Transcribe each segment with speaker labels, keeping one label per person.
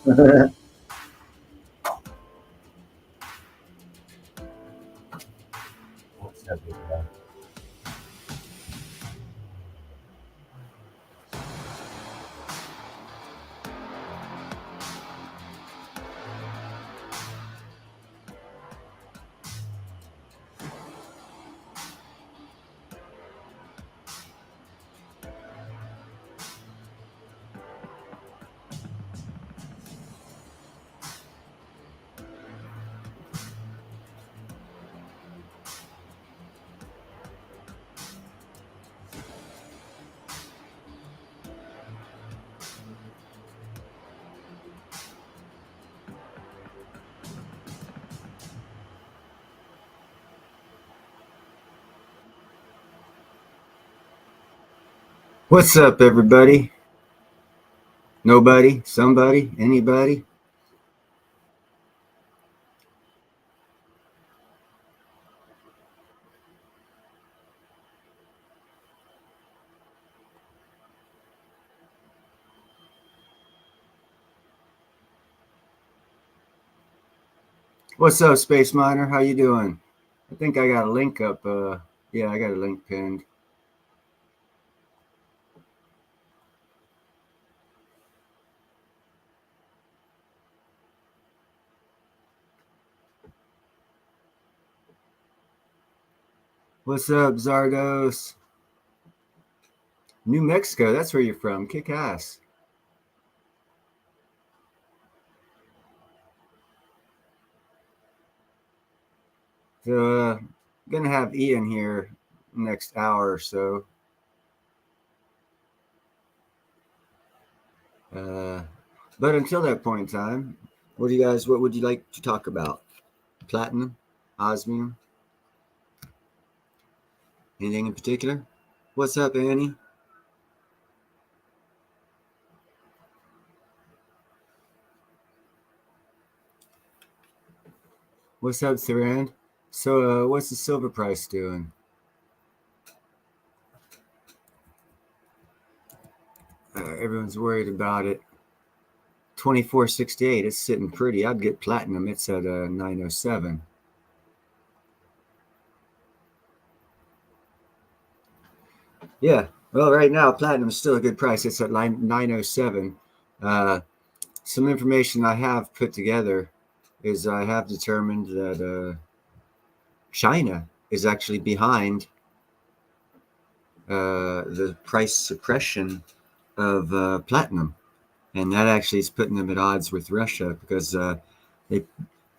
Speaker 1: What's up, big guy?
Speaker 2: What's up, everybody? Nobody? Somebody? Anybody? What's up, Space Miner? How you doing? I think I got a link up. Yeah, I got a link pinned. What's up, Zardos? New Mexico, that's where you're from. Kick ass. So, gonna have Ian here next hour or so. But until that point in time, what would you like to talk about? Platinum? Osmium? Anything in particular? What's up, Annie? What's up, Saran? So, what's the silver price doing? Everyone's worried about it. 2468. It's sitting pretty. I'd get platinum. It's at 907. Yeah. Well, right now platinum is still a good price. It's at 907. Some information I have put together is I have determined that China is actually behind the price suppression of platinum, and that actually is putting them at odds with Russia because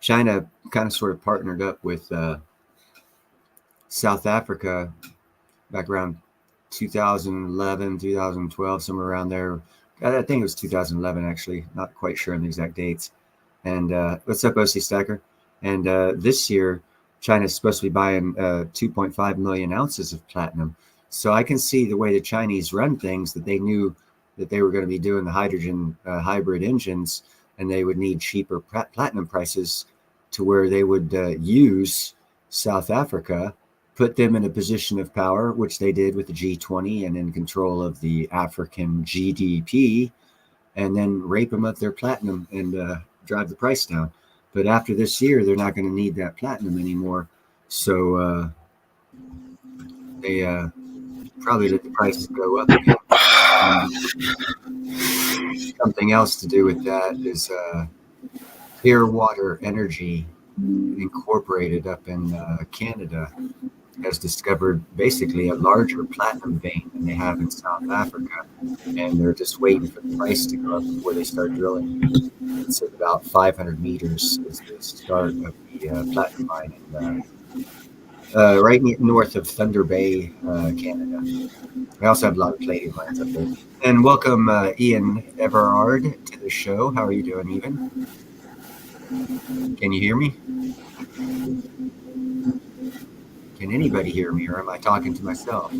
Speaker 2: China kind of sort of partnered up with South Africa back around 2011, 2012, somewhere around there. I think it was 2011, actually. Not quite sure on the exact dates. And what's up, OC Stacker? And this year, China is supposed to be buying 2.5 million ounces of platinum. So I can see the way the Chinese run things, that they knew that they were going to be doing the hydrogen hybrid engines, and they would need cheaper platinum prices to where they would use South Africa, put them in a position of power, which they did with the G20 and in control of the African GDP, and then rape them of their platinum and drive the price down. But after this year, they're not going to need that platinum anymore. So they probably let the prices go up again. Something else to do with that is Clearwater Energy Incorporated up in Canada has discovered basically a larger platinum vein than they have in South Africa, and they're just waiting for the price to go up before they start drilling. It's at about 500 meters is the start of the platinum mine, right north of Thunder Bay, Canada. We also have a lot of palladium mines up there. And welcome Ian Everard to the show. How are you doing, Ian? Can you hear me? Can anybody hear me, or am I talking to myself?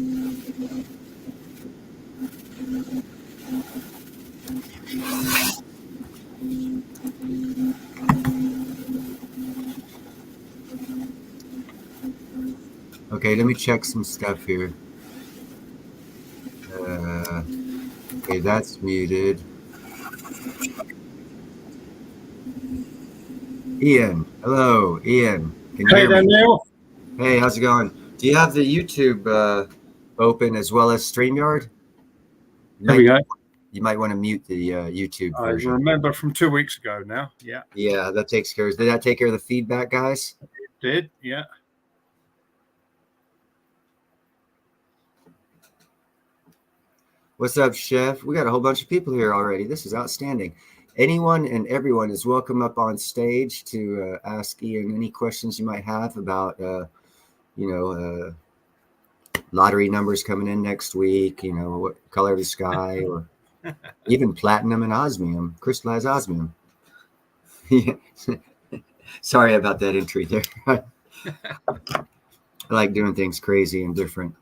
Speaker 2: Okay, let me check some stuff here. Okay, that's muted. Ian, hello, Ian. Can you
Speaker 1: Hey,
Speaker 2: hear me?
Speaker 1: Daniel.
Speaker 2: Hey, how's it going? Do you have the YouTube open as well as StreamYard?
Speaker 1: There we go.
Speaker 2: You might want to mute the YouTube version.
Speaker 1: I remember from 2 weeks ago now. Yeah.
Speaker 2: Yeah, that takes care of. Did that take care of the feedback, guys?
Speaker 1: It did, yeah.
Speaker 2: What's up, Chef? We got a whole bunch of people here already. This is outstanding. Anyone and everyone is welcome up on stage to ask Ian any questions you might have about, lottery numbers coming in next week, what color of the sky, or even platinum and osmium, crystallized osmium. Sorry about that entry there. I like doing things crazy and different.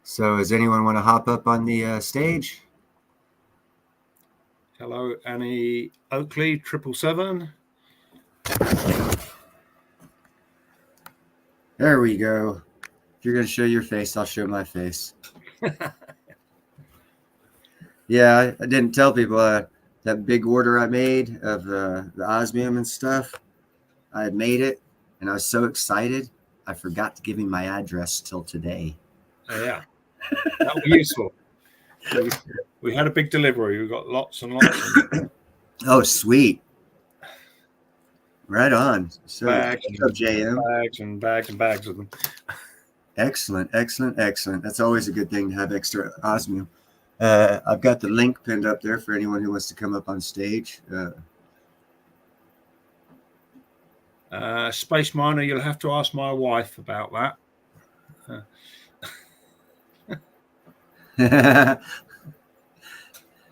Speaker 2: So does anyone want to hop up on the stage?
Speaker 1: Hello, Annie Oakley, 777.
Speaker 2: There we go. If you're going to show your face, I'll show my face. Yeah, I didn't tell people that big order I made of the osmium and stuff. I had made it, and I was so excited, I forgot to give him my address till today.
Speaker 1: Oh, yeah, that was useful. We had a big delivery. We got lots and lots.
Speaker 2: Oh, sweet. Right on. So,
Speaker 1: bags,
Speaker 2: JM.
Speaker 1: bags and bags and bags of them.
Speaker 2: Excellent, excellent, excellent. That's always a good thing to have extra osmium. I've got the link pinned up there for anyone who wants to come up on stage.
Speaker 1: Space Miner, you'll have to ask my wife about
Speaker 2: that.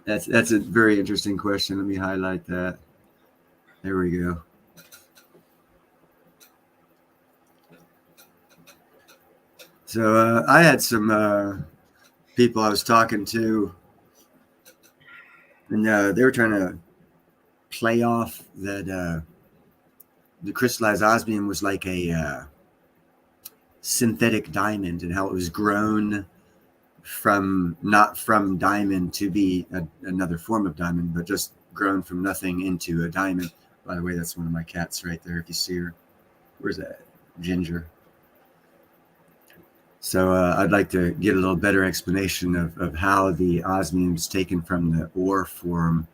Speaker 2: That's a very interesting question. Let me highlight that. There we go. So I had some people I was talking to, and they were trying to play off that the crystallized osmium was like a synthetic diamond, and how it was grown not from diamond to be another form of diamond, but just grown from nothing into a diamond. By the way, that's one of my cats right there. If you see her, where's that? Ginger. So I'd like to get a little better explanation of how the osmium is taken from the ore form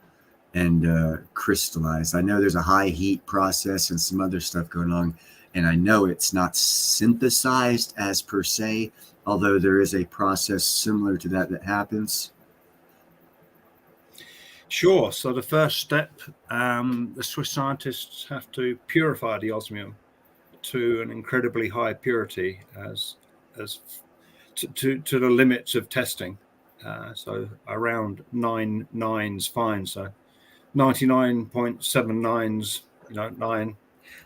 Speaker 2: and crystallized. I know there's a high heat process and some other stuff going on, and I know it's not synthesized as per se, although there is a process similar to that happens.
Speaker 1: Sure. So the first step, the Swiss scientists have to purify the osmium to an incredibly high purity as to the limits of testing. So around 9 nines fine. So 99.79s,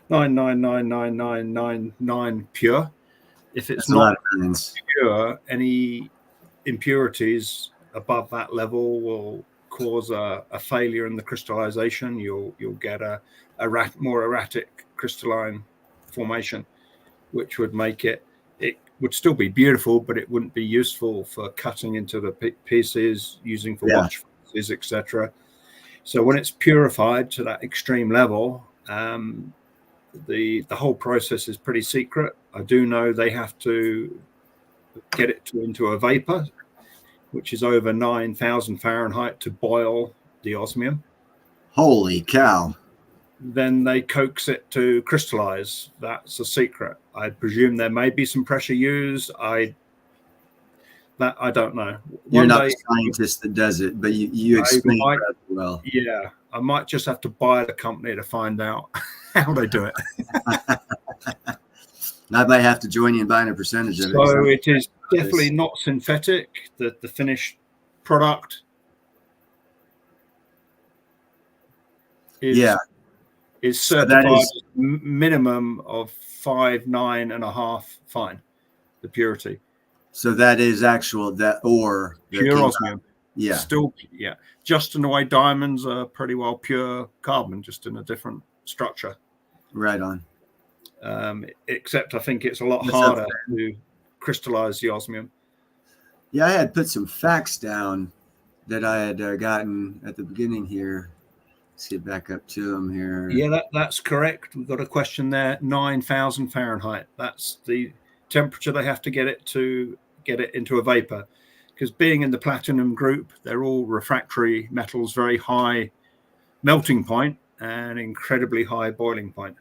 Speaker 1: 9999999 pure. If it's not pure, any impurities above that level will cause a failure in the crystallization. You'll get a more erratic crystalline formation, which would make it would still be beautiful, but it wouldn't be useful for cutting into the pieces, using for watch faces, etc. So when it's purified to that extreme level, the whole process is pretty secret. I do know they have to get it into a vapor, which is over 9,000 Fahrenheit to boil the osmium.
Speaker 2: Holy cow.
Speaker 1: Then they coax it to crystallize. That's a secret. I presume there may be some pressure used. I don't know.
Speaker 2: You're not the scientist that does it, but you explain it rather well.
Speaker 1: Yeah, I might just have to buy the company to find out how they do it.
Speaker 2: I might have to join you in buying a percentage of it.
Speaker 1: So it is definitely not synthetic. The finished product is certified minimum of 5, 9.5 fine, the purity.
Speaker 2: So that is actual pure
Speaker 1: osmium.
Speaker 2: Yeah.
Speaker 1: Still, yeah. Just in the way diamonds are pretty well pure carbon, just in a different structure.
Speaker 2: Right on.
Speaker 1: Except I think it's a lot harder to crystallize the osmium.
Speaker 2: Yeah, I had put some facts down that I had gotten at the beginning here. Let's get back up to them here.
Speaker 1: Yeah, that's correct. We've got a question there. 9,000 Fahrenheit. That's the temperature they have to get it into a vapor. Because being in the platinum group, they're all refractory metals, very high melting point and incredibly high boiling point.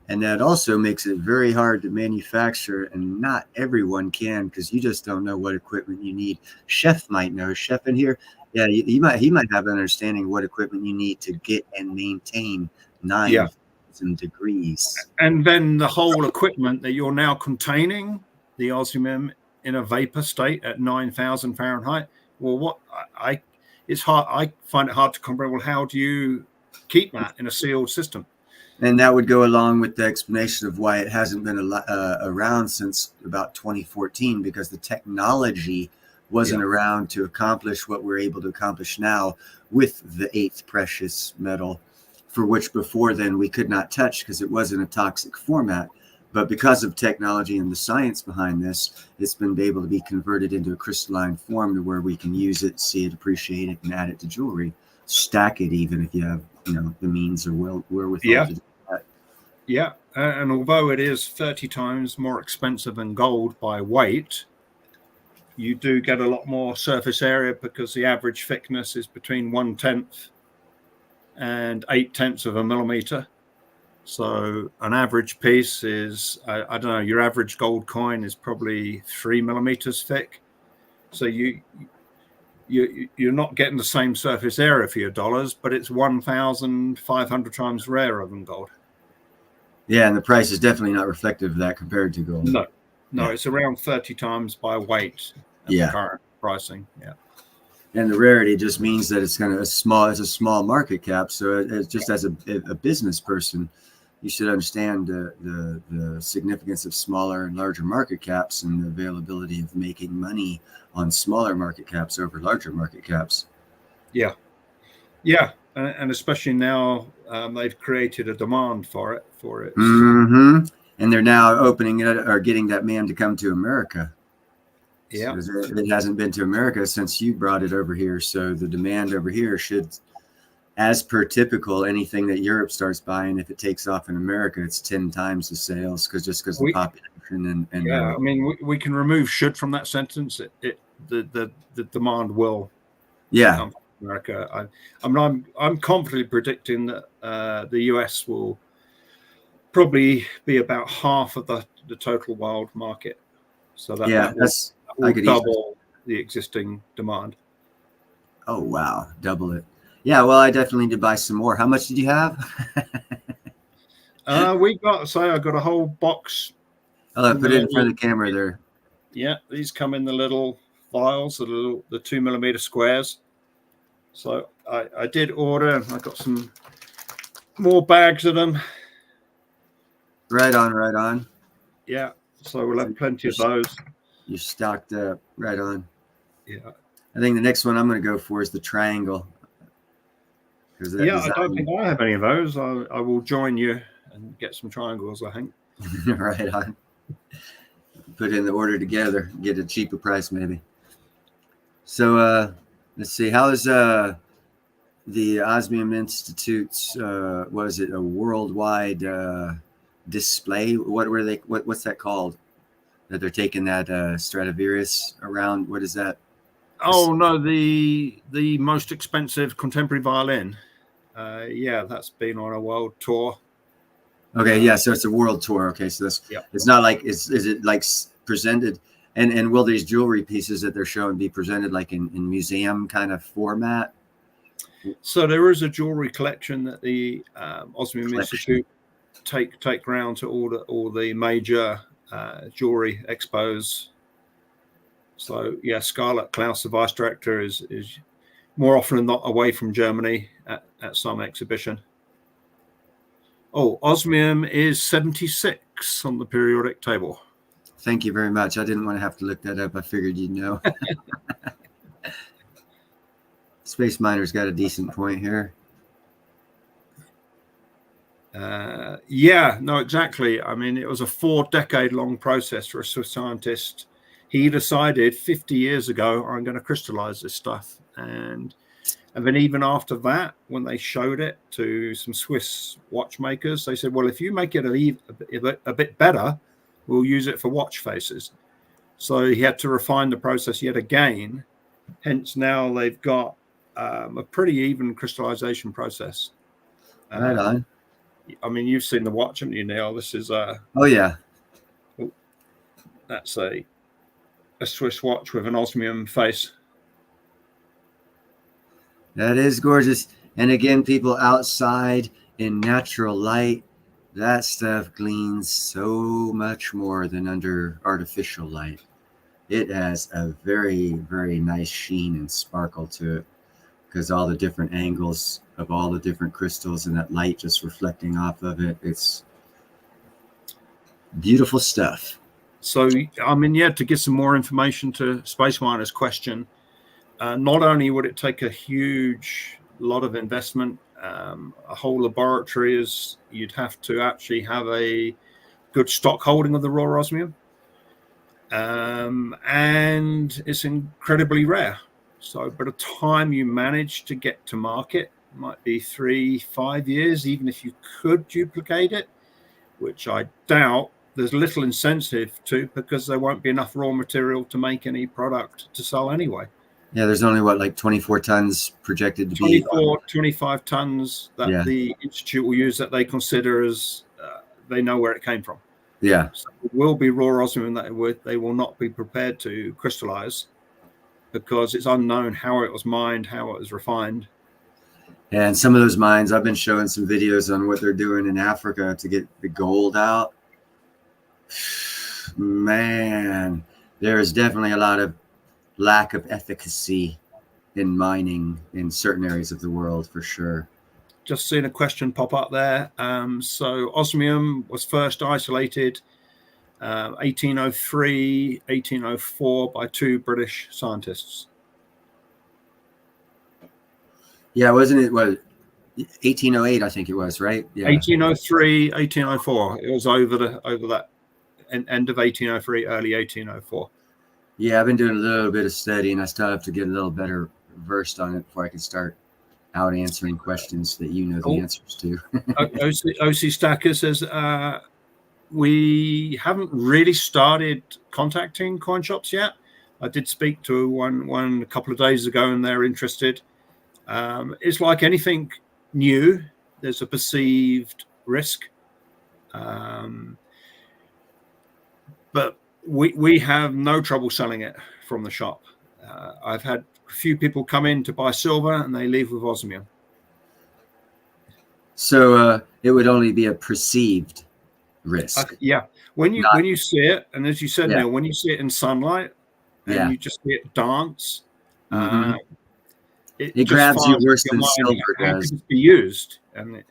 Speaker 2: And that also makes it very hard to manufacture, and not everyone can, because you just don't know what equipment you need. Chef might know. Chef in here, yeah, he might have an understanding of what equipment you need to get and maintain 9,000 degrees.
Speaker 1: And then the whole equipment that you're now containing the osmium in a vapor state at 9,000 Fahrenheit. Well, it's hard. I find it hard to comprehend. Well, how do you keep that in a sealed system?
Speaker 2: And that would go along with the explanation of why it hasn't been around since about 2014, because the technology wasn't around to accomplish what we're able to accomplish now with the 8th precious metal, for which before then we could not touch because it wasn't a toxic format. But because of technology and the science behind this, it's been able to be converted into a crystalline form to where we can use it, see it, appreciate it, and add it to jewelry, stack it even if you have, the means or wherewithal to do that.
Speaker 1: Yeah, and although it is 30 times more expensive than gold by weight, you do get a lot more surface area because the average thickness is between 1/10 and 0.8 of a millimeter. So an average piece is, I don't know, your average gold coin is probably 3 millimeters thick. So you're not getting the same surface area for your dollars, but it's 1,500 times rarer than gold.
Speaker 2: Yeah, and the price is definitely not reflective of that compared to gold.
Speaker 1: No, it's around 30 times by weight at the current pricing. Yeah.
Speaker 2: And the rarity just means that it's it's a small market cap. So it's just as a business person, you should understand the significance of smaller and larger market caps and the availability of making money on smaller market caps over larger market caps.
Speaker 1: Yeah. And especially now they've created a demand for it.
Speaker 2: Mm-hmm. And they're now opening it or getting that man to come to America.
Speaker 1: Yeah.
Speaker 2: So it hasn't been to America since you brought it over here. So the demand over here should, as per typical, anything that Europe starts buying, if it takes off in America, it's 10 times the sales because of the population.
Speaker 1: I mean, we can remove should from that sentence. The demand will come from America. I'm confidently predicting that the US will probably be about half of the total world market. So that will double the existing demand.
Speaker 2: Oh, wow. Double it. Yeah, well, I definitely need to buy some more. How much did you have?
Speaker 1: I got a whole box.
Speaker 2: I'll put it in front of the camera there.
Speaker 1: Yeah, these come in the little vials, the 2 millimeter squares. So I did order. I got some more bags of them.
Speaker 2: Right on.
Speaker 1: Yeah, so we'll have plenty of those.
Speaker 2: You're stocked up. Right on.
Speaker 1: Yeah.
Speaker 2: I think the next one I'm going to go for is the triangle.
Speaker 1: I don't think I have any of those. I will join you and get some triangles, I think.
Speaker 2: Right on. Put in the order together, get a cheaper price maybe. So let's see. How is the Osmium Institute's was it a worldwide display? What's that called? that they're taking that Stradivarius around. What is that?
Speaker 1: Oh no, the most expensive contemporary violin. Yeah, that's been on a world tour.
Speaker 2: Okay, yeah, so it's a world tour. Okay, so that's it's not like is it like presented and will these jewelry pieces that they're showing be presented like in museum kind of format?
Speaker 1: So there is a jewelry collection that the Osmium Institute take round to all the major jewelry expos. So yeah, Scarlett Klaus, the vice director, is more often than not away from Germany at some exhibition. Oh, osmium is 76 on the periodic table.
Speaker 2: Thank you very much. I didn't want to have to look that up. I figured you'd know. Space Miner's got a decent point here.
Speaker 1: Yeah, no, exactly. I mean, it was a 4-decade-long process for a Swiss scientist. He decided 50 years ago, I'm going to crystallize this stuff. And then even after that, when they showed it to some Swiss watchmakers, they said, well, if you make it a bit better, we'll use it for watch faces. So he had to refine the process yet again. Hence now they've got a pretty even crystallization process.
Speaker 2: Right on.
Speaker 1: I mean, you've seen the watch, haven't you, Neil? This is
Speaker 2: oh yeah.
Speaker 1: That's a Swiss watch with an osmium face.
Speaker 2: That is gorgeous. And again, people outside in natural light, that stuff gleams so much more than under artificial light. It has a very, very nice sheen and sparkle to it because all the different angles of all the different crystals and that light just reflecting off of it. It's beautiful stuff.
Speaker 1: So, I mean, yeah, to get some more information to Space Miner's question, not only would it take a huge lot of investment, a whole laboratory is you'd have to actually have a good stock holding of the raw osmium, and it's incredibly rare. So by the time you manage to get to market, it might be 3-5 years, even if you could duplicate it, which I doubt. There's little incentive to, because there won't be enough raw material to make any product to sell anyway.
Speaker 2: Yeah, there's only like 24 tons projected to
Speaker 1: 25 tons that the Institute will use that they consider as they know where it came from.
Speaker 2: Yeah.
Speaker 1: So it will be raw osmium that they will not be prepared to crystallize because it's unknown how it was mined, how it was refined.
Speaker 2: And some of those mines, I've been showing some videos on what they're doing in Africa to get the gold out. Man, there is definitely a lot of lack of efficacy in mining in certain areas of the world for sure.
Speaker 1: Just seen a question pop up there. So osmium was first isolated 1803, 1804 by 2 British scientists.
Speaker 2: Yeah, wasn't it? What, 1808? I think it was, right? Yeah.
Speaker 1: 1803, 1804. It was over that end of 1803, early 1804.
Speaker 2: Yeah, I've been doing a little bit of studying. I still have to get a little better versed on it before I can start out answering questions that you know the answers to.
Speaker 1: OC Stacker says we haven't really started contacting coin shops yet. I did speak to one a couple of days ago, and they're interested. It's like anything new. There's a perceived risk, but we have no trouble selling it from the shop. I've had a few people come in to buy silver, and they leave with osmium.
Speaker 2: So it would only be a perceived risk.
Speaker 1: Yeah, when you see it, and as you said, Neil, when you see it in sunlight, and you just see it dance, it
Speaker 2: grabs you worse than silver does.
Speaker 1: How could it be used? And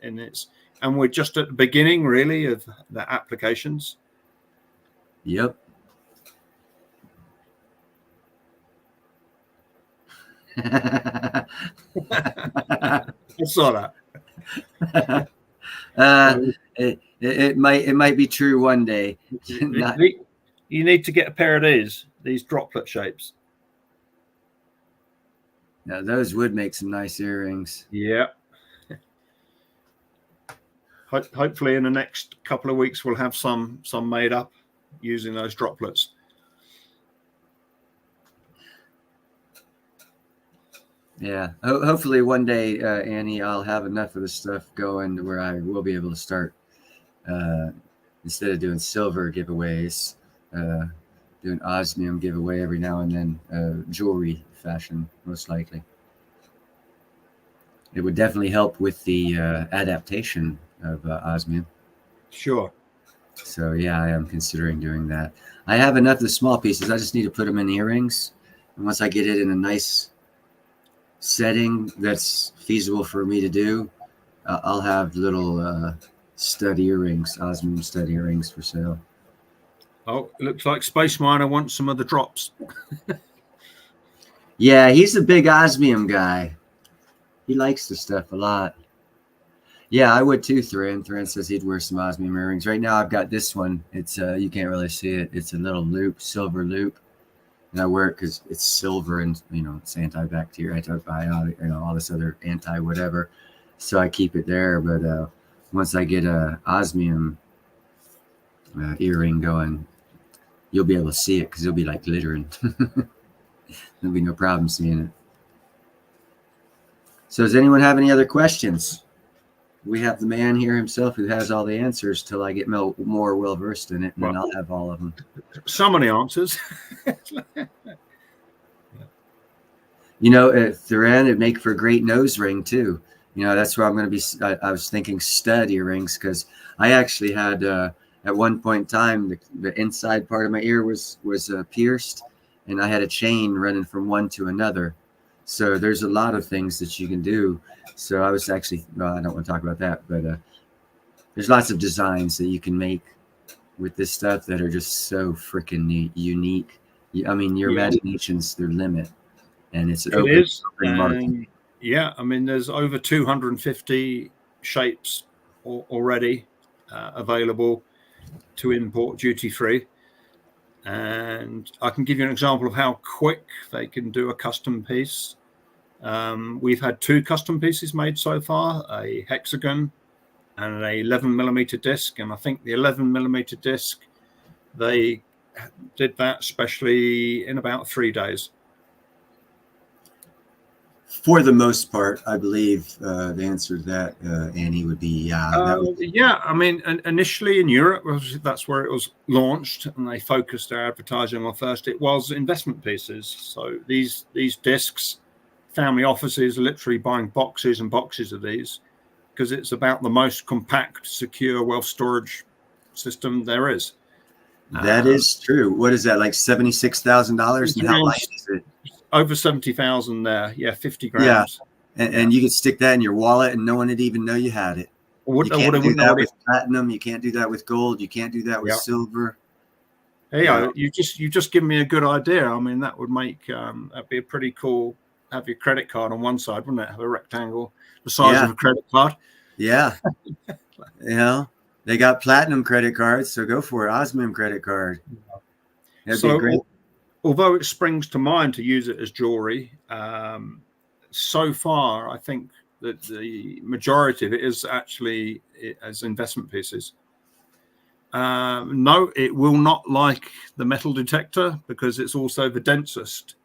Speaker 1: we're just at the beginning, really, of the applications.
Speaker 2: Yep.
Speaker 1: I saw that.
Speaker 2: It might be true one day.
Speaker 1: You need to get a pair of these droplet shapes.
Speaker 2: Now those would make some nice earrings.
Speaker 1: Yeah. Hopefully in the next couple of weeks we'll have some made up using those droplets.
Speaker 2: Yeah. Hopefully one day, Annie, I'll have enough of this stuff going to where I will be able to start, instead of doing silver giveaways, doing osmium giveaway every now and then, jewelry fashion, most likely. It would definitely help with the adaptation of osmium.
Speaker 1: Sure.
Speaker 2: So yeah, I am considering doing that. I have enough of the small pieces. I just need to put them in earrings, and once I get it in a nice setting that's feasible for me to do, I'll have little stud earrings, osmium stud earrings for sale.
Speaker 1: Oh, it looks like Space Miner wants some of the drops.
Speaker 2: Yeah, he's a big osmium guy. He likes the stuff a lot. Yeah, I would too, Thran. Thran says he'd wear some osmium earrings. Right now I've got this one. It's you can't really see it. It's a little loop, silver loop. And I wear it because it's silver and, it's antibacterial, antibiotic, all this other anti-whatever. So I keep it there. But once I get a osmium earring going, you'll be able to see it because it'll be like glittering. There'll be no problem seeing it. So does anyone have any other questions? We have the man here himself who has all the answers till I get more well-versed in it, and then I'll have all of them.
Speaker 1: Some of the answers.
Speaker 2: Thuran, it'd make for a great nose ring too. That's where I'm going to be. I was thinking stud earrings because I actually had at one point in time the inside part of my ear was pierced, and I had a chain running from one to another. So there's a lot of things that you can do. So I was actually, I don't want to talk about that, but there's lots of designs that you can make with this stuff that are just so freaking unique. I mean, your imagination's their limit, and it's open market.
Speaker 1: Yeah, I mean, there's over 250 shapes already available to import duty-free. And I can give you an example of how quick they can do a custom piece. We've had 2 custom pieces made so far, a hexagon and an 11mm disc. And I think the 11mm disc, they did that specially in about 3 days. For
Speaker 2: the most part, I believe the answer to that, Annie, would be
Speaker 1: yeah. I mean, initially in Europe, that's where it was launched, and they focused their advertising on first. It was investment pieces. So these discs, family offices are literally buying boxes and boxes of these because it's about the most compact, secure wealth storage system there is.
Speaker 2: That is true. What is that, like $76,000? And how light is it?
Speaker 1: Over 70,000 there. Yeah, 50 grams.
Speaker 2: Yeah. And you could stick that in your wallet and no one would even know you had it. You can't do that with platinum. You can't do that with gold. You can't do that with silver.
Speaker 1: Hey, you just give me a good idea. I mean, that would make that'd be a pretty cool. Have your credit card on one side, wouldn't it? Have a rectangle the size of a credit card.
Speaker 2: Yeah. They got platinum credit cards, so go for it. Osmium credit card. That'd be great.
Speaker 1: Although it springs to mind to use it as jewelry, so far I think that the majority of it is actually as investment pieces. No, it will not like the metal detector because it's also the densest.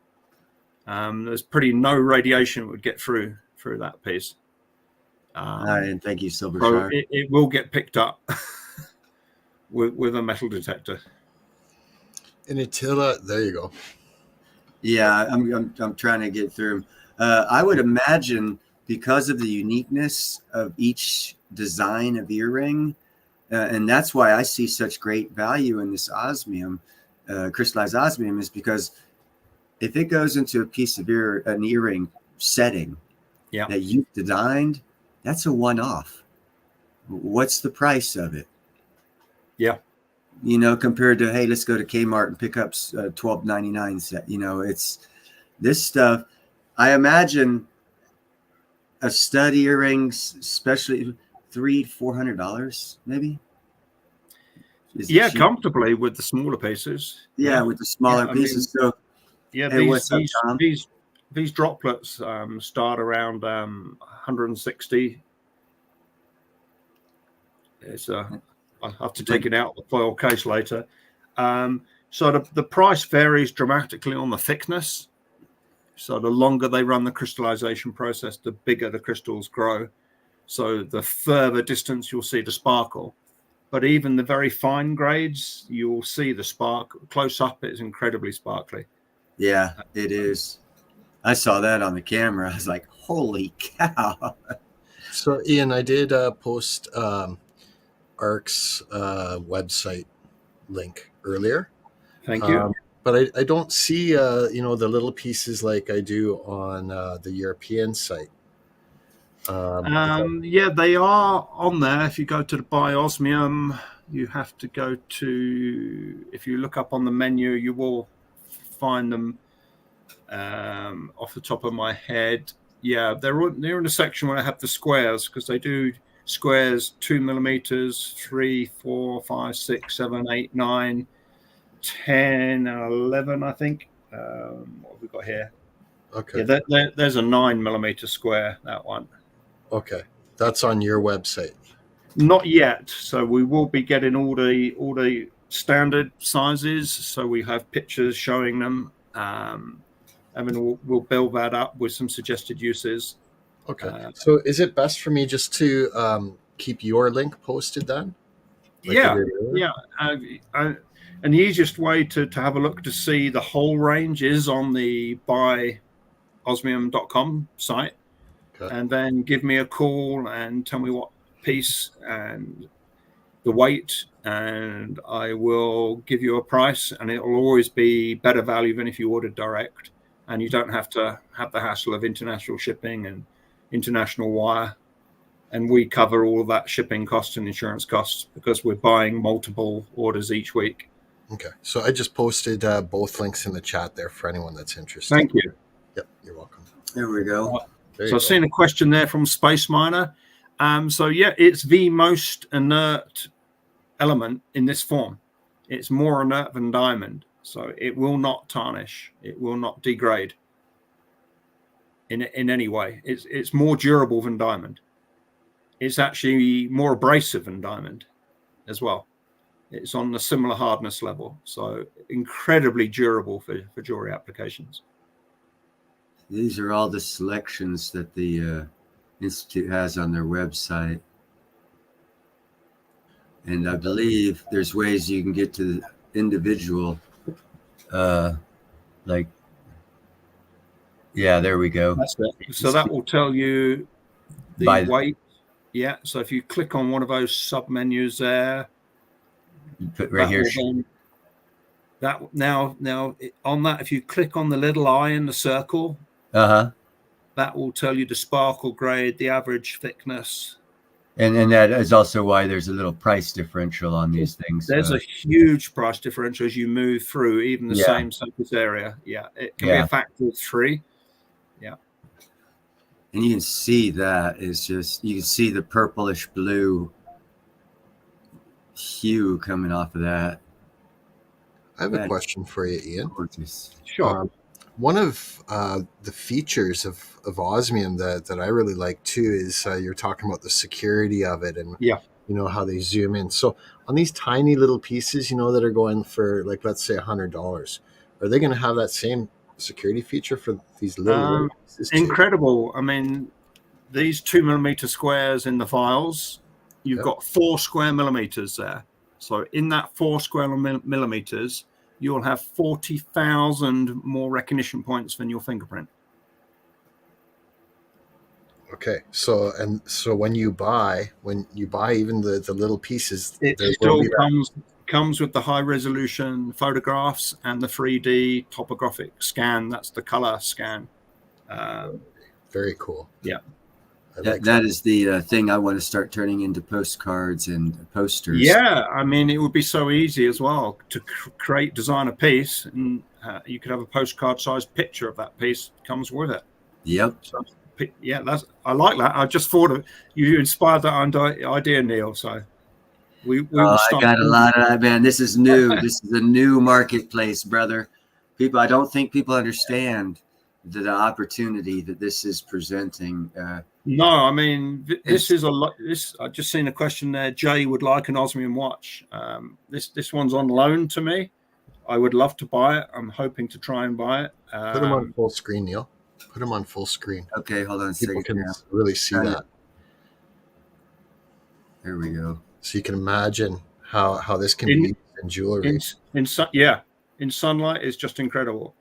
Speaker 1: There's pretty no radiation would get through that piece.
Speaker 2: And thank you, Silver
Speaker 1: so
Speaker 2: Shark.
Speaker 1: It will get picked up with a metal detector.
Speaker 3: And Attila, there you go.
Speaker 2: Yeah, I'm trying to get through. I would imagine because of the uniqueness of each design of earring, and that's why I see such great value in this osmium, crystallized osmium, is because if it goes into a piece of an earring setting that you've designed, that's a one-off. What's the price of it?
Speaker 1: Yeah.
Speaker 2: Compared to, hey, let's go to Kmart and pick up $12.99 set. It's this stuff. I imagine a stud earrings, especially $300-$400, maybe.
Speaker 1: Comfortably with the smaller pieces.
Speaker 2: Yeah, with the smaller pieces.
Speaker 1: These droplets start around 160. I'll have to take it out of the foil case later. So the price varies dramatically on the thickness. So the longer they run the crystallization process, the bigger the crystals grow. So the further distance you'll see the sparkle. But even the very fine grades, you'll see the spark. Close up, it's incredibly sparkly.
Speaker 2: Yeah, it is. I saw that on the camera. I was like, holy cow.
Speaker 3: So, Ian, I did post ARC's website link earlier.
Speaker 1: Thank you.
Speaker 3: But I don't see, the little pieces like I do on the European site.
Speaker 1: Yeah, they are on there. If you go to the Buy Osmium, you have to go to, if you look up on the menu, you will find them off the top of my head. Yeah, they're in the section where I have the squares, because they do squares 2 millimeters, 3, 4, 5, 6, 7, 8, 9, 10, and 11, I think. What have we got here?
Speaker 3: Okay.
Speaker 1: Yeah, there's a 9 millimeter square, that one.
Speaker 3: Okay, that's on your website.
Speaker 1: Not yet. So we will be getting all the standard sizes. So we have pictures showing them. And then we'll build that up with some suggested uses.
Speaker 3: Okay. So is it best for me just to keep your link posted then? Like
Speaker 1: Yeah. And the easiest way to have a look to see the whole range is on the buyosmium.com site. Okay. And then give me a call and tell me what piece and the weight, and I will give you a price, and it will always be better value than if you ordered direct, and you don't have to have the hassle of international shipping and international wire, and we cover all of that shipping costs and insurance costs because we're buying multiple orders each week.
Speaker 3: Okay, so I just posted both links in the chat there for anyone that's interested.
Speaker 1: Thank you.
Speaker 3: Yep, you're welcome.
Speaker 2: There we go.
Speaker 1: So I've seen a question there from Space Miner. So yeah, it's the most inert element in this form. It's more inert than diamond, so it will not tarnish. It will not degrade in any way. It's more durable than diamond. It's actually more abrasive than diamond as well. It's on a similar hardness level, so incredibly durable for jewelry applications.
Speaker 2: These are all the selections that the Institute has on their website. And I believe there's ways you can get to the individual, there we go.
Speaker 1: That's it. So that will tell you the weight. Yeah, so if you click on one of those sub-menus there,
Speaker 2: you put right here.
Speaker 1: Now on that, if you click on the little eye in the circle, that will tell you the sparkle grade, the average thickness.
Speaker 2: And that is also why there's a little price differential on these things.
Speaker 1: There's a huge price differential as you move through even the same surface area. Yeah, it can be a factor of 3. Yeah.
Speaker 2: And you can see that is just, you can see the purplish blue hue coming off of that.
Speaker 3: I have a question for you, Ian.
Speaker 2: Gorgeous.
Speaker 1: Sure.
Speaker 3: One of the features of osmium that I really like too is you're talking about the security of it, and how they zoom in. So on these tiny little pieces, that are going for, like, let's say $100, are they going to have that same security feature for these little pieces too?
Speaker 1: Incredible. I mean, these 2 millimeter squares in the files, you've got 4 square millimeters there. So in that 4 square millimeters, you'll have 40,000 more recognition points than your fingerprint.
Speaker 3: Okay, so when you buy even the little pieces,
Speaker 1: it still comes with the high resolution photographs and the 3D topographic scan. That's the color scan.
Speaker 3: Very cool.
Speaker 1: Yeah.
Speaker 2: That is the thing I want to start turning into postcards and posters.
Speaker 1: Yeah, I mean, it would be so easy as well to design a piece, and you could have a postcard-sized picture of that piece comes with it.
Speaker 2: Yep.
Speaker 1: So, yeah, I like that. I just thought you inspired that idea, Neil. So we
Speaker 2: I got a lot of that, man. This is new. This is a new marketplace, brother. I don't think people understand the opportunity that this is presenting.
Speaker 1: No, I mean, this is I just seen a question there. Jay would like an osmium watch. This one's on loan to me. I would love to buy it. I'm hoping to try and buy it.
Speaker 3: Put them on full screen, Neil. Put them on full screen.
Speaker 2: Okay, hold on a second.
Speaker 3: People can really see that.
Speaker 2: There we go.
Speaker 3: So you can imagine how this can be in jewelry.
Speaker 1: In sunlight is just incredible.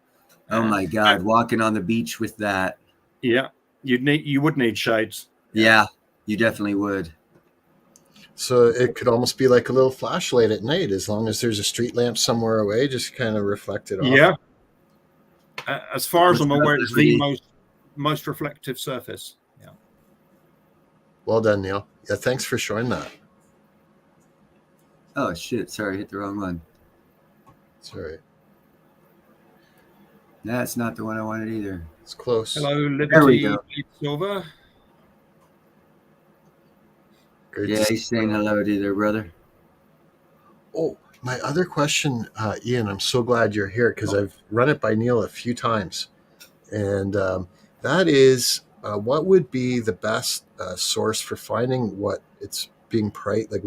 Speaker 2: Oh my God, walking on the beach with that.
Speaker 1: Yeah, you would need shades.
Speaker 2: Yeah, you definitely would.
Speaker 3: So it could almost be like a little flashlight at night, as long as there's a street lamp somewhere away, just kind of reflect it off.
Speaker 1: Yeah. As far as I'm aware, it's the most reflective surface. Yeah.
Speaker 3: Well done, Neil. Yeah, thanks for showing that.
Speaker 2: Oh shit! Sorry, I hit the wrong one.
Speaker 3: Sorry.
Speaker 2: That's not the one I wanted either.
Speaker 3: It's close.
Speaker 1: Hello, Liberty Silver.
Speaker 2: Great. Yeah, he's saying hello to you there, brother.
Speaker 3: Oh, my other question, Ian, I'm so glad you're here because I've run it by Neil a few times. And that is, what would be the best source for finding what it's being priced? Like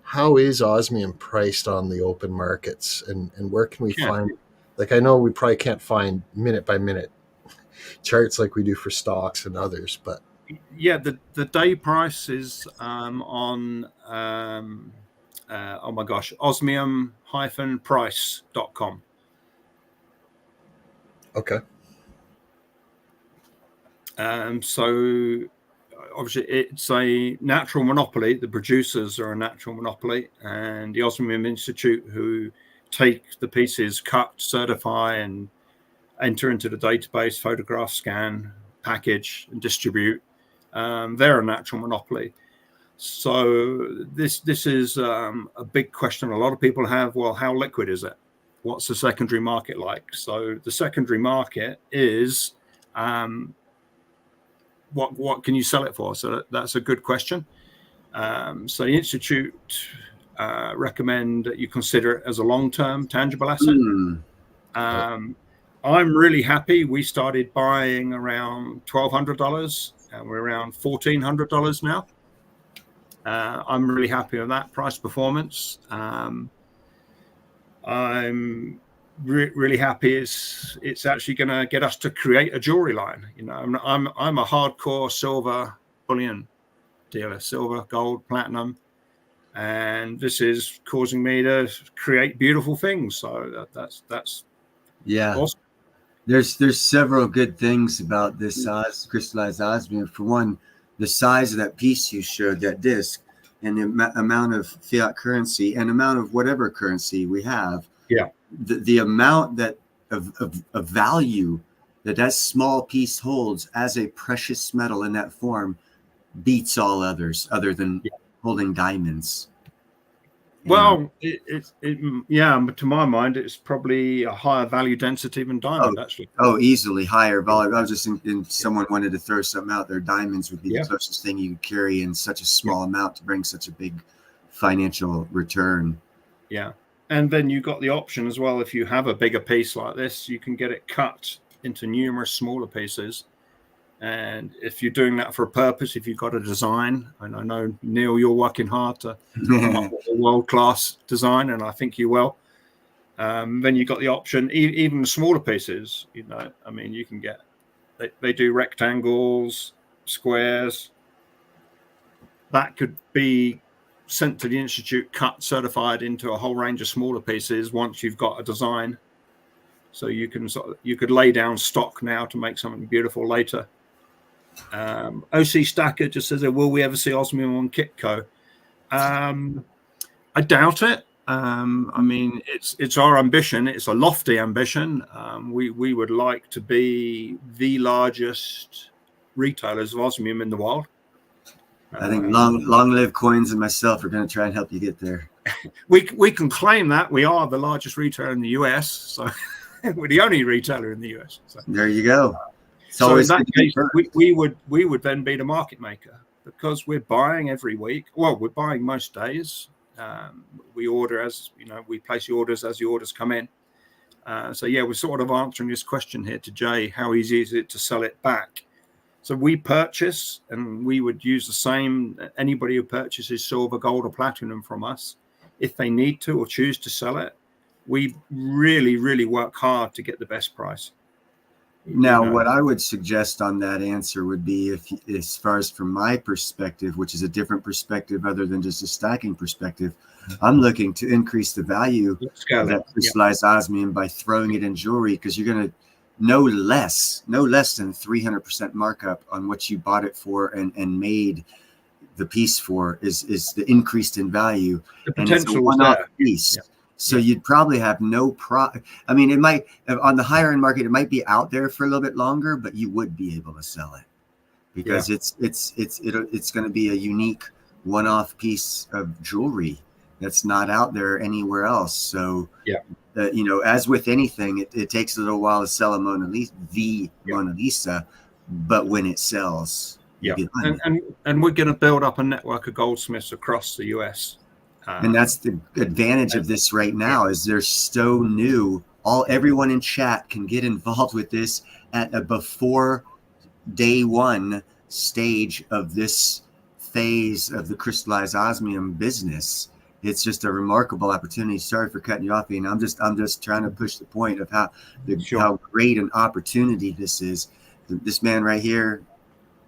Speaker 3: how is osmium priced on the open markets? And where can we find, like, I know we probably can't find minute by minute charts like we do for stocks and others, but.
Speaker 1: Yeah, the day price is on oh my gosh, osmium-price.com.
Speaker 3: Okay.
Speaker 1: So obviously it's a natural monopoly. The producers are a natural monopoly, and the Osmium Institute, who take the pieces, cut, certify, and enter into the database, photograph, scan, package, and distribute. They're a natural monopoly. So this is a big question a lot of people have. Well, how liquid is it? What's the secondary market like? So the secondary market is what can you sell it for? So that's a good question. So the Institute recommend that you consider it as a long-term tangible asset. I'm really happy. We started buying around $1,200 and we're around $1,400 now. I'm really happy with that price performance. I'm really happy it's actually going to get us to create a jewelry line. You know, I'm a hardcore silver bullion dealer, silver, gold, platinum, and this is causing me to create beautiful things. So that's
Speaker 2: yeah.
Speaker 1: Awesome.
Speaker 2: There's several good things about this crystallized osmium. For one, the size of that piece you showed, that disc, and the amount of fiat currency and amount of whatever currency we have.
Speaker 1: Yeah.
Speaker 2: The amount that of value that small piece holds as a precious metal in that form beats all others other than holding diamonds.
Speaker 1: Well, but to my mind, it's probably a higher value density than diamond, actually.
Speaker 2: Oh, easily higher value. I was just thinking someone wanted to throw something out there. Diamonds would be the closest thing you could carry in such a small amount to bring such a big financial return.
Speaker 1: Yeah. And then you got the option as well. If you have a bigger piece like this, you can get it cut into numerous smaller pieces. And if you're doing that for a purpose, if you've got a design, and I know, Neil, you're working hard to come up with a world-class design, and I think you will, then you've got the option, even the smaller pieces, you know, I mean, you can get, they do rectangles, squares. That could be sent to the Institute, cut, certified into a whole range of smaller pieces once you've got a design. So you could lay down stock now to make something beautiful later. OC Stacker just says, will we ever see osmium on Kitco? I doubt it. I mean, it's our ambition. It's a lofty ambition. We would like to be the largest retailers of osmium in the world.
Speaker 2: I think long live coins and myself are going to try and help you get there.
Speaker 1: We can claim that we are the largest retailer in the US. So we're the only retailer in the US. So.
Speaker 2: There you go.
Speaker 1: So in that case, we would then be the market maker, because we're buying every week. Well, we're buying most days. We order as, you know, we place the orders as the orders come in. So yeah, we're sort of answering this question here to Jay: how easy is it to sell it back? So we purchase, and we would use the same. Anybody who purchases silver, gold, or platinum from us, if they need to or choose to sell it, we really, really work hard to get the best price.
Speaker 2: Now, what I would suggest on that answer would be, if, as far as from my perspective, which is a different perspective other than just a stacking perspective, I'm looking to increase the value of that crystallized osmium by throwing it in jewelry, because you're going to no less than 300% markup on what you bought it for and made the piece for is the increased in value.
Speaker 1: The potential is there.
Speaker 2: Piece. Yeah. So you'd probably have no I mean, it might, on the higher end market, it might be out there for a little bit longer, but you would be able to sell it, because it's going to be a unique one-off piece of jewelry that's not out there anywhere else. So, you know, as with anything, it takes a little while to sell a Mona Lisa, but when it sells,
Speaker 1: and we're going to build up a network of goldsmiths across the US.
Speaker 2: And that's the advantage of this right now, is they're so new. Everyone in chat can get involved with this at a before day one stage of this phase of the crystallized osmium business. It's just a remarkable opportunity. Sorry for cutting you off, Ian. I'm just trying to push the point of how great an opportunity this is. This man right here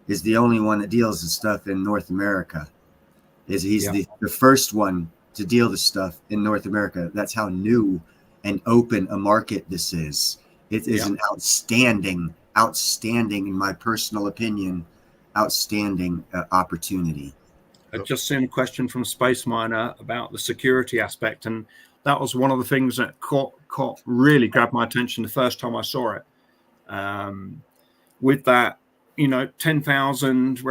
Speaker 2: is the only one that deals with stuff in North America. He's the first one to deal the stuff in North America. That's how new and open a market this is. It is an outstanding, in my personal opinion, outstanding opportunity.
Speaker 1: I've just seen a question from Space Miner about the security aspect, and that was one of the things that really grabbed my attention the first time I saw it. With that, you know, 10,000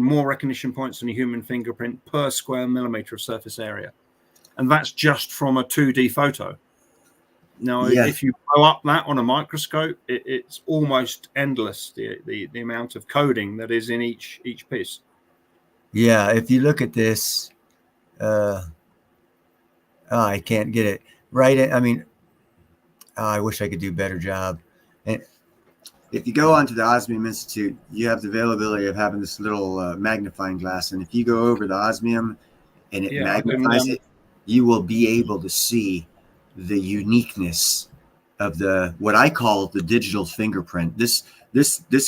Speaker 1: more recognition points than a human fingerprint per square millimeter of surface area. And that's just from a 2D photo. Now, if you blow up that on a microscope, it's almost endless, the amount of coding that is in each piece.
Speaker 2: Yeah, if you look at this, I can't get it right. I mean, I wish I could do a better job. And if you go onto the Osmium Institute, you have the availability of having this little magnifying glass. And if you go over the osmium and it magnifies it, you will be able to see the uniqueness of what I call the digital fingerprint. This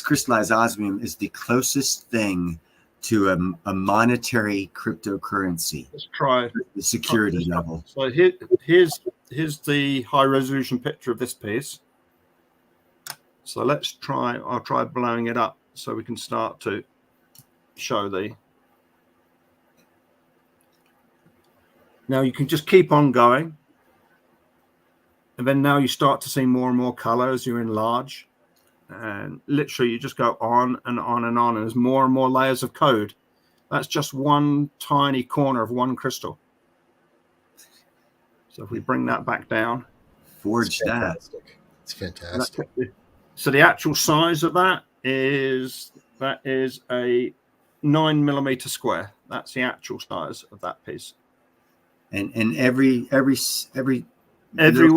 Speaker 2: crystallized osmium is the closest thing to a monetary cryptocurrency.
Speaker 1: Let's try
Speaker 2: the security level.
Speaker 1: So here's the high resolution picture of this piece. So I'll try blowing it up so we can start to show now you can just keep on going. And then now you start to see more and more color as you enlarge. And literally you just go on and on and on. And there's more and more layers of code. That's just one tiny corner of one crystal. So if we bring that back down.
Speaker 2: Forge that.
Speaker 3: It's fantastic.
Speaker 1: So the actual size of that is a 9mm square. That's the actual size of that piece.
Speaker 2: And everywhere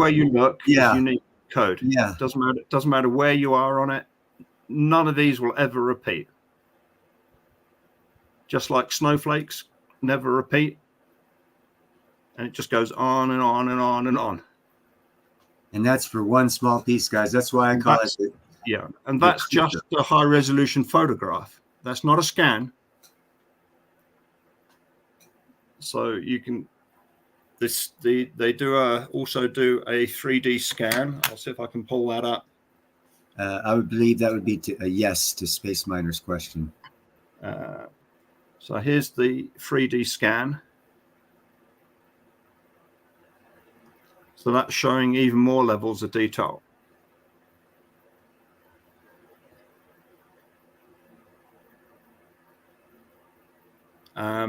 Speaker 1: you look, is unique code.
Speaker 2: Yeah,
Speaker 1: doesn't matter where you are on it. None of these will ever repeat. Just like snowflakes never repeat, and it just goes on and on and on and on.
Speaker 2: And that's for one small piece, guys. That's why I call it.
Speaker 1: Yeah, and that's just a high resolution photograph. That's not a scan. So you can. They also do a 3D scan. I'll see if I can pull that up.
Speaker 2: I would believe that would be a yes to Space Miner's question.
Speaker 1: So here's the 3D scan. So that's showing even more levels of detail.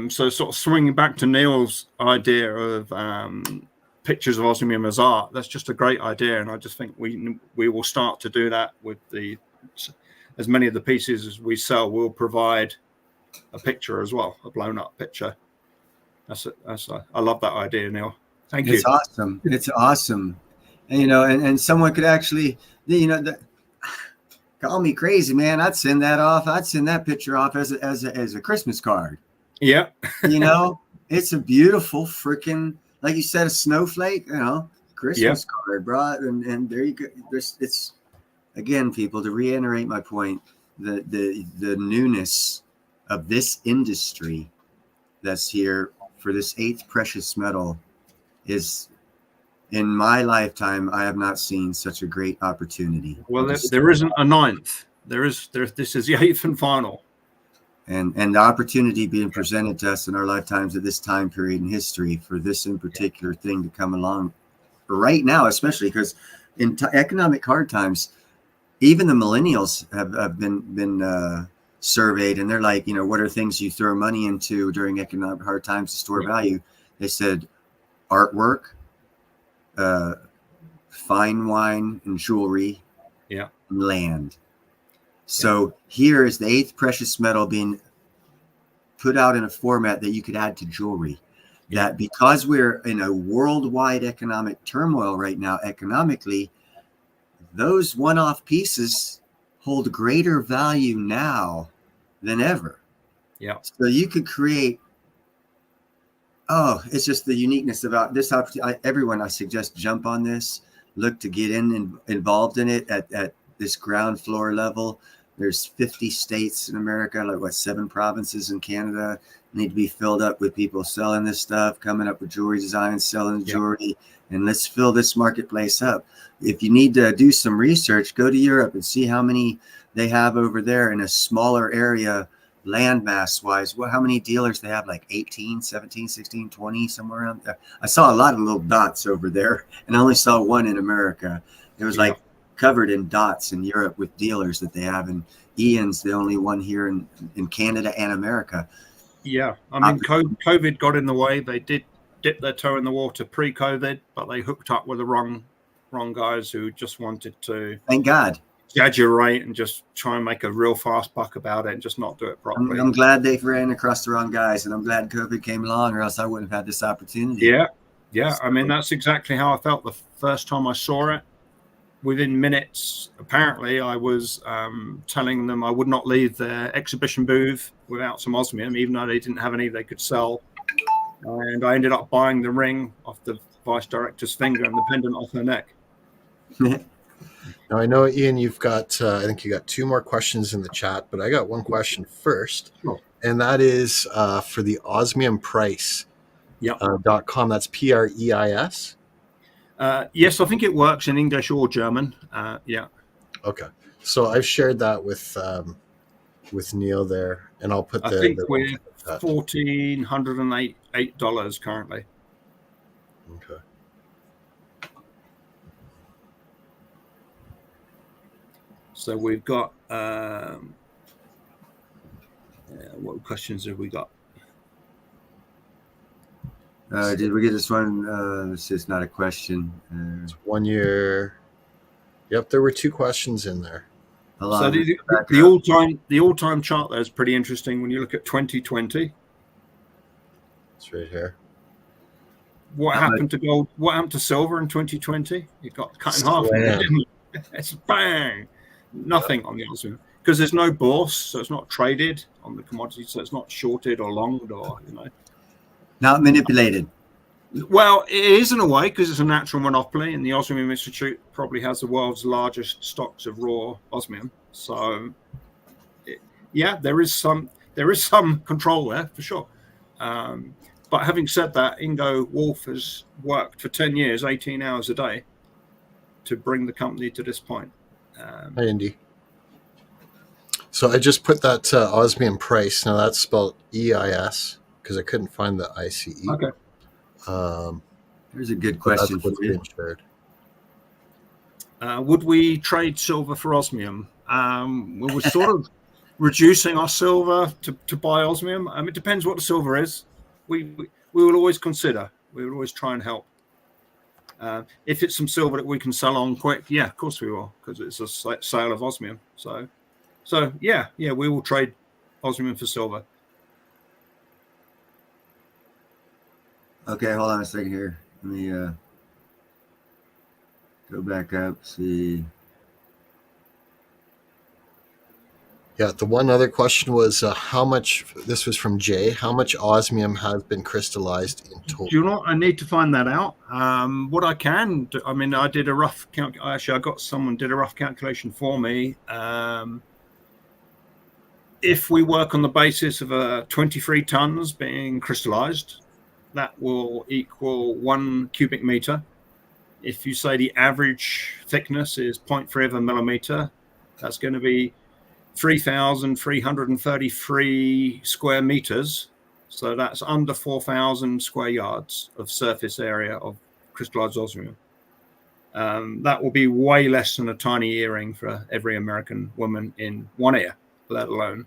Speaker 1: So sort of swinging back to Neil's idea of pictures of osmium as art, that's just a great idea. And I just think we will start to do that with as many of the pieces as we sell. We'll provide a picture as well, a blown up picture. I love that idea, Neil. Thank you.
Speaker 2: It's awesome. It's awesome. And, and someone could actually, call me crazy, man. I'd send that off. I'd send that picture off as a Christmas card.
Speaker 1: Yeah.
Speaker 2: It's a beautiful freaking like you said, a snowflake, Christmas card, bro. And there you go. It's again, people, to reiterate my point, the newness of this industry that's here for this 8th precious metal is, in my lifetime, I have not seen such a great opportunity.
Speaker 1: Well, there isn't a 9th. This is the 8th and final.
Speaker 2: And the opportunity being presented to us in our lifetimes at this time period in history for this in particular thing to come along right now, especially because in economic hard times, even the millennials have been surveyed, and they're like, what are things you throw money into during economic hard times to store value? They said artwork, fine wine and jewelry, and land. So here is the 8th precious metal being put out in a format that you could add to jewelry. That because we're in a worldwide economic turmoil right now, economically, those one-off pieces hold greater value now than ever. So you could create. It's just the uniqueness about this opportunity. Everyone, I suggest jump on this. Look to get involved in it at this ground floor level. There's 50 states in America, 7 provinces in Canada need to be filled up with people selling this stuff, coming up with jewelry designs, selling jewelry, and let's fill this marketplace up. If you need to do some research, go to Europe and see how many they have over there in a smaller area, landmass wise. How many dealers they have, 18, 17, 16, 20, somewhere around there. I saw a lot of little dots over there, and I only saw one in America. It was covered in dots in Europe with dealers that they have, and Ian's the only one here in Canada and America.
Speaker 1: I mean, COVID got in the way. They did dip their toe in the water pre-COVID, but they hooked up with the wrong guys who just wanted to,
Speaker 2: thank God,
Speaker 1: exaggerate and just try and make a real fast buck about it and just not do it properly.
Speaker 2: I'm glad they ran across the wrong guys, and I'm glad COVID came along, or else I wouldn't have had this opportunity.
Speaker 1: So, I mean, that's exactly how I felt the first time I saw it. Within minutes, apparently, I was telling them I would not leave their exhibition booth without some osmium, even though they didn't have any they could sell. And I ended up buying the ring off the vice director's finger and the pendant off her neck.
Speaker 3: Now, I know, Ian, you've got, I think you got 2 more questions in the chat, but I got one question first.
Speaker 1: Sure.
Speaker 3: And that is for the osmiumprice.com. That's PREIS.
Speaker 1: Yes, I think it works in English or German.
Speaker 3: Okay, so I've shared that with Neil there, and I'll put
Speaker 1: I think we're $1,408 currently.
Speaker 3: Okay.
Speaker 1: So we've got what questions have we got?
Speaker 2: Did we get this one? This is not a question.
Speaker 3: It's 1 year. Yep, there were 2 questions in there.
Speaker 1: So the all-time chart there is pretty interesting when you look at 2020.
Speaker 3: It's right here.
Speaker 1: What happened to gold? What happened to silver in 2020? It got cut in half. It's bang. Nothing on the osmium because there's no bourse, so it's not traded on the commodity, so it's not shorted or longed or
Speaker 2: not manipulated.
Speaker 1: Well, it is in a way because it's a natural monopoly, and the Osmium Institute probably has the world's largest stocks of raw osmium. So, there is some control there for sure. But having said that, Ingo Wolf has worked for 10 years, 18 hours a day, to bring the company to this point.
Speaker 3: Hi, Indy. So I just put that osmium price. Now that's spelled EIS because I couldn't find the ICE.
Speaker 1: Okay.
Speaker 2: Here's a good question for you.
Speaker 1: Would we trade silver for osmium? We were sort of reducing our silver to buy osmium. I mean, it depends what the silver is. We will always consider. We will always try and help. If it's some silver that we can sell on quick, of course we will, because it's a sale of osmium. So we will trade osmium for silver.
Speaker 2: Okay, hold on a second here. Let me go back up, see.
Speaker 3: Yeah, the one other question was how much, this was from Jay, how much osmium has been crystallized in total?
Speaker 1: Do you know what? I need to find that out. What I can do, I mean, I did a rough actually, I got someone did a rough calculation for me. If we work on the basis of 23 tons being crystallized, that will equal 1 cubic meter. If you say the average thickness is 0.3 of a millimeter, that's going to be 3,333 square meters. So that's under 4,000 square yards of surface area of crystallized osmium. That will be way less than a tiny earring for every American woman in one ear, let alone.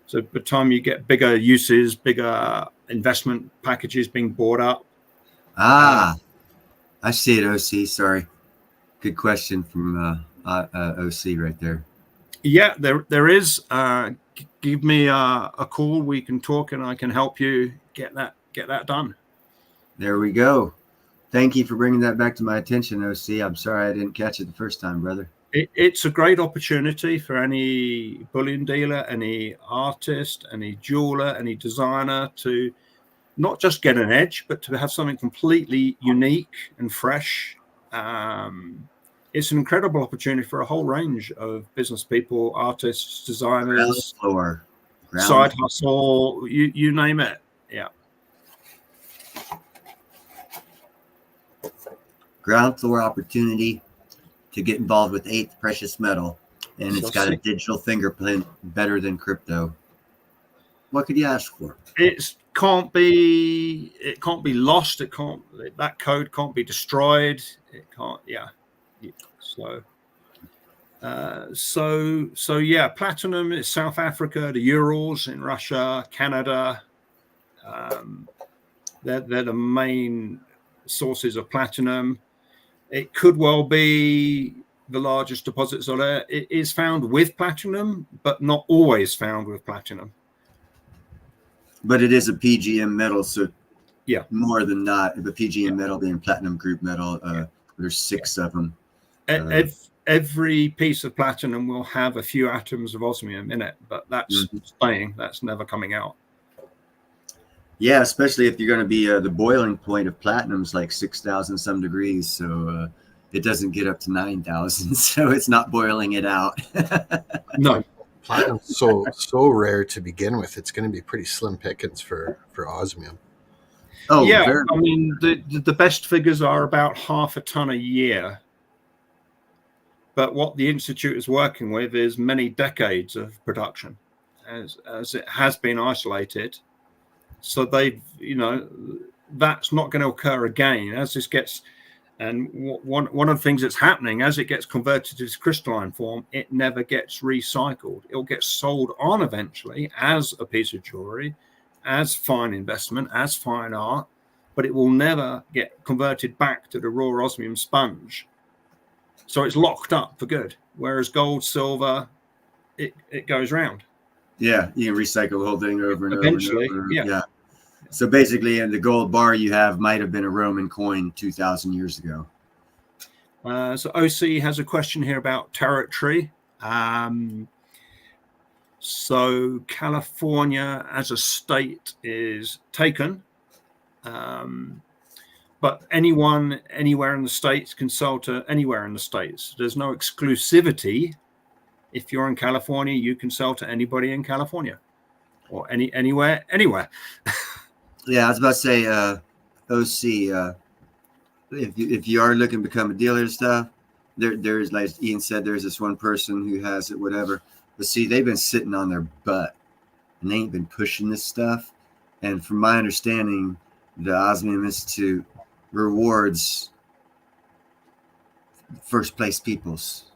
Speaker 1: So by the time you get bigger uses, bigger investment packages being bought up.
Speaker 2: I see it, OC. Sorry. Good question from OC right there.
Speaker 1: Yeah, there is. Give me a call. We can talk, and I can help you get that done.
Speaker 2: There we go. Thank you for bringing that back to my attention, OC. I'm sorry I didn't catch it the first time, brother.
Speaker 1: It's a great opportunity for any bullion dealer, any artist, any jeweler, any designer to not just get an edge, but to have something completely unique and fresh. It's an incredible opportunity for a whole range of business people, artists, designers, side hustle, you name it. Yeah.
Speaker 2: Ground floor opportunity to get involved with eighth precious metal, and it's got a digital fingerprint better than crypto. What could you ask for?
Speaker 1: It can't be lost. That code can't be destroyed. It can't. Yeah. So yeah, platinum is South Africa, the Urals in Russia, Canada. They're the main sources of platinum. It could well be the largest deposits on there. It is found with platinum, but not always found with platinum.
Speaker 2: But it is a PGM metal, so
Speaker 1: yeah,
Speaker 2: more than not, the PGM metal being platinum group metal. There's 6 of them.
Speaker 1: Every piece of platinum will have a few atoms of osmium in it, but that's staying. That's never coming out.
Speaker 2: Yeah, especially if you're going to be the boiling point of platinum is like 6,000 some degrees, so it doesn't get up to 9,000, so it's not boiling it out.
Speaker 1: No,
Speaker 3: platinum's so rare to begin with. It's going to be pretty slim pickings for osmium.
Speaker 1: Oh yeah, I mean the best figures are about 0.5 ton a year. But what the Institute is working with is many decades of production, as it has been isolated. So that's not going to occur again as this gets. And one of the things that's happening as it gets converted to this crystalline form, it never gets recycled. It'll get sold on eventually as a piece of jewelry, as fine investment, as fine art, but it will never get converted back to the raw osmium sponge. So it's locked up for good. Whereas gold, silver, it goes round.
Speaker 2: Yeah, you can recycle the whole thing over and
Speaker 1: eventually,
Speaker 2: over. Yeah. So basically, in the gold bar you have might have been a Roman coin 2,000 years ago.
Speaker 1: So OC has a question here about territory. So California as a state is taken. But anyone, anywhere in the States can sell to anywhere in the States. There's no exclusivity. If you're in California, you can sell to anybody in California or anywhere.
Speaker 2: Yeah, I was about to say, OC, if you are looking to become a dealer and stuff, there's, like Ian said, there's this one person who has it, whatever. But see, they've been sitting on their butt and they ain't been pushing this stuff. And from my understanding, the Osmium Institute rewards first place peoples.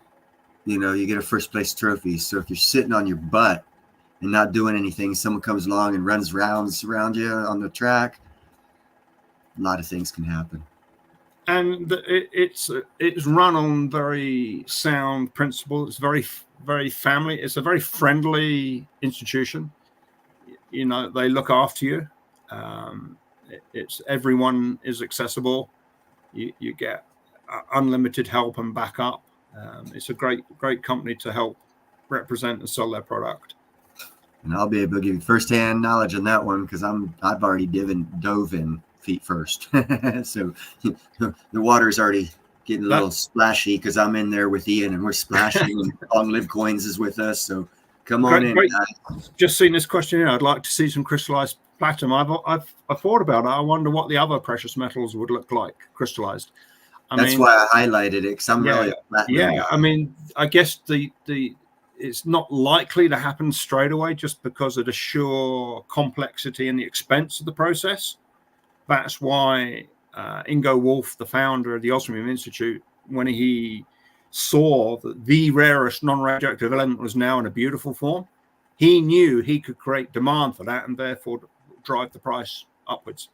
Speaker 2: You get a first place trophy. So if you're sitting on your butt and not doing anything, someone comes along and runs rounds around you on the track, a lot of things can happen.
Speaker 1: And it's run on very sound principle. It's very, very family. It's a very friendly institution. They look after you. It's everyone is accessible. You get unlimited help and backup. It's a great company to help represent and sell their product.
Speaker 2: And I'll be able to give you firsthand knowledge on that one because I've already dove in feet first. So the water's already getting a little splashy because I'm in there with Ian and we're splashing and Long Live Coins is with us. So come on in.
Speaker 1: Just seen this question here. I'd like to see some crystallized platinum. I've thought about it. I wonder what the other precious metals would look like crystallized.
Speaker 2: That's why I highlighted it because I'm really a platinum guy.
Speaker 1: I mean, I guess it's not likely to happen straight away just because of the sheer complexity and the expense of the process. That's why Ingo Wolf, the founder of the Osmium Institute, when he saw that the rarest non-radioactive element was now in a beautiful form, he knew he could create demand for that and therefore drive the price upwards.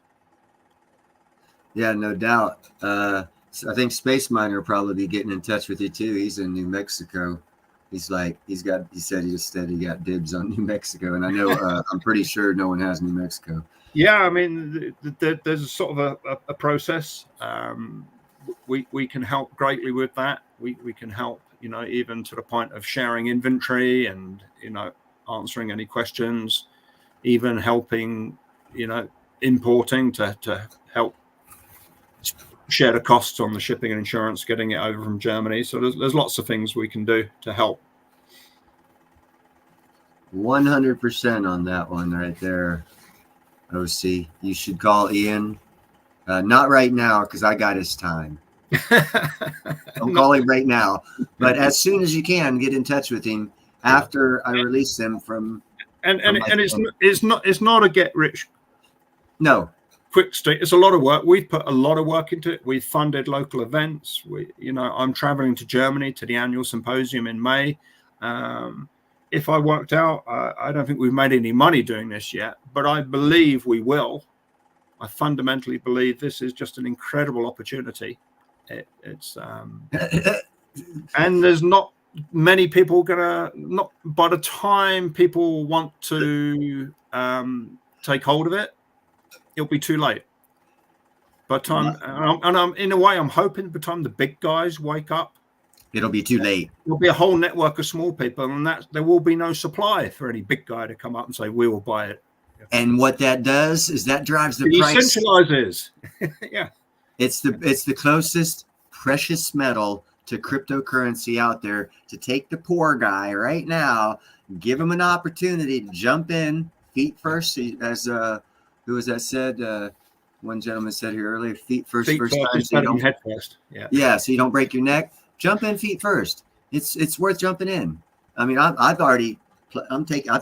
Speaker 2: Yeah, no doubt. So I think Space Miner will probably be getting in touch with you too. He's in New Mexico. He said he got dibs on New Mexico, and I know I'm pretty sure no one has New Mexico.
Speaker 1: Yeah, I mean, there's a sort of a process. We can help greatly with that. We can help, even to the point of sharing inventory and answering any questions, even helping importing to help share the costs on the shipping and insurance, getting it over from Germany. So there's lots of things we can do to help.
Speaker 2: 100% on that one right there, OC. You should call Ian. Not right now because I got his time. Don't call him right now, but as soon as you can, get in touch with him after I release them from. And
Speaker 1: it's not a get rich.
Speaker 2: No.
Speaker 1: Quick state. It's a lot of work. We've put a lot of work into it. We've funded local events. I'm traveling to Germany to the annual symposium in May. If I worked out, I don't think we've made any money doing this yet, but I believe we will. I fundamentally believe this is just an incredible opportunity. It's and there's not many people not by the time people want to take hold of it, it'll be too late. By the time, and I'm in a way, I'm hoping by the time the big guys wake up,
Speaker 2: it'll be too late.
Speaker 1: There'll be a whole network of small people, and there will be no supply for any big guy to come up and say we will buy it.
Speaker 2: And what that does is that drives the price.
Speaker 1: Decentralizes. Yeah.
Speaker 2: It's the closest precious metal to cryptocurrency out there. To take the poor guy right now, give him an opportunity to jump in feet first, as who was that said? One gentleman said here earlier, feet first time. So you don't,
Speaker 1: head first. Yeah.
Speaker 2: Yeah, so you don't break your neck. Jump in feet first. It's worth jumping in. I mean, I've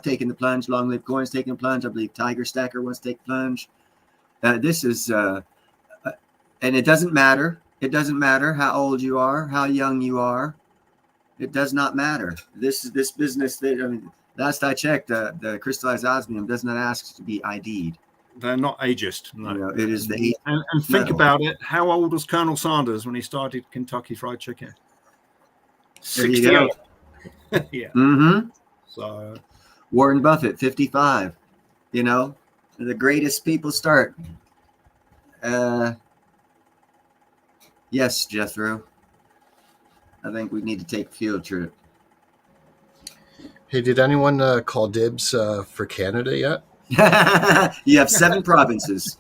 Speaker 2: taken the plunge. Long Live Coins taking the plunge. I believe Tiger Stacker wants to take the plunge. This is, and it doesn't matter. It doesn't matter how old you are, how young you are. It does not matter. This business. Last I checked, the crystallized osmium does not ask to be ID'd.
Speaker 1: They're not ageist. No.
Speaker 2: It is the
Speaker 1: and think about it. How old was Colonel Sanders when he started Kentucky Fried Chicken? 68. Yeah.
Speaker 2: Mm-hmm.
Speaker 1: So
Speaker 2: Warren Buffett, 55. The greatest people start. Yes, Jethro. I think we need to take a field trip.
Speaker 3: Hey, did anyone call dibs for Canada yet?
Speaker 2: You have 7 provinces.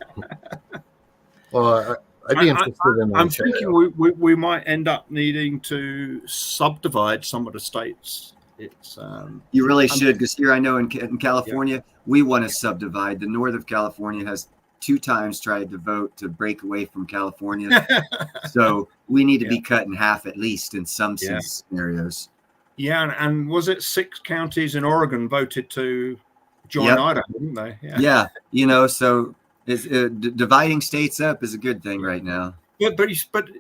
Speaker 3: Well, I'd be interested in.
Speaker 1: I'm thinking we might end up needing to subdivide some of the states. It's
Speaker 2: you really should, because here I know in California we want to subdivide. The north of California has 2 times tried to vote to break away from California, so we need to be cut in half at least in some scenarios.
Speaker 1: Yeah, and was it 6 counties in Oregon voted to join Idaho, didn't they?
Speaker 2: Yeah. So dividing states up is a good thing right now.
Speaker 1: But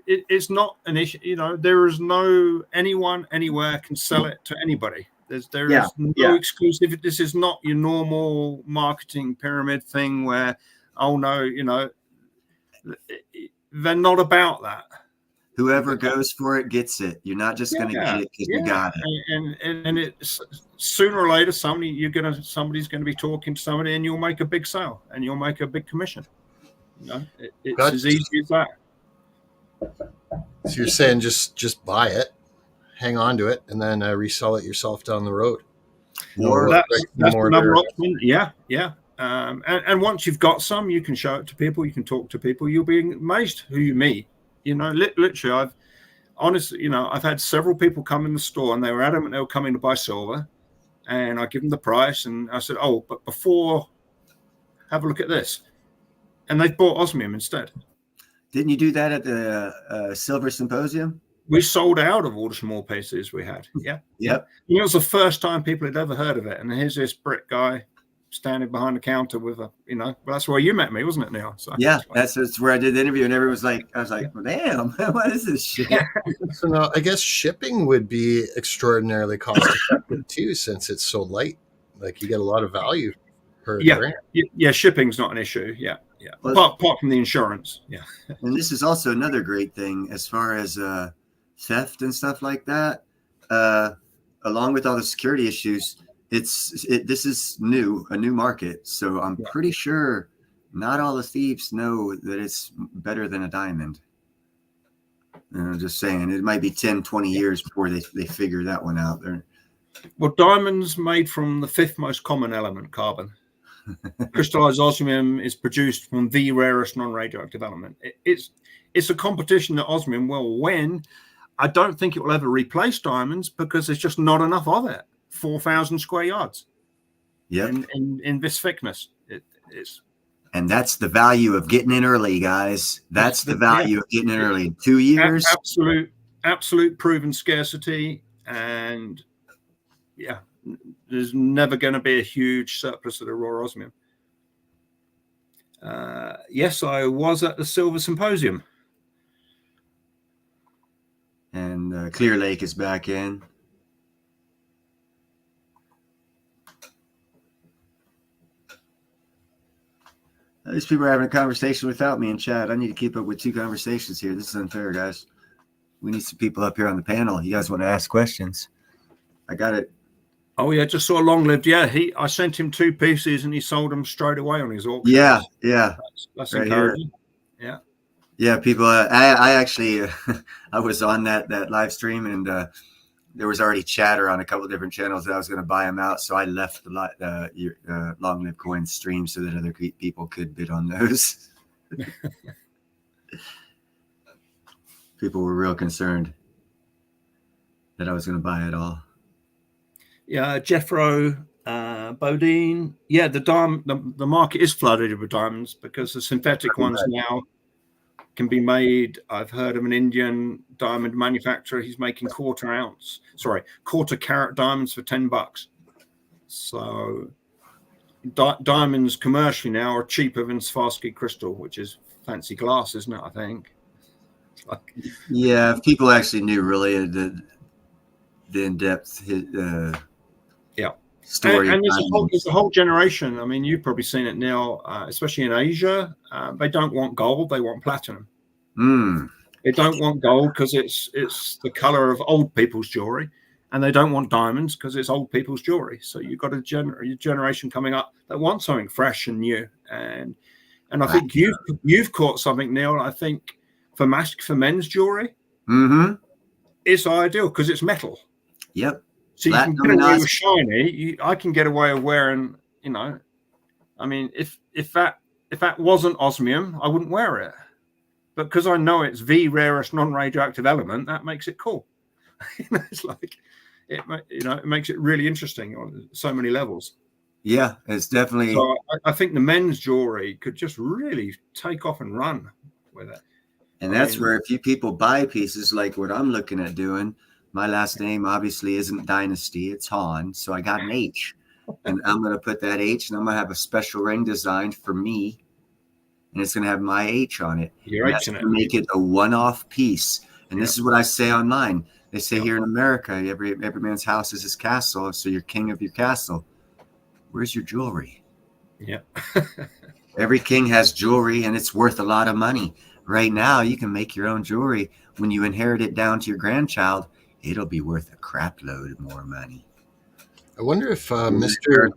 Speaker 1: it's not an issue. There is no anyone anywhere can sell it to anybody. There is no exclusive. This is not your normal marketing pyramid thing where, they're not about that.
Speaker 2: Whoever goes for it gets it. You're not just going to get it because you got it.
Speaker 1: And it's sooner or later somebody's going to be talking to somebody, and you'll make a big sale and you'll make a big commission. It's as easy as that.
Speaker 3: So you're saying just buy it, hang on to it, and then resell it yourself down the road.
Speaker 1: Or that's another option. Yeah. And once you've got some, you can show it to people. You can talk to people. You'll be amazed who you meet. Literally, I've had several people come in the store, and they were adamant they were coming to buy silver, and I give them the price, and I said, "Oh, but before, have a look at this," and they bought osmium instead.
Speaker 2: Didn't you do that at the Silver Symposium?
Speaker 1: We sold out of all the small pieces we had. Yeah.
Speaker 2: Yep.
Speaker 1: It was the first time people had ever heard of it, and here's this Brit guy standing behind the counter with well, that's where you met me, wasn't it, Neil? So
Speaker 2: yeah, that's where I did the interview, and everyone was like, well, damn, what is this shit?
Speaker 3: So now I guess shipping would be extraordinarily cost effective too, since it's so light. Like you get a lot of value per gram.
Speaker 1: Yeah, shipping's not an issue. Yeah. Well, apart from the insurance. Yeah.
Speaker 2: And this is also another great thing as far as theft and stuff like that. Along with all the security issues, this is a new market. So I'm pretty sure not all the thieves know that it's better than a diamond. I'm just saying, it might be 10, 20 years before they figure that one out there.
Speaker 1: Well, diamonds made from the fifth most common element, carbon. Crystallized osmium is produced from the rarest non-radioactive element. It's a competition that osmium will win. I don't think it will ever replace diamonds because there's just not enough of it. 4,000 square yards.
Speaker 2: Yeah.
Speaker 1: In this thickness, it is.
Speaker 2: And that's the value of getting in early, guys. That's the value of getting in early. 2 years.
Speaker 1: Absolute proven scarcity, and there's never going to be a huge surplus of the raw osmium. Yes, I was at the Silver Symposium.
Speaker 2: And Clear Lake is back in. These people are having a conversation without me in chat. I need to keep up with 2 conversations here. This is unfair, guys. We need some people up here on the panel. You guys want to ask questions? I got it.
Speaker 1: Oh yeah, just saw Long Lived. Yeah, I sent him 2 pieces and he sold them straight away on his auction.
Speaker 2: Yeah.
Speaker 1: That's right, encouraging. Here.
Speaker 2: Yeah, people. I actually I was on that live stream, and there was already chatter on a couple of different channels that I was going to buy them out. So I left the Long Live Coin stream so that other people could bid on those. People were real concerned that I was going to buy it all.
Speaker 1: Yeah, Jeffro, Bodine. Yeah, the market is flooded with diamonds because the synthetic ones now can be made. I've heard of an Indian diamond manufacturer. He's making quarter carat diamonds for $10. So diamonds commercially now are cheaper than Swarovski crystal, which is fancy glass, isn't it? I think.
Speaker 2: Yeah, if people actually knew really the in-depth story.
Speaker 1: And there's a whole generation. I mean, you've probably seen it now, especially in Asia. They don't want gold; they want platinum. They don't want gold because it's the color of old people's jewelry, and they don't want diamonds because it's old people's jewelry. So you've got a generation coming up that wants something fresh and new. And I think you've caught something, Neil. I think for men's jewelry, it's ideal because it's metal.
Speaker 2: Yep.
Speaker 1: So you can get away with shiny. I can get away with wearing, I mean, if that wasn't osmium, I wouldn't wear it. But because I know it's the rarest non-radioactive element, that makes it cool. It's like, it makes it really interesting on so many levels.
Speaker 2: Yeah, it's definitely.
Speaker 1: So I think the men's jewelry could just really take off and run with it.
Speaker 2: And that's where if you people buy pieces like what I'm looking at doing, my last name obviously isn't Dynasty, it's Han. So I got an H. And I'm going to put that H, and I'm going to have a special ring designed for me. And it's going to have my H on it. That's going to make it a one-off piece. And this is what I say on mine. They say here in America, every man's house is his castle. So you're king of your castle. Where's your jewelry?
Speaker 1: Yeah.
Speaker 2: Every king has jewelry, and it's worth a lot of money. Right now, you can make your own jewelry. When you inherit it down to your grandchild, it'll be worth a crap load more money.
Speaker 3: I wonder if Mr.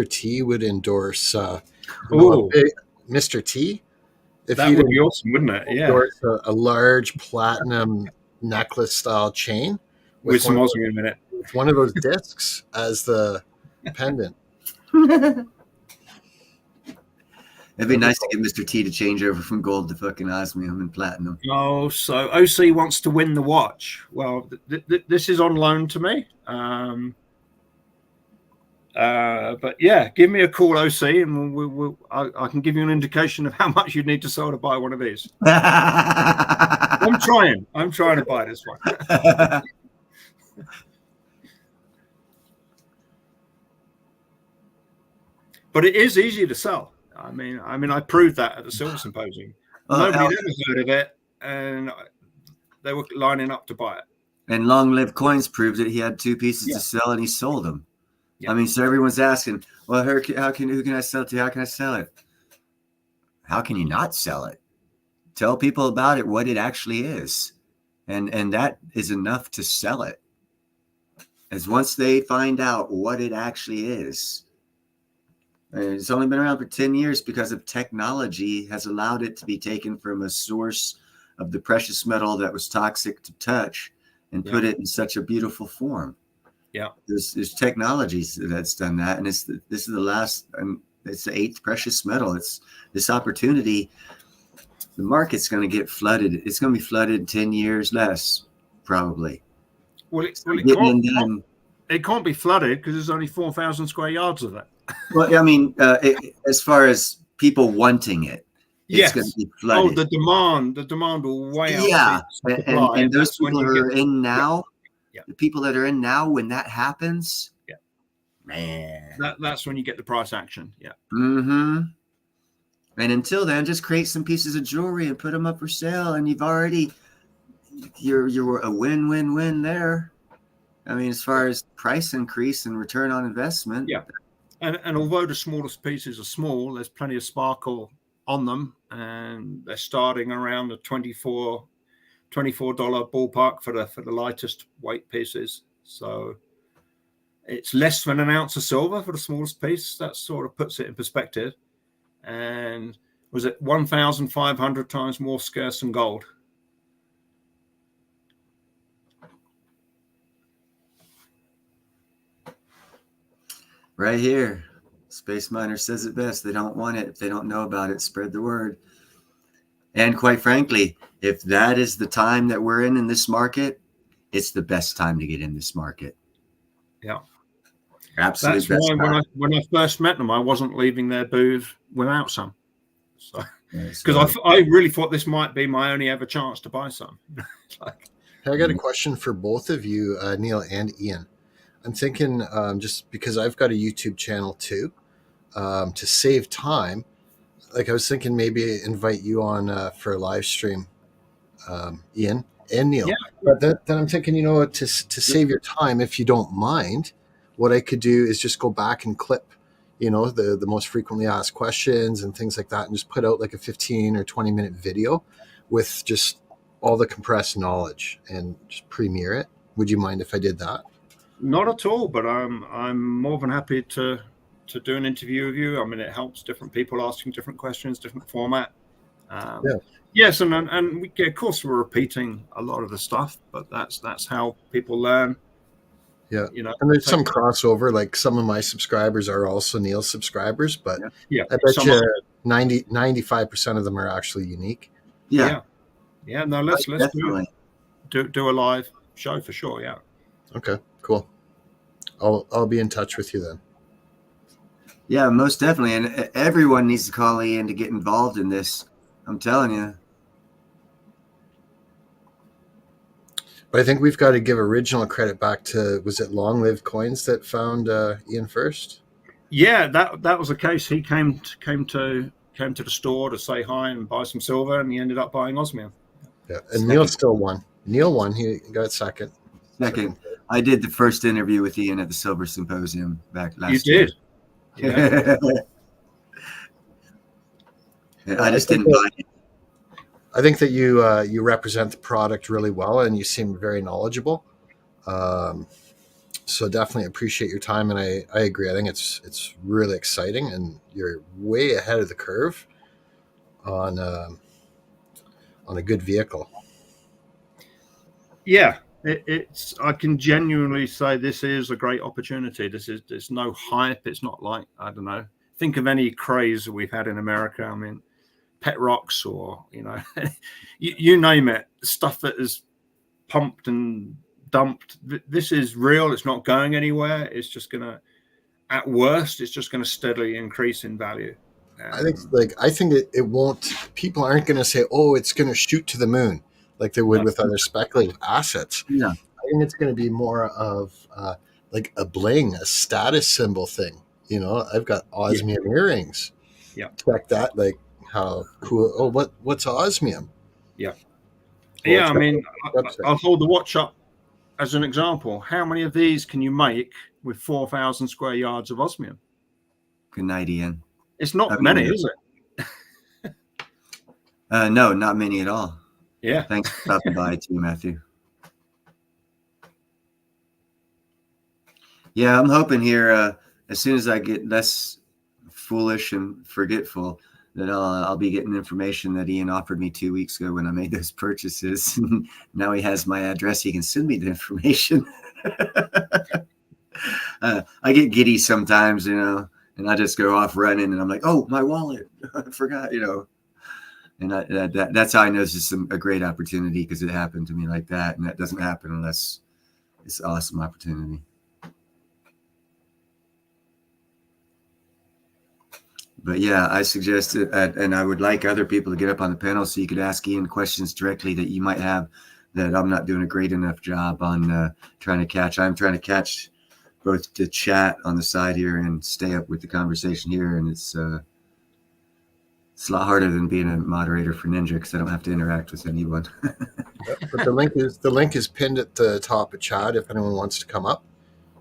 Speaker 3: T would endorse Mr. T.
Speaker 1: If that would be awesome, wouldn't it? Yeah.
Speaker 3: Endorse a large platinum necklace style chain
Speaker 1: with some osmium in it,
Speaker 3: with one of those discs as the pendant.
Speaker 2: It'd be nice to get Mr. T to change over from gold to fucking osmium and platinum.
Speaker 1: Oh, so OC wants to win the watch. Well, this is on loan to me. But yeah, give me a call, OC, and I can give you an indication of how much you'd need to sell to buy one of these. I'm trying to buy this one. But it is easy to sell. I mean, I proved that at the Silver Symposium. Nobody ever heard of it, and they were lining up to buy it.
Speaker 2: And Long Live Coins proved that he had 2 pieces to sell, and he sold them. Yeah. I mean, so everyone's asking, well, who can I sell it to? How can I sell it? How can you not sell it? Tell people about it, what it actually is. And that is enough to sell it. As once they find out what it actually is. And it's only been around for 10 years because of technology has allowed it to be taken from a source of the precious metal that was toxic to touch and put it in such a beautiful form.
Speaker 1: Yeah,
Speaker 2: there's technologies that's done that, and this is the last, and it's the 8th precious metal. It's this opportunity. The market's going to get flooded. It's going to be flooded 10 years less, probably.
Speaker 1: Well, it can't be flooded because there's only 4,000 square yards of it.
Speaker 2: Well, I mean, as far as people wanting it, it's going to be flooded.
Speaker 1: Oh, the demand will way out.
Speaker 2: Yeah, and those people who are in now. Yeah. The people that are in now, when that happens, man,
Speaker 1: that's when you get the price action. Yeah.
Speaker 2: Mm-hmm. And until then, just create some pieces of jewelry and put them up for sale, and you're a win-win-win there. I mean, as far as price increase and return on investment.
Speaker 1: Yeah. And although the smallest pieces are small, there's plenty of sparkle on them, and they're starting around the $24 ballpark for the lightest weight pieces. So it's less than an ounce of silver for the smallest piece. That sort of puts it in perspective. And was it 1,500 times more scarce than gold?
Speaker 2: Right here. Space Miner says it best. They don't want it. If they don't know about it, spread the word. And quite frankly, if that is the time that we're in this market, it's the best time to get in this market.
Speaker 1: Yeah.
Speaker 2: Absolutely.
Speaker 1: That's why when I first met them, I wasn't leaving their booth without some. So, because I really thought this might be my only ever chance to buy some.
Speaker 3: I got a question for both of you, Neil and Ian. I'm thinking just because I've got a YouTube channel too, to save time, like I was thinking maybe invite you on for a live stream, Ian and Neil.
Speaker 1: Yeah.
Speaker 3: But then I'm thinking, to save your time, if you don't mind, what I could do is just go back and clip, the most frequently asked questions and things like that, and just put out like a 15 or 20-minute video with just all the compressed knowledge and just premiere it. Would you mind if I did that?
Speaker 1: Not at all, but I'm more than happy to do an interview with you. I mean, it helps different people asking different questions, different format. Yes, and we, of course, we're repeating a lot of the stuff, but that's how people learn.
Speaker 3: Yeah, and there's some crossover. Like some of my subscribers are also Neil's subscribers, but I bet you 95% of them are actually unique.
Speaker 1: Yeah. No, let's do a live show for sure. Yeah.
Speaker 3: Okay. Cool. I'll be in touch with you then.
Speaker 2: Yeah, most definitely, and everyone needs to call in to get involved in this. I'm telling you.
Speaker 3: But I think we've got to give original credit back to, was it Long Live Coins that found Ian first?
Speaker 1: Yeah, that was the case. He came to the store to say hi and buy some silver, and he ended up buying osmium.
Speaker 3: Yeah, and Neil still won. Neil won. He got second.
Speaker 2: I did the first interview with Ian at the Silver Symposium back last year.
Speaker 1: You did?
Speaker 2: Yeah. I just didn't buy it.
Speaker 3: I think that you represent the product really well, and you seem very knowledgeable. So definitely appreciate your time, and I agree. I think it's really exciting, and you're way ahead of the curve on a good vehicle.
Speaker 1: Yeah, it's. I can genuinely say this is a great opportunity. There's no hype. It's not like, I don't know. Think of any craze we've had in America. I mean, pet rocks, or you name it. Stuff that is pumped and dumped. This is real. It's not going anywhere. It's just gonna, at worst, it's just gonna steadily increase in value.
Speaker 3: I think it won't. People aren't going to say, "Oh, it's going to shoot to the moon," like they would with other speculative assets.
Speaker 2: Yeah,
Speaker 3: I think it's going to be more of like a bling, a status symbol thing. I've got osmium earrings.
Speaker 1: Yeah,
Speaker 3: check that. Like, how cool! Oh, what's osmium?
Speaker 1: Yeah, yeah. I mean, I'll hold the watch up as an example. How many of these can you make with 4,000 square yards of osmium?
Speaker 2: Good night, Ian.
Speaker 1: It's not many, is it?
Speaker 2: No, not many at all.
Speaker 1: Yeah.
Speaker 2: Thanks for stopping by too, Matthew. Yeah, I'm hoping here, as soon as I get less foolish and forgetful, that I'll be getting information that Ian offered me 2 weeks ago when I made those purchases. Now he has my address. He can send me the information. I get giddy sometimes, and I just go off running, and I'm like, oh, my wallet. I forgot, And that's how I know this is a great opportunity, because it happened to me like that. And that doesn't happen unless it's an awesome opportunity. But yeah, I suggest it, and I would like other people to get up on the panel so you could ask Ian questions directly that you might have that I'm not doing a great enough job on trying to catch. I'm trying to catch both the chat on the side here and stay up with the conversation here. And it's a lot harder than being a moderator for Ninja, because I don't have to interact with anyone.
Speaker 3: But the link is pinned at the top of chat if anyone wants to come up.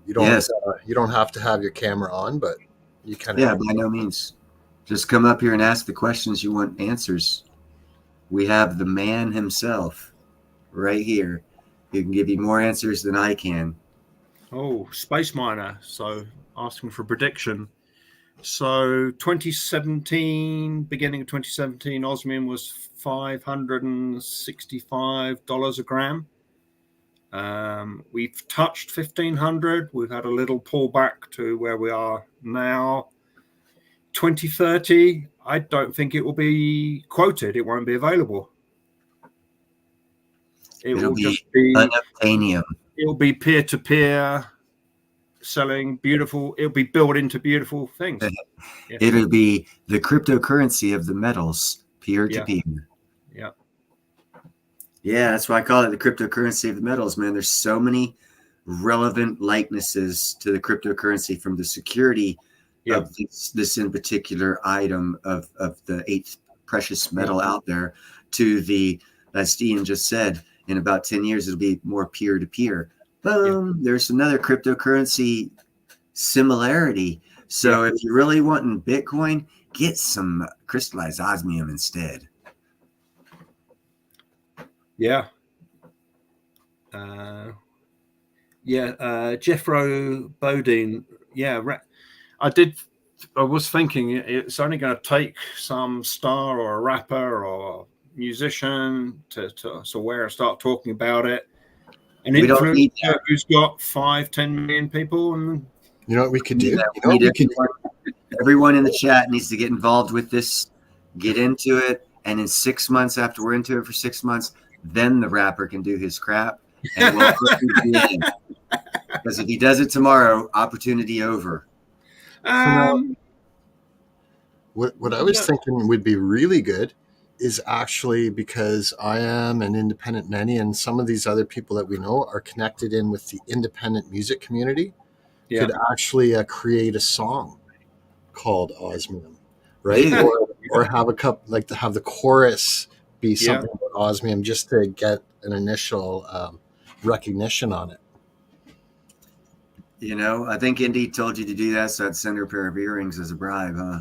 Speaker 3: You don't have to have your camera on, but you can.
Speaker 2: Yeah, by no means. Just come up here and ask the questions you want answers. We have the man himself right here. He can give you more answers than I can.
Speaker 1: Oh, Space Miner. So asking for a prediction. So 2017, beginning of 2017, osmium was $565 a gram. We've touched 1,500. We've had a little pullback to where we are now. 2030, I don't think it will be quoted. It won't be available.
Speaker 2: It'll just be unobtainium.
Speaker 1: It'll be peer-to-peer selling beautiful. It'll be built into beautiful things.
Speaker 2: Yeah. It'll be the cryptocurrency of the metals, peer-to-peer.
Speaker 1: Yeah.
Speaker 2: Yeah, that's why I call it the cryptocurrency of the metals, man. There's so many relevant likenesses to the cryptocurrency, from the security of this in particular item of the eighth precious metal out there to the, as Ian just said, in about 10 years, it'll be more peer-to-peer. Boom, there's another cryptocurrency similarity. So if you're really wanting Bitcoin, get some crystallized osmium instead.
Speaker 1: Yeah. Jeffro Bodine. Yeah. I was thinking it's only going to take some star or a rapper or musician to start talking about it. An influencer who's got 5-10 million people, and
Speaker 3: you know what we could do?
Speaker 2: Everyone in the chat needs to get involved with this, get into it, and in 6 months, after we're into it for 6 months, then the rapper can do his crap. And we'll because if he does it tomorrow, opportunity over.
Speaker 3: What I was thinking would be really good is actually, because I am an independent Nenny and some of these other people that we know are connected in with the independent music community, could actually create a song called Osmium, right? or have a cup, like to have the chorus be something about osmium, just to get an initial recognition on it.
Speaker 2: I think Indy told you to do that, so I'd send her a pair of earrings as a bribe, huh?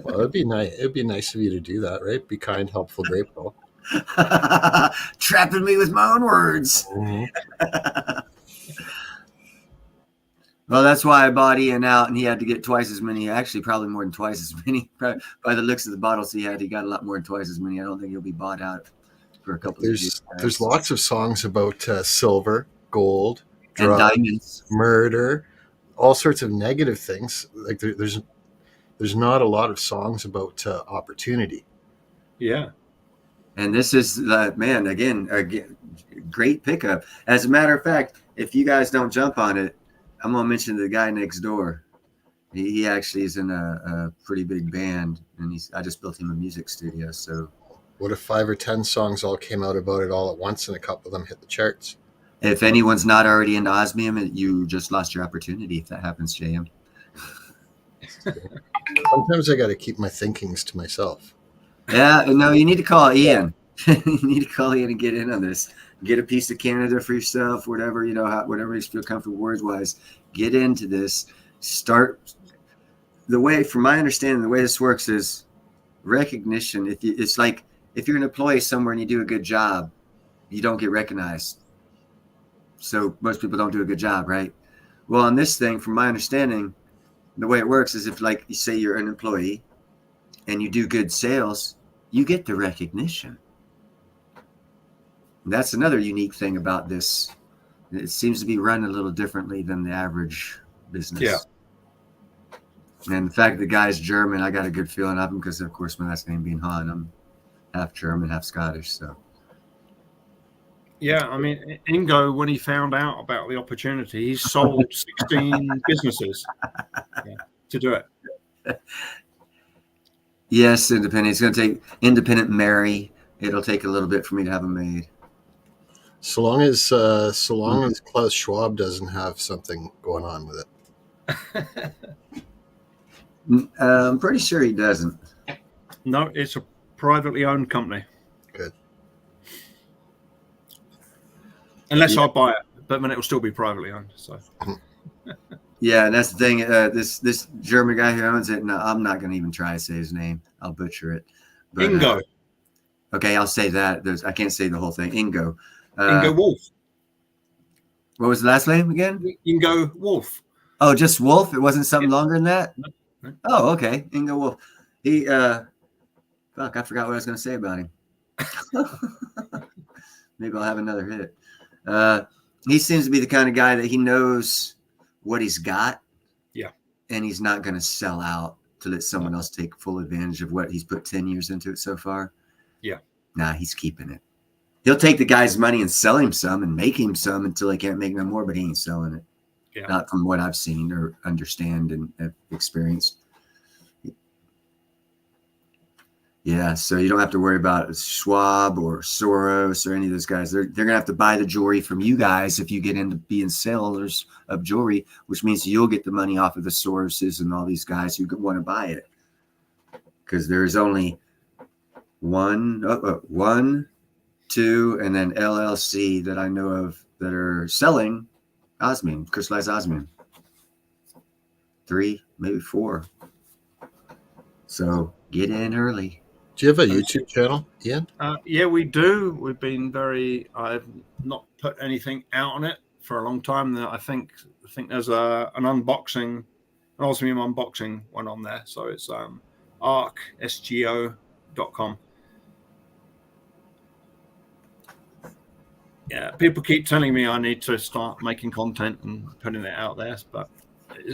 Speaker 3: Well, it'd be nice. It'd be nice of you to do that, right? Be kind, helpful, grateful.
Speaker 2: Trapping me with my own words.
Speaker 3: Mm-hmm.
Speaker 2: Well, that's why I bought Ian out, and he had to get twice as many. Actually, probably more than twice as many. By the looks of the bottles he got a lot more than twice as many. I don't think he'll be bought out for a couple
Speaker 3: there's,
Speaker 2: of years.
Speaker 3: There's lots of songs about silver, gold, drugs,
Speaker 2: and diamonds,
Speaker 3: murder, all sorts of negative things. Like there's not a lot of songs about opportunity.
Speaker 1: Yeah.
Speaker 2: And this is man, again, a great pickup. As a matter of fact, if you guys don't jump on it, I'm gonna mention the guy next door. He actually is in a pretty big band, and I just built him a music studio. So,
Speaker 3: what if 5 or 10 songs all came out about it all at once, and a couple of them hit the charts?
Speaker 2: If anyone's not already into osmium, you just lost your opportunity if that happens, JM.
Speaker 3: Sometimes I got to keep my thinkings to myself.
Speaker 2: Yeah, no, you need to call Ian. You need to call Ian and get in on this. Get a piece of Canada for yourself, whatever, whatever you feel comfortable words-wise. Get into this. Start. The way, from my understanding, the way this works is recognition. It's like if you're an employee somewhere and you do a good job, you don't get recognized. So most people don't do a good job, right? Well, on this thing, from my understanding, the way it works is if, like, you say you're an employee and you do good sales, you get the recognition. And that's another unique thing about this. It seems to be run a little differently than the average business.
Speaker 1: Yeah.
Speaker 2: And the fact the guy's German, I got a good feeling of him because, of course, my last name being Hahn, I'm half German, half Scottish. So.
Speaker 1: Yeah, I mean, Ingo, when he found out about the opportunity, he sold 16 businesses to do it.
Speaker 2: Yes, independent. It's going to take independent Mary. It'll take a little bit for me to have them made.
Speaker 3: So long as Klaus Schwab doesn't have something going on with it.
Speaker 2: I'm pretty sure he doesn't.
Speaker 1: No, it's a privately owned company.
Speaker 3: Good.
Speaker 1: Unless I buy it, but then it will still be privately owned. So.
Speaker 2: Yeah, and that's the thing. This German guy who owns it, no, I'm not going to even try to say his name. I'll butcher it. But,
Speaker 1: Ingo.
Speaker 2: Okay, I'll say that. I can't say the whole thing. Ingo.
Speaker 1: Ingo Wolf.
Speaker 2: What was the last name again?
Speaker 1: Ingo Wolf.
Speaker 2: Oh, just Wolf? It wasn't something longer than that?
Speaker 1: No.
Speaker 2: Oh, okay. Ingo Wolf. He, fuck, I forgot what I was going to say about him. Maybe I'll have another hit. He seems to be the kind of guy that he knows what he's got.
Speaker 1: Yeah.
Speaker 2: And he's not going to sell out to let someone else take full advantage of what he's put 10 years into it so far.
Speaker 1: Yeah.
Speaker 2: Nah, he's keeping it. He'll take the guy's money and sell him some and make him some until he can't make no more, but he ain't selling it.
Speaker 1: Yeah.
Speaker 2: Not from what I've seen or understand and have experienced. Yeah, so you don't have to worry about Schwab or Soros or any of those guys. They're going to have to buy the jewelry from you guys if you get into being sellers of jewelry, which means you'll get the money off of the Soroses and all these guys who want to buy it. Because there's only one, two, and then LLC that I know of that are selling osmium, crystallized osmium. 3, maybe 4. So get in early.
Speaker 3: Do you have a YouTube channel, Ian?
Speaker 1: Yeah, we do. I've not put anything out on it for a long time. I think there's an unboxing, an osmium unboxing one on there. So it's arcsgo.com. Yeah, people keep telling me I need to start making content and putting it out there, but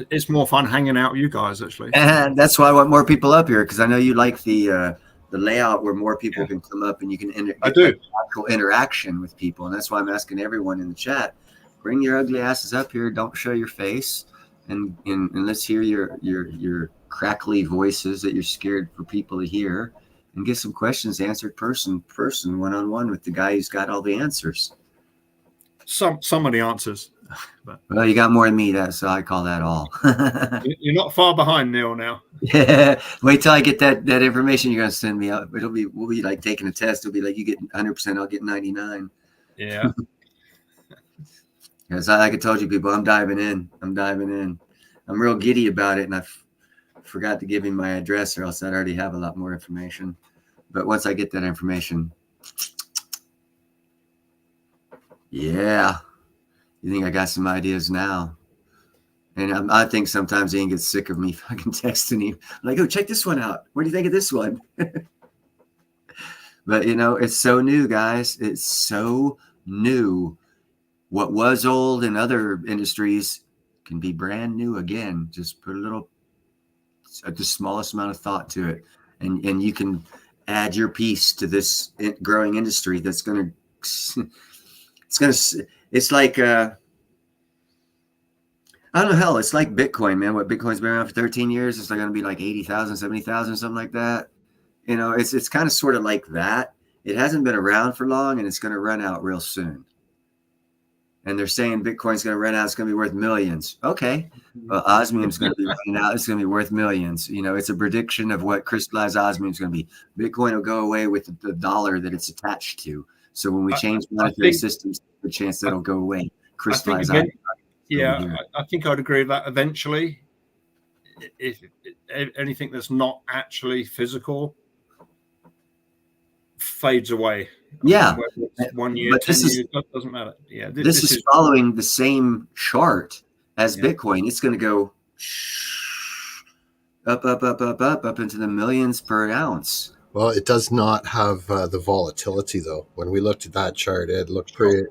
Speaker 1: it's more fun hanging out with you guys, actually.
Speaker 2: And that's why I want more people up here, because I know you like the layout where more people can come up and you can actual interaction with people. And that's why I'm asking everyone in the chat, bring your ugly asses up here. Don't show your face, and let's hear your crackly voices that you're scared for people to hear, and get some questions answered person one-on-one with the guy who's got all the answers.
Speaker 1: Some of the answers. But.
Speaker 2: Well, you got more than me, so I call that all.
Speaker 1: You're not far behind, Neil, now.
Speaker 2: Yeah. Wait till I get that information you're going to send me out. We'll be like taking a test. It'll be like you get 100%, I'll get 99.
Speaker 1: Yeah.
Speaker 2: Because like I told you people, I'm diving in. I'm real giddy about it, and I forgot to give him my address, or else I'd already have a lot more information. But once I get that information, yeah. You think I got some ideas now? And I think sometimes Ian gets sick of me fucking texting him. I'm like, oh, check this one out. What do you think of this one? But it's so new, guys. It's so new. What was old in other industries can be brand new again. Just put the smallest amount of thought to it, and you can add your piece to this growing industry. It's like I don't know, hell, it's like Bitcoin, man. What Bitcoin's been around for 13 years, it's going to be like 80,000, 70,000, something like that. It's kind of sort of like that. It hasn't been around for long, and it's going to run out real soon. And they're saying Bitcoin's going to run out. It's going to be worth millions. Okay. Well, osmium's going to be running out. It's going to be worth millions. It's a prediction of what crystallized osmium is going to be. Bitcoin will go away with the dollar that it's attached to. So when we change monetary systems, the chance that'll go away. Crystallized osmium.
Speaker 1: Yeah, I think I'd agree with that eventually. If anything that's not actually physical fades away.
Speaker 2: Yeah.
Speaker 1: 1 year, 10 years, that doesn't matter. Yeah.
Speaker 2: This is following the same chart as Bitcoin. It's going to go up into the millions per ounce.
Speaker 3: Well, it does not have the volatility, though. When we looked at that chart, it looked pretty,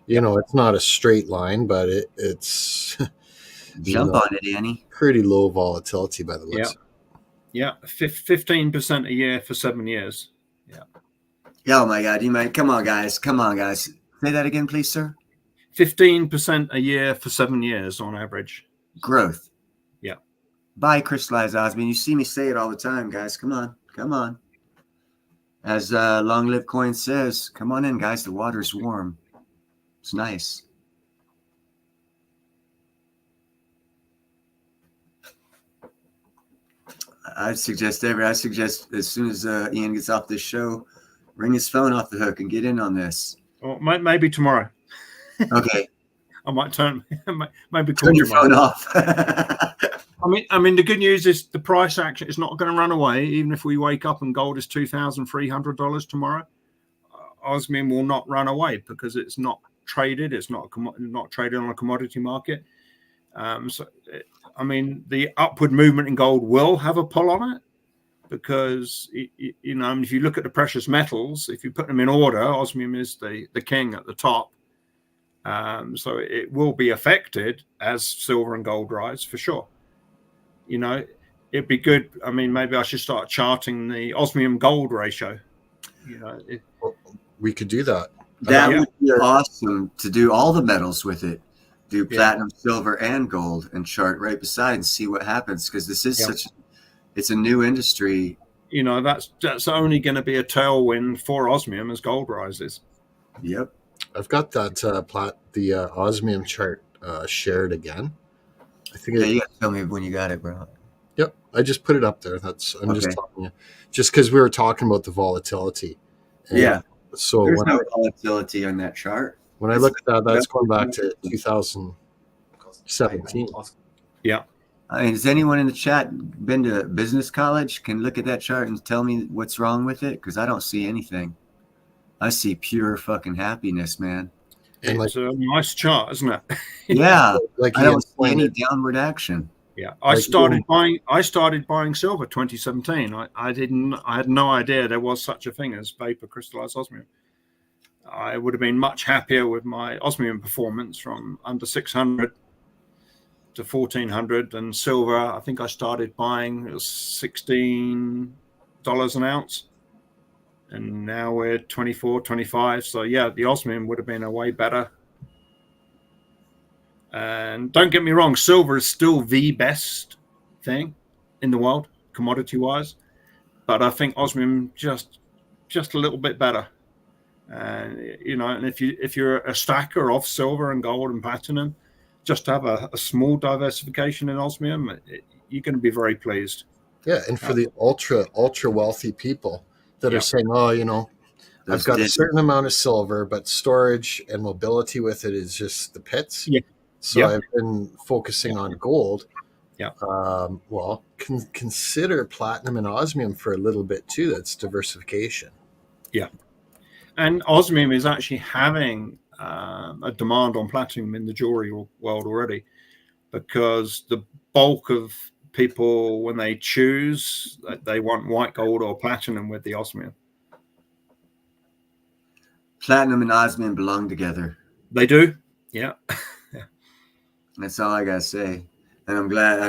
Speaker 3: it's not a straight line, but it's
Speaker 2: jump on it, Annie.
Speaker 3: Pretty low volatility by the looks.
Speaker 1: Yeah. 15% a year for 7 years. Yeah.
Speaker 2: Oh my God. Come on, guys. Say that again, please, sir.
Speaker 1: 15% a year for 7 years on average.
Speaker 2: Growth.
Speaker 1: Yeah.
Speaker 2: Buy crystallized osmium. You see me say it all the time, guys. Come on. As Long Live Coin says, come on in, guys. The water's warm. It's nice. I suggest as soon as Ian gets off this show, ring his phone off the hook and get in on this.
Speaker 1: Well, maybe tomorrow.
Speaker 2: Okay.
Speaker 1: I might turn
Speaker 2: your phone off.
Speaker 1: I mean, the good news is the price action is not going to run away. Even if we wake up and gold is $2,300 tomorrow, osmium will not run away because it's not traded. It's not traded on a commodity market. The upward movement in gold will have a pull on it because if you look at the precious metals, if you put them in order, osmium is the king at the top. So it will be affected as silver and gold rise for sure. It'd be good. I mean, maybe I should start charting the osmium gold ratio.
Speaker 3: We could do that.
Speaker 2: That would be awesome to do all the metals with it. Do platinum, silver, and gold, and chart right beside and see what happens. Because this is it's a new industry.
Speaker 1: That's only going to be a tailwind for osmium as gold rises.
Speaker 2: Yep.
Speaker 3: I've got that the osmium chart shared again. I think.
Speaker 2: Yeah, you got to tell me when you got it, bro.
Speaker 3: Yep, I just put it up there. Just telling you, just because we were talking about the volatility.
Speaker 2: And
Speaker 3: so
Speaker 2: there's no volatility on that chart.
Speaker 3: When I look at that, that's going back to 2017.
Speaker 1: Yeah.
Speaker 2: I mean, has anyone in the chat been to business college? Can look at that chart and tell me what's wrong with it? Because I don't see anything. I see pure fucking happiness, man.
Speaker 1: And it's a nice chart, isn't it?
Speaker 2: Yeah. I don't see any downward action.
Speaker 1: Yeah. I started buying silver 2017. I had no idea there was such a thing as vapor crystallized osmium. I would have been much happier with my osmium performance from under 600 to 1400, and silver, I think I started buying, it was $16 an ounce, and now we're 24, 25. So yeah, the osmium would have been a way better. And don't get me wrong, silver is still the best thing in the world, commodity wise, but I think osmium just a little bit better. And and if you're a stacker of silver and gold and platinum, just to have a small diversification in osmium, you're going to be very pleased.
Speaker 3: Yeah, and for the ultra wealthy people that are saying, I've got a certain amount of silver, but storage and mobility with it is just the pits.
Speaker 1: Yeah.
Speaker 3: So I've been focusing on gold.
Speaker 1: Yeah.
Speaker 3: Consider platinum and osmium for a little bit too. That's diversification.
Speaker 1: Yeah. And osmium is actually having a demand on platinum in the jewelry world already, because the bulk of people, when they choose, they want white gold or platinum with the osmium.
Speaker 2: Platinum and osmium belong together.
Speaker 1: They do. Yeah.
Speaker 2: That's all I gotta say. And I'm glad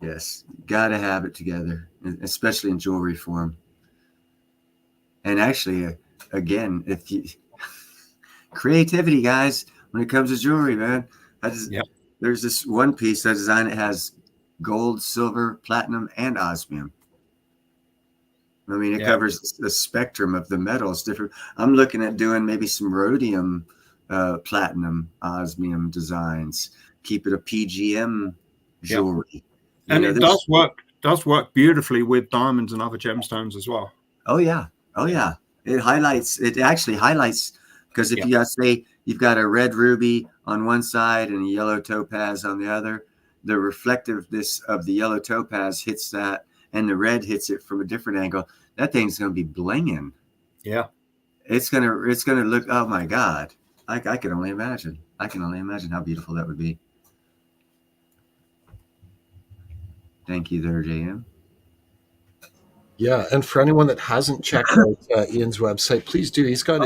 Speaker 2: yes, gotta have it together, especially in jewelry form. And actually, again, if you creativity, guys, when it comes to jewelry, man, there's this one piece I designed. It has gold, silver, platinum, and osmium. I mean, it covers the spectrum of the metals. Different. I'm looking at doing maybe some rhodium, platinum, osmium designs. Keep it a PGM jewelry.
Speaker 1: And it does work beautifully with diamonds and other gemstones as well.
Speaker 2: Oh yeah. It actually highlights, because if you got, say you've got a red ruby on one side and a yellow topaz on the other, the reflectiveness of the yellow topaz hits that and the red hits it from a different angle. That thing's going to be blinging.
Speaker 1: Yeah.
Speaker 2: It's going to look, oh my God. I can only imagine. I can only imagine how beautiful that would be. Thank you there, JM.
Speaker 3: Yeah, and for anyone that hasn't checked out Ian's website, please do. He's got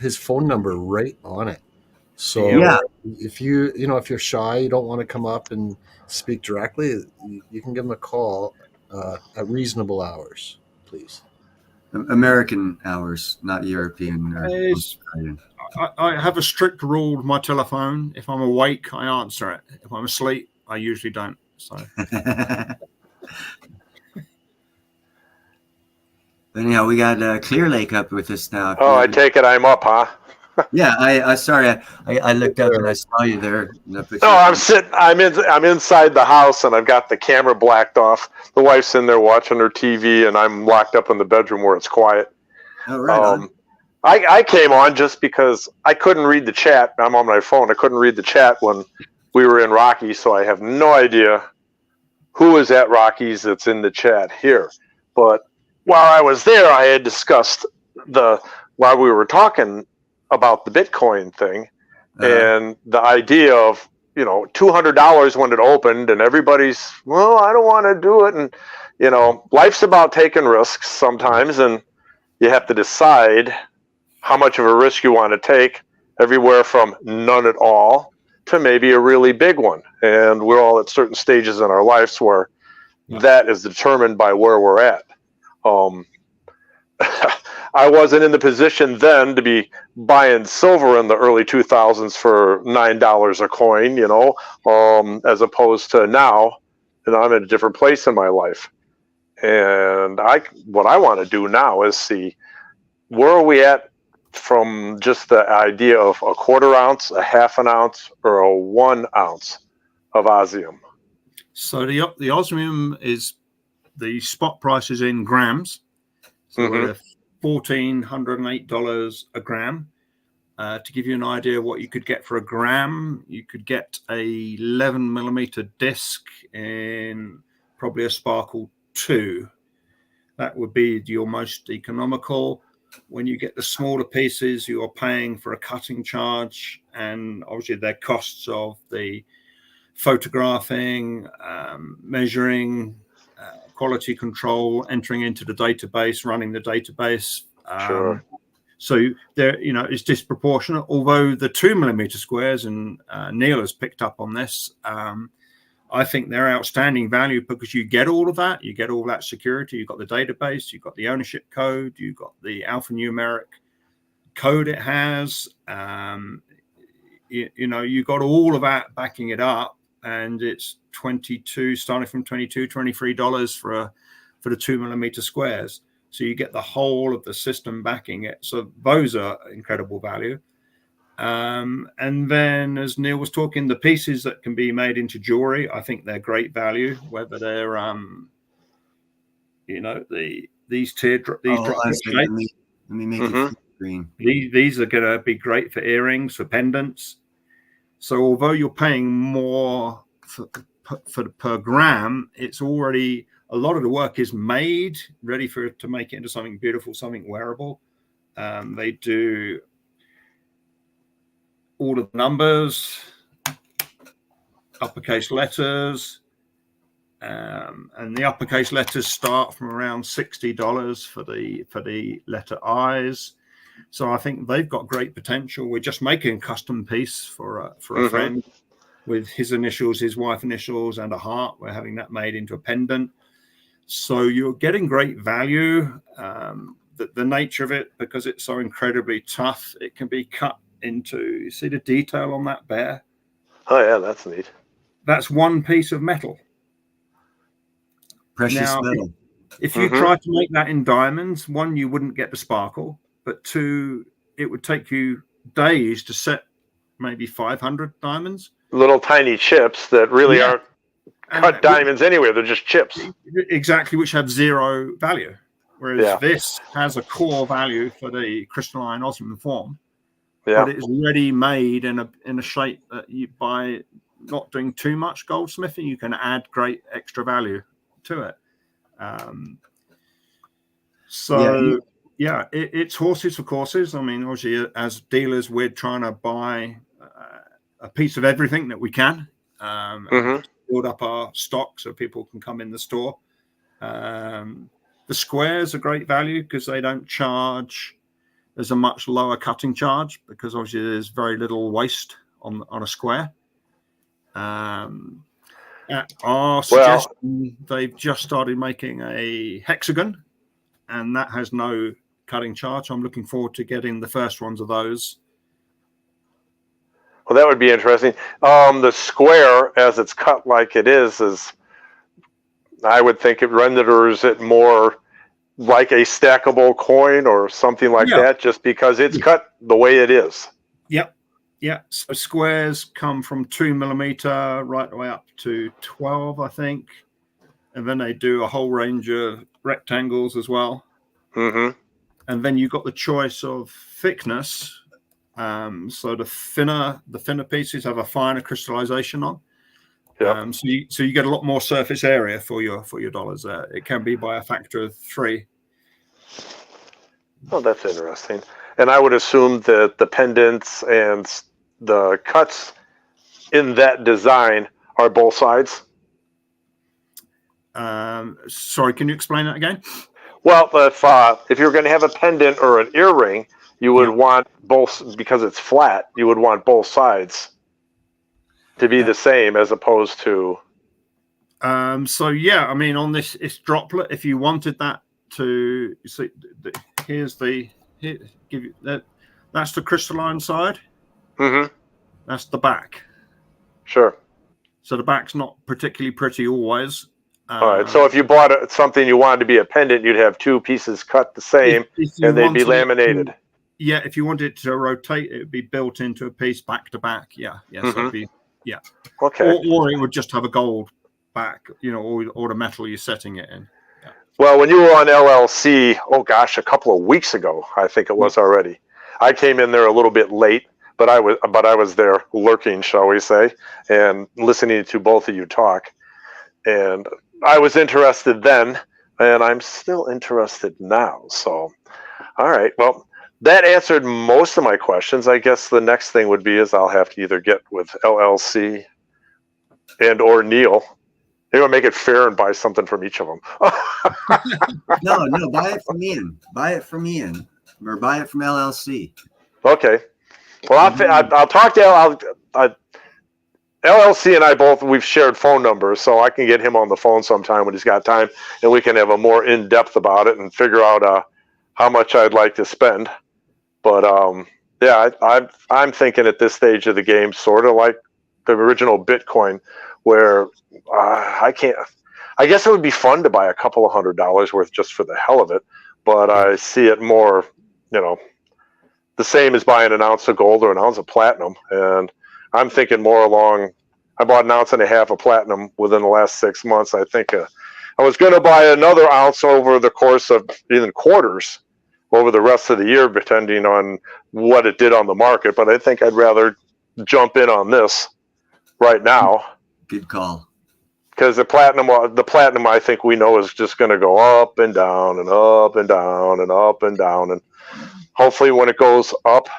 Speaker 3: his phone number right on it. So if if you're shy, you don't want to come up and speak directly, you can give him a call at reasonable hours, please.
Speaker 2: American hours, not European.
Speaker 1: I have a strict rule with my telephone. If I'm awake, I answer it. If I'm asleep, I usually don't. So.
Speaker 2: Anyhow, we got Clear Lake up with us now.
Speaker 4: Oh, I take it I'm up, huh?
Speaker 2: Yeah, I sorry, I looked up and I saw you there.
Speaker 4: No, I'm inside the house and I've got the camera blacked off. The wife's in there watching her TV and I'm locked up in the bedroom where it's quiet.
Speaker 2: Oh, right.
Speaker 4: I came on just because I couldn't read the chat. I'm on my phone. I couldn't read the chat when we were in Rockies, so I have no idea who is at Rockies that's in the chat here. But while I was there, I had discussed while we were talking about the Bitcoin thing and the idea of, $200 when it opened and everybody's, well, I don't want to do it. And, life's about taking risks sometimes. And you have to decide how much of a risk you want to take, everywhere from none at all to maybe a really big one. And we're all at certain stages in our lives where that is determined by where we're at. I wasn't in the position then to be buying silver in the early 2000s for $9 a coin, as opposed to now, and I'm in a different place in my life. And what I want to do now is see where are we at from just the idea of a quarter ounce, a half an ounce, or a 1 ounce of osmium.
Speaker 1: So the osmium is the spot price is in grams. So we're $1,408 a gram. To give you an idea of what you could get for a gram, you could get a 11 millimeter disc in probably a Sparkle 2. That would be your most economical. When you get the smaller pieces, you are paying for a cutting charge and obviously their costs of the photographing, measuring, quality control, entering into the database, running the database.
Speaker 4: Sure.
Speaker 1: So there, it's disproportionate. Although the 2 millimeter squares, and Neil has picked up on this, I think they're outstanding value because you get all of that. You get all that security. You've got the database. You've got the ownership code. You've got the alphanumeric code it has. You got all of that backing it up, and it's starting from $23 for the 2 millimeter squares. So you get the whole of the system backing it. So those are incredible value. And then, as Neil was talking, the pieces that can be made into jewelry, I think they're great value. Whether they're, these teardrop,
Speaker 2: let me make it green.
Speaker 1: These are going to be great for earrings, for pendants. So although you're paying more per gram, it's already a lot of the work is made ready to make it into something beautiful, something wearable. They do all of the numbers, uppercase letters, and the uppercase letters start from around $60 for the letter I's. So I think they've got great potential. We're just making a custom piece for a friend with his initials, his wife initials, and a heart. We're having that made into a pendant. So you're getting great value. The nature of it, because it's so incredibly tough, it can be cut into, you see the detail on that bear?
Speaker 4: Oh, yeah, that's neat.
Speaker 1: That's one piece of metal.
Speaker 2: Precious metal.
Speaker 1: If you try to make that in diamonds, one, you wouldn't get the sparkle, but two, it would take you days to set maybe 500 diamonds.
Speaker 4: Little tiny chips that really aren't cut diamonds anywhere. They're just chips.
Speaker 1: Exactly, which have zero value. Whereas this has a core value for the crystalline osmium form, but it is ready made in a shape that you, by not doing too much goldsmithing, you can add great extra value to it. It's horses for courses. I mean, obviously, as dealers, we're trying to buy a piece of everything that we can, build up our stock so people can come in the store. The squares are great value because they don't charge. There's a much lower cutting charge because obviously there's very little waste on a square. At our suggestion, they've just started making a hexagon, and that has no cutting charge. I'm looking forward to getting the first ones of those.
Speaker 4: Well, that would be interesting. The square, as it's cut like it is I would think it renders it more like a stackable coin or something like that, just because it's cut the way it is.
Speaker 1: Yep. Yeah. So squares come from 2 millimeter right the way up to 12, I think. And then they do a whole range of rectangles as well. And then you've got the choice of thickness. So the thinner pieces have a finer crystallization on. So you get a lot more surface area for your dollars there. It can be by a factor of 3.
Speaker 4: Oh, that's interesting. And I would assume that the pendants and the cuts in that design are both sides.
Speaker 1: Sorry, can you explain that again?
Speaker 4: Well, if you're going to have a pendant or an earring, you would want both, because it's flat, you would want both sides to be the same as opposed to.
Speaker 1: I mean, on this, it's droplet. If you wanted that to see, give you that. That's the crystalline side. That's the back.
Speaker 4: Sure.
Speaker 1: So the back's not particularly pretty always.
Speaker 4: All right. So if you bought something you wanted to be a pendant, you'd have 2 pieces cut the same, and they'd be laminated.
Speaker 1: If you wanted it to rotate, it would be built into a piece back to back. So it'd be,
Speaker 4: Okay.
Speaker 1: Or it would just have a gold back, or the metal you're setting it in.
Speaker 4: Well, when you were on LLC, a couple of weeks ago, I think it was already. I came in there a little bit late, but I was there lurking, shall we say, and listening to both of you talk. And I was interested then, and I'm still interested now. So, all right. Well, that answered most of my questions. I guess the next thing would be I'll have to either get with LLC or Neil. They're going to make it fair and buy something from each of them.
Speaker 2: No, buy it from Ian. Buy it from Ian, or buy it from LLC.
Speaker 4: Okay. Well, I'll talk to LLC and I we've shared phone numbers, so I can get him on the phone sometime when he's got time, and we can have a more in-depth about it and figure out how much I'd like to spend. But I'm thinking at this stage of the game, sort of like the original Bitcoin, where I guess it would be fun to buy a couple of $100 worth just for the hell of it, but I see it more, the same as buying an ounce of gold or an ounce of platinum. And I'm thinking more along, I bought an ounce and a half of platinum within the last 6 months. I think I was going to buy another ounce over the course of even quarters over the rest of the year, depending on what it did on the market. But I think I'd rather jump in on this right now.
Speaker 2: Good call.
Speaker 4: Because the platinum, I think we know is just going to go up and down and up and down and up and down. And hopefully when it goes up,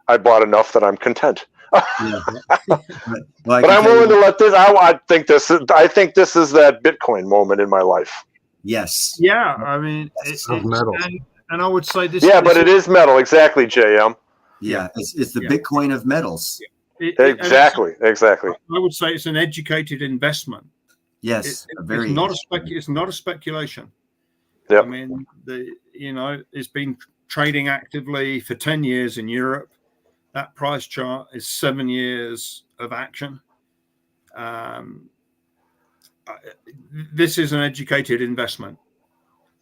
Speaker 4: I bought enough that I'm content. But I'm willing to let this. I think this is that Bitcoin moment in my life.
Speaker 2: Yes.
Speaker 1: Yeah, I mean,
Speaker 3: it's metal,
Speaker 1: and I would say this.
Speaker 4: Yeah, but it is metal, exactly, JM.
Speaker 2: Yeah, it's the Bitcoin of metals.
Speaker 4: Exactly.
Speaker 1: I would say it's an educated investment.
Speaker 2: Yes,
Speaker 1: it's not a speculation.
Speaker 4: Yep.
Speaker 1: I mean, it's been trading actively for 10 years in Europe. That price chart is 7 years of action. This is an educated investment.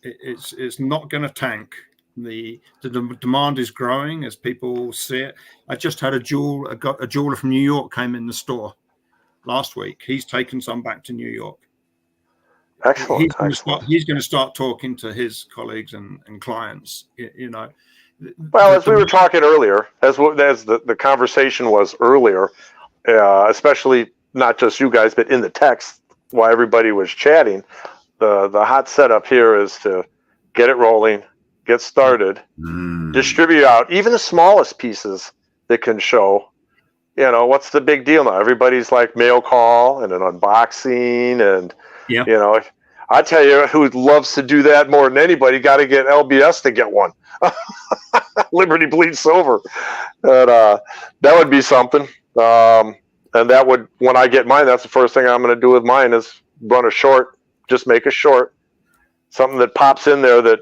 Speaker 1: It's not going to tank. The demand is growing as people see it. I just had a jeweler from New York came in the store last week. He's taken some back to New York.
Speaker 4: Excellent.
Speaker 1: He's going to start talking to his colleagues and clients.
Speaker 4: Well, as we were talking earlier, as the conversation was earlier, especially not just you guys, but in the text while everybody was chatting, the hot setup here is to get it rolling, get started, distribute out even the smallest pieces that can show. What's the big deal now? Everybody's like mail call and an unboxing and. Yeah. I tell you who loves to do that more than anybody, got to get LBS to get one. Liberty Bleed Silver. And, that would be something. And that would, when I get mine, that's the first thing I'm going to do with mine is run a short, just make a short, something that pops in there that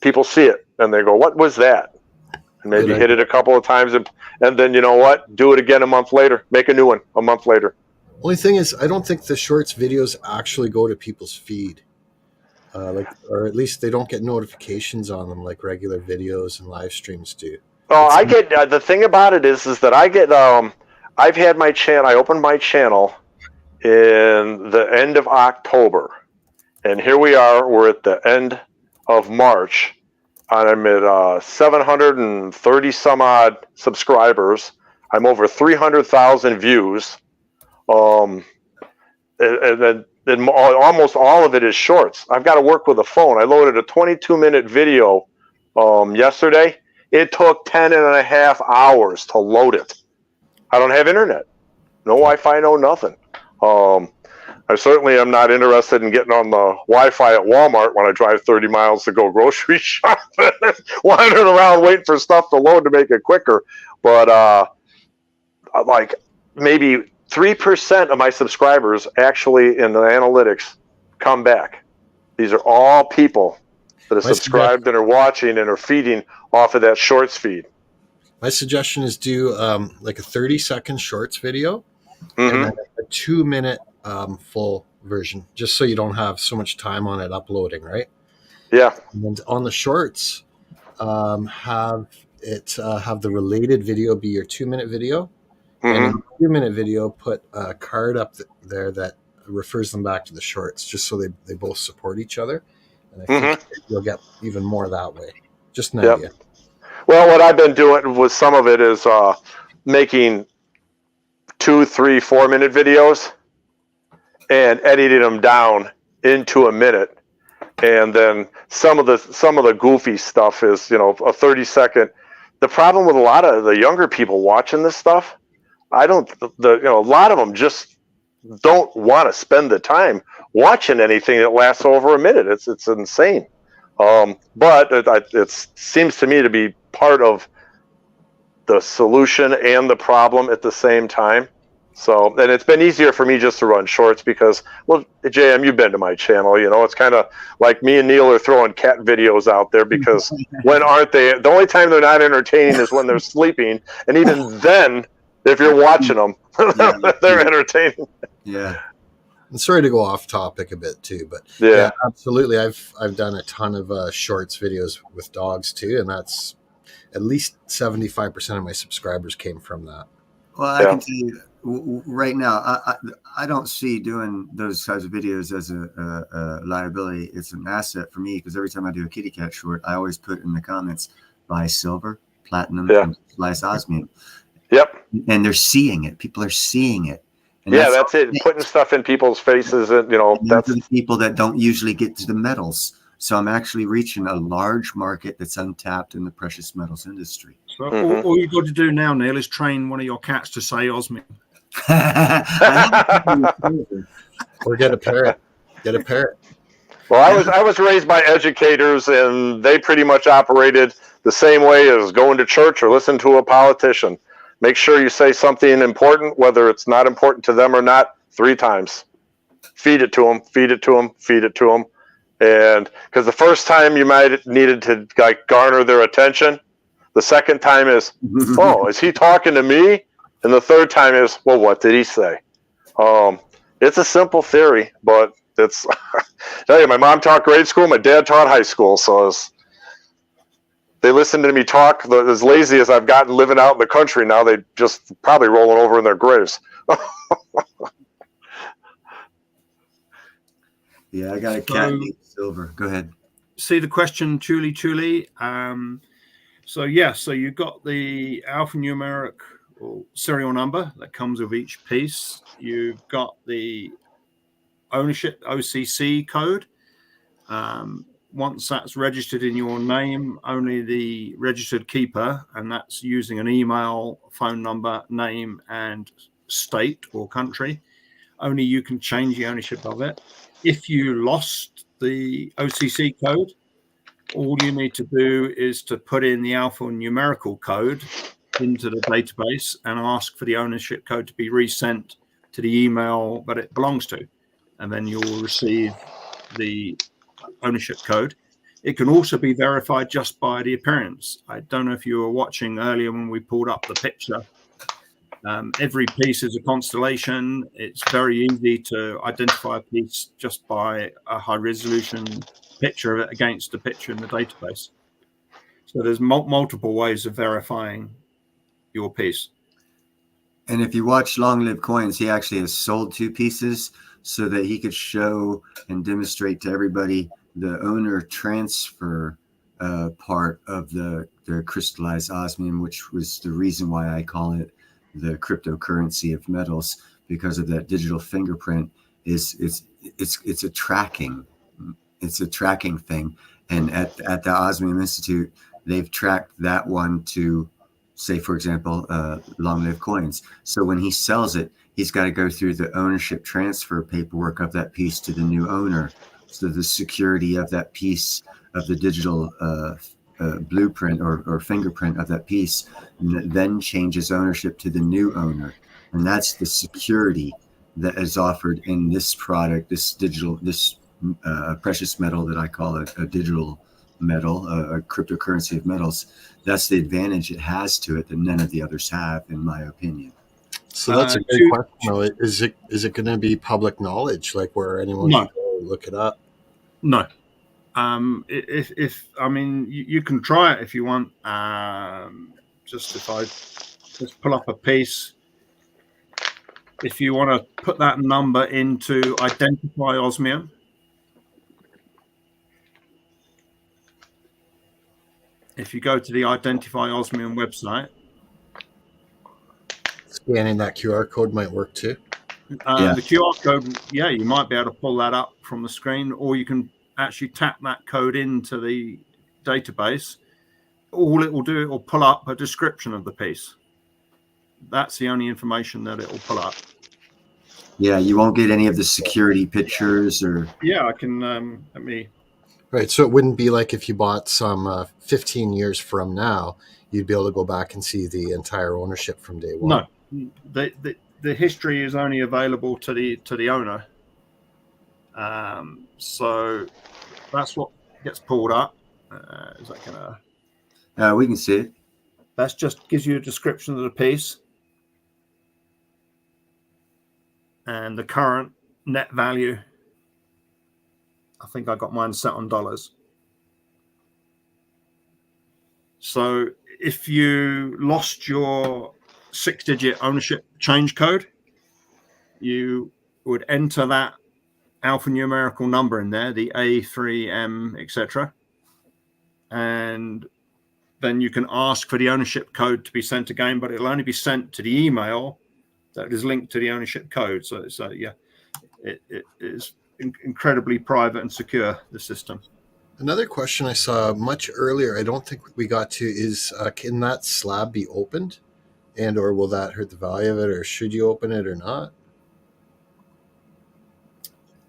Speaker 4: people see it and they go, what was that? And maybe hit it a couple of times and then, you know what, do it again a month later, make a new one a month later.
Speaker 3: Only thing is, I don't think the shorts videos actually go to people's feed, or at least they don't get notifications on them like regular videos and live streams do.
Speaker 4: Oh, I get the thing about it is that I get. I've had my channel. I opened my channel in the end of October, and here we are. We're at the end of March, and I'm at 730 some odd subscribers. I'm over 300,000 views. And then almost all of it is shorts. I've got to work with a phone. I loaded a 22-minute video yesterday. It took 10 and a half hours to load it. I don't have internet. No Wi-Fi, no nothing. I certainly am not interested in getting on the Wi-Fi at Walmart when I drive 30 miles to go grocery shopping, wandering around waiting for stuff to load to make it quicker. But like maybe 3% of my subscribers actually in the analytics come back. These are all people that are subscribed and are watching and are feeding off of that shorts feed.
Speaker 3: My suggestion is do like a 30-second shorts video and then a 2-minute full version, just so you don't have so much time on it uploading, right?
Speaker 4: Yeah.
Speaker 3: And on the shorts, have the related video be your 2-minute video. And in the 2-minute video, put a card up there that refers them back to the shorts, just so they both support each other. And I think you'll get even more that way. Just an idea.
Speaker 4: Well, what I've been doing with some of it is making 2, 3, 4-minute videos and editing them down into a minute. And then some of the goofy stuff is, a 30-second. The problem with a lot of the younger people watching this stuff, a lot of them just don't want to spend the time watching anything that lasts over a minute. It's insane. But it seems to me to be part of the solution and the problem at the same time. So, and it's been easier for me just to run shorts because, well, JM, you've been to my channel, it's kind of like me and Neil are throwing cat videos out there because when aren't they? The only time they're not entertaining is when they're sleeping. And even then, if you're watching them, they're entertaining.
Speaker 3: Yeah. I'm sorry to go off topic a bit too, but yeah, absolutely. I've done a ton of shorts videos with dogs too, and that's at least 75% of my subscribers came from that.
Speaker 2: Well, I can tell you right now, I don't see doing those types of videos as a liability. It's an asset for me because every time I do a kitty cat short, I always put in the comments buy silver, platinum, and slice osmium.
Speaker 4: Yep.
Speaker 2: And they're seeing it. People are seeing it.
Speaker 4: And that's it. Putting stuff in people's faces, and that's
Speaker 2: the people that don't usually get to the metals. So I'm actually reaching a large market that's untapped in the precious metals industry.
Speaker 1: So all you've got to do now, Neil, is train one of your cats to say Osmium.
Speaker 3: Or get a parrot. Get a parrot.
Speaker 4: Well, I was raised by educators, and they pretty much operated the same way as going to church or listening to a politician. Make sure you say something important, whether it's not important to them or not, 3 times. Feed it to them, feed it to them, feed it to them. And because the first time you might have needed to garner their attention, the second time is, oh, is he talking to me? And the third time is, well, what did he say? It's a simple theory, but it's, tell you, my mom taught grade school, my dad taught high school, so they listen to me talk. As lazy as I've gotten living out in the country now, they just probably rolling over in their graves.
Speaker 2: Yeah, I got a cat named Silver. Go ahead.
Speaker 1: See the question, Chuli. So you've got the alphanumeric or serial number that comes with each piece. You've got the ownership OCC code. Once that's registered in your name, only the registered keeper, and that's using an email, phone number, name, and state or country, only you can change the ownership of it. If you lost the OCC code, all you need to do is to put in the alphanumerical code into the database and ask for the ownership code to be resent to the email that it belongs to. And then you'll receive the ownership code. It can also be verified just by the appearance. I don't know if you were watching earlier when we pulled up the picture. Every piece is a constellation. It's very easy to identify a piece just by a high resolution picture of it against a picture in the database. So there's multiple ways of verifying your piece.
Speaker 2: And if you watch Long Live Coins, he actually has sold 2 pieces so that he could show and demonstrate to everybody the owner transfer part of the crystallized osmium, which was the reason why I call it the cryptocurrency of metals, because of that digital fingerprint. It's a tracking thing. And at the Osmium Institute, they've tracked that one to, say, for example, Long Live Coins. So when he sells it, he's got to go through the ownership transfer paperwork of that piece to the new owner. So the security of that piece of the digital blueprint or fingerprint of that piece then changes ownership to the new owner. And that's the security that is offered in this product, this precious metal that I call a digital metal, a cryptocurrency of metals. That's the advantage it has to it that none of the others have, in my opinion.
Speaker 3: So that's a good question. Is it going to be public knowledge, like where anyone can go look it up?
Speaker 1: No. You can try it if you want. If I just pull up a piece, if you want to put that number into Identify Osmium, if you go to the Identify Osmium website,
Speaker 3: scanning that QR code might work too.
Speaker 1: The QR code, you might be able to pull that up from the screen, or you can actually tap that code into the database. All it will do, it will pull up a description of the piece. That's the only information that it will pull up.
Speaker 2: Yeah, you won't get any of the security pictures or.
Speaker 1: Yeah, I can. Let me.
Speaker 3: Right, so it wouldn't be like if you bought some 15 years from now, you'd be able to go back and see the entire ownership from day one.
Speaker 1: No, the history is only available to the owner. So that's what gets pulled up. Is that gonna?
Speaker 2: We can see it.
Speaker 1: That just gives you a description of the piece and the current net value. I think I got mine set on dollars. So if you lost your 6-digit ownership change code, you would enter that alphanumerical number in there, the A3M, etc. And then you can ask for the ownership code to be sent again, but it'll only be sent to the email that is linked to the ownership code. So it is incredibly private and secure, the system.
Speaker 3: Another question I saw much earlier, I don't think we got to, is can that slab be opened, and or will that hurt the value of it, or should you open it or not?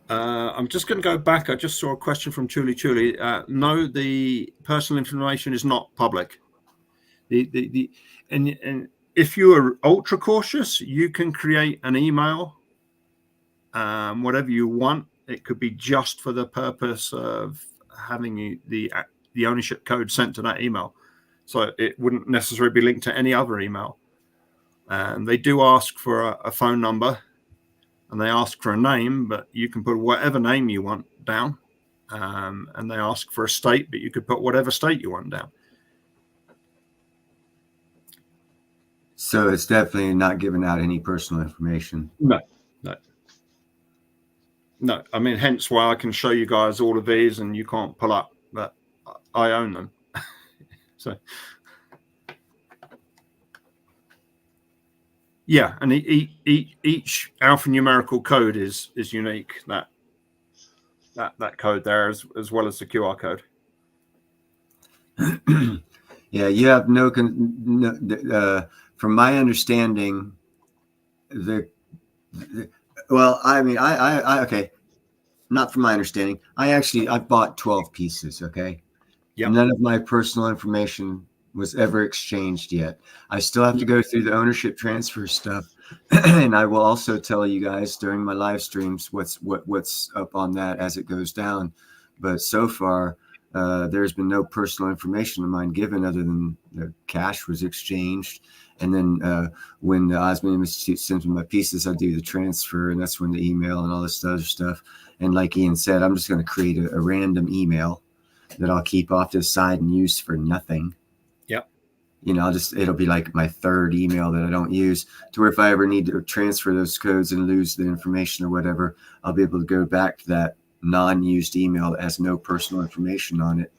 Speaker 1: I'm just going to go back. I just saw a question from Chuli. No, the personal information is not public. And if you are ultra cautious, you can create an email, whatever you want. It could be just for the purpose of having the ownership code sent to that email. So it wouldn't necessarily be linked to any other email. And they do ask for a phone number, and they ask for a name, but you can put whatever name you want down. And they ask for a state, but you could put whatever state you want down.
Speaker 2: So it's definitely not giving out any personal information.
Speaker 1: No. I mean, hence why I can show you guys all of these, and you can't pull up, but I own them. So, yeah, and each alphanumerical code is unique. That code there, as well as the QR code.
Speaker 2: Yeah, you have from my understanding, well, I mean, I okay, not from my understanding. I've bought 12 pieces. Okay,
Speaker 1: yeah.
Speaker 2: None of my personal information was ever exchanged yet. I still have to go through the ownership transfer stuff, and I will also tell you guys during my live streams what's up on that as it goes down. But so far, there's been no personal information of mine given other than the cash was exchanged. And then when the Osmium Institute sends me my pieces, I do the transfer, and that's when the email and all this other stuff. And like Ian said, I'm just going to create a random email that I'll keep off to the side and use for nothing.
Speaker 1: Yep.
Speaker 2: You know, it'll be like my third email that I don't use, to where if I ever need to transfer those codes and lose the information or whatever, I'll be able to go back to that non-used email that has no personal information on it.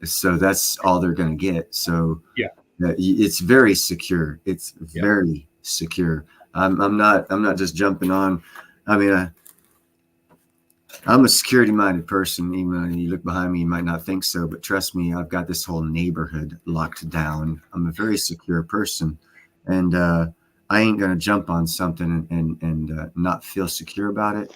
Speaker 2: So that's all they're going to get. So
Speaker 1: yeah.
Speaker 2: It's very secure. It's very secure. I'm not just jumping on. I mean, I'm a security-minded person. Even though you look behind me, you might not think so, but trust me, I've got this whole neighborhood locked down. I'm a very secure person, and I ain't gonna jump on something and not feel secure about it.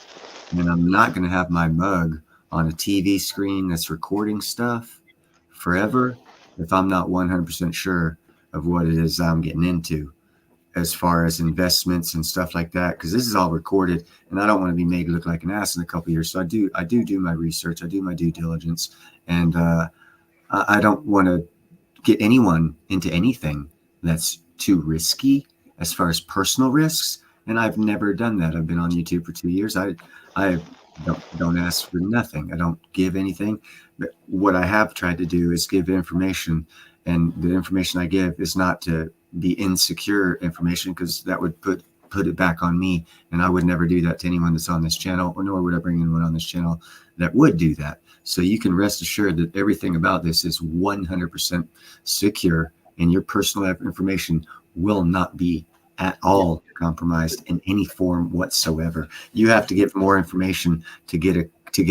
Speaker 2: And I'm not gonna have my mug on a TV screen that's recording stuff forever if I'm not 100% sure of what it is I'm getting into as far as investments and stuff like that, because this is all recorded, and I don't want to be made look like an ass in a couple of years. So I do my research, I do my due diligence, and I don't want to get anyone into anything that's too risky as far as personal risks. And I've never done that. I've been on YouTube for 2 years. I don't ask for nothing. I don't give anything. But what I have tried to do is give information, and the information I give is not to be insecure information, because that would put it back on me, and I would never do that to anyone that's on this channel, or nor would I bring anyone on this channel that would do that. So you can rest assured that everything about this is 100% secure, and your personal information will not be at all compromised in any form whatsoever. You have to get more information to get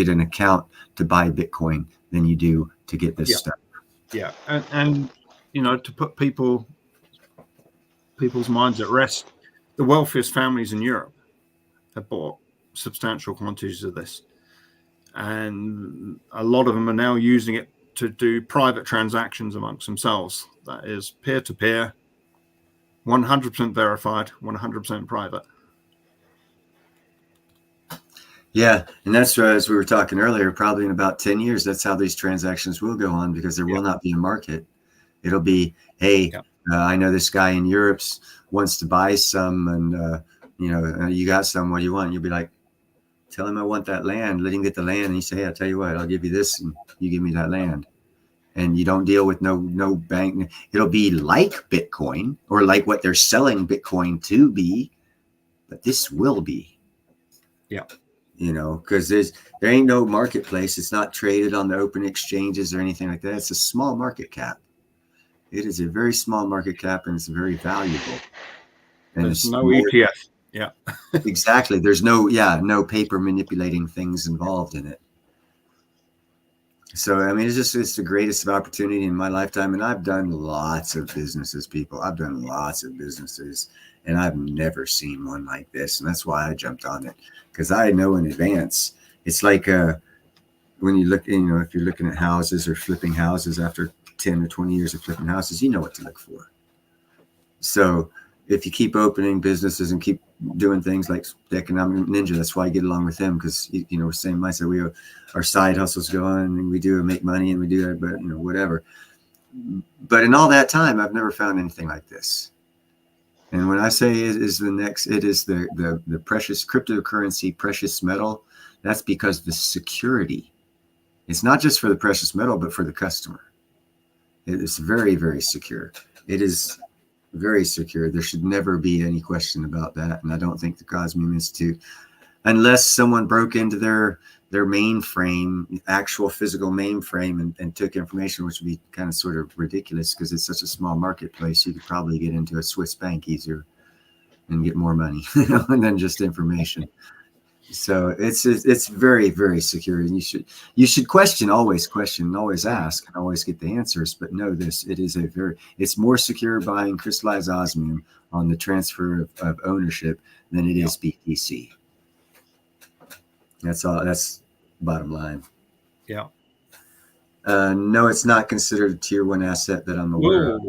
Speaker 2: an account to buy Bitcoin than you do to get this stuff.
Speaker 1: Yeah, and you know, to put people's minds at rest, the wealthiest families in Europe have bought substantial quantities of this, and a lot of them are now using it to do private transactions amongst themselves. That is peer-to-peer, 100% verified, 100% private.
Speaker 2: Yeah, and that's as we were talking earlier, probably in about 10 years, that's how these transactions will go on, because there will not be a market. It'll be, hey, I know this guy in Europe wants to buy some, and you got some, what do you want? And you'll be like, tell him I want that land, let him get the land, and you say, hey, I'll tell you what, I'll give you this, and you give me that land. And you don't deal with no bank. It'll be like Bitcoin, or like what they're selling Bitcoin to be, but this will be.
Speaker 1: Yeah.
Speaker 2: You know, because there ain't no marketplace. It's not traded on the open exchanges or anything like that. It's a small market cap. It is a very small market cap, and it's very valuable. And
Speaker 1: there's no ETF. Yeah.
Speaker 2: Exactly. There's no paper manipulating things involved in it. So, I mean, it's the greatest opportunity in my lifetime. And I've done lots of businesses, people. I've done lots of businesses, and I've never seen one like this. And that's why I jumped on it, because I know in advance. It's like when you look, if you're looking at houses or flipping houses after 10 or 20 years of flipping houses, you know what to look for. So if you keep opening businesses and keep doing things like the Economic Ninja, that's why I get along with him, because same mindset. We have our side hustles going, and we do make money, and we do it, but whatever. But in all that time, I've never found anything like this. And when I say it is the precious cryptocurrency, precious metal, that's because the security. It's not just for the precious metal, but for the customer. It is very, very secure. It is very secure. There should never be any question about that. And I don't think the Osmium Institute, unless someone broke into their mainframe, actual physical mainframe, and took information, which would be kind of sort of ridiculous because it's such a small marketplace. You could probably get into a Swiss bank easier and get more money than just information. So it's very, very secure, and you should always question, and always ask, and always get the answers. But know this: it's more secure buying crystallized osmium on the transfer of ownership than it is BTC. That's all. That's bottom line.
Speaker 1: Yeah.
Speaker 2: No, it's not considered a tier 1 asset that I'm aware of.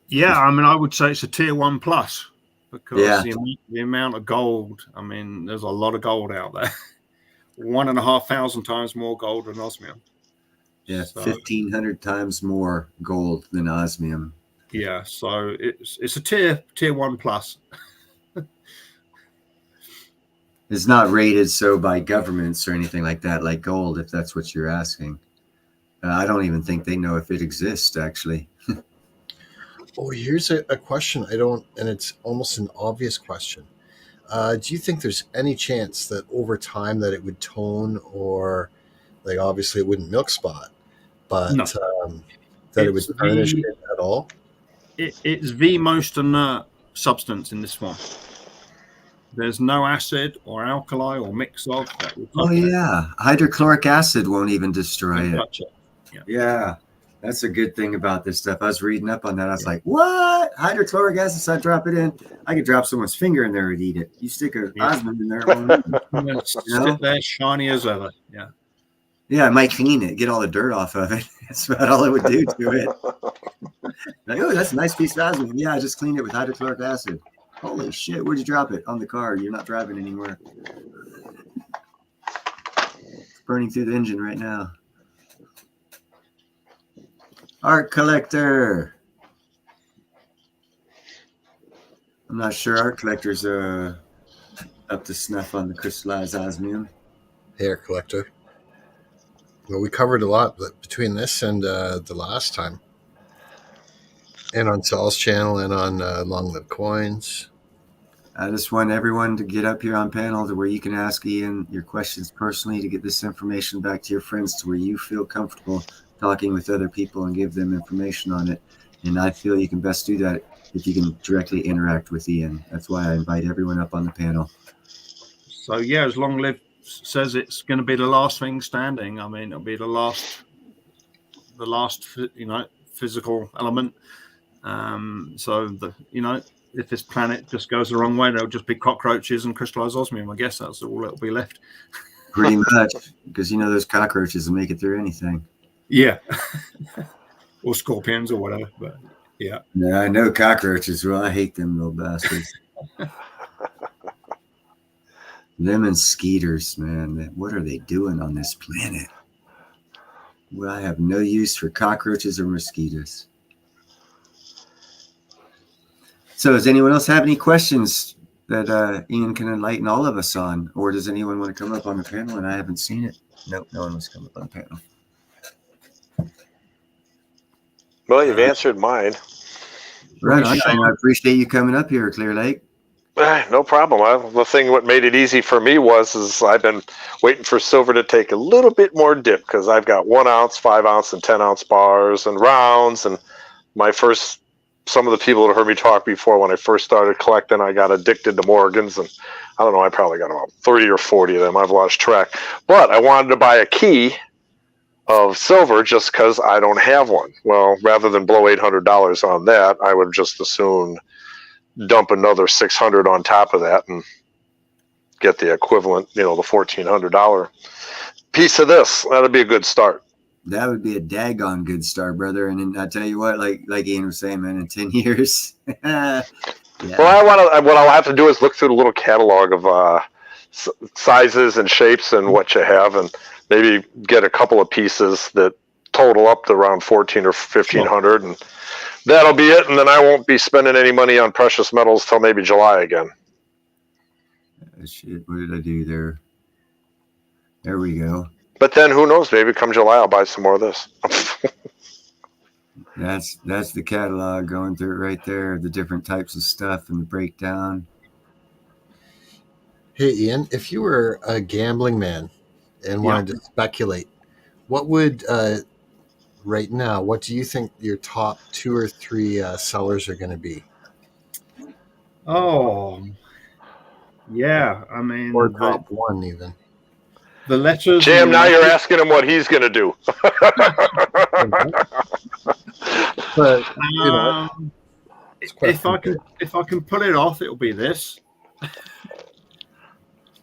Speaker 1: Yeah, I mean, I would say it's a tier 1 plus. Because the amount of gold, I mean, there's a lot of gold out there. 1,500 times more gold than osmium.
Speaker 2: Yeah, so 1,500 times more gold than osmium.
Speaker 1: Yeah, so it's a tier 1 plus.
Speaker 2: It's not rated so by governments or anything like that, like gold, if that's what you're asking. I don't even think they know if it exists, actually.
Speaker 3: Oh, here's a question and it's almost an obvious question. Do you think there's any chance that over time that it would tone, or like obviously it wouldn't milk spot, but
Speaker 1: no.
Speaker 3: That it would tarnish it at all?
Speaker 1: It's the most inert substance in this form. There's no acid or alkali or mix of that.
Speaker 2: Hydrochloric acid won't even destroy it.
Speaker 1: Touch it.
Speaker 2: Yeah. That's a good thing about this stuff. I was reading up on that. I was like, what? Hydrochloric acid, so I drop it in. I could drop someone's finger in there and eat it. You stick a osmium in there.
Speaker 1: Sit there shiny as ever. Yeah.
Speaker 2: Yeah, it might clean it, get all the dirt off of it. That's about all it would do to it. Like, oh, that's a nice piece of osmium. Yeah, I just cleaned it with hydrochloric acid. Holy shit, where'd you drop it? On the car. You're not driving anywhere. It's burning through the engine right now. Art collector. I'm not sure Art collector's up to snuff on the crystallized osmium.
Speaker 3: Hey, Art collector. Well, we covered a lot between this and the last time, and on Saul's channel and on Long Live Coins.
Speaker 2: I just want everyone to get up here on panel to where you can ask Ian your questions personally to get this information back to your friends, to where you feel comfortable talking with other people and give them information on it. And I feel you can best do that if you can directly interact with Ian. That's why I invite everyone up on the panel.
Speaker 1: So as Long Live says, it's going to be the last thing standing. I mean, it'll be the last physical element. So if this planet just goes the wrong way, there'll just be cockroaches and crystallized osmium. I guess that's all that'll be left.
Speaker 2: Pretty much, because those cockroaches will make it through anything.
Speaker 1: Yeah. Or scorpions or whatever, but yeah.
Speaker 2: Yeah, I know cockroaches. Well, I hate them little bastards. Them and skeeters, man. What are they doing on this planet? Well, I have no use for cockroaches or mosquitoes. So does anyone else have any questions that Ian can enlighten all of us on? Or does anyone want to come up on the panel? And I haven't seen it. Nope, no one wants to come up on the panel.
Speaker 4: Well, you've answered mine.
Speaker 2: Right on. I appreciate you coming up here, Clear Lake.
Speaker 4: No problem. The thing what made it easy for me is I've been waiting for silver to take a little bit more dip, because I've got 1 ounce, 5 ounce, and 10 ounce bars and rounds. And some of the people that heard me talk before, when I first started collecting, I got addicted to Morgans, and I don't know, I probably got about 30 or 40 of them. I've lost track. But I wanted to buy a key of silver just because I don't have one. Well, rather than blow $800 on that, I would just as soon dump another $600 on top of that and get the equivalent, the $1,400 piece of this. That'd be a good start.
Speaker 2: That would be a daggone good start, brother. And then I tell you what, like Ian was saying, man, in 10 years. Yeah.
Speaker 4: Well, what I'll have to do is look through the little catalog of sizes and shapes and what you have, and maybe get a couple of pieces that total up to around 1,400 or 1,500, and that'll be it. And then I won't be spending any money on precious metals till maybe July again.
Speaker 2: Shit, what did I do there? There we go.
Speaker 4: But then who knows? Maybe come July I'll buy some more of this.
Speaker 2: That's the catalog going through it right there. The different types of stuff and the breakdown.
Speaker 3: Hey Ian, if you were a gambling man and wanted to speculate, what would right now? What do you think your top 2 or 3 sellers are going to be?
Speaker 1: Oh, yeah. I mean,
Speaker 3: or top 1 even.
Speaker 1: The letters.
Speaker 4: Jim, now you're asking him what he's going to do.
Speaker 3: But
Speaker 1: if I can pull it off, it'll be this.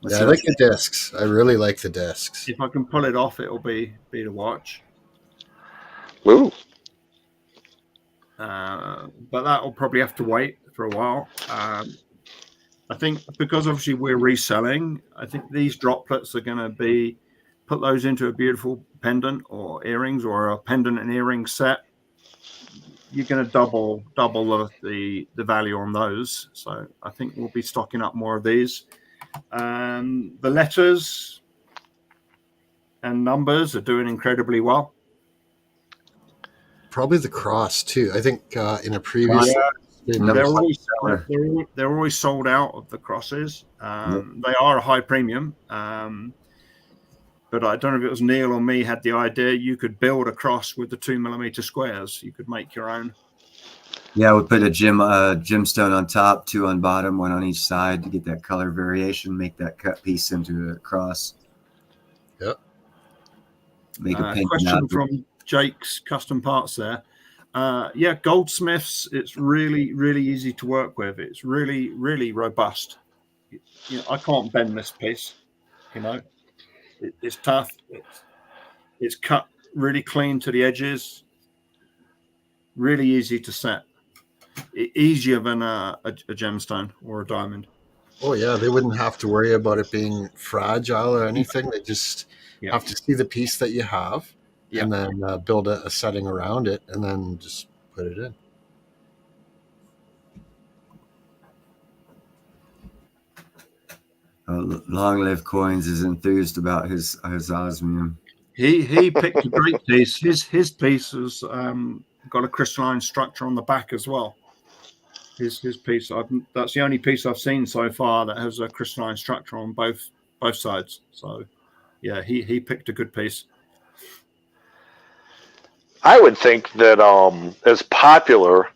Speaker 3: Yeah, I like the discs. I really like the discs.
Speaker 1: If I can pull it off, it'll be the watch.
Speaker 4: Ooh.
Speaker 1: But that'll probably have to wait for a while. I think because obviously we're reselling, I think these droplets are going to put those into a beautiful pendant or earrings or a pendant and earring set. You're going to double the value on those. So I think we'll be stocking up more of these. The letters and numbers are doing incredibly well. Probably
Speaker 3: the cross too. I think in a previous,
Speaker 1: they're always sold out of the crosses. They are a high premium, but I don't know if it was Neil or me had the idea you could build a cross with the 2mm squares. You could make your own.
Speaker 2: Yeah, we put a gemstone on top, 2 on bottom, 1 on each side to get that color variation, make that cut piece into a cross.
Speaker 3: Yep.
Speaker 2: Make a
Speaker 1: question from Jake's Custom Parts there. Goldsmiths, it's really, really easy to work with. It's really, really robust. I can't bend this piece. It's tough. It's cut really clean to the edges. Really easy to set. Easier than a gemstone or a diamond.
Speaker 3: Oh yeah, they wouldn't have to worry about it being fragile or anything. They just have to see the piece that you have, and then build a setting around it, and then just put it in.
Speaker 2: Long Live Coins is enthused about his osmium.
Speaker 1: He picked a great piece. His piece has got a crystalline structure on the back as well. His piece, that's the only piece I've seen so far that has a crystalline structure on both sides. So, yeah, he picked a good piece.
Speaker 4: I would think that as popular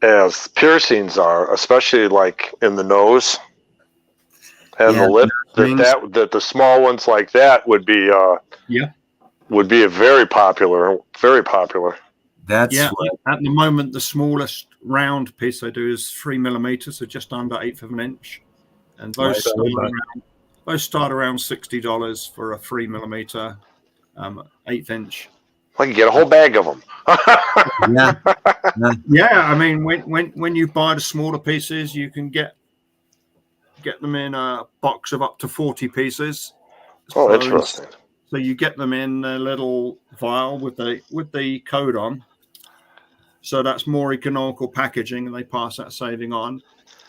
Speaker 4: as piercings are, especially like in the nose and the lip, that the small ones like that would be very popular. Very popular.
Speaker 1: At the moment, the smallest round piece I do is 3mm, so just under 1/8 of an inch, and those start around $60 for a 3mm 1/8 inch.
Speaker 4: I can get a whole bag of them.
Speaker 1: Yeah. I mean, when you buy the smaller pieces, you can get them in a box of up to 40 pieces.
Speaker 4: Oh, interesting.
Speaker 1: So you get them in a little vial with the code on. So that's more economical packaging, and they pass that saving on.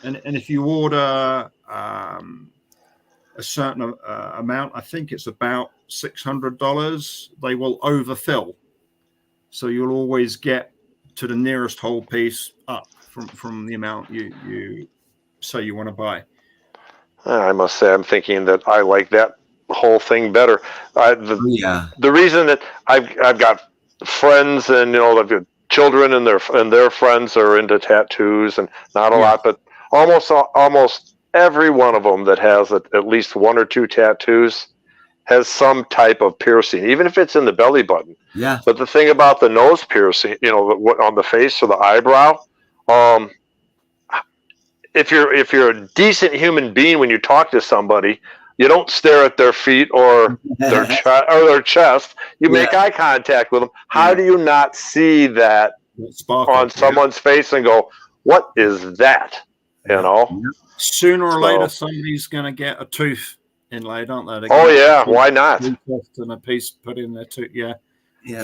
Speaker 1: And if you order a certain amount, I think it's about $600, they will overfill. So you'll always get to the nearest whole piece up from the amount you say you want to buy.
Speaker 4: I must say, I'm thinking that I like that whole thing better. The reason that I've got friends, and I've got children and their friends are into tattoos, and not a lot, but almost every one of them that has at least 1 or 2 tattoos has some type of piercing, even if it's in the belly button.
Speaker 2: Yeah.
Speaker 4: But the thing about the nose piercing, on the face or the eyebrow, if you're a decent human being, when you talk to somebody, you don't stare at their feet or their chest. You make eye contact with them. How do you not see that on someone's face and go, "What is that?"
Speaker 1: Sooner or later, somebody's going to get a tooth inlaid, aren't they?
Speaker 4: Why not?
Speaker 1: And a piece put in their tooth. Yeah,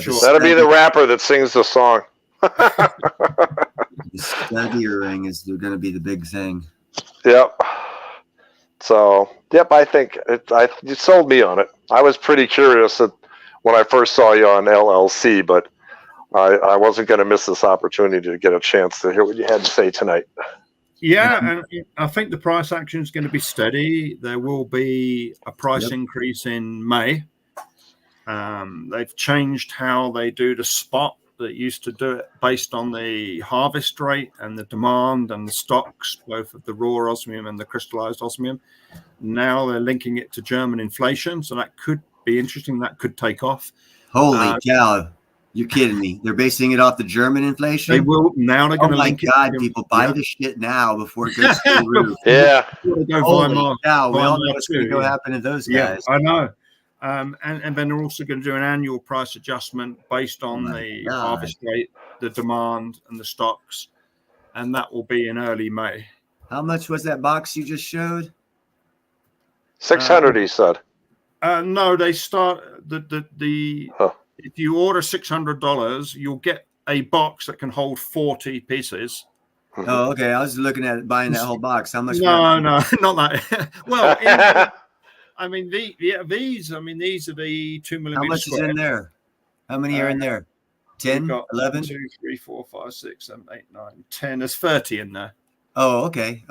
Speaker 4: sure. That'll be the rapper that sings the song.
Speaker 2: The stud earring is going to be the big thing.
Speaker 4: Yep. So, I think you sold me on it. I was pretty curious when I first saw you on LLC, but I wasn't going to miss this opportunity to get a chance to hear what you had to say tonight.
Speaker 1: Yeah, and I think the price action is going to be steady. There will be a price increase in May. They've changed how they do the spot. That used to do it based on the harvest rate and the demand and the stocks, both of the raw osmium and the crystallized osmium. Now they're linking it to German inflation, so that could be interesting. That could take off.
Speaker 2: Holy cow. You're kidding me. They're basing it off the German inflation?
Speaker 1: They will. Now they're going to link
Speaker 2: it. Oh, my God. People buy the shit now before it goes through the roof.
Speaker 4: Yeah.
Speaker 2: Holy cow. We all know what's going to go happen to those guys.
Speaker 1: I know. And then they're also going to do an annual price adjustment based on the harvest rate, the demand, and the stocks. And that will be in early May.
Speaker 2: How much was that box you just showed?
Speaker 4: 600, he said.
Speaker 1: No, they start if you order $600, you'll get a box that can hold 40 pieces.
Speaker 2: Oh, okay. I was looking at buying that whole box. How much?
Speaker 1: No, not that. Well, I mean, these are the 2 millimeter.
Speaker 2: How much is in there? How many are in there? 10, 11?
Speaker 1: 2, 3, 4, 5, 6, 7, 8, 9, 10. There's 30 in there.
Speaker 2: Oh, okay.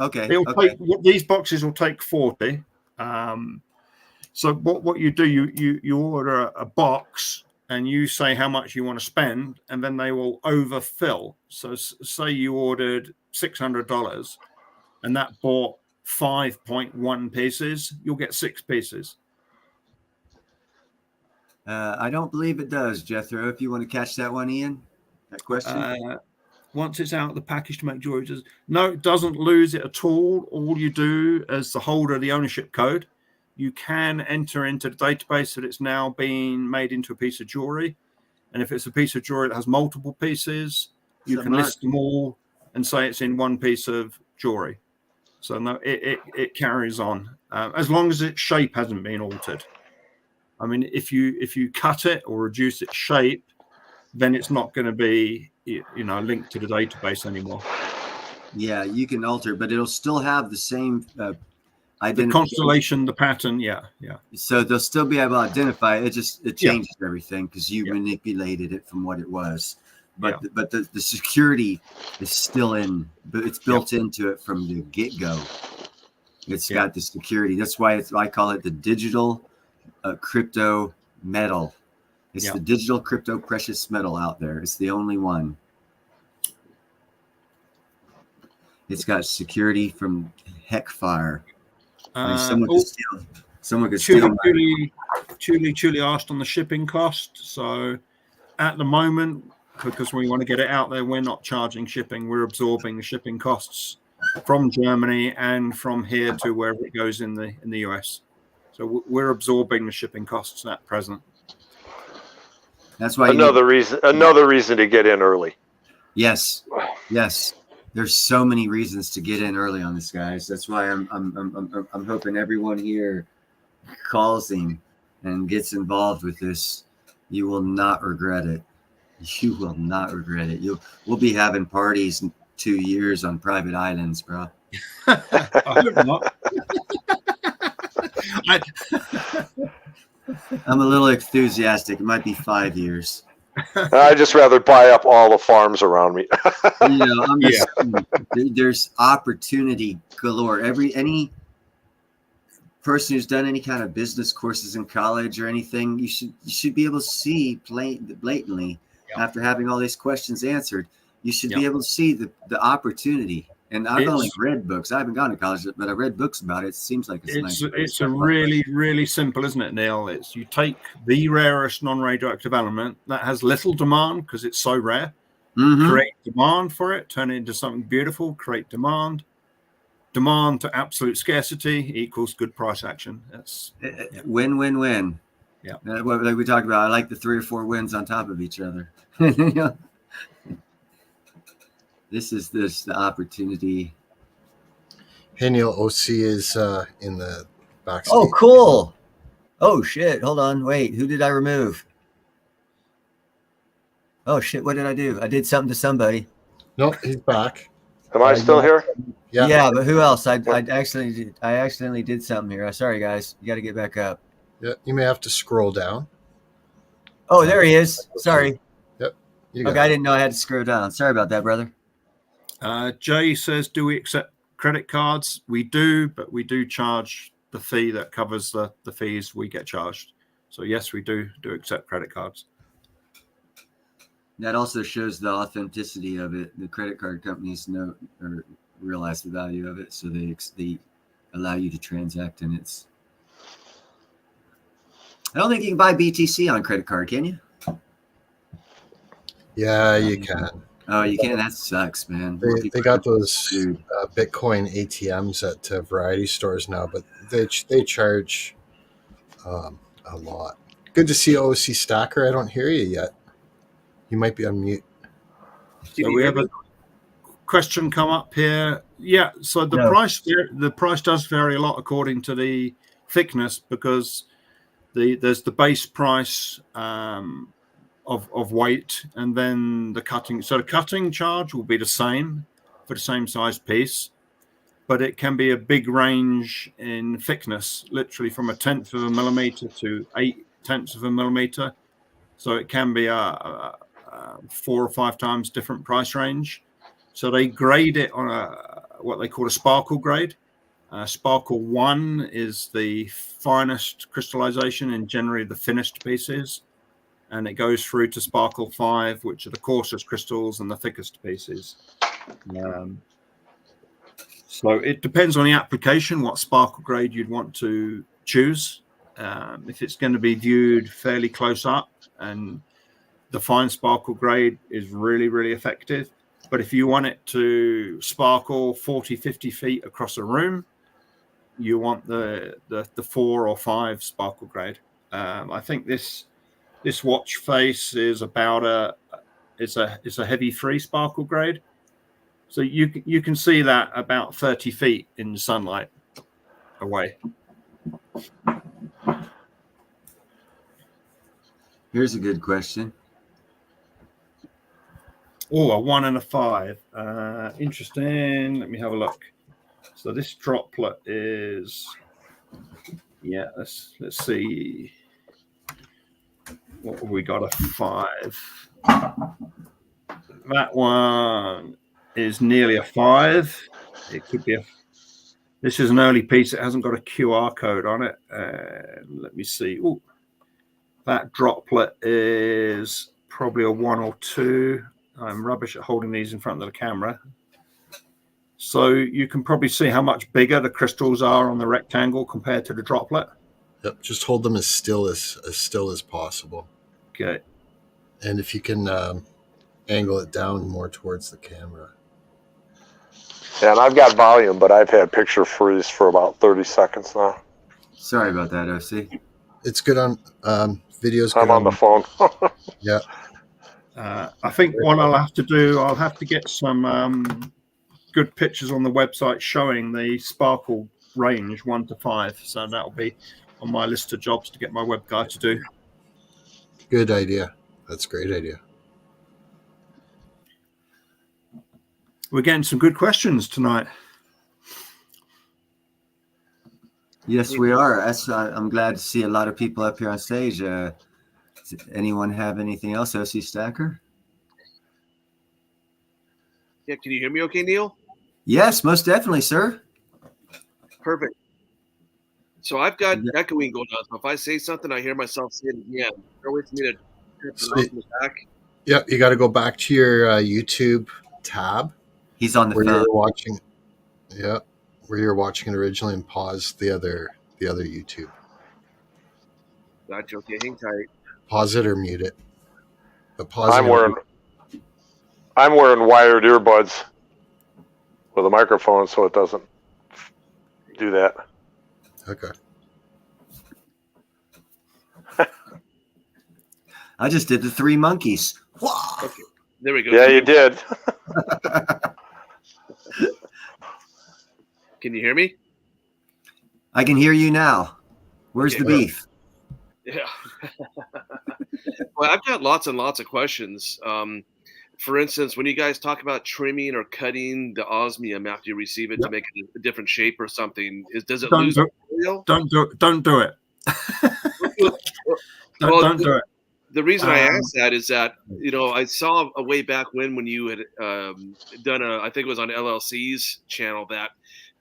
Speaker 1: These boxes will take 40. So what you do, you order a box and you say how much you want to spend, and then they will overfill. So say you ordered $600 and that bought 5.1 pieces, you'll get 6 pieces.
Speaker 2: I don't believe it does, Jethro. If you want to catch that one, Ian, that question.
Speaker 1: Once it's out of the package to make jewelry, no, it doesn't lose it at all. All you do as the holder of the ownership code, you can enter into the database that it's now being made into a piece of jewelry. And if it's a piece of jewelry that has multiple pieces, you can list them all and say it's in one piece of jewelry. So no, it carries on as long as its shape hasn't been altered. I mean, if you cut it or reduce its shape, then it's not going to be linked to the database anymore.
Speaker 2: Yeah, you can alter, but it'll still have the same
Speaker 1: the constellation, the pattern. Yeah.
Speaker 2: So they'll still be able to identify it. It changes everything because you manipulated it from what it was. But the security is still in, but it's built into it from the get-go. It's got the security. That's why I call it the digital crypto metal. It's the digital crypto precious metal out there. It's the only one. It's got security from Heckfire. Someone could steal.
Speaker 1: Chuli asked on the shipping cost. So at the moment, because we want to get it out there, we're not charging shipping. We're absorbing the shipping costs from Germany and from here to wherever it goes in the US. So we're absorbing the shipping costs at present.
Speaker 2: That's why
Speaker 4: another reason to get in early.
Speaker 2: Yes. There's so many reasons to get in early on this, guys. That's why I'm hoping everyone here calls him and gets involved with this. You will not regret it. You will not regret it. We'll be having parties in 2 years on private islands, bro.
Speaker 1: I hope not.
Speaker 2: I'm a little enthusiastic. It might be 5 years.
Speaker 4: I'd just rather buy up all the farms around me.
Speaker 2: There's opportunity galore. Any person who's done any kind of business courses in college or anything, you should be able to see blatantly after having all these questions answered. You should be able to see the opportunity And I've only read books. I haven't gone to college, but I read books about it. It seems like
Speaker 1: it's a really, really simple, isn't it, Neil? It's you take the rarest non-radioactive element that has little demand because it's so rare, create demand for it, turn it into something beautiful, create demand to absolute scarcity equals good price action. That's
Speaker 2: win. Yeah. Like we talked about, I like the 3 or 4 wins on top of each other. This is the opportunity.
Speaker 3: Hey Neil, OC is in the backstage.
Speaker 2: Oh, cool. Oh shit. Hold on. Wait. Who did I remove? Oh shit. What did I do? I did something to somebody.
Speaker 3: No, he's back.
Speaker 4: Am I still here?
Speaker 2: Yeah, but who else? I accidentally did something here. Sorry guys. You got to get back up.
Speaker 3: Yeah, you may have to scroll down.
Speaker 2: Oh, there he is. Sorry.
Speaker 3: Yep.
Speaker 2: Okay, I didn't know I had to scroll down. Sorry about that, brother.
Speaker 1: Jay says, do we accept credit cards? We do, but we do charge the fee that covers the fees we get charged. So yes, we do accept credit cards.
Speaker 2: That also shows the authenticity of it. The credit card companies know or realize the value of it, so they allow you to transact, and it's. I don't think you can buy BTC on credit card, can you?
Speaker 3: Yeah, you can.
Speaker 2: Oh, you can? That sucks, man.
Speaker 3: They got those Bitcoin ATMs at variety stores now, but they charge a lot. Good to see OC Stacker. I don't hear you yet. You might be on mute.
Speaker 1: So we have a question come up here. Yeah, so the price does vary a lot according to the thickness because there's the base price of weight, and then the cutting. So the cutting charge will be the same for the same size piece, but it can be a big range in thickness, literally from 1/10 of a millimeter to 0.8 of a millimeter. So it can be a 4 or 5 times different price range. So they grade it on what they call a sparkle grade. Sparkle 1 is the finest crystallization and generally the thinnest pieces. And it goes through to Sparkle 5, which are the coarsest crystals and the thickest pieces. So it depends on the application, what sparkle grade you'd want to choose. If it's going to be viewed fairly close up, and the fine sparkle grade is really, really effective. But if you want it to sparkle 40, 50 feet across a room, you want the 4 or 5 sparkle grade. I think this watch face is about it's a heavy 3 sparkle grade, so you can see that about 30 feet in the sunlight away.
Speaker 2: Here's a good question.
Speaker 1: Oh, a 1 and a 5. Interesting. Let me have a look. So this droplet is, let's see. What have we got? A 5. That one is nearly a 5. It could be this is an early piece. It hasn't got a QR code on it. Let me see. Oh, that droplet is probably a 1 or 2. I'm rubbish at holding these in front of the camera. So you can probably see how much bigger the crystals are on the rectangle compared to the droplet.
Speaker 3: Yep, just hold them as still as possible.
Speaker 1: Okay.
Speaker 3: And if you can angle it down more towards the camera.
Speaker 4: Yeah, and I've got volume, but I've had picture freeze for about 30 seconds now.
Speaker 2: Sorry about that, OC.
Speaker 3: It's good on videos.
Speaker 4: I'm on the phone.
Speaker 3: Yeah.
Speaker 1: I think what I'll have to do, I'll have to get some good pictures on the website showing the sparkle range 1 to 5. So that'll be on my list of jobs to get my web guy to do.
Speaker 3: Good idea. That's a great idea.
Speaker 1: We're getting some good questions tonight.
Speaker 2: Yes, we are. I'm glad to see a lot of people up here on stage. Does anyone have anything else, OC Stacker?
Speaker 5: Yeah, can you hear me okay, Neil?
Speaker 2: Yes, most definitely, sir.
Speaker 5: Perfect. So I've got echoing going on. So if I say something, I hear myself say it again. Don't wait for me to turn back.
Speaker 3: Yeah, you got to go back to your YouTube tab.
Speaker 2: He's on the
Speaker 3: where
Speaker 2: phone.
Speaker 3: You're watching. Yeah, where you're watching it originally and pause the other YouTube.
Speaker 5: Gotcha. Okay, hang tight.
Speaker 3: Pause it or mute it. But pause
Speaker 4: I'm
Speaker 3: it.
Speaker 4: wearing wired earbuds with a microphone, so it doesn't do that.
Speaker 3: Okay.
Speaker 2: I just did the 3 monkeys.
Speaker 5: Okay, there we go.
Speaker 4: Yeah, you did.
Speaker 5: Can you hear me?
Speaker 2: I can hear you now. Where's the beef?
Speaker 5: Yeah. Well, I've got lots and lots of questions. For instance, when you guys talk about trimming or cutting the osmium after you receive it to make it a different shape or something, does it lose material?
Speaker 1: Don't do it. Don't do it. Don't do it.
Speaker 5: The reason I asked that is that, I saw a way back when you had done I think it was on LLC's channel, that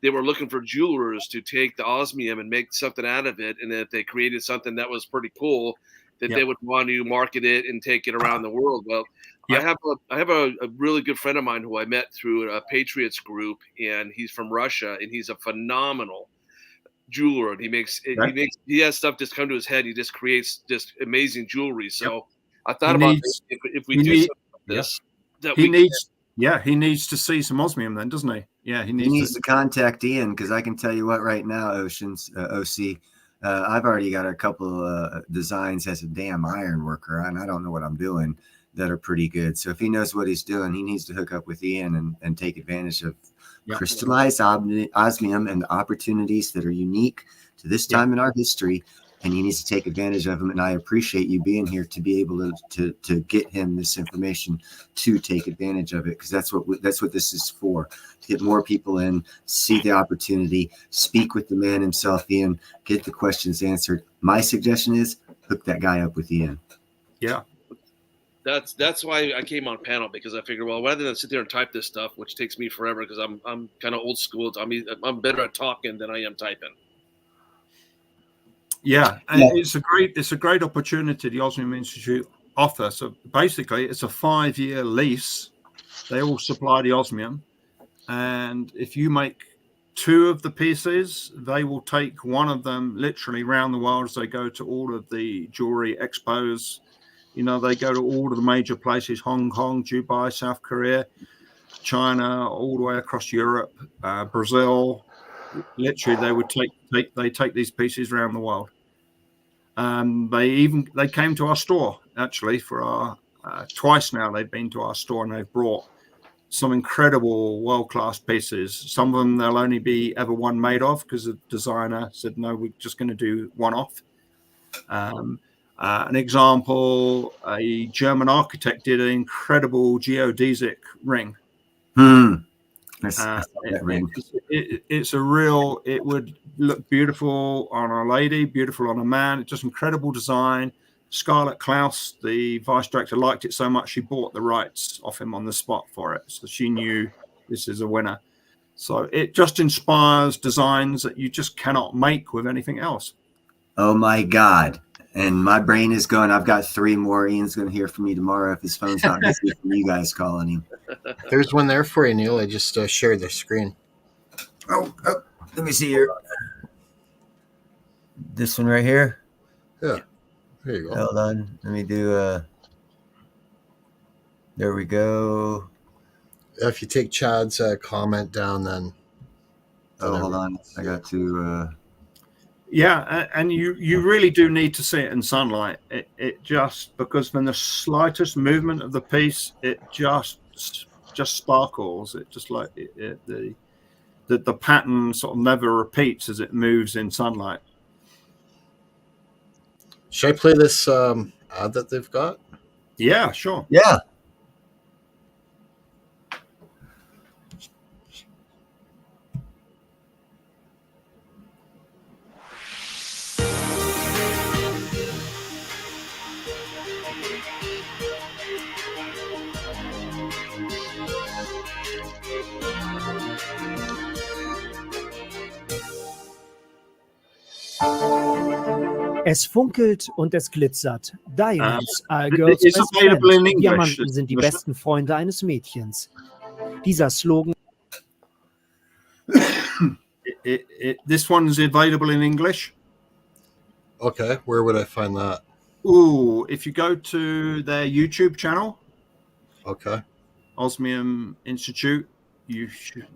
Speaker 5: they were looking for jewelers to take the osmium and make something out of it. And if they created something that was pretty cool, that they would want to market it and take it around the world. Well, I have a really good friend of mine who I met through a Patriots group, and he's from Russia, and he's a phenomenal jeweler, and he has stuff just come to his head. He just creates just amazing jewelry. So I thought if we do something like this,
Speaker 1: he needs to see some osmium then, doesn't he? Yeah, he needs
Speaker 2: to contact Ian, because I can tell you what, right now, OC, I've already got a couple designs as a damn iron worker, and I don't know what I'm doing, that are pretty good. So if he knows what he's doing, he needs to hook up with Ian and take advantage of crystallized osmium and the opportunities that are unique to this time in our history, and he needs to take advantage of them. And I appreciate you being here to be able to get him this information to take advantage of it, because that's what this is for, to get more people in, see the opportunity, speak with the man himself, Ian, get the questions answered. My suggestion is hook that guy up with Ian.
Speaker 1: Yeah.
Speaker 5: That's why I came on panel, because I figured, well, rather than sit there and type this stuff, which takes me forever, because I'm kind of old school. I'm better at talking than I am typing.
Speaker 1: Yeah, and it's a great opportunity the Osmium Institute offers. So basically, it's a 5-year lease. They all supply the osmium, and if you make 2 of the pieces, they will take one of them literally around the world as they go to all of the jewelry expos. They go to all of the major places: Hong Kong, Dubai, South Korea, China, all the way across Europe, Brazil. Literally, they would take these pieces around the world. They came to our store actually for our twice now. They've been to our store and they've brought some incredible world-class pieces. Some of them there'll only be ever one made of, because the designer said no, we're just going to do one off. An example: a German architect did an incredible geodesic ring. It would look beautiful on a lady, beautiful on a man. It's just incredible design. Scarlett Klaus, the vice director, liked it so much she bought the rights off him on the spot for it. So she knew this is a winner. So it just inspires designs that you just cannot make with anything else.
Speaker 2: Oh my God. And my brain is going. I've got 3 more. Ian's going to hear from me tomorrow if his phone's not busy from you guys calling him.
Speaker 3: There's one there for you, Neil. I just shared the screen.
Speaker 2: Oh, let me see here. This one right here?
Speaker 3: Yeah. There you go.
Speaker 2: Hold on. Let me do there we go.
Speaker 3: If you take Chad's comment down, then.
Speaker 2: Hold on. I got to...
Speaker 1: Yeah, and you really do need to see it in sunlight. It just, because when the slightest movement of the piece, it just sparkles. It just like the pattern sort of never repeats as it moves in sunlight.
Speaker 3: Should I play this ad that they've got?
Speaker 1: Yeah, sure.
Speaker 2: Yeah.
Speaker 6: Es funkelt und es glitzert. Diamonds are girls' best friend. Diamanten sind die besten Freunde eines Mädchens. Dieser Slogan
Speaker 1: This one's available in English.
Speaker 3: Okay, where would I find that?
Speaker 1: Ooh, if you go to their YouTube channel,
Speaker 3: okay,
Speaker 1: Osmium Institute, you should.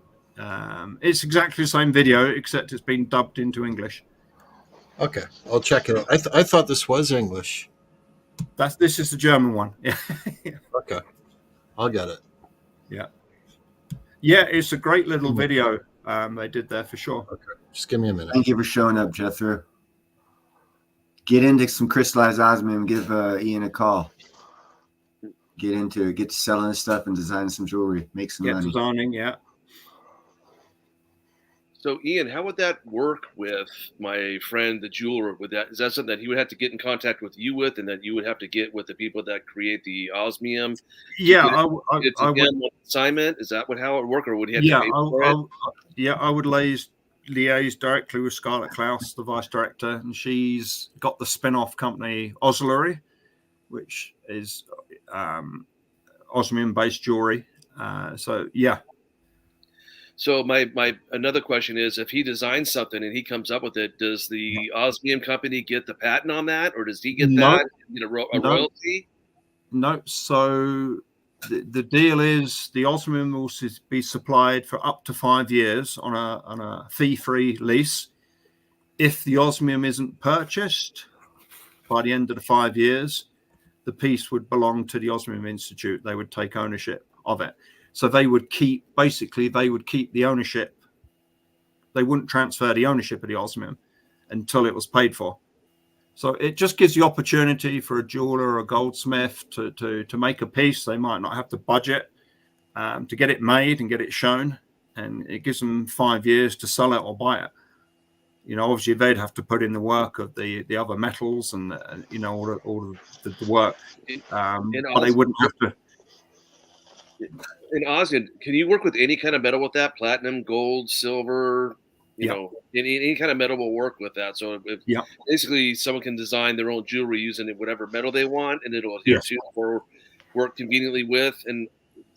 Speaker 1: It's exactly the same video, except it's been dubbed into English.
Speaker 3: Okay, I'll check it out. I thought this was English.
Speaker 1: This is the German one. Yeah.
Speaker 3: Okay, I'll get it.
Speaker 1: Yeah. Yeah, it's a great little video they did there for sure.
Speaker 3: Okay, just give me a minute.
Speaker 2: Thank you for showing up, Jethro. Get into some crystallized osmium. Give Ian a call. Get into it. Get to selling this stuff and designing some jewelry. Make some money.
Speaker 1: Designing, yeah.
Speaker 5: So, Ian, how would that work with my friend, the jeweler? Is that something that he would have to get in contact with you with, and that you would have to get with the people that create the osmium?
Speaker 1: Yeah,
Speaker 5: I would. Assignment? Is that how it would work, or would he have to pay for it?
Speaker 1: I would liaise directly with Scarlett Klaus, the vice director, and she's got the spin-off company Oslery, which is osmium-based jewelry. So, yeah.
Speaker 5: So my another question is, if he designs something and he comes up with it, does the osmium company get the patent on that, or does he get that and get a royalty?
Speaker 1: No. So the deal is the osmium will be supplied for up to 5 years on a fee-free lease. If the osmium isn't purchased by the end of the 5 years, the piece would belong to the Osmium Institute. They would take ownership of it. So they would keep the ownership. They wouldn't transfer the ownership of the osmium until it was paid for. So it just gives the opportunity for a jeweler or a goldsmith to make a piece. They might not have the budget to get it made and get it shown, and it gives them 5 years to sell it or buy it. You know, obviously they'd have to put in the work of the other metals and all the work, but they wouldn't have to.
Speaker 5: In osmium, can you work with any kind of metal with that? Platinum, gold, silver, you know, any kind of metal will work with that. So basically someone can design their own jewelry using whatever metal they want, and it'll adhere to or work conveniently with. And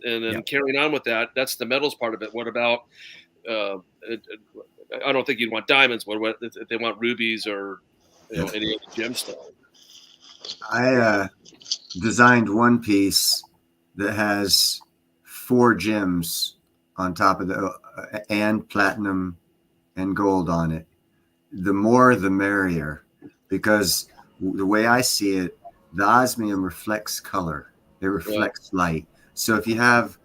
Speaker 5: then carrying on with that, that's the metals part of it. What about, I don't think you'd want diamonds. What if they want rubies or any other gemstone?
Speaker 2: I designed one piece that has 4 gems on top of and platinum and gold on it. The more the merrier, because the way I see it, the osmium reflects color. It reflects light. So if you have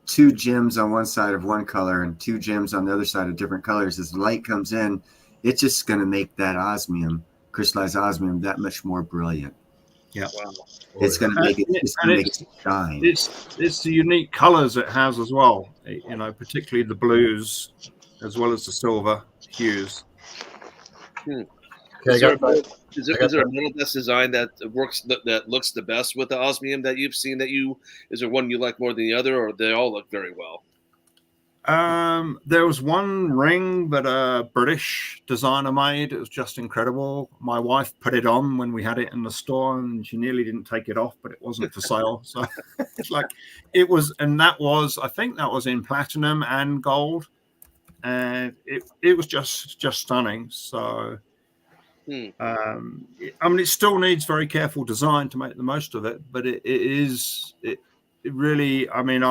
Speaker 2: 2 gems on one side of one color and 2 gems on the other side of different colors, as the light comes in, it's just going to make that osmium, crystallized osmium, that much more brilliant.
Speaker 1: Yeah,
Speaker 2: wow. It's going to make it shine.
Speaker 1: It's the unique colors it has as well. You know, particularly the blues, as well as the silver hues.
Speaker 5: Is there a metal that's designed that works that looks the best with the osmium that you've seen? Is there one you like more than the other, or they all look very well?
Speaker 1: There was one ring that a British designer made. It was just incredible. My wife put it on when we had it in the store, and she nearly didn't take it off, but it wasn't for sale. So it's like it was, and I think that was in platinum and gold, and it was just stunning. So, I mean, it still needs very careful design to make the most of it, but it really. I mean,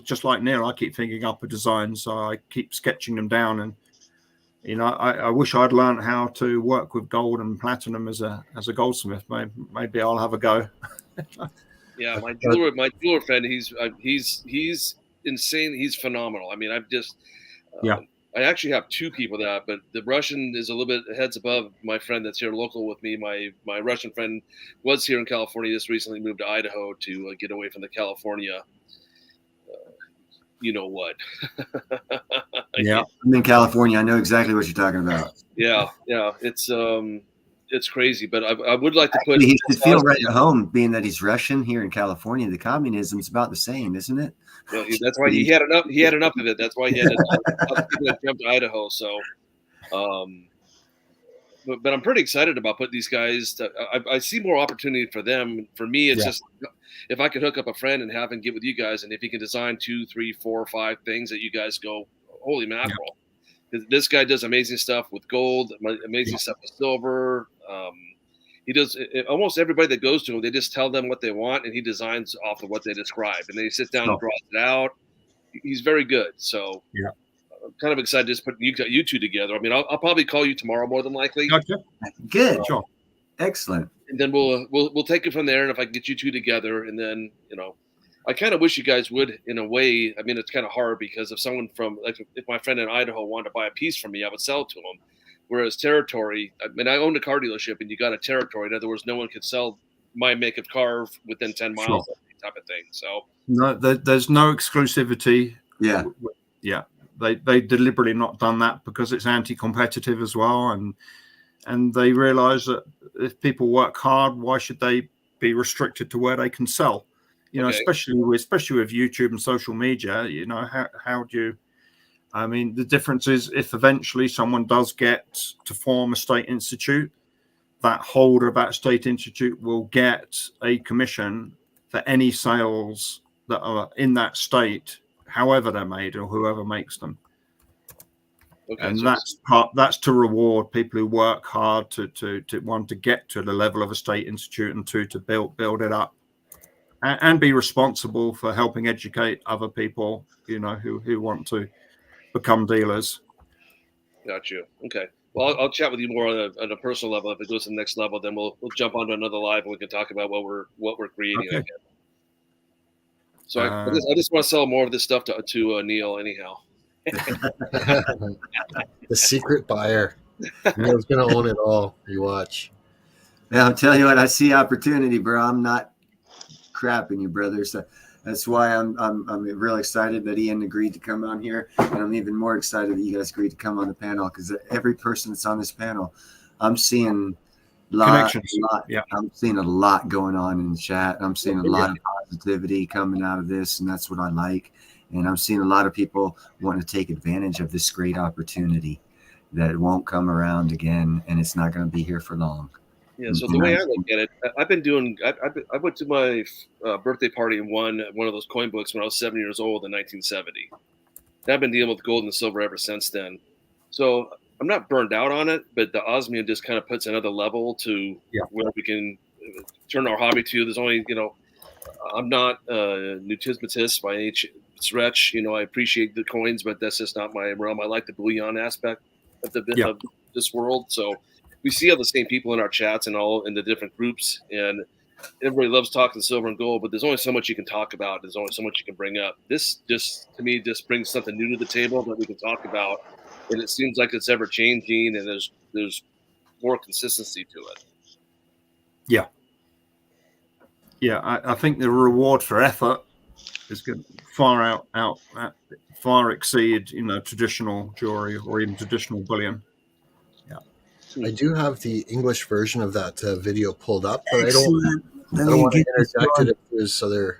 Speaker 1: just like Neil, I keep thinking up a design, so I keep sketching them down. And you know, I wish I'd learned how to work with gold and platinum as a goldsmith. Maybe I'll have a go.
Speaker 5: Yeah, my jeweler friend, he's insane. He's phenomenal. I mean, I actually have 2 people but the Russian is a little bit heads above my friend that's here local with me. My Russian friend was here in California, just recently moved to Idaho to get away from the California. You know what?
Speaker 2: Yeah, I'm in California. I know exactly what you're talking about.
Speaker 5: Yeah, it's crazy, but I would like to put.
Speaker 2: He should feel right at home, being that he's Russian here in California. The communism's about the same, isn't it?
Speaker 5: Yeah, that's why he had enough. He had enough of it. That's why he had to jump to Idaho. So, but I'm pretty excited about putting these guys. I see more opportunity for them. For me, it's just if I could hook up a friend and have him get with you guys, and if he can design 2, 3, 4, 5 things that you guys go, holy mackerel, This guy does amazing stuff with gold, amazing stuff with silver. He does almost everybody that goes to him. They just tell them what they want, and he designs off of what they describe. And then he sits down and draws it out. He's very good. So
Speaker 1: yeah,
Speaker 5: I'm kind of excited to just put you two together. I mean, I'll probably call you tomorrow more than likely.
Speaker 1: Okay.
Speaker 2: Good.
Speaker 1: Sure.
Speaker 2: Excellent.
Speaker 5: And then we'll take it from there. And if I can get you two together, and then I kind of wish you guys would, in a way. I mean, it's kind of hard because if someone from, like, if my friend in Idaho wanted to buy a piece from me, I would sell it to him. Whereas territory, I mean, I owned a car dealership, and you got a territory. In other words, no one could sell my make of car within 10 miles,
Speaker 1: sure,
Speaker 5: of that type of thing. So
Speaker 1: no, there's no exclusivity.
Speaker 2: Yeah,
Speaker 1: yeah. They deliberately not done that because it's anti-competitive as well, and they realize that if people work hard, why should they be restricted to where they can sell? Especially with YouTube and social media. How do you? I mean, the difference is if eventually someone does get to form a state institute, that holder of that state institute will get a commission for any sales that are in that state, however they're made or whoever makes them. Okay, and that's to reward people who work hard to want to get to the level of a state institute, and to build it up, and be responsible for helping educate other people, who want to become dealers.
Speaker 5: Got you. Okay. Well, I'll chat with you more on a personal level. If it goes to the next level, then we'll jump onto another live and we can talk about what we're creating. Okay. So I just want to sell more of this stuff to Neil anyhow.
Speaker 3: The secret buyer. Neil's gonna own it all. You watch.
Speaker 2: Yeah, I'm telling you what, I see opportunity, bro. I'm not crapping you, brother. So that's why I'm really excited that Ian agreed to come on here, and I'm even more excited that you guys agreed to come on the panel, because every person that's on this panel, I'm seeing I'm seeing a lot going on in the chat. I'm seeing a lot of positivity coming out of this, and that's what I like. And I'm seeing a lot of people want to take advantage of this great opportunity that won't come around again, and it's not going to be here for long.
Speaker 5: Yeah, so the way I look at it, I've been doing. I went to my birthday party and won one of those coin books when I was 7 years old in 1970. And I've been dealing with gold and silver ever since then. So I'm not burned out on it, but the osmium just kind of puts another level to where we can turn our hobby to. There's only, I'm not a numismatist by any stretch. I appreciate the coins, but that's just not my realm. I like the bullion aspect of of this world. So we see all the same people in our chats and all in the different groups, and everybody loves talking silver and gold, but there's only so much you can talk about. There's only so much you can bring up. This just, to me, just brings something new to the table that we can talk about, and it seems like it's ever changing, and there's more consistency to it.
Speaker 1: Yeah, I think the reward for effort is going to far exceed traditional jewelry or even traditional bullion.
Speaker 3: I do have the English version of that video pulled up, but I don't want to interject it if there's other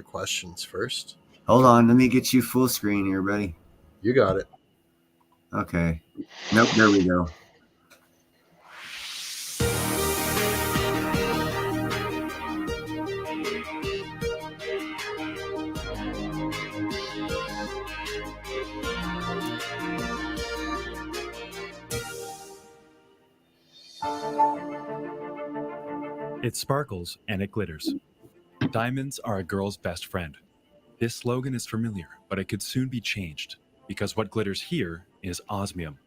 Speaker 3: questions first.
Speaker 2: Hold on, let me get you full screen here, buddy.
Speaker 3: You got it.
Speaker 2: Okay. Nope, there we go.
Speaker 7: It sparkles and it glitters. Diamonds are a girl's best friend. This slogan is familiar, but it could soon be changed, because what glitters here is osmium.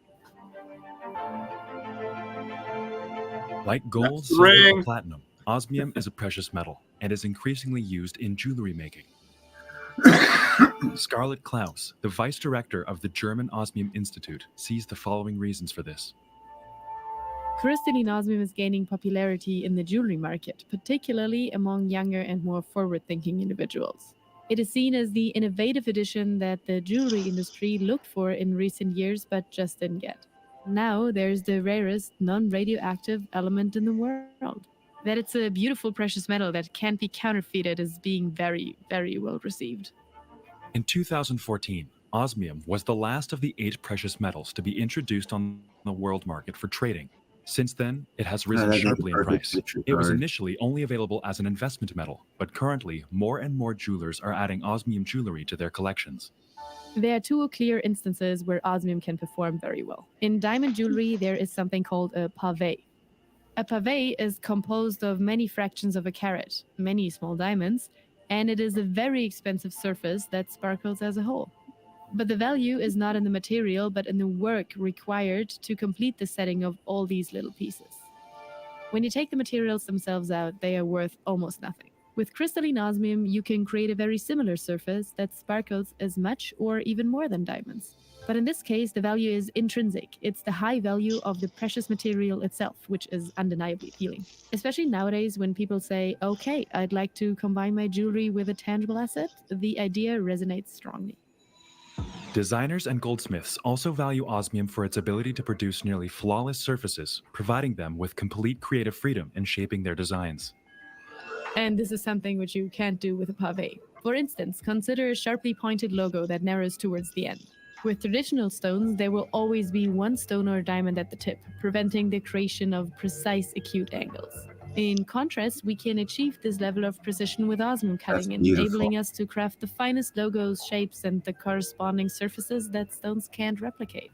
Speaker 7: Like gold, silver, and platinum, osmium is a precious metal and is increasingly used in jewelry making. Scarlett Klaus, the vice director of the German Osmium Institute, sees the following reasons for this.
Speaker 8: Crystalline osmium is gaining popularity in the jewelry market, particularly among younger and more forward-thinking individuals. It is seen as the innovative addition that the jewelry industry looked for in recent years but just didn't get. Now there's the rarest non-radioactive element in the world. That it's a beautiful precious metal that can't be counterfeited is being very, very well received.
Speaker 7: In 2014, osmium was the last of the 8 precious metals to be introduced on the world market for trading. Since then, it has risen sharply in price. It was initially only available as an investment metal, but currently more and more jewelers are adding osmium jewelry to their collections.
Speaker 8: There are two clear instances where osmium can perform very well. In diamond jewelry, there is something called a pavé. A pavé is composed of many fractions of a carat, many small diamonds, and it is a very expensive surface that sparkles as a whole. But the value is not in the material, but in the work required to complete the setting of all these little pieces. When you take the materials themselves out, they are worth almost nothing. With crystalline osmium, you can create a very similar surface that sparkles as much or even more than diamonds. But in this case, the value is intrinsic. It's the high value of the precious material itself, which is undeniably appealing. Especially nowadays when people say, okay, I'd like to combine my jewelry with a tangible asset, the idea resonates strongly.
Speaker 7: Designers and goldsmiths also value osmium for its ability to produce nearly flawless surfaces, providing them with complete creative freedom in shaping their designs.
Speaker 8: And this is something which you can't do with a pavé. For instance, consider a sharply pointed logo that narrows towards the end. With traditional stones, there will always be one stone or diamond at the tip, preventing the creation of precise, acute angles. In contrast, we can achieve this level of precision with osmium cutting, enabling us to craft the finest logos, shapes, and the corresponding surfaces that stones can't replicate.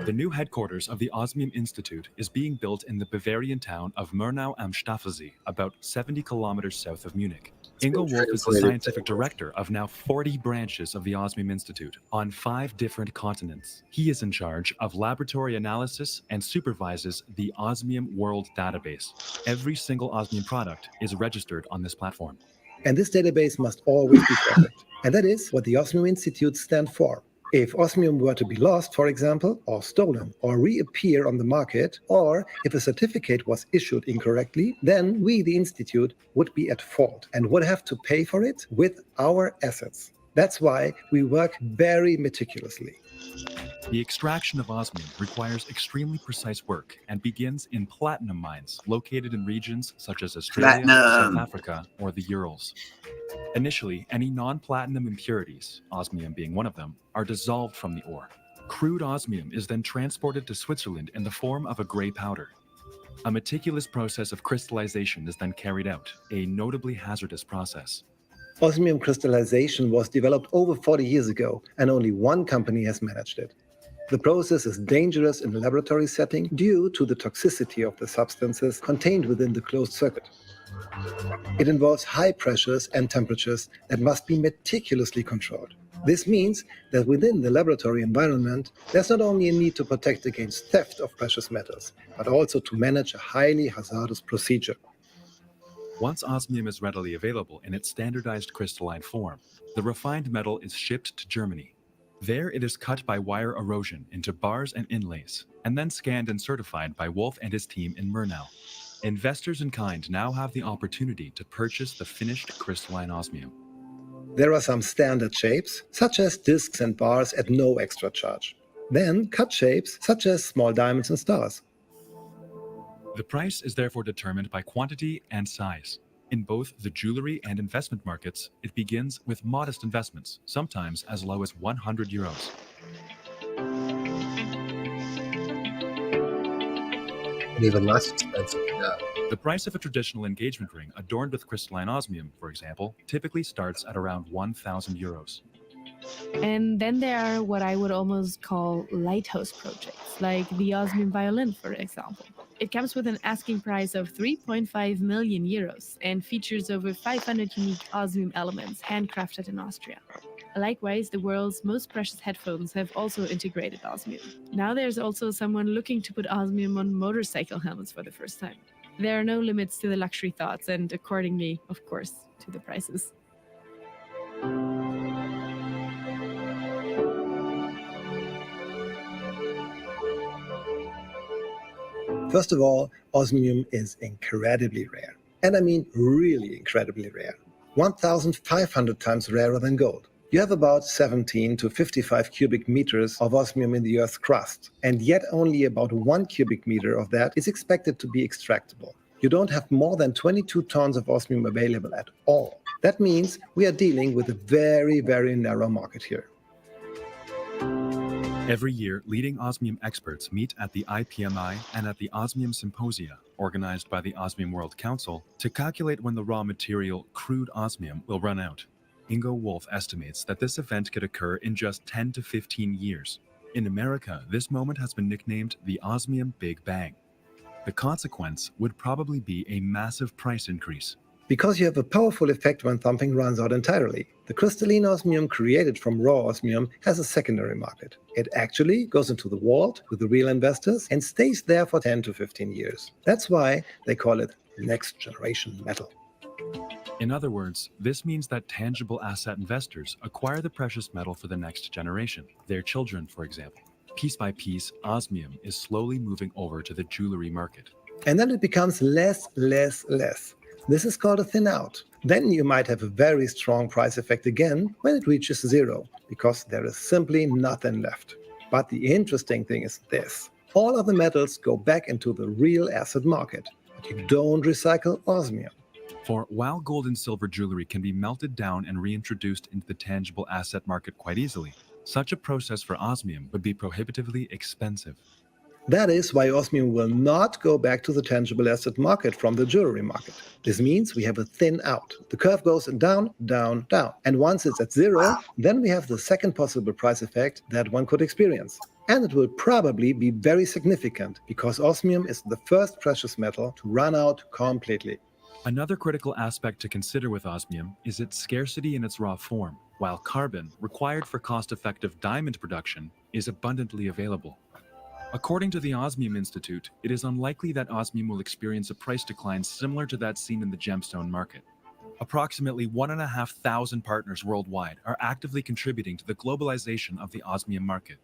Speaker 7: The new headquarters of the Osmium Institute is being built in the Bavarian town of Murnau am Staffelsee, about 70 kilometers south of Munich. Ingo Wolf is the scientific director of now 40 branches of the Osmium Institute on 5 different continents. He is in charge of laboratory analysis and supervises the Osmium World Database. Every single osmium product is registered on this platform.
Speaker 9: And this database must always be perfect. And that is what the Osmium Institute stands for. If osmium were to be lost, for example, or stolen, or reappear on the market, or if a certificate was issued incorrectly, then we, the Institute, would be at fault and would have to pay for it with our assets. That's why we work very meticulously.
Speaker 7: The extraction of osmium requires extremely precise work and begins in platinum mines located in regions such as Australia, South Africa, or the Urals. Initially, any non-platinum impurities, osmium being one of them, are dissolved from the ore. Crude osmium is then transported to Switzerland in the form of a gray powder. A meticulous process of crystallization is then carried out, a notably hazardous process.
Speaker 9: Osmium crystallization was developed over 40 years ago, and only one company has managed it. The process is dangerous in a laboratory setting due to the toxicity of the substances contained within the closed circuit. It involves high pressures and temperatures that must be meticulously controlled. This means that within the laboratory environment, there's not only a need to protect against theft of precious metals, but also to manage a highly hazardous procedure.
Speaker 7: Once osmium is readily available in its standardized crystalline form, the refined metal is shipped to Germany. There it is cut by wire erosion into bars and inlays, and then scanned and certified by Wolf and his team in Murnau. Investors in kind now have the opportunity to purchase the finished crystalline osmium.
Speaker 9: There are some standard shapes, such as discs and bars at no extra charge. Then cut shapes, such as small diamonds and stars.
Speaker 7: The price is therefore determined by quantity and size. In both the jewelry and investment markets, it begins with modest investments, sometimes as low as €100.
Speaker 3: And even less expensive, yeah.
Speaker 7: The price of a traditional engagement ring adorned with crystalline osmium, for example, typically starts at around €1,000.
Speaker 8: And then there are what I would almost call lighthouse projects, like the osmium violin, for example. It comes with an asking price of €3.5 million and features over 500 unique osmium elements handcrafted in Austria. Likewise, the world's most precious headphones have also integrated osmium. Now there's also someone looking to put osmium on motorcycle helmets for the first time. There are no limits to the luxury thoughts and accordingly, of course, to the prices.
Speaker 9: First of all, osmium is incredibly rare. And I mean really incredibly rare. 1,500 times rarer than gold. You have about 17 to 55 cubic meters of osmium in the Earth's crust, and yet only about 1 cubic meter of that is expected to be extractable. You don't have more than 22 tons of osmium available at all. That means we are dealing with a very, very narrow market here.
Speaker 7: Every year, leading osmium experts meet at the IPMI and at the Osmium Symposia, organized by the Osmium World Council, to calculate when the raw material, crude osmium, will run out. Ingo Wolf estimates that this event could occur in just 10 to 15 years. In America, this moment has been nicknamed the Osmium Big Bang. The consequence would probably be a massive price increase.
Speaker 9: Because you have a powerful effect when something runs out entirely. The crystalline osmium created from raw osmium has a secondary market. It actually goes into the vault with the real investors and stays there for 10 to 15 years. That's why they call it next generation metal.
Speaker 7: In other words, this means that tangible asset investors acquire the precious metal for the next generation, their children, for example. Piece by piece, osmium is slowly moving over to the jewelry market.
Speaker 9: And then it becomes less. This is called a thin out. Then you might have a very strong price effect again when it reaches zero, because there is simply nothing left. But the interesting thing is this. All of the metals go back into the real asset market, but you don't recycle osmium.
Speaker 7: For while gold and silver jewelry can be melted down and reintroduced into the tangible asset market quite easily, such a process for osmium would be prohibitively expensive.
Speaker 9: That is why osmium will not go back to the tangible asset market from the jewelry market. This means we have a thin out. The curve goes down, down, down. And once it's at zero, then we have the second possible price effect that one could experience. And it will probably be very significant because osmium is the first precious metal to run out completely.
Speaker 7: Another critical aspect to consider with osmium is its scarcity in its raw form, while carbon, required for cost-effective diamond production, is abundantly available. According to the Osmium Institute, it is unlikely that osmium will experience a price decline similar to that seen in the gemstone market. Approximately 1,500 partners worldwide are actively contributing to the globalization of the osmium market.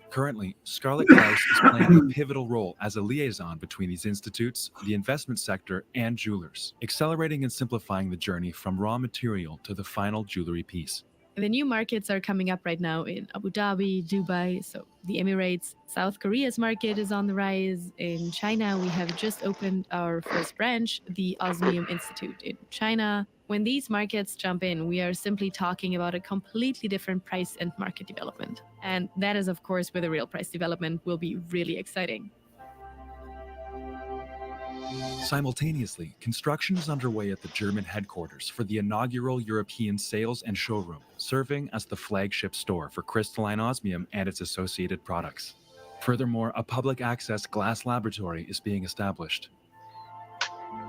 Speaker 7: Currently, Scarlett Klaus is playing a pivotal role as a liaison between these institutes, the investment sector, and jewelers, accelerating and simplifying the journey from raw material to the final jewelry piece.
Speaker 8: The new markets are coming up right now in Abu Dhabi, Dubai, so the Emirates. South Korea's market is on the rise. In China, we have just opened our first branch, the Osmium Institute in China. When these markets jump in, we are simply talking about a completely different price and market development. And that is, of course, where the real price development will be really exciting.
Speaker 7: Simultaneously, construction is underway at the German headquarters for the inaugural European sales and showroom, serving as the flagship store for crystalline osmium and its associated products. Furthermore, a public access glass laboratory is being established.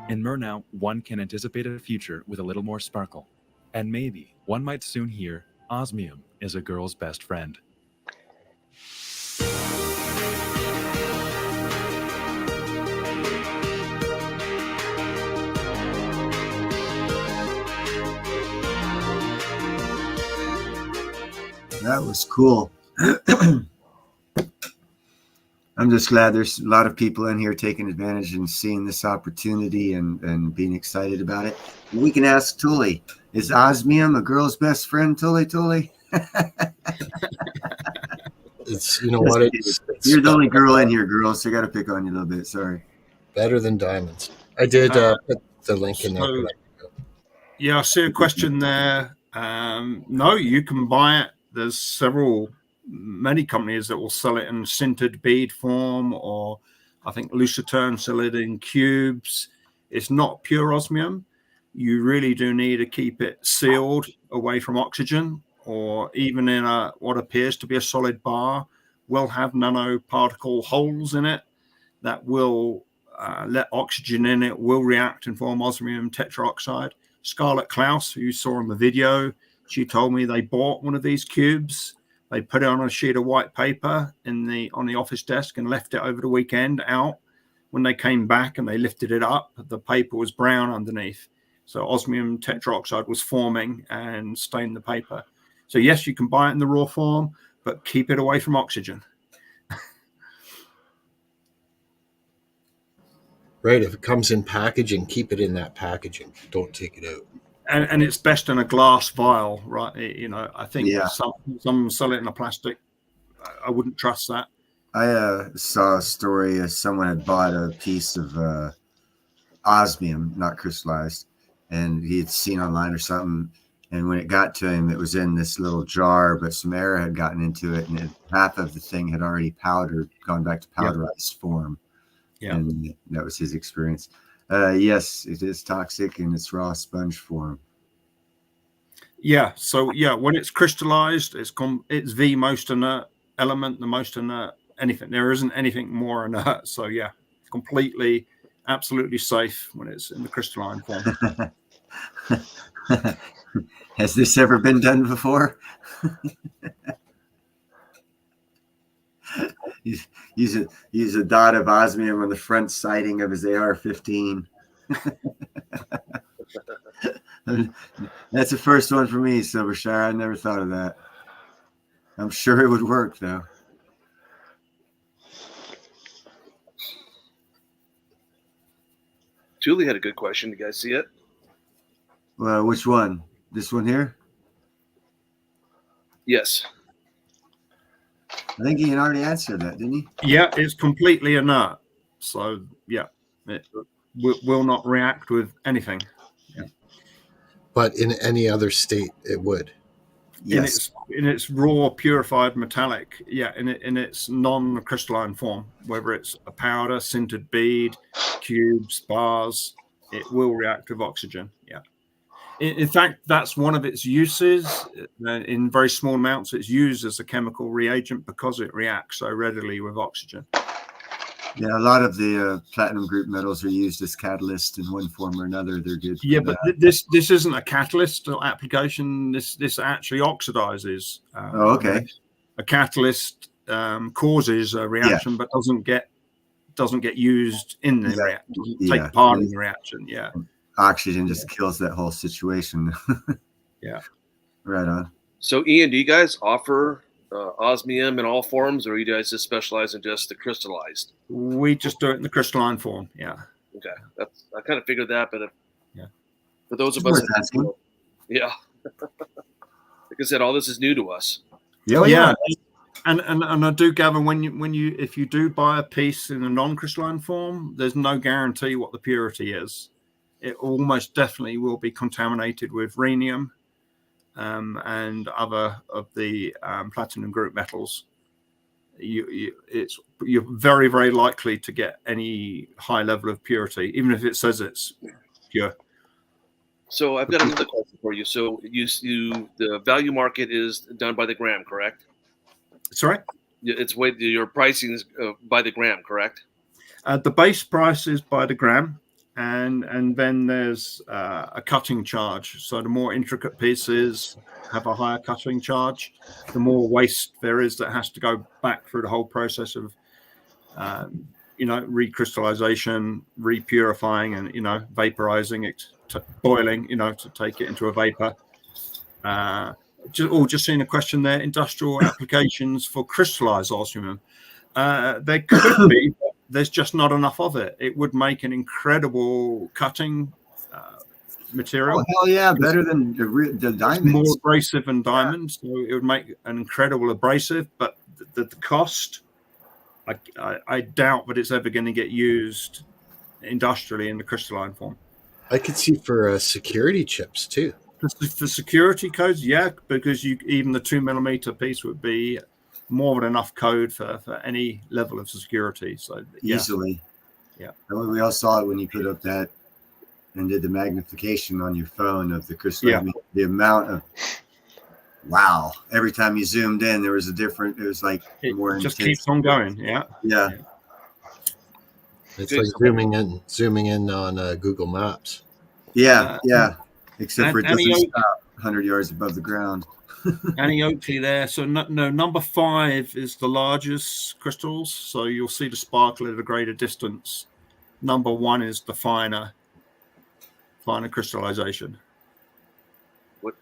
Speaker 7: In Murnau, one can anticipate a future with a little more sparkle. And maybe one might soon hear osmium is a girl's best friend.
Speaker 2: That was cool. I'm just glad there's a lot of people in here taking advantage and seeing this opportunity and being excited about it. We can ask Tully, is osmium a girl's best friend, Tully?
Speaker 3: It's, you know what,
Speaker 2: you're the only girl in here, girl, so I got to pick on you a little bit. Sorry.
Speaker 3: Better than diamonds. I did put the link in there.
Speaker 1: Yeah, I see a question there. No, you can buy it. There's many companies that will sell it in sintered bead form, or I think Luciterne sell it in cubes. It's not pure osmium. You really do need to keep it sealed away from oxygen, or even in what appears to be a solid bar will have nanoparticle holes in it that will let oxygen in. It will react and form osmium tetroxide. Scarlett Klaus, who you saw in the video, she told me they bought one of these cubes. They put it on a sheet of white paper on the office desk and left it over the weekend out. When they came back and they lifted it up, the paper was brown underneath. So osmium tetroxide was forming and stained the paper. So yes, you can buy it in the raw form, but keep it away from oxygen.
Speaker 3: Right. If it comes in packaging, keep it in that packaging. Don't take it out.
Speaker 1: And it's best in a glass vial, right? You know, I think some sell it in a plastic. I wouldn't trust that.
Speaker 2: I saw a story of someone had bought a piece of osmium, not crystallized, and he had seen online or something. And when it got to him, it was in this little jar, but some air had gotten into it, and half of the thing had already powdered, gone back to powderized form. Yeah, and that was his experience. Yes, it is toxic in its raw sponge form.
Speaker 1: Yeah. So yeah, when it's crystallized, it's the most inert element, the most inert anything. There isn't anything more inert. So yeah, completely, absolutely safe when it's in the crystalline form.
Speaker 2: Has this ever been done before? Use a dot of osmium on the front siding of his AR-15. That's the first one for me, Silvershire. I never thought of that. I'm sure it would work, though.
Speaker 5: Julie had a good question. You guys see it?
Speaker 2: Well, which one? This one here?
Speaker 5: Yes.
Speaker 2: I think Ian already answered that, didn't he?
Speaker 1: Yeah, it's completely inert. So yeah, it will not react with anything. Yeah.
Speaker 3: But in any other state, it would.
Speaker 2: Yes.
Speaker 1: In its raw, purified metallic, yeah, in its non-crystalline form, whether it's a powder, sintered bead, cubes, bars, it will react with oxygen. Yeah. In fact, that's one of its uses. In very small amounts, it's used as a chemical reagent because it reacts so readily with oxygen.
Speaker 2: Yeah, a lot of the platinum group metals are used as catalyst in one form or another. They're good.
Speaker 1: Yeah, but this isn't a catalyst application. This actually oxidizes.
Speaker 2: Okay.
Speaker 1: A catalyst causes a reaction, but doesn't get used in the reaction. Doesn't take part in the reaction. Yeah.
Speaker 2: Oxygen just kills that whole situation.
Speaker 1: Yeah.
Speaker 2: Right on.
Speaker 5: So, Ian, do you guys offer osmium in all forms, or you guys just specialize in just the crystallized?
Speaker 1: We just do it in the crystalline form. Yeah.
Speaker 5: Okay, I kind of figured that, but for those of
Speaker 2: It's
Speaker 5: us, like I said, all this is new to us.
Speaker 1: Yeah. And I do gather if you do buy a piece in a non-crystalline form, there's no guarantee what the purity is. It almost definitely will be contaminated with rhenium and other of the platinum group metals. You're very, very likely to get any high level of purity, even if it says it's pure.
Speaker 5: So I've got another question for you. So the value market is done by the gram, correct?
Speaker 1: Sorry?
Speaker 5: Your pricing is by the gram, correct?
Speaker 1: The base price is by the gram. And then there's a cutting charge. So the more intricate pieces have a higher cutting charge. The more waste there is that has to go back through the whole process of, recrystallization, repurifying, and vaporizing it, boiling, to take it into a vapor. Just seeing a question there. Industrial applications for crystallized osmium. There could be. But there's just not enough of it. It would make an incredible cutting material.
Speaker 2: Oh, hell yeah, better than the diamonds.
Speaker 1: More abrasive than diamonds. So it would make an incredible abrasive, but the cost, I doubt that it's ever going to get used industrially in the crystalline form.
Speaker 3: I could see for security chips too.
Speaker 1: For security codes, yeah, because even the 2mm piece would be more than enough code for any level of security. So
Speaker 2: easily.
Speaker 1: Yeah.
Speaker 2: We all saw it when you put up that and did the magnification on your phone of the crystal.
Speaker 1: Yeah.
Speaker 2: I mean, the amount of wow. Every time you zoomed in, there was a different, it was like more
Speaker 1: just
Speaker 2: intense.
Speaker 1: Keeps on going. Yeah.
Speaker 2: Yeah.
Speaker 3: It's like zooming in on Google Maps.
Speaker 2: Yeah. Except for it doesn't stop 100 yards above the ground.
Speaker 1: Annie Oakley there. So no, number 5 is the largest crystals. So you'll see the sparkle at a greater distance. Number 1 is the finer crystallization.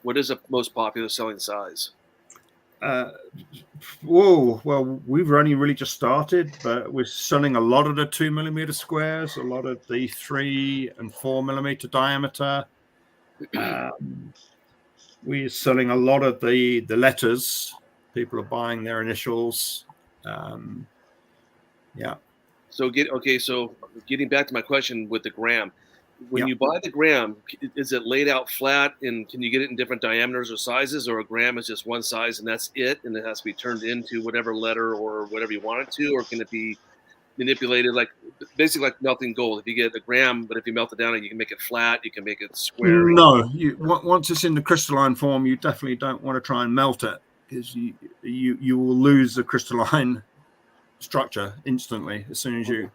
Speaker 5: What is the most popular selling size?
Speaker 1: Well, we've only really just started, but we're selling a lot of the 2mm squares, a lot of the 3 and 4mm diameter. We're selling a lot of the letters. People are buying their initials. Yeah.
Speaker 5: So getting back to my question with the gram, when you buy the gram, is it laid out flat, and can you get it in different diameters or sizes, or a gram is just one size and that's it, and it has to be turned into whatever letter or whatever you want it to, or can it be manipulated? Like basically like melting gold. If you get a gram, but if you melt it down, you can make it flat. You can make it square.
Speaker 1: No, once it's in the crystalline form, you definitely don't want to try and melt it, because you will lose the crystalline structure instantly as soon as you.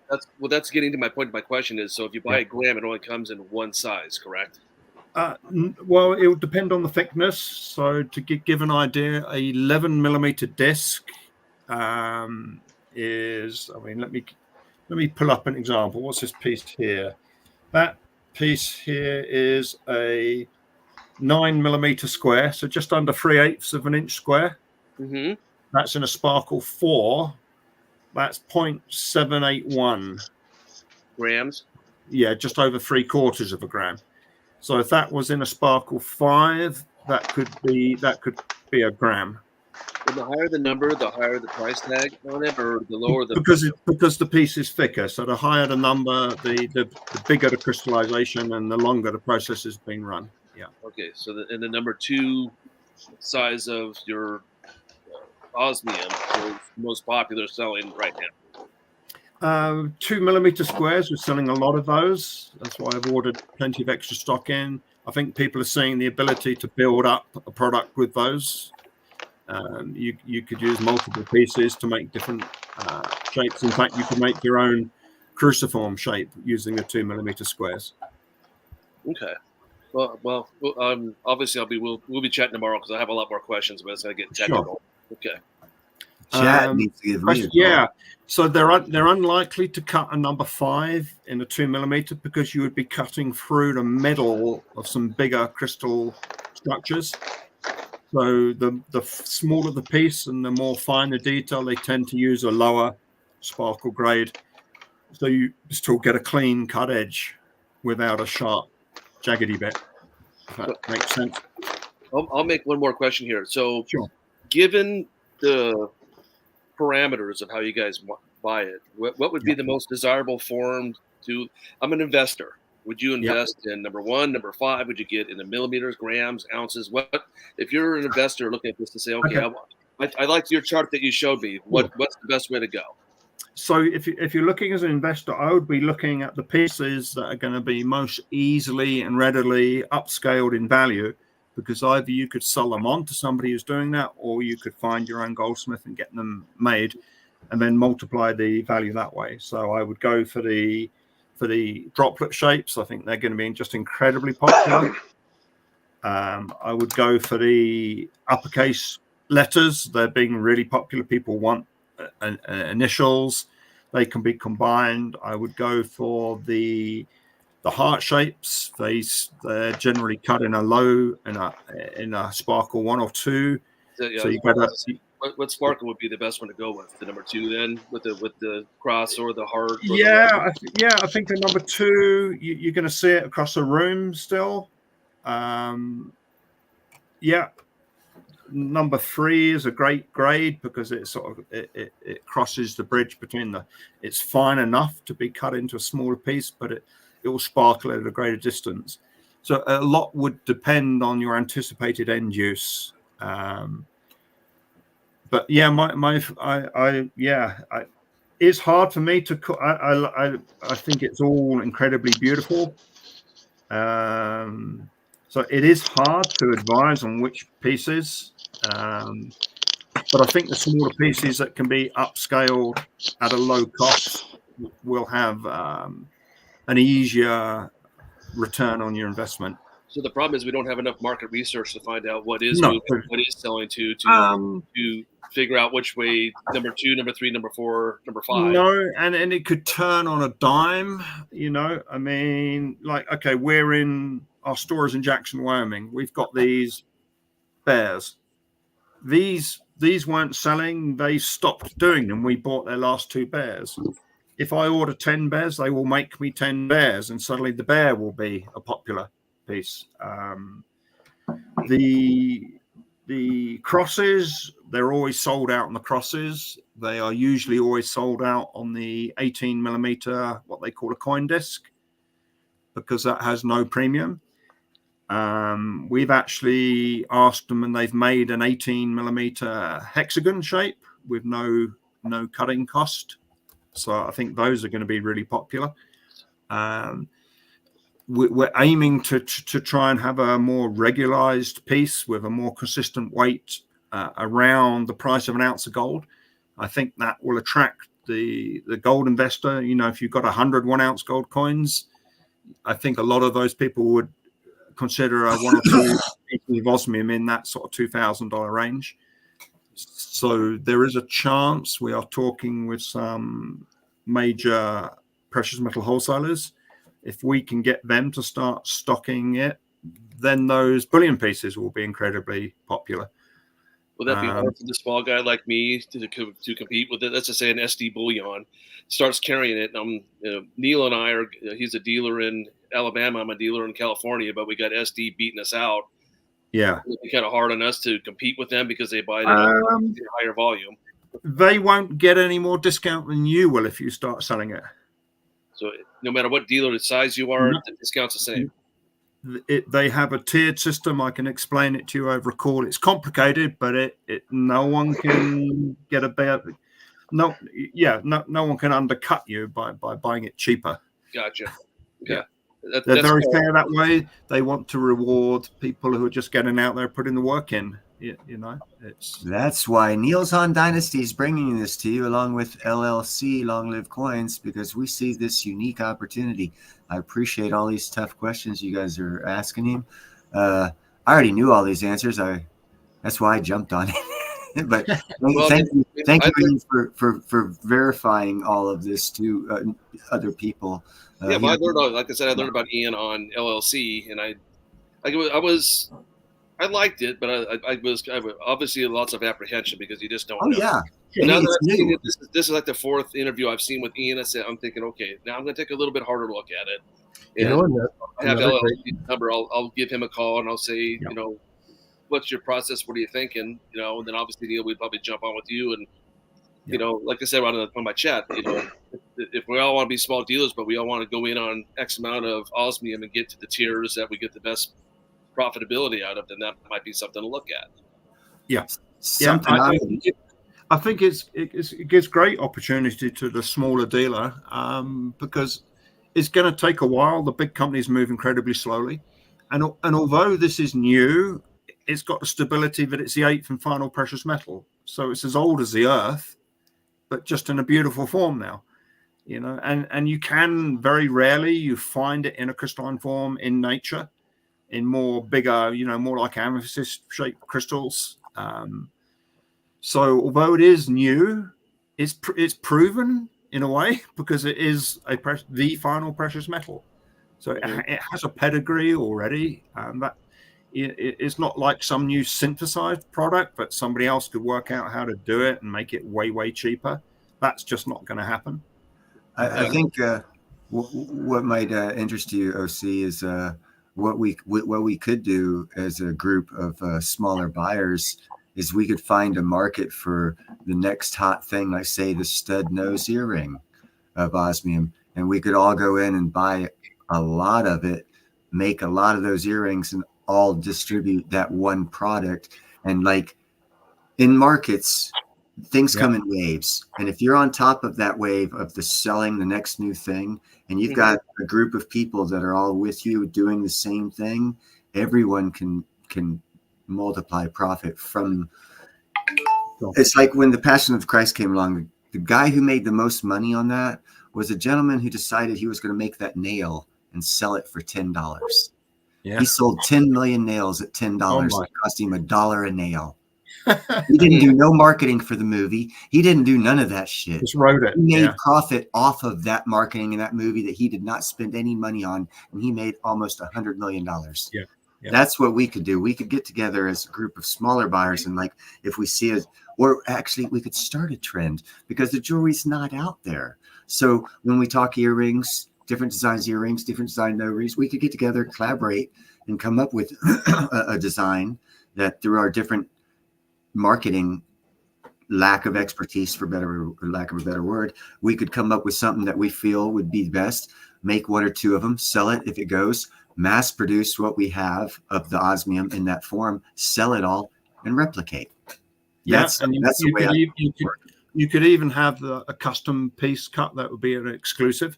Speaker 5: That's getting to my point. My question is, so if you buy a gram, it only comes in one size, correct?
Speaker 1: Well, it will depend on the thickness. So to give an idea, a 11 millimeter disc is. I mean, let me pull up an example. What's this piece here? That piece here is a 9 millimeter square, so just under 3/8 of an inch square.
Speaker 5: Mm-hmm.
Speaker 1: That's in a Sparkle 4. That's 0.781
Speaker 5: grams.
Speaker 1: Yeah, just over 3/4 of a gram. So if that was in a Sparkle 5, that could be a gram.
Speaker 5: And the higher the number, the higher the price tag on it, or the lower the
Speaker 1: because the piece is thicker. So the higher the number, the bigger the crystallization, and the longer the process has been run. Yeah.
Speaker 5: Okay, so the number 2 size of your osmium is most popular selling right now.
Speaker 1: 2 millimeter squares, we're selling a lot of those. That's why I've ordered plenty of extra stock in. I think people are seeing the ability to build up a product with those. You could use multiple pieces to make different shapes. In fact, you can make your own cruciform shape using the 2 millimeter squares.
Speaker 5: Okay. Well, obviously we'll be chatting tomorrow, because I have a lot more questions, but it's gonna get technical. Sure. Okay.
Speaker 2: Chat needs to get
Speaker 1: yeah. So they're unlikely to cut a number 5 in a 2 millimeter, because you would be cutting through the middle of some bigger crystal structures. So the smaller the piece and the more fine the detail, they tend to use a lower sparkle grade. So you still get a clean cut edge without a sharp, jaggedy bit. If that makes sense.
Speaker 5: I'll make one more question here. So,
Speaker 1: sure.
Speaker 5: Given the parameters of how you guys buy it, what would be the most desirable form to? I'm an investor. Would you invest in number 1, number 5? Would you get in the millimeters, grams, ounces? What if you're an investor looking at this to say, okay, I liked your chart that you showed me. What's the best way to go?
Speaker 1: So if you're looking as an investor, I would be looking at the pieces that are going to be most easily and readily upscaled in value, because either you could sell them on to somebody who's doing that, or you could find your own goldsmith and get them made and then multiply the value that way. So I would go for the droplet shapes. I think they're going to be just incredibly popular. I would go for the uppercase letters. They're being really popular. People want initials. They can be combined. I would go for the heart shapes. They're generally cut in a low in a Sparkle 1 or 2. So you got
Speaker 5: what Sparkle would be the best one to go with? The number 2 then, with the cross or the heart?
Speaker 1: I think the number 2, you're going to see it across the room still. Number 3 is a great grade, because it crosses the bridge between it's fine enough to be cut into a smaller piece, but it will sparkle at a greater distance. So a lot would depend on your anticipated end use. But it's hard for me to. I think it's all incredibly beautiful. So it is hard to advise on which pieces. But I think the smaller pieces that can be upscaled at a low cost will have an easier return on your investment.
Speaker 5: So the problem is we don't have enough market research to find out what is selling to figure out which way number 2, number 3, number 4, number 5.
Speaker 1: No, and it could turn on a dime. I mean, like, okay, we're in our stores in Jackson, Wyoming. We've got these bears. These weren't selling. They stopped doing them. We bought their last 2 bears. If I order 10 bears, they will make me 10 bears, and suddenly the bear will be a popular piece. The crosses, they're always sold out on the crosses. They are usually always sold out on the 18 millimeter, what they call a coin disc, because that has no premium. We've actually asked them, and they've made an 18 millimeter hexagon shape with no cutting cost. So I think those are going to be really popular. We're aiming to try and have a more regularized piece with a more consistent weight around the price of an ounce of gold. I think that will attract the gold investor. You know, if you've got 100 1-ounce gold coins, I think a lot of those people would consider a 1 or 2 pieces of osmium in that sort of $2,000 range. So there is a chance we are talking with some major precious metal wholesalers. If we can get them to start stocking it, then those bullion pieces will be incredibly popular.
Speaker 5: Will that be hard for the small guy like me to compete with it? Let's just say an SD Bullion starts carrying it. Neil and I are, he's a dealer in Alabama. I'm a dealer in California, but we got SD beating us out.
Speaker 1: Yeah.
Speaker 5: It'd be kind of hard on us to compete with them because they buy it in a higher volume.
Speaker 1: They won't get any more discount than you will if you start selling it.
Speaker 5: So no matter what dealer size you are, the discount's the same.
Speaker 1: They have a tiered system. I can explain it to you over a call. It's complicated, but no one can get no one can undercut you by buying it cheaper.
Speaker 5: Gotcha.
Speaker 1: Yeah. They're very fair that way. They want to reward people who are just getting out there, putting the work in. You know,
Speaker 2: that's why Neil's on Dynasty is bringing this to you along with LLC Long Live Coins, because we see this unique opportunity. I appreciate all these tough questions you guys are asking him. I already knew all these answers. That's why I jumped on it. But thank you for verifying all of this to other people.
Speaker 5: Yeah, but I learned, like I said, I learned about Ian on LLC, and I liked it, but I was obviously lots of apprehension because you just don't know.
Speaker 2: Yeah.
Speaker 5: Now that this is like the 4th interview I've seen with Ian, I'm thinking, okay, now I'm going to take a little bit harder look at it. And I have LLC's number. I'll give him a call and I'll say, you know, what's your process? What are you thinking? You know, and then obviously Neil would probably jump on with you. And, you know, like I said on my chat, you know, if we all want to be small dealers, but we all want to go in on X amount of osmium and get to the tiers that we get the best profitability out of, then that might be something to look at.
Speaker 1: Yeah. I think it gives great opportunity to the smaller dealer because it's going to take a while. The big companies move incredibly slowly. And although this is new, it's got the stability that it's the 8th and final precious metal. So it's as old as the earth, but just in a beautiful form now. You know, and you can very rarely you find it in a crystalline form in nature, in more bigger, you know, more like amethyst shaped crystals. So although it is new, it's proven in a way because it is the final precious metal. So it has a pedigree already. That it's not like some new synthesized product that somebody else could work out how to do it and make it way cheaper. That's just not going to happen.
Speaker 2: I think what might interest you, OC, is what we could do as a group of smaller buyers is we could find a market for the next hot thing, like say the stud nose earring of osmium, and we could all go in and buy a lot of it, make a lot of those earrings, and all distribute that one product. And like in markets, things come in waves, and if you're on top of that wave of the selling the next new thing, and you've got a group of people that are all with you doing the same thing, everyone can multiply profit from. It's like when the Passion of Christ came along, the guy who made the most money on that was a gentleman who decided he was going to make that nail and sell it for $10. Yeah. He sold 10 million nails at $10. It cost him $1 a nail. He didn't do no marketing for the movie. He didn't do none of that shit.
Speaker 1: Just wrote it.
Speaker 2: He made profit off of that marketing in that movie that he did not spend any money on, and he made almost $100 million.
Speaker 1: Yeah.
Speaker 2: That's what we could do. We could get together as a group of smaller buyers, and like if we see it, or actually we could start a trend because the jewelry's not out there. So when we talk earrings, different designs earrings, different design earrings, we could get together, collaborate, and come up with a design that through our different marketing lack of expertise, for lack of a better word, we could come up with something that we feel would be best, make 1 or 2 of them, sell it if it goes, mass produce what we have of the osmium in that form, sell it all, and replicate. That's the way
Speaker 1: You could even have a custom piece cut that would be an exclusive.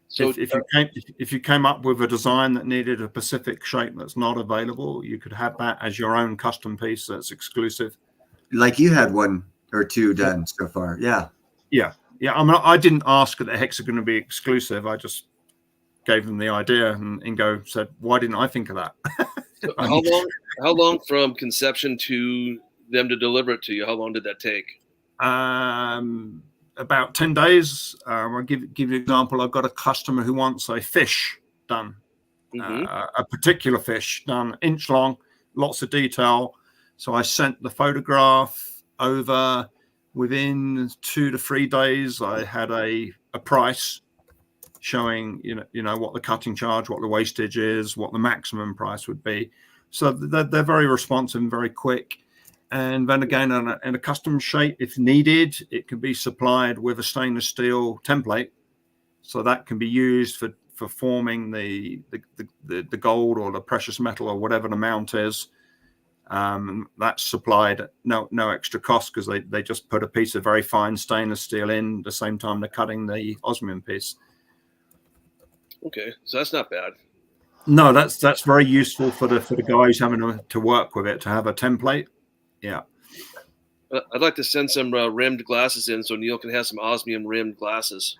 Speaker 1: So if you came up with a design that needed a specific shape that's not available, you could have that as your own custom piece that's exclusive.
Speaker 2: Like you had one or two done so far. Yeah.
Speaker 1: I mean, I didn't ask that the hexagon to be exclusive. I just gave them the idea, and Ingo said, "Why didn't I think of that?"
Speaker 5: So how long from conception to them to deliver it to you? How long did that take?
Speaker 1: About 10 days. I'll give you an example. I've got a customer who wants a fish done, a particular fish done inch long, lots of detail. So I sent the photograph over. Within 2 to 3 days, I had a price showing, you know what the cutting charge, what the wastage is, what the maximum price would be. So they're very responsive and very quick. And then again, in a custom shape, if needed, it can be supplied with a stainless steel template. So that can be used for forming the gold or the precious metal or whatever the mount is. That's supplied at no extra cost, because they just put a piece of very fine stainless steel in at the same time they're cutting the osmium piece.
Speaker 5: Okay, so that's not bad.
Speaker 1: No, that's very useful for the guys having to work with it, to have a template. Yeah.
Speaker 5: I'd like to send some rimmed glasses in so Neil can have some osmium rimmed glasses.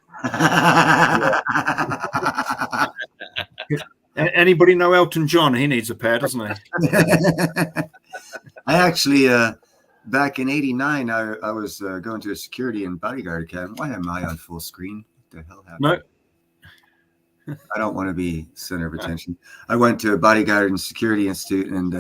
Speaker 1: Anybody know Elton John? He needs a pair, doesn't he?
Speaker 2: I actually, back in '89, I was going to a security and bodyguard academy. Why am I on full screen? What the hell happened?
Speaker 1: No.
Speaker 2: I don't want to be center of attention. I went to a bodyguard and security institute, and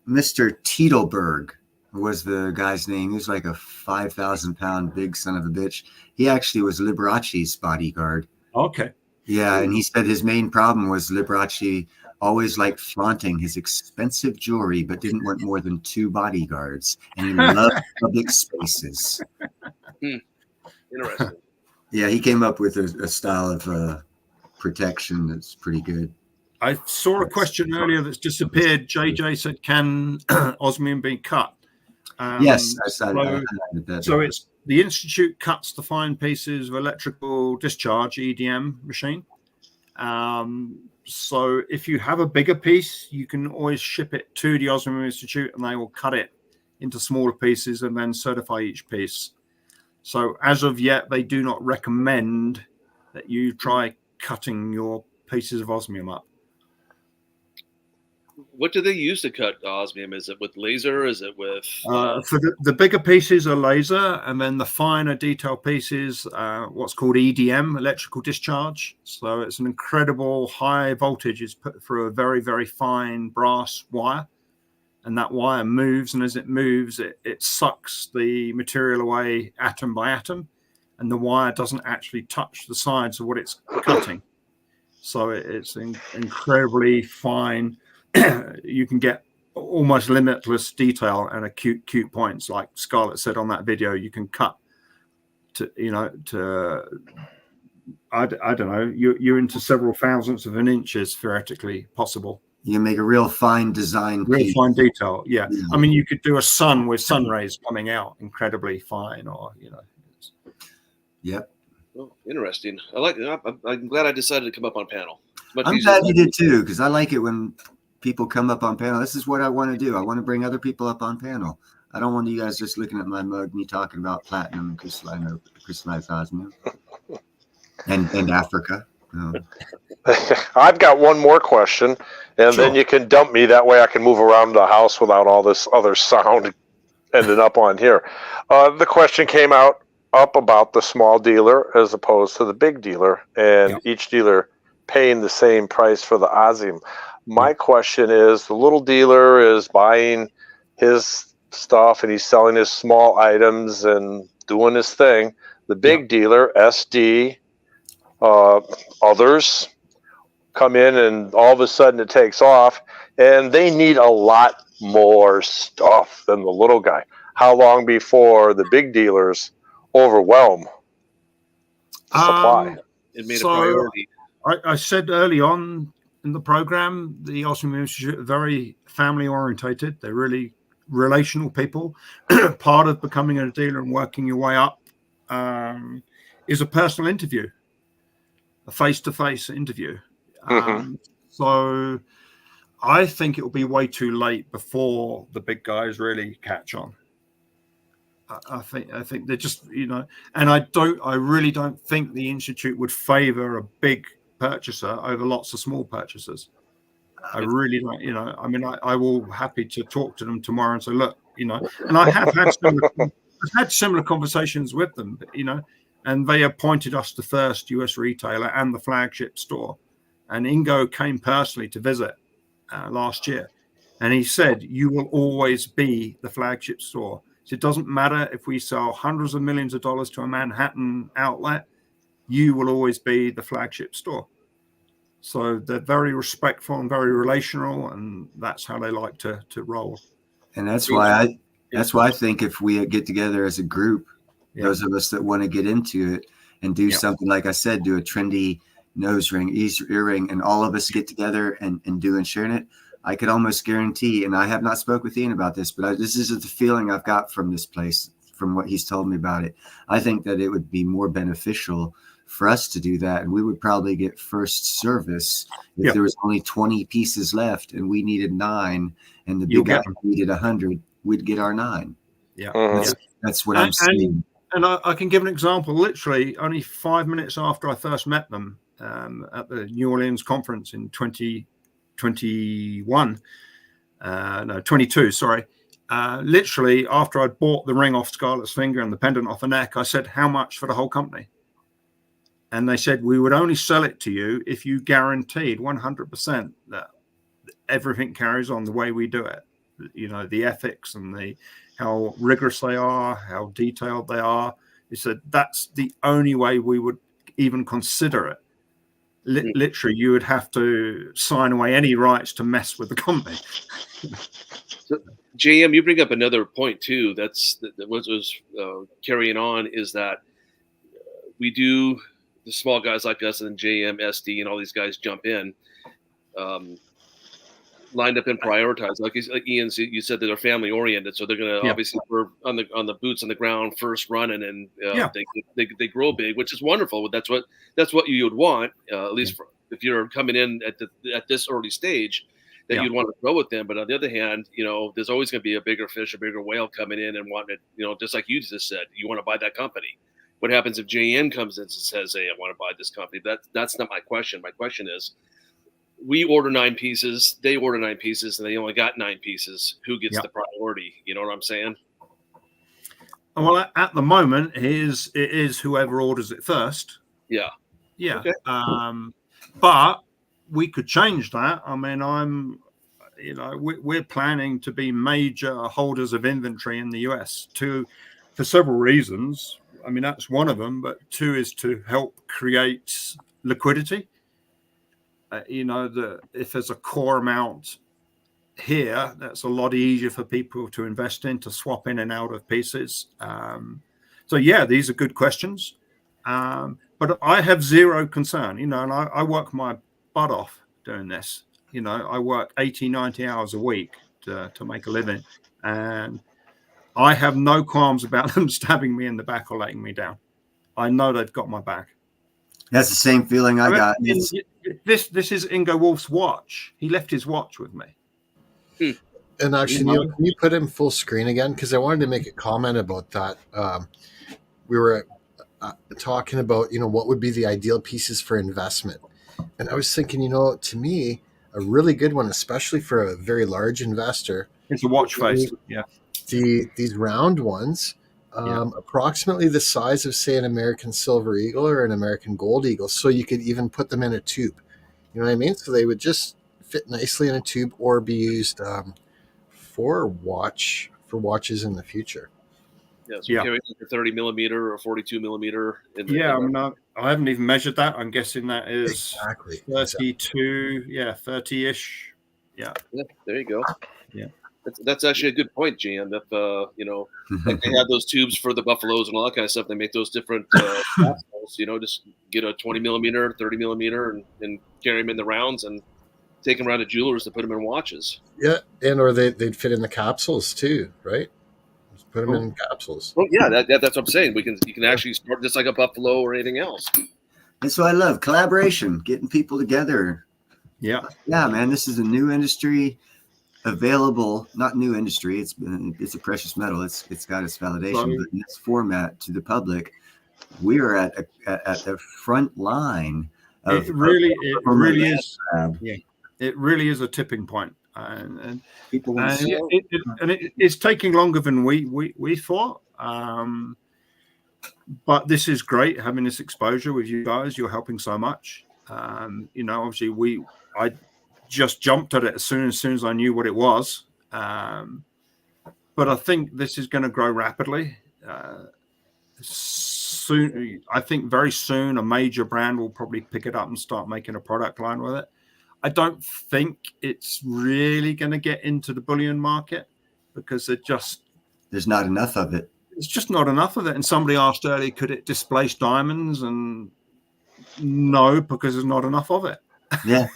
Speaker 2: Mr. Titelberg was the guy's name. He was like a 5,000-pound big son of a bitch. He actually was Liberace's bodyguard.
Speaker 1: Okay.
Speaker 2: Yeah, and he said his main problem was Liberace always liked flaunting his expensive jewelry, but didn't want more than 2 bodyguards, and he loved public spaces.
Speaker 5: Interesting.
Speaker 2: Yeah, he came up with a style of protection that's pretty good.
Speaker 1: I saw a question earlier that's disappeared. JJ said, "Can osmium be cut?"
Speaker 2: Yes, I saw that.
Speaker 1: So it's the Institute cuts the fine pieces of electrical discharge (EDM) machine. So if you have a bigger piece, you can always ship it to the Osmium Institute, and they will cut it into smaller pieces and then certify each piece. So as of yet, they do not recommend that you try cutting your pieces of osmium up.
Speaker 5: What do they use to cut osmium? Is it with laser? Is it with?
Speaker 1: For the bigger pieces are laser, and then the finer detail pieces, what's called EDM, electrical discharge. So it's an incredible high voltage is put through a very, very fine brass wire, and that wire moves, and as it moves, it sucks the material away atom by atom, and the wire doesn't actually touch the sides of what it's cutting. So it's incredibly fine. You can get almost limitless detail and acute points, like Scarlett said on that video. You can cut to I don't know, you're into several thousandths of an inches theoretically possible.
Speaker 2: You can make a real fine design,
Speaker 1: real fine detail. Yeah. I mean, you could do a sun with sun rays coming out incredibly fine, or
Speaker 2: Yep.
Speaker 5: Oh, interesting. I'm glad I decided to come up on panel.
Speaker 2: I'm glad you did too, because I like it when people come up on panel. This is what I want to do. I want to bring other people up on panel. I don't want you guys just looking at my mug, me talking about platinum and crystallized osmium and Africa.
Speaker 4: I've got one more question, and then you can dump me. That way I can move around the house without all this other sound ending up on here. The question came up about the small dealer as opposed to the big dealer, and each dealer paying the same price for the osmium. My question is, the little dealer is buying his stuff and he's selling his small items and doing his thing. The big dealer, SD, others come in, and all of a sudden it takes off, and they need a lot more stuff than the little guy. How long before the big dealers overwhelm the supply?
Speaker 5: It made a priority.
Speaker 1: I said early on in the program, the Osmium Institute are very family orientated. They really relational people. Part of becoming a dealer and working your way up is a personal interview, a face-to-face interview. So I think it will be way too late before the big guys really catch on. I think they're just, and I really don't think the Institute would favor a big purchaser over lots of small purchasers. I really don't, I mean, I will happy to talk to them tomorrow and say, look, and I have had similar conversations with them, and they appointed us the first US retailer and the flagship store. And Ingo came personally to visit last year. And he said, you will always be the flagship store. So it doesn't matter if we sell hundreds of millions of dollars to a Manhattan outlet, you will always be the flagship store. So they're very respectful and very relational, and that's how they like to roll.
Speaker 2: And that's why I think if we get together as a group, those of us that want to get into it and do something, like I said, do a trendy nose ring, earring, and all of us get together and do and sharing it, I could almost guarantee, and I have not spoke with Ian about this, but this is the feeling I've got from this place, from what he's told me about it. I think that it would be more beneficial for us to do that, and we would probably get first service if there was only 20 pieces left and we needed 9 and the big guy needed 100, we'd get our 9. That's what I'm seeing.
Speaker 1: And I can give an example. Literally only 5 minutes after I first met them at the New Orleans conference in 22, sorry. Literally after I'd bought the ring off Scarlett's finger and the pendant off her neck, I said, how much for the whole company? And they said, we would only sell it to you if you guaranteed 100% that everything carries on the way we do it. The ethics and how rigorous they are, how detailed they are. He said, that's the only way we would even consider it. Literally, you would have to sign away any rights to mess with the company.
Speaker 5: So, JM, you bring up another point too. That's what was carrying on is that we do, the small guys like us and JM, SD, and all these guys jump in, lined up and prioritized. Like Ian, you said that they're family oriented, so they're going to obviously we're on the boots on the ground first running, and they grow big, which is wonderful. That's what you would want, at least if you're coming in at this early stage, that you'd want to grow with them. But on the other hand, there's always going to be a bigger fish, a bigger whale coming in and wanting it. Just like you just said, you want to buy that company. What happens if JN comes in and says, "Hey, I want to buy this company"? That's not my question. My question is, we order 9 pieces, they order 9 pieces, and they only got 9 pieces. Who gets the priority? You know what I'm saying?
Speaker 1: Well, at the moment, it is whoever orders it first.
Speaker 5: Yeah.
Speaker 1: Okay. But we could change that. I mean, we're planning to be major holders of inventory in the US for several reasons. I mean, that's one of them, but 2 is to help create liquidity. If there's a core amount here, that's a lot easier for people to invest in, to swap in and out of pieces. These are good questions. But I have zero concern, and I work my butt off doing this. I work 80, 90 hours a week to make a living, and I have no qualms about them stabbing me in the back or letting me down. I know they've got my back.
Speaker 2: That's the same feeling I got.
Speaker 1: This is Ingo Wolf's watch. He left his watch with me.
Speaker 3: And actually, Neil, can you put him full screen again? Because I wanted to make a comment about that. We were talking about, what would be the ideal pieces for investment. And I was thinking, to me, a really good one, especially for a very large investor.
Speaker 1: It's a watch face. Yeah.
Speaker 3: These round ones, approximately the size of, say, an American Silver Eagle or an American Gold Eagle. So you could even put them in a tube. You know what I mean? So they would just fit nicely in a tube or be used for watches in the future.
Speaker 5: Yeah, so carry a 30 millimeter or 42 millimeter.
Speaker 1: I haven't even measured that. I'm guessing that is
Speaker 3: exactly
Speaker 1: 32, 30-ish. Yeah,
Speaker 5: there you go.
Speaker 1: Yeah.
Speaker 5: That's actually a good point, Jan. If like they have those tubes for the buffaloes and all that kind of stuff, they make those different capsules, just get a 20 millimeter, 30 millimeter, and carry them in the rounds, and take them around to jewelers to put them in watches.
Speaker 3: Yeah, and or they'd fit in the capsules too, right? Just put them in capsules.
Speaker 5: Well, yeah, that's what I'm saying. You can actually start just like a Buffalo or anything else.
Speaker 2: That's what I love, collaboration, getting people together.
Speaker 1: Yeah,
Speaker 2: man, this is a new industry available. Not new industry. It's a precious metal. It's got its validation, but in this format to the public, we are at the front line.
Speaker 1: It really is. Yeah, it really is a tipping point, and people want to see it. It's taking longer than we thought. But this is great having this exposure with you guys. You're helping so much. Obviously I just jumped at it as soon as I knew what it was. But I think this is going to grow rapidly. Soon, I think very soon a major brand will probably pick it up and start making a product line with it. I don't think it's really going to get into the bullion market because
Speaker 2: there's not enough of it.
Speaker 1: It's just not enough of it. And somebody asked earlier, could it displace diamonds? And no, because there's not enough of it.
Speaker 2: Yeah.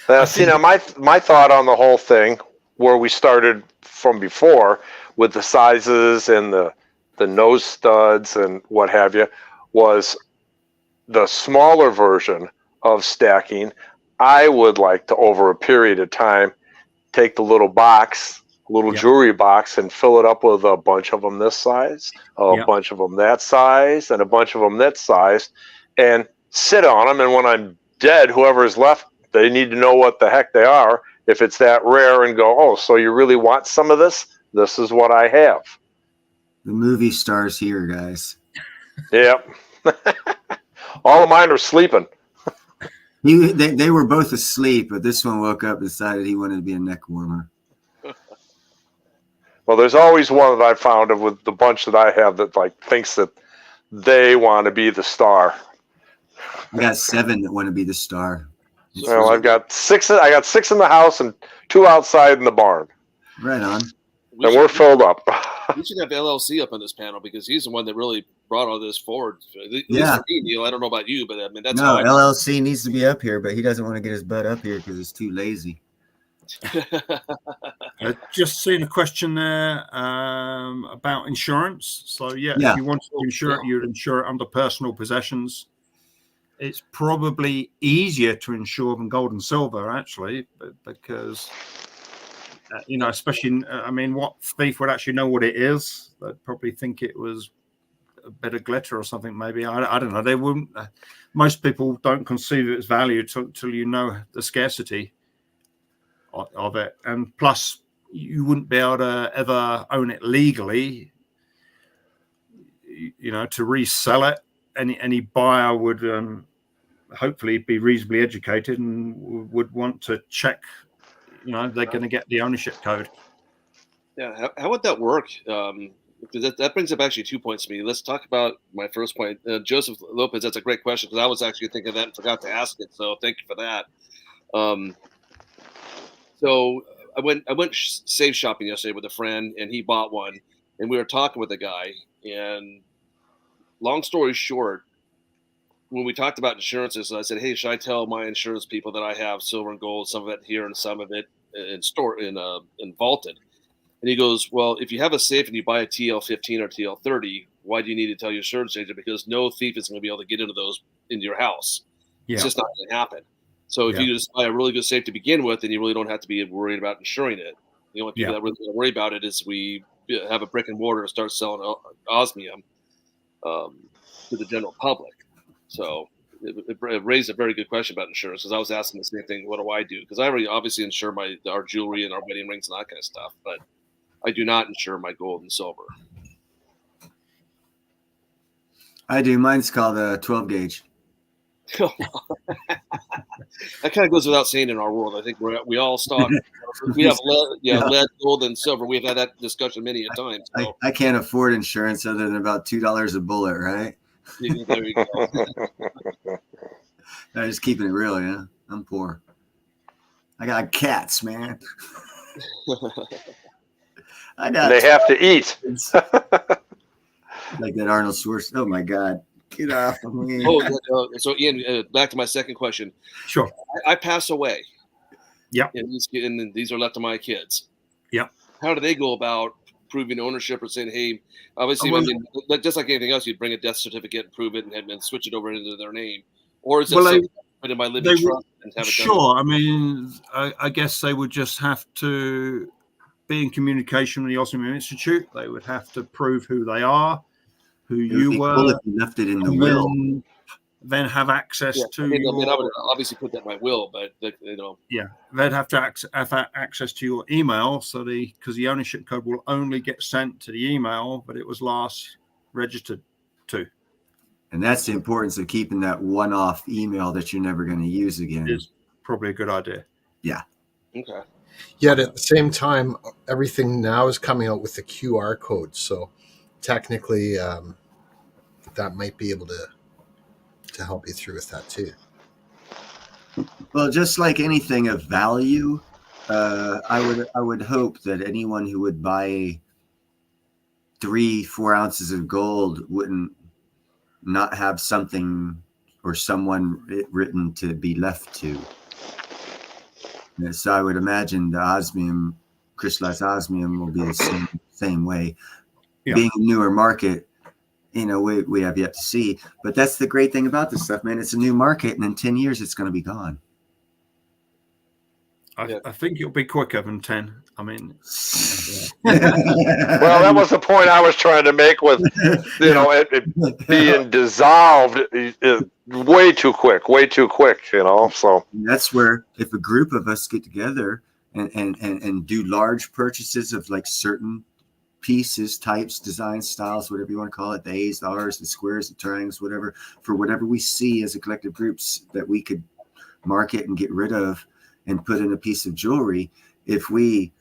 Speaker 4: My thought on the whole thing, where we started from before with the sizes and the nose studs and what have you, was the smaller version of stacking. I would like to, over a period of time, take the little jewelry box and fill it up with a bunch of them this size, a bunch of them that size, and a bunch of them that size, and sit on them. And when I'm dead, whoever is left, they need to know what the heck they are. If it's that rare, and go, oh, so you really want some of this? This is what I have.
Speaker 2: The movie stars here, guys.
Speaker 4: Yep. All of mine are sleeping.
Speaker 2: They were both asleep, but this one woke up and decided he wanted to be a neck warmer.
Speaker 4: Well, there's always one that I found with the bunch that I have that thinks that they want to be the star.
Speaker 2: I got 7 that want to be the star.
Speaker 4: Well, I've got 6. I got 6 in the house and 2 outside in the barn.
Speaker 2: Right on.
Speaker 4: And we're filled up.
Speaker 5: We should have LLC up on this panel because he's the one that really brought all this forward. At least
Speaker 2: for
Speaker 5: me, Neil. I don't know about you, but I mean that's
Speaker 2: no. LLC needs to be up here, but he doesn't want to get his butt up here because he's too lazy.
Speaker 1: Just seen a question there about insurance. So if you want to insure it, you'd insure it under personal possessions. It's probably easier to insure than gold and silver, actually, because especially what thief would actually know what it is? They'd probably think it was a bit of glitter or something. Maybe I don't know. They wouldn't. Most people don't conceive its value till you know the scarcity of it, and plus you wouldn't be able to ever own it legally. To resell it, any buyer would hopefully be reasonably educated and would want to check. They're going to get the ownership code.
Speaker 5: Yeah, how would that work? That brings up actually 2 points to me. Let's talk about my first point. Joseph Lopez, that's a great question because I was actually thinking of that and forgot to ask it. So thank you for that. So I went safe shopping yesterday with a friend, and he bought one, and we were talking with the guy. And long story short, when we talked about insurances, I said, "Hey, should I tell my insurance people that I have silver and gold, some of it here and some of it in vaulted?" And he goes, "Well, if you have a safe and you buy a TL15 or TL30, why do you need to tell your insurance agent? Because no thief is going to be able to get into your house. It's just not going to happen. So if you just buy a really good safe to begin with, then you really don't have to be worried about insuring it. The only people that really worry about it is we have a brick and mortar and start selling osmium to the general public." So it raised a very good question about insurance because I was asking the same thing. What do I do? Because I already obviously insure our jewelry and our wedding rings and that kind of stuff, but I do not insure my gold and silver.
Speaker 2: I do. Mine's called a 12 gauge.
Speaker 5: That kind of goes without saying in our world. I think we all stock. We have lead, gold, and silver. We've had that discussion many a time. So.
Speaker 2: I can't afford insurance other than about $2 a bullet, right?
Speaker 5: There you go.
Speaker 2: I'm just keeping it real, yeah. I'm poor. I got cats, man.
Speaker 4: They have to eat.
Speaker 2: Like that Arnold Schwarzenegger. Oh my God. Get off of me.
Speaker 5: So Ian, back to my second question.
Speaker 1: Sure.
Speaker 5: I pass away.
Speaker 1: Yeah.
Speaker 5: And these are left to my kids.
Speaker 1: Yeah.
Speaker 5: How do they go about proving ownership or saying, hey, obviously, just like anything else, you'd bring a death certificate and prove it and switch it over into their name? Or is it put in my living trust and have it done?
Speaker 1: Sure. I mean, I guess they would just have to be in communication with the Osmium Institute. They would have to prove who they are, who you were.
Speaker 2: Cool if you left it in the will.
Speaker 1: Then have access to.
Speaker 5: I would obviously put that in my will, but
Speaker 1: Yeah, they'd have to have access to your email, because the ownership code will only get sent to the email that it was last registered to.
Speaker 2: And that's the importance of keeping that one-off email that you're never going to use again.
Speaker 1: Is probably a good idea.
Speaker 2: Yeah.
Speaker 5: Okay.
Speaker 3: Yet at the same time, everything now is coming out with the QR code, so technically, that might be able to help you through with that too.
Speaker 2: Well, just like anything of value, I would hope that anyone who would buy 3-4 ounces of gold wouldn't not have something or someone written to be left to. So I would imagine the osmium, crystallized osmium, will be the same way. Yeah. Being a newer market, we have yet to see. But that's the great thing about this stuff, man. It's a new market, and in 10 years, it's going to be gone.
Speaker 1: I think it'll be quicker than 10. I mean,
Speaker 4: well, that was the point I was trying to make with, it being dissolved way too quick, so.
Speaker 2: And that's where if a group of us get together and do large purchases of like certain pieces, types, design styles, whatever you want to call it, the A's, the R's, the squares, the triangles, whatever, for whatever we see as a collective groups that we could market and get rid of and put in a piece of jewelry, if we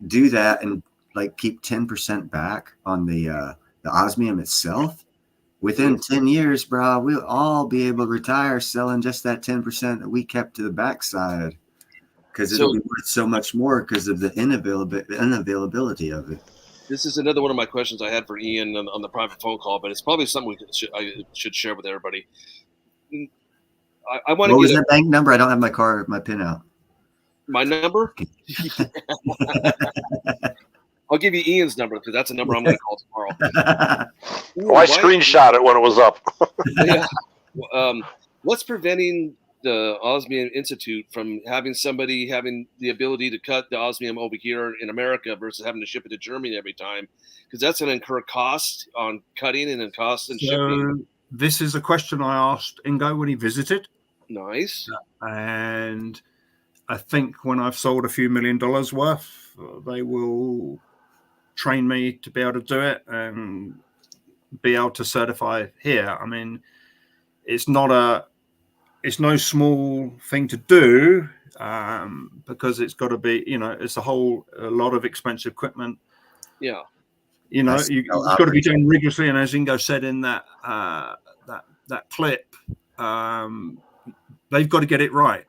Speaker 2: do that and like keep 10% back on the osmium itself, within 10 years, bro, we'll all be able to retire selling just that 10% that we kept to the backside, because it'll be worth so much more because of the unavailability of it.
Speaker 5: This is another one of my questions I had for Ian on the private phone call, but it's probably something I should share with everybody. I want to.
Speaker 2: What was that bank number? I don't have my pin out.
Speaker 5: My number? I'll give you Ian's number because that's a number I'm going to call tomorrow.
Speaker 4: I screenshot it when it was up.
Speaker 5: Yeah. What's preventing the Osmium Institute from having somebody having the ability to cut the osmium over here in America versus having to ship it to Germany every time? Because that's going to incur cost on cutting and then cost and shipping.
Speaker 1: This is a question I asked Ingo when he visited.
Speaker 5: Nice.
Speaker 1: And I think when I've sold a few $1 million worth, they will train me to be able to do it and be able to certify here. I mean, it's no small thing to do, because it's got to be, it's a lot of expensive equipment.
Speaker 5: Yeah.
Speaker 1: It's got to be done rigorously. And as Ingo said in that clip, they've got to get it right.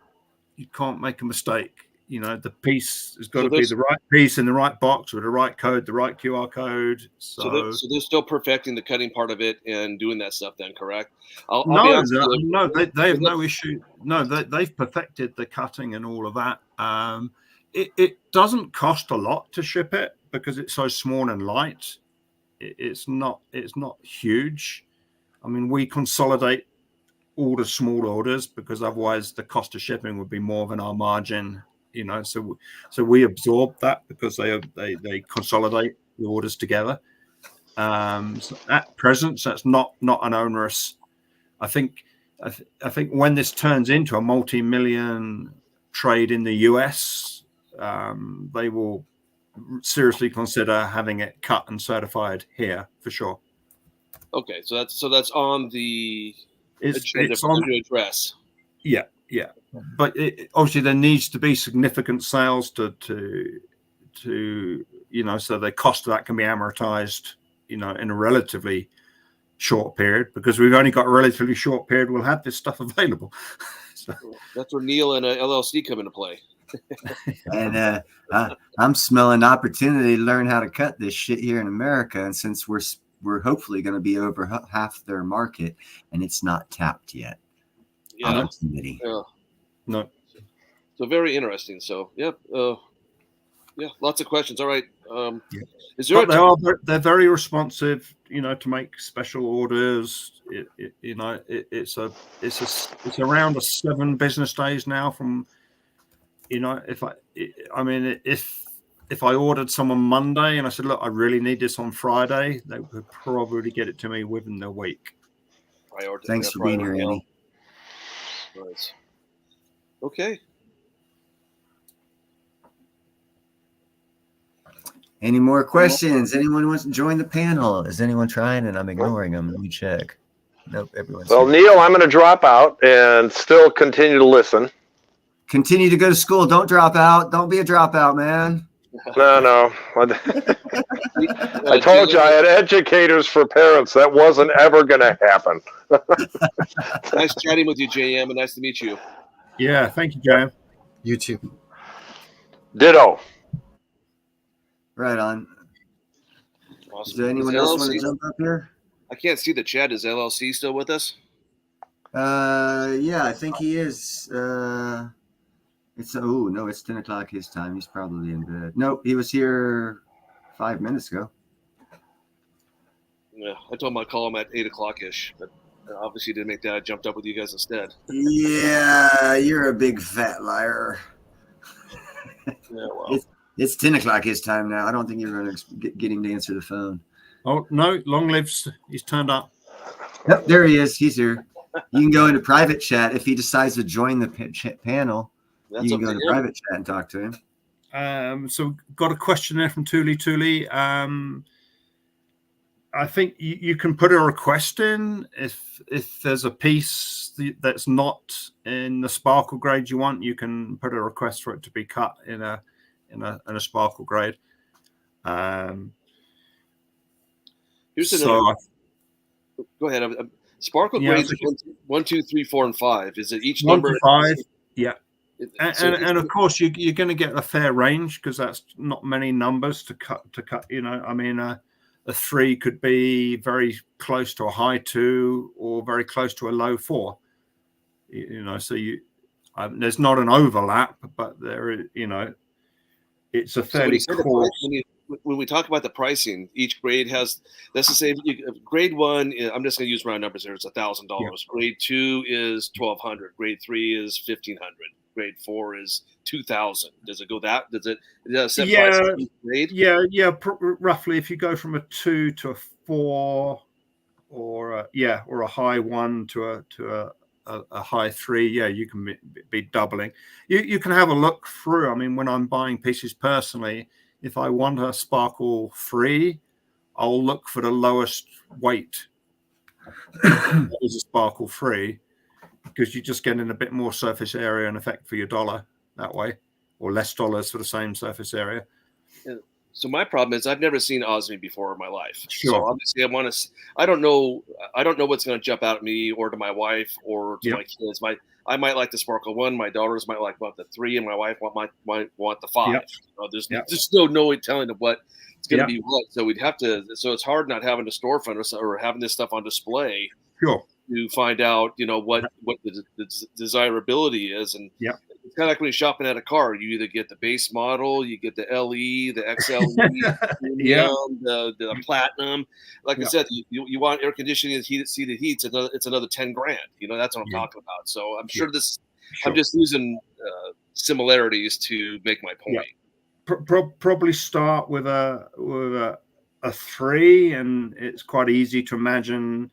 Speaker 1: You can't make a mistake. The piece has got to be the right piece in the right box with the right code, the right QR code. So
Speaker 5: they're still perfecting the cutting part of it and doing that stuff then, correct?
Speaker 1: No, they have no issue. No, they've perfected the cutting and all of that. It doesn't cost a lot to ship it because it's so small and light. It's not huge. I mean, we consolidate all the small orders because otherwise the cost of shipping would be more than our margin, so we absorb that because they consolidate the orders together. So at present, that's not an onerous. I think when this turns into a multi-million trade in the US, they will seriously consider having it cut and certified here for sure.
Speaker 5: Okay, so that's on the
Speaker 1: it's on
Speaker 5: to address.
Speaker 1: Yeah, but obviously there needs to be significant sales to so the cost of that can be amortized, in a relatively short period, because we've only got a relatively short period we'll have this stuff available. So.
Speaker 5: That's where Neil and LLC come into play.
Speaker 2: And I'm smelling opportunity to learn how to cut this shit here in America, and since we're hopefully going to be over half their market, and it's not tapped yet.
Speaker 5: Yeah.
Speaker 2: Yeah.
Speaker 1: No.
Speaker 5: So very interesting. So yeah, lots of questions. All right. Is there?
Speaker 1: They're very responsive, to make special orders. It's around 7 business days now from, if I ordered some on Monday and I said, look, I really need this on Friday, they would probably get it to me within the week.
Speaker 2: Thanks for being here, Andy.
Speaker 5: Nice. Okay.
Speaker 2: Any more questions? Anyone wants to join the panel? Is anyone trying? And I'm ignoring them. Let me check. Nope, everyone's
Speaker 4: Well,
Speaker 2: here.
Speaker 4: Neil, I'm going to drop out and still continue to listen.
Speaker 2: Continue to go to school. Don't drop out. Don't be a dropout, man.
Speaker 4: No. I told you I had educators for parents. That wasn't ever going to happen.
Speaker 5: Nice chatting with you, JM, and nice to meet you.
Speaker 1: Yeah, thank you, JM.
Speaker 3: You too.
Speaker 4: Ditto.
Speaker 2: Right on.
Speaker 5: Awesome.
Speaker 2: Is there anyone else want to jump up here?
Speaker 5: I can't see the chat. Is LLC still with us?
Speaker 2: Yeah, I think he is. It's 10 o'clock his time. He's probably in bed. Nope, he was here 5 minutes ago.
Speaker 5: Yeah, I told him I'd call him at 8 o'clock ish, but obviously didn't make that. I jumped up with you guys instead.
Speaker 2: Yeah, you're a big fat liar.
Speaker 5: Yeah, well.
Speaker 2: It's 10 o'clock his time now. I don't think you're going to get him to answer the phone.
Speaker 1: Oh, no, long lives. He's turned up.
Speaker 2: Yep, there he is. He's here. You can go into private chat if he decides to join the panel. You can go into private chat and talk to him.
Speaker 1: So got a question there from Thule. I think you can put a request in if there's a piece that's not in the sparkle grade you want. You can put a request for it to be cut in a sparkle grade.
Speaker 5: Here's another. Go ahead. Sparkle grades 1, 2, 3, 4, and 5. Is it each
Speaker 1: 1
Speaker 5: number?
Speaker 1: to 5. Yeah. And of course you're going to get a fair range because that's not many numbers to cut. A 3 could be very close to a high 2 or very close to a low 4. So there's not an overlap, but there, it's a fairly coarse.
Speaker 5: When we talk about the pricing, each grade has, let's just say grade 1, I'm just going to use round numbers here. It's $1,000. Yeah. Grade 2 is $1,200. Grade 3 is $1,500. Grade 4 is $2,000. Does it go that? Does it set price for each grade?
Speaker 1: Yeah. Roughly, if you go from a 2 to a 4, or a high 1 to a high 3, you can be doubling. You can have a look through. I mean, when I'm buying pieces personally, if I want a sparkle free, I'll look for the lowest weight as a sparkle free, because you're just getting a bit more surface area and effect for your dollar that way, or less dollars for the same surface area.
Speaker 5: So my problem is I've never seen Osmium before in my life.
Speaker 1: Sure.
Speaker 5: So obviously I don't know what's going to jump out at me or to my wife or to my kids. I might like the Sparkle 1. My daughters might like the 3, and my wife might want the 5.
Speaker 1: Yep.
Speaker 5: There's no telling of what it's going to be what. So we'd have to. So it's hard not having a storefront or having this stuff on display.
Speaker 1: Sure.
Speaker 5: To find out, what the desirability is, and it's kind of like when you're shopping at a car. You either get the base model, you get the LE, the XLE, the platinum. Like I said, you want air conditioning, seated heats. It's another $10,000. That's what I'm talking about. So I'm sure this. Sure. I'm just using similarities to make my point.
Speaker 1: Yeah. Probably start with a 3, and it's quite easy to imagine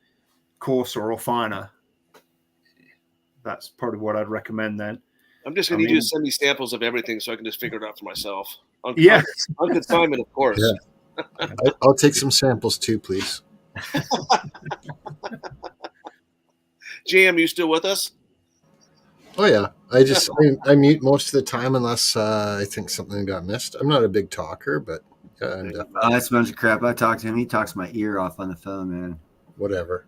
Speaker 1: coarser or finer. That's probably what I'd recommend then.
Speaker 5: I'm just going to need you to send me samples of everything so I can just figure it out for myself. On consignment, of course.
Speaker 3: Yeah. I'll take some samples too, please.
Speaker 5: JM, you still with us?
Speaker 3: Oh yeah. I mute most of the time unless I think something got missed. I'm not a big talker, but
Speaker 2: that's a bunch of crap. I talk to him. He talks my ear off on the phone, man.
Speaker 3: Whatever.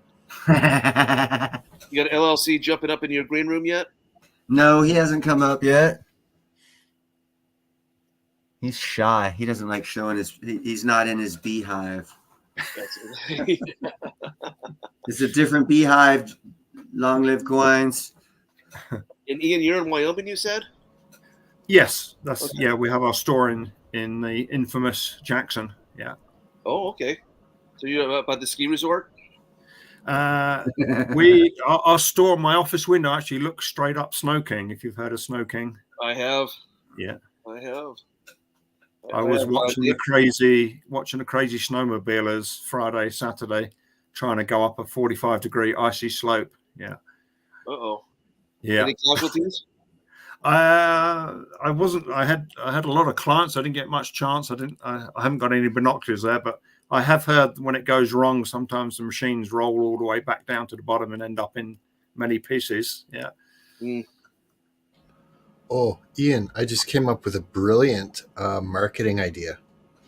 Speaker 5: You got LLC jumping up in your green room yet?
Speaker 2: No, he hasn't come up yet. He's shy. He doesn't like showing he's not in his beehive. It's a different beehive. Long live coins.
Speaker 5: And Ian, you're in Wyoming, you said?
Speaker 1: Yes, that's okay. Yeah. We have our store in the infamous Jackson. Yeah.
Speaker 5: Oh, okay. So you about the ski resort?
Speaker 1: Our store, my office window actually looks straight up Snow King. If you've heard of Snow King,
Speaker 5: I have.
Speaker 1: Yeah,
Speaker 5: I have.
Speaker 1: I was watching the crazy snowmobilers Friday, Saturday, trying to go up a 45-degree icy slope. Yeah.
Speaker 5: Uh-oh.
Speaker 1: Yeah.
Speaker 5: Any casualties?
Speaker 1: I wasn't. I had a lot of clients. I didn't get much chance. I haven't got any binoculars there, but I have heard when it goes wrong, sometimes the machines roll all the way back down to the bottom and end up in many pieces. Yeah.
Speaker 5: Mm.
Speaker 3: Oh, Ian, I just came up with a brilliant marketing idea.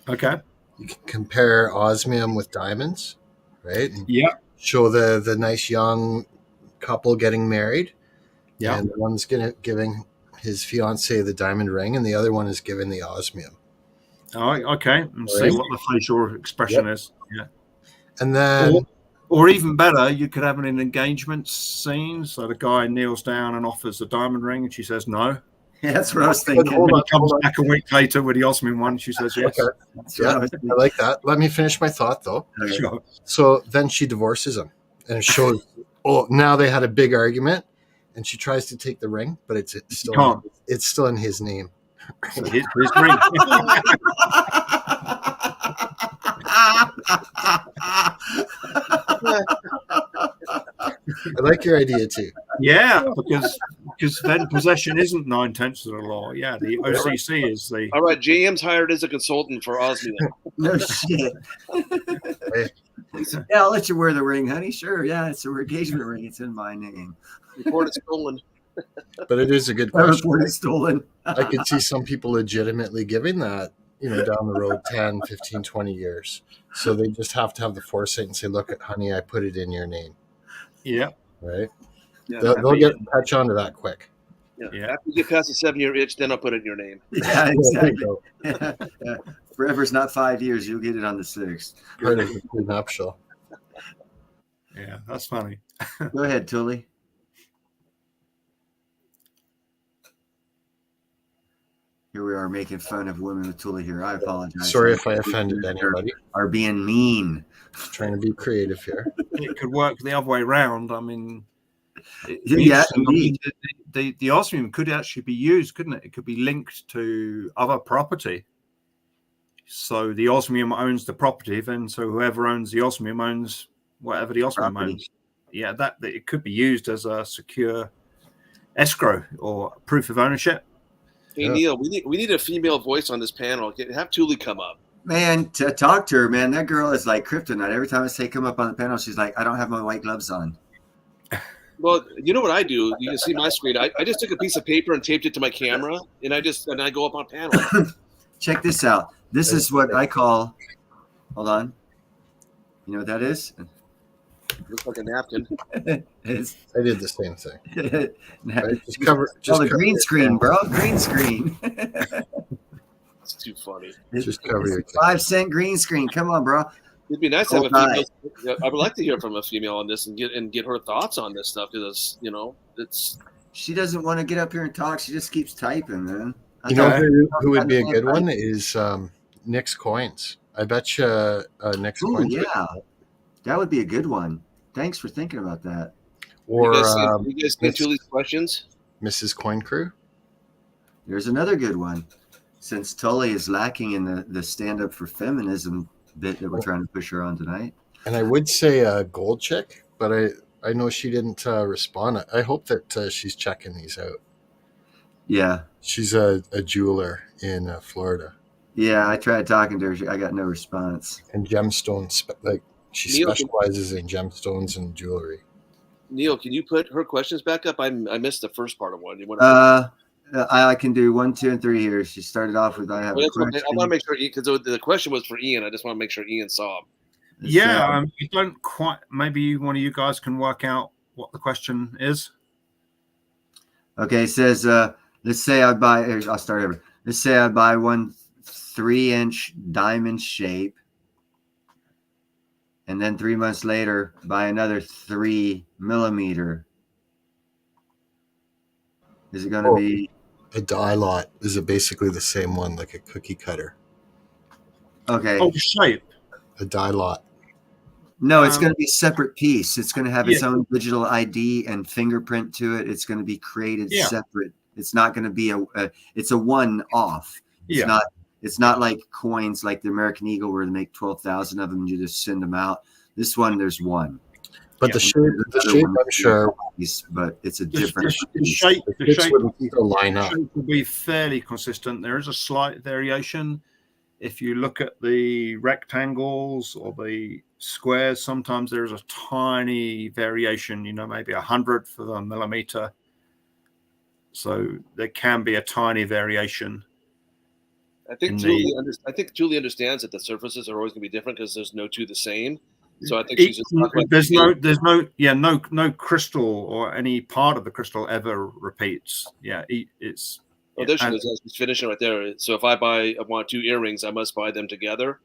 Speaker 1: Okay.
Speaker 3: You can compare osmium with diamonds, right? And
Speaker 1: yeah.
Speaker 3: Show the nice young couple getting married.
Speaker 1: Yeah.
Speaker 3: And one's giving his fiancée the diamond ring, and the other one is giving the osmium.
Speaker 1: Oh, okay. And see what the facial expression is. Yeah.
Speaker 3: And then,
Speaker 1: or even better, you could have an engagement scene. So the guy kneels down and offers the diamond ring, and she says no.
Speaker 2: Yeah, that's what I was thinking.
Speaker 1: He comes back a week later with the osmium one. She says yes.
Speaker 3: Okay. Yeah, I like that. Let me finish my thought, though.
Speaker 1: Sure.
Speaker 3: So then she divorces him, and it shows. Now they had a big argument. And she tries to take the ring, but it's still in his name.
Speaker 1: His ring.
Speaker 3: I like your idea too.
Speaker 1: Yeah, because then possession isn't 9/10 of the law. Yeah, the OCC is the.
Speaker 5: All right, JM's hired as a consultant for osmium.
Speaker 2: No shit.
Speaker 3: Hey.
Speaker 2: Yeah, I'll let you wear the ring, honey. Sure. Yeah, it's an engagement ring. It's in my name.
Speaker 5: Report it stolen.
Speaker 3: But it is a good question.
Speaker 2: Report it stolen.
Speaker 3: I could see some people legitimately giving that, down the road 10, 15, 20 years. So they just have to have the foresight and say, look, honey, I put it in your name.
Speaker 1: Yeah.
Speaker 3: Right?
Speaker 5: Yeah,
Speaker 3: they'll catch on to that quick.
Speaker 5: Yeah. After you get past the 7-year itch, then I'll put it in your name.
Speaker 2: Yeah, exactly. Yeah. Forever's not 5 years. You'll get it on the 6th.
Speaker 3: Part of the nuptial.
Speaker 1: Yeah, that's funny.
Speaker 2: Go ahead, Tully. Here we are making fun of women with Tully here. I apologize.
Speaker 3: Sorry if I offended anybody.
Speaker 2: Are being mean.
Speaker 3: Trying to be creative here.
Speaker 1: It could work the other way around. I mean,
Speaker 2: yeah, indeed.
Speaker 1: The osmium could actually be used, couldn't it? It could be linked to other property. So the osmium owns the property, then so whoever owns the osmium owns whatever the osmium owns. Yeah, that it could be used as a secure escrow or proof of ownership.
Speaker 5: Hey Neil, we need a female voice on this panel. Have Tully come up.
Speaker 2: Man, to talk to her, man, that girl is like kryptonite. Every time I say come up on the panel, she's like, I don't have my white gloves on.
Speaker 5: Well, you know what I do? You can see my screen. I just took a piece of paper and taped it to my camera, and I go up on panel.
Speaker 2: Check this out. This is what I call. Hold on. You know what that is?
Speaker 5: Looks like a napkin.
Speaker 3: I did the same thing.
Speaker 2: Right? Just cover the green screen, bro. Green screen.
Speaker 5: It's too funny.
Speaker 3: Just cover your
Speaker 2: 5-cent green screen. Come on, bro.
Speaker 5: It'd be nice to have a female. I would like to hear from a female on this and get her thoughts on this stuff because it's.
Speaker 2: She doesn't want to get up here and talk. She just keeps typing, man.
Speaker 3: Who would be a good one is Nick's Coins. I bet you Nick's Coins.
Speaker 2: Yeah, that would be a good one. Thanks for thinking about that.
Speaker 3: Or
Speaker 5: you guys get Julie's questions?
Speaker 3: Mrs. Coin Crew.
Speaker 2: There's another good one. Since Tully is lacking in the stand up for feminism bit that we're trying to push her on tonight.
Speaker 3: And I would say Gold Chick, but I know she didn't respond. I hope that she's checking these out.
Speaker 2: Yeah.
Speaker 3: She's a jeweler in Florida.
Speaker 2: Yeah, I tried talking to her. I got no response.
Speaker 3: And gemstones, she specializes in gemstones and jewelry.
Speaker 5: Neil, can you put her questions back up? I missed the first part of one.
Speaker 2: I can do 1, 2, and 3 here. She started off with I have a question.
Speaker 5: I want to make sure because the question was for Ian. I just want to make sure Ian saw them.
Speaker 1: You don't quite. Maybe one of you guys can work out what the question is.
Speaker 2: Okay, it says, let's say I buy. I'll start over. Let's say I buy one 3-inch diamond shape, and then 3 months later buy another 3 millimeter. Is it going to be
Speaker 3: a die lot is basically the same one, like a cookie cutter?
Speaker 2: Okay.
Speaker 1: Oh, the shape.
Speaker 3: A die lot.
Speaker 2: No, it's going to be a separate piece. It's going to have its own digital ID and fingerprint to it. It's going to be created separate. It's not going to be it's a one-off. It's not like coins like the American Eagle where they make 12,000 of them and you just send them out. This one, there's one.
Speaker 3: But the shape, I'm sure.
Speaker 2: But it's a different
Speaker 1: the shape
Speaker 3: will line up.
Speaker 1: Will be fairly consistent. There is a slight variation. If you look at the rectangles or the squares, sometimes there's a tiny variation, maybe 100th of a millimeter. So there can be a tiny variation.
Speaker 5: I think Julie understands that the surfaces are always going to be different because there's no two the same. So I think she's just talking about
Speaker 1: there's no crystal or any part of the crystal ever repeats. Yeah, it's.
Speaker 5: Oh, there she is. She's finishing right there. So if I want 2 earrings, I must buy them together?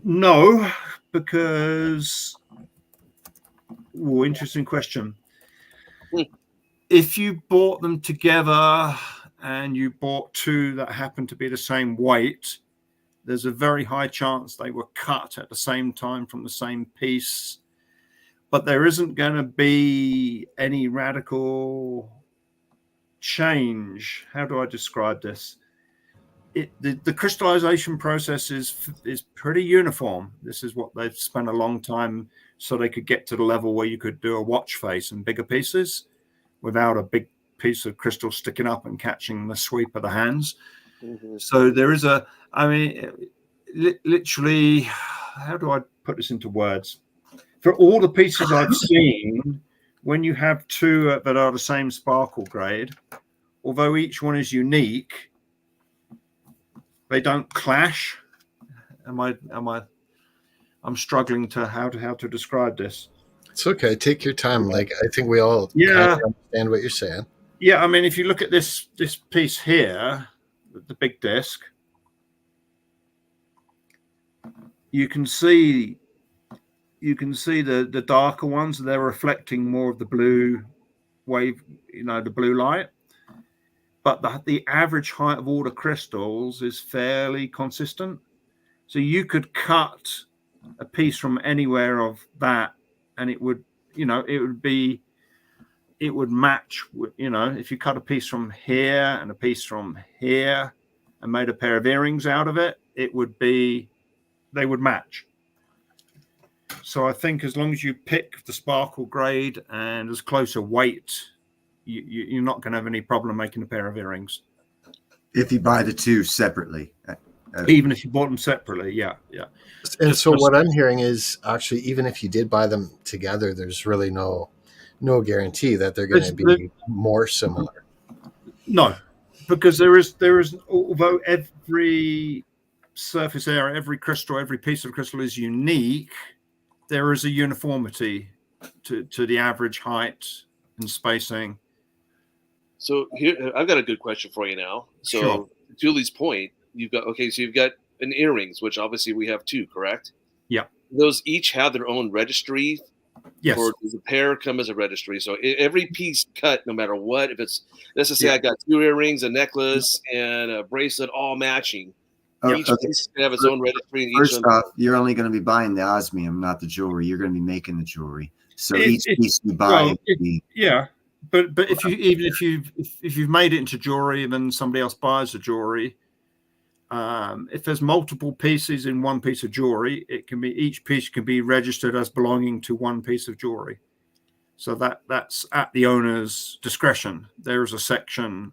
Speaker 1: No, because interesting question. If you bought them together and you bought 2 that happen to be the same weight, there's a very high chance they were cut at the same time from the same piece. But there isn't going to be any radical change. How do I describe this? The crystallization process is pretty uniform. This is what they've spent a long time so they could get to the level where you could do a watch face in bigger pieces without a big piece of crystal sticking up and catching the sweep of the hands. Mm-hmm. So there is literally, how do I put this into words? For all the pieces I've seen, when you have 2 that are the same sparkle grade, although each one is unique, they don't clash. I'm struggling to how to describe this.
Speaker 3: It's okay. Take your time. Like, I think we all kind of understand what you're saying.
Speaker 1: Yeah, I mean, if you look at this piece here, the big disc, you can see the darker ones. They're reflecting more of the blue wave, the blue light. But the average height of all the crystals is fairly consistent. So you could cut a piece from anywhere of that, and it would match. If you cut a piece from here and a piece from here and made a pair of earrings out of it, they would match. So I think as long as you pick the sparkle grade and as close a weight, you're not going to have any problem making a pair of earrings.
Speaker 2: If you buy the 2 separately.
Speaker 1: Even if you bought them separately, yeah.
Speaker 3: And so what I'm hearing is actually, even if you did buy them together, there's really no guarantee that they're going to be more similar.
Speaker 1: No, because there is, although every surface area, every crystal, every piece of crystal is unique, there is a uniformity to the average height and spacing.
Speaker 5: So here, I've got a good question for you now. So
Speaker 1: sure.
Speaker 5: Julie's point, you've got an earrings, which obviously we have 2, correct?
Speaker 1: Yeah.
Speaker 5: Those each have their own registry.
Speaker 1: Yes.
Speaker 5: Or does a pair come as a registry? So every piece cut, no matter what, if it's, let's just say I got 2 earrings, a necklace, and a bracelet, all matching. Each piece can have its own registry.
Speaker 2: First off, you're only going to be buying the osmium, not the jewelry. You're going to be making the jewelry. So each piece you buy.
Speaker 1: But if you've made it into jewelry and then somebody else buys the jewelry, if there's multiple pieces in one piece of jewelry, each piece can be registered as belonging to one piece of jewelry. So that's at the owner's discretion. There is a section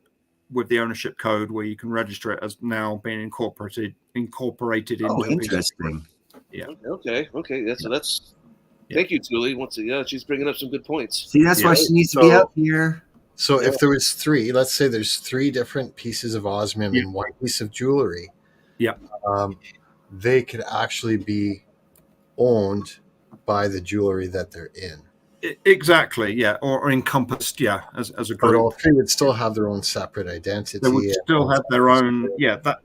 Speaker 1: with the ownership code where you can register it as now being incorporated into.
Speaker 2: Oh, interesting.
Speaker 1: Yeah.
Speaker 5: Okay. That's. Yeah. Thank you, Julie. She's bringing up some good points.
Speaker 2: See, that's why she needs to be up here.
Speaker 3: So if there was 3, let's say there's 3 different pieces of osmium in one piece of jewelry.
Speaker 1: Yeah.
Speaker 3: They could actually be owned by the jewelry that they're in.
Speaker 1: Exactly, yeah, or encompassed, as a group.
Speaker 3: But all 3 would still have their own separate identity.
Speaker 1: They would still have their own, that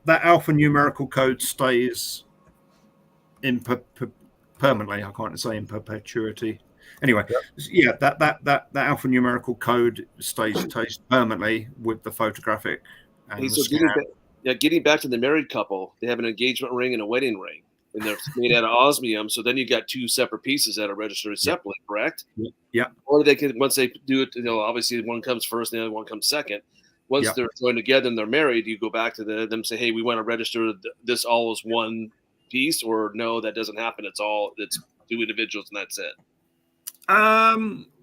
Speaker 1: alphanumerical code stays in permanently. I can't say in perpetuity. anyway, yeah, that alphanumerical code stays permanently with the photographic. And
Speaker 5: so getting back to the married couple, they have an engagement ring and a wedding ring, and they're made out of osmium. So then you got two separate pieces that are registered separately, correct?
Speaker 1: Yeah.
Speaker 5: Or they can, once they do it, obviously one comes first and the other one comes second. Once they're joined together and they're married, you go back to them and say, hey, we want to register this all as one piece, or no, that doesn't happen. It's two individuals and that's it.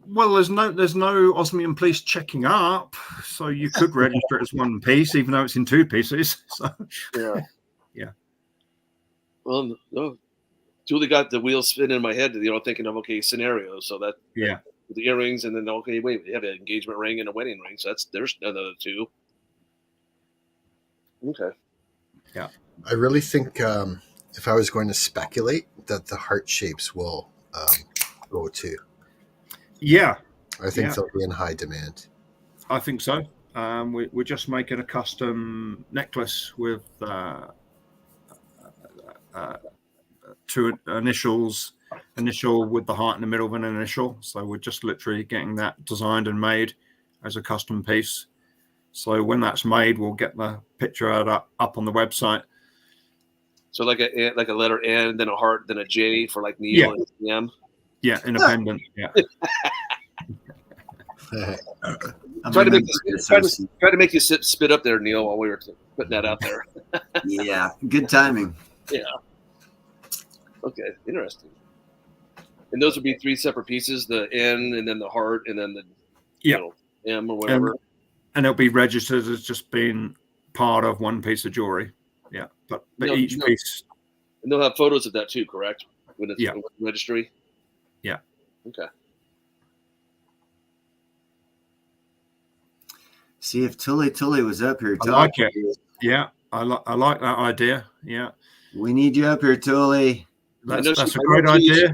Speaker 1: Well, there's no osmium police checking up, so you could register it as one piece, even though it's in two pieces. So yeah.
Speaker 5: Well, no, Julie got the wheels spinning in my head, thinking of scenarios. So that the earrings, and then wait, we have an engagement ring and a wedding ring. So there's another two. Okay.
Speaker 1: Yeah.
Speaker 3: I really think if I was going to speculate, that the heart shapes will go too.
Speaker 1: Yeah.
Speaker 3: I think they'll be in high demand.
Speaker 1: I think so. We're just making a custom necklace with two initials, initial with the heart in the middle of an initial. So we're just literally getting that designed and made as a custom piece. So when that's made, we'll get the picture up on the website.
Speaker 5: So like a letter N, then a heart, then a J for like Neil and M.
Speaker 1: Yeah, independent. Yeah.
Speaker 5: Try to make you spit up there, Neil, while we were putting that out there.
Speaker 2: Yeah, good timing.
Speaker 5: Yeah. Okay, interesting. And those would be three separate pieces: the N, and then the heart, and then the M or whatever.
Speaker 1: And it'll be registered as just being part of one piece of jewelry. Yeah, but each piece.
Speaker 5: And they'll have photos of that too, correct? When it's in the registry.
Speaker 1: Yeah.
Speaker 5: Okay.
Speaker 2: See if Tully was up here.
Speaker 1: I like it. Yeah, I like that idea. Yeah.
Speaker 2: We need you up here, Tully.
Speaker 1: That's a great idea.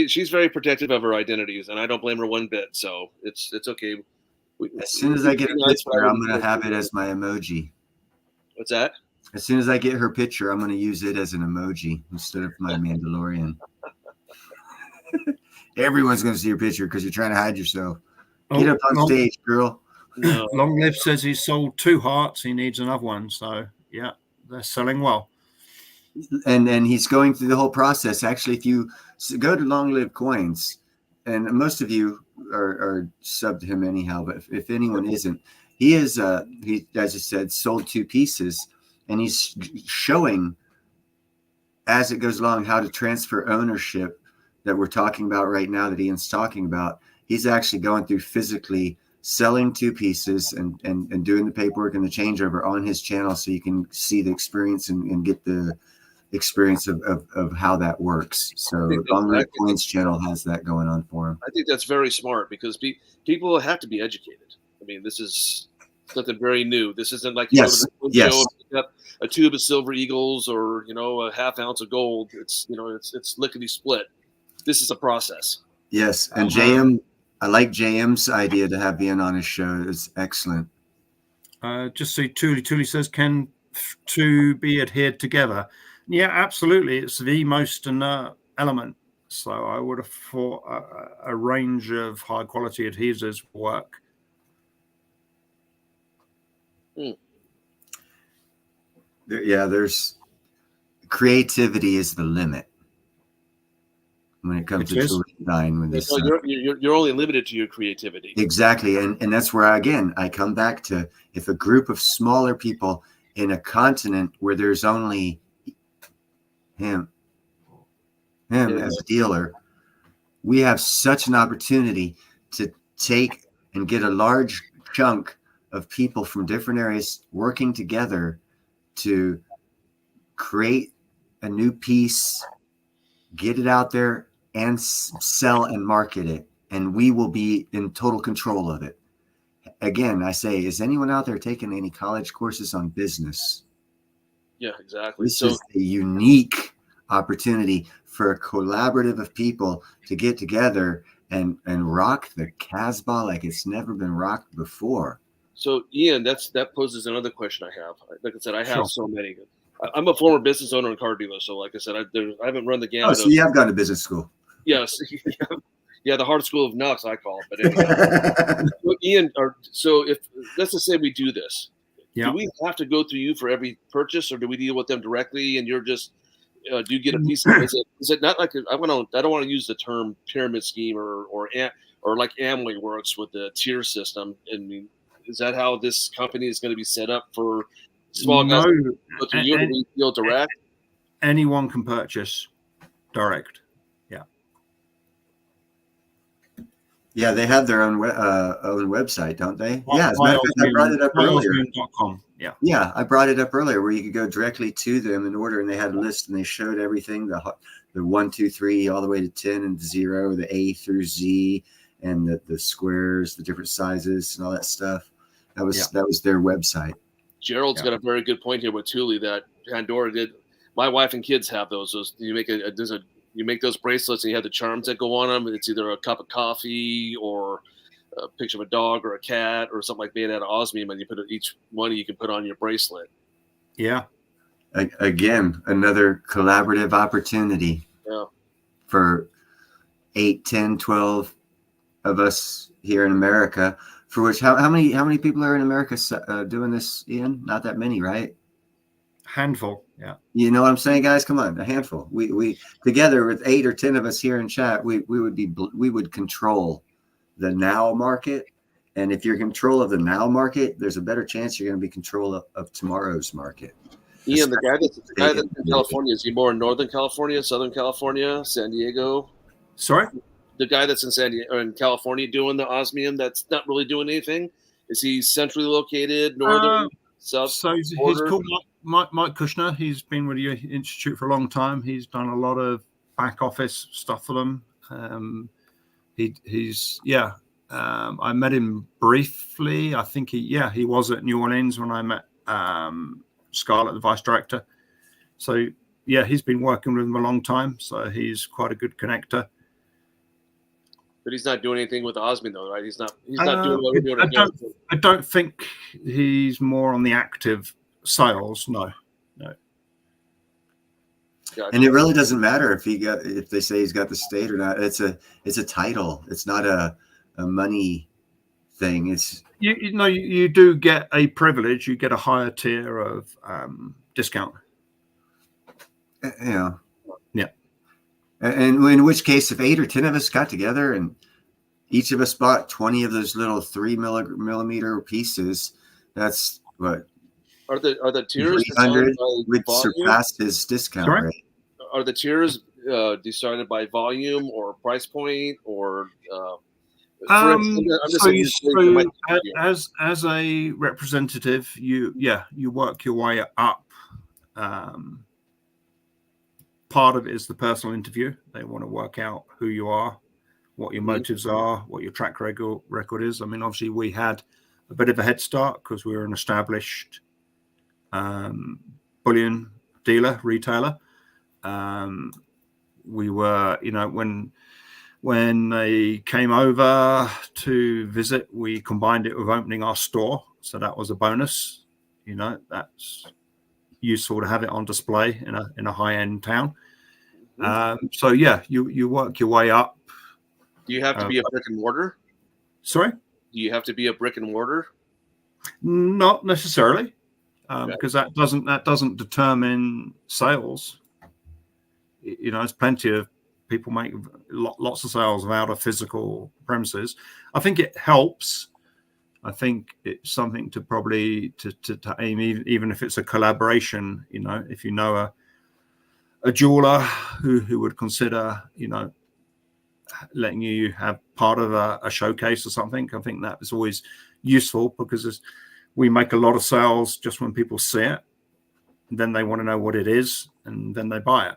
Speaker 5: She's very protective of her identities, and I don't blame her one bit. So it's okay.
Speaker 2: As soon as I get a picture, I'm going to have it as my emoji.
Speaker 5: What's that?
Speaker 2: As soon as I get her picture, I'm going to use it as an emoji instead of my Mandalorian. Everyone's going to see your picture because you're trying to hide yourself. Get up on stage, girl.
Speaker 5: No.
Speaker 1: Long Live says he's sold 2 hearts. He needs another one. So, yeah, they're selling well.
Speaker 2: And he's going through the whole process. Actually, if you go to Long Live Coins, and most of you are sub to him anyhow, but if anyone isn't, he is, he, as I said, sold 2 pieces, and he's showing as it goes along how to transfer ownership that we're talking about right now, that Ian's talking about. He's actually going through physically selling 2 pieces and doing the paperwork and the changeover on his channel, so you can see the experience and get the experience of how that works. So Long Live Coins channel has that going on for him.
Speaker 5: I think that's very smart, because people have to be educated. I mean, this is something very new. This isn't like you go to the show and pick up a tube of silver eagles or a half ounce of gold. It's it's lickety split. This is a process.
Speaker 2: Yes, and JM, I like JM's idea to have Ian on his show. It's excellent.
Speaker 1: Just see Tuli says, can 2 be adhered together? Yeah, absolutely. It's the most inert element. So I would have thought a range of high quality adhesives work.
Speaker 2: There's creativity is the limit when it comes to design. With this,
Speaker 5: you're only limited to your creativity.
Speaker 2: Exactly, and that's where I come back to, if a group of smaller people in a continent where there's only him as a dealer, we have such an opportunity to take and get a large chunk of people from different areas working together to create a new piece, get it out there, and sell and market it. And we will be in total control of it. Again, I say, is anyone out there taking any college courses on business?
Speaker 5: Yeah, exactly.
Speaker 2: This is a unique opportunity for a collaborative of people to get together and rock the Casbah like it's never been rocked before.
Speaker 5: So, Ian, that poses another question I have. Like I said, I have so many. I'm a former business owner and car dealer, so like I said, I haven't run the gamut.
Speaker 2: Oh, so you have gone to business school?
Speaker 5: Yes. Yeah, the hard school of nuts, I call it. But anyway. So, Ian, so if let's just say we do this, do we have to go through you for every purchase, or do we deal with them directly? And you're just do you get a piece of it? Is it not like I don't want to use the term pyramid scheme or like Amway works with the tier system? I mean, is that how this company is going to be set up for small guys? Go through you, and deal direct.
Speaker 1: Anyone can purchase direct.
Speaker 2: Yeah, they have their own website, don't they? Yeah, as a matter of fact, I brought it up earlier. Yeah, I brought it up earlier where you could go directly to them and order, and they had a list and they showed everything, the 1, 2, 3, all the way to 10 and 0, the A through Z, and the squares, the different sizes, and all that stuff. That was their website.
Speaker 5: Gerald's got a very good point here with Thule that Pandora did. My wife and kids have those. You make you make those bracelets and you have the charms that go on them. It's either a cup of coffee or a picture of a dog or a cat or something like made out of osmium, and you put each one you can put on your bracelet.
Speaker 1: Yeah.
Speaker 2: Again, another collaborative opportunity for 8, 10, 12 of us here in America. For which, how many people are in America doing this, Ian? Not that many, right?
Speaker 1: Handful. Yeah.
Speaker 2: You know what I'm saying, guys? Come on, a handful. We together with 8 or 10 of us here in chat, we would control the now market. And if you're in control of the now market, there's a better chance you're going to be in control of tomorrow's market.
Speaker 5: Ian, the guy that's in California, is he more in Northern California, Southern California, San Diego?
Speaker 1: Sorry?
Speaker 5: The guy that's in San Diego or in California doing the osmium that's not really doing anything, is he centrally located, northern, south? So
Speaker 1: he's called Mike Kushner. He's been with the Institute for a long time. He's done a lot of back office stuff for them. I met him briefly. I think he was at New Orleans when I met Scarlett, the vice director. So yeah, he's been working with them a long time. So he's quite a good connector.
Speaker 5: But he's not doing anything with osmium, though, right? He's not doing what we're doing.
Speaker 1: I don't think he's more on the active sales. No.
Speaker 5: Gotcha.
Speaker 2: And it really doesn't matter if they say he's got the state or not. It's a title. It's not a money thing. It's
Speaker 1: you do get a privilege. You get a higher tier of discount.
Speaker 2: Yeah. And in which case, if 8 or 10 of us got together and each of us bought 20 of those little 3 millimeter pieces, that's what.
Speaker 5: Are the tiers
Speaker 2: 300 would surpass his discount rate?
Speaker 5: Are the tiers decided by volume or price point or?
Speaker 1: As a representative, you work your way up. Part of it is the personal interview. They want to work out who you are, what your motives are, what your track record is. I mean, obviously, we had a bit of a head start because we were an established bullion dealer, retailer. We were, when they came over to visit, we combined it with opening our store. So that was a bonus. That's useful to have it on display in a high-end town. So yeah, you work your way up.
Speaker 5: Do you have to be a brick and mortar?
Speaker 1: Sorry?
Speaker 5: Do you have to be a brick and mortar?
Speaker 1: Not necessarily, because that doesn't determine sales. There's plenty of people make lots of sales out of physical premises. I think it helps. I think it's something to probably to aim, even if it's a collaboration. If you know a jeweler who would consider, letting you have part of a showcase or something. I think that is always useful because we make a lot of sales just when people see it. Then they want to know what it is, and then they buy it.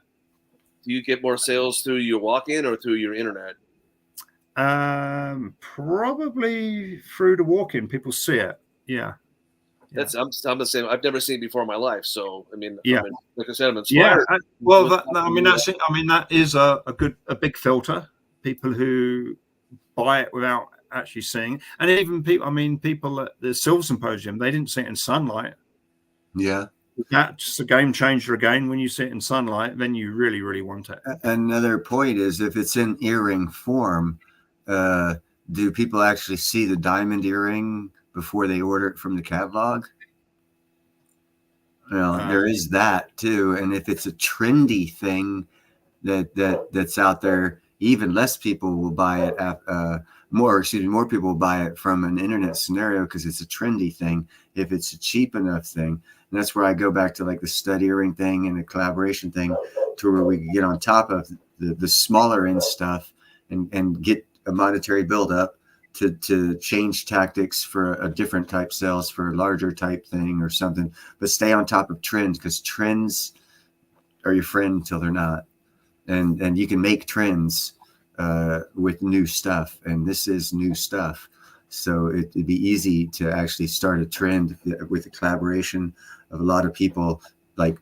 Speaker 5: Do you get more sales through your walk-in or through your internet?
Speaker 1: Probably through the walk-in. People see it. Yeah.
Speaker 5: I'm the same. I've never seen it before in my life. So like I said, I'm inspired.
Speaker 1: Yeah. That is a big filter. People who buy it without actually seeing, and even people at the Silver Symposium, they didn't see it in sunlight.
Speaker 2: Yeah.
Speaker 1: That's a game changer again. When you see it in sunlight, then you really, really want it.
Speaker 2: Another point is if it's in earring form, do people actually see the diamond earring before they order it from the catalog? Well, there is that too. And if it's a trendy thing that's out there, even less people will buy it. More people will buy it from an internet scenario because it's a trendy thing. If it's a cheap enough thing, and that's where I go back to like the stud earring thing and the collaboration thing, to where we can get on top of the smaller end stuff and get a monetary buildup to change tactics for a different type sales for a larger type thing or something, but stay on top of trends, because trends are your friend until they're not. And you can make trends with new stuff, and this is new stuff. So it'd be easy to actually start a trend with a collaboration of a lot of people, like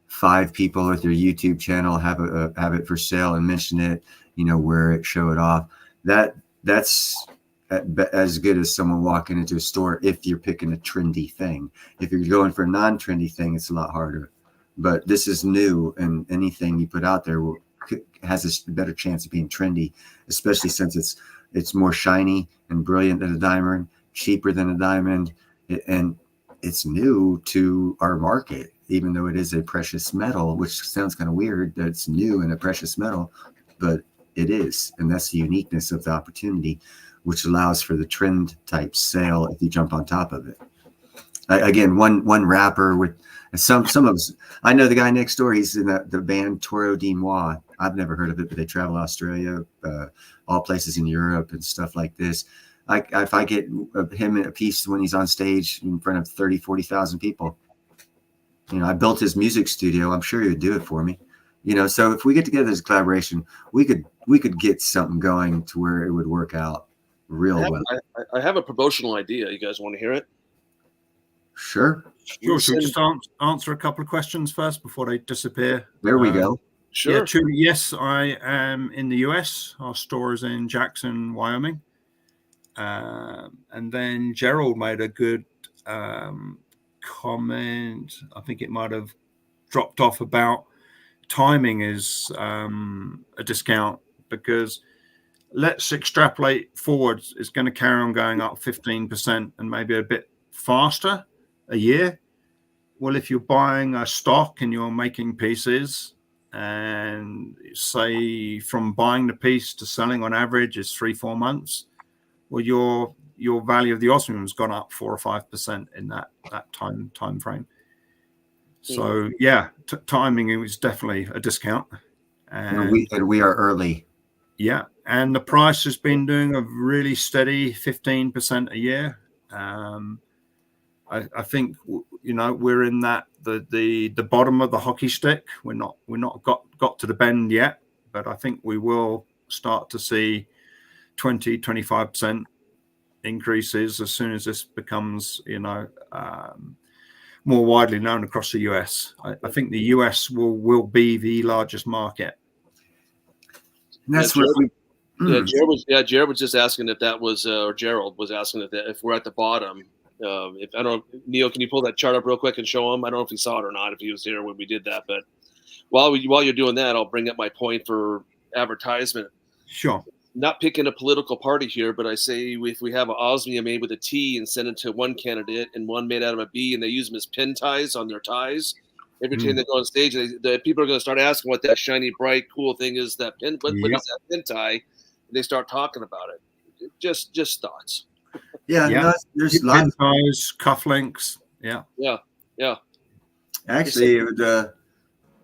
Speaker 2: 5 people with their YouTube channel, have it for sale and mention it, wear it, show it off. That's as good as someone walking into a store if you're picking a trendy thing. If you're going for a non-trendy thing, it's a lot harder. But this is new, and anything you put out there has a better chance of being trendy, especially since it's more shiny and brilliant than a diamond, cheaper than a diamond, and it's new to our market, even though it is a precious metal, which sounds kind of weird that it's new in a precious metal, but it is. And that's the uniqueness of the opportunity, which allows for the trend type sale if you jump on top of it. Again, one rapper with some of us, I know the guy next door, he's in the band Toro Di Moi. I've never heard of it, but they travel Australia, all places in Europe and stuff like this. If I get him in a piece when he's on stage in front of 30, 40,000 people, I built his music studio. I'm sure he would do it for me. So if we get together as a collaboration, we could get something going to where it would work out real well.
Speaker 5: I have a promotional idea. You guys want to hear it?
Speaker 2: Sure.
Speaker 1: Should we just answer a couple of questions first before they disappear?
Speaker 2: There we go.
Speaker 5: Sure.
Speaker 1: Yeah, truly, yes, I am in the US. Our store is in Jackson, Wyoming. And then Gerald made a good comment. I think it might have dropped off about timing is a discount, because let's extrapolate forwards. It's going to carry on going up 15% and maybe a bit faster a year. Well, if you're buying a stock and you're making pieces, and say from buying the piece to selling on average is 3-4 months, well, your value of the osmium has gone up 4 or 5% in that time frame. So yeah, timing is definitely a discount, and
Speaker 2: we are early.
Speaker 1: Yeah, and the price has been doing a really steady 15% a year. I think we're in that the bottom of the hockey stick. We're not got to the bend yet, but I think we will start to see 20-25% increases as soon as this becomes more widely known across the US. I think the US will be the largest market.
Speaker 2: And that's what
Speaker 5: Jared was just asking if that was, or Gerald was asking if we're at the bottom. If I don't know, Neil, can you pull that chart up real quick and show him? I don't know if he saw it or not, if he was here when we did that. But while you're doing that, I'll bring up my point for advertisement.
Speaker 1: Sure.
Speaker 5: Not picking a political party here, but I say if we have an osmium made with a T and send it to one candidate and one made out of a B, and they use them as pin ties on their ties, every time they go on stage, the people are going to start asking what that shiny, bright, cool thing is. That pin, what is that pin tie? And they start talking about it. Just thoughts.
Speaker 2: Yeah. No, there's
Speaker 1: pin ties, cufflinks. Yeah.
Speaker 2: Actually,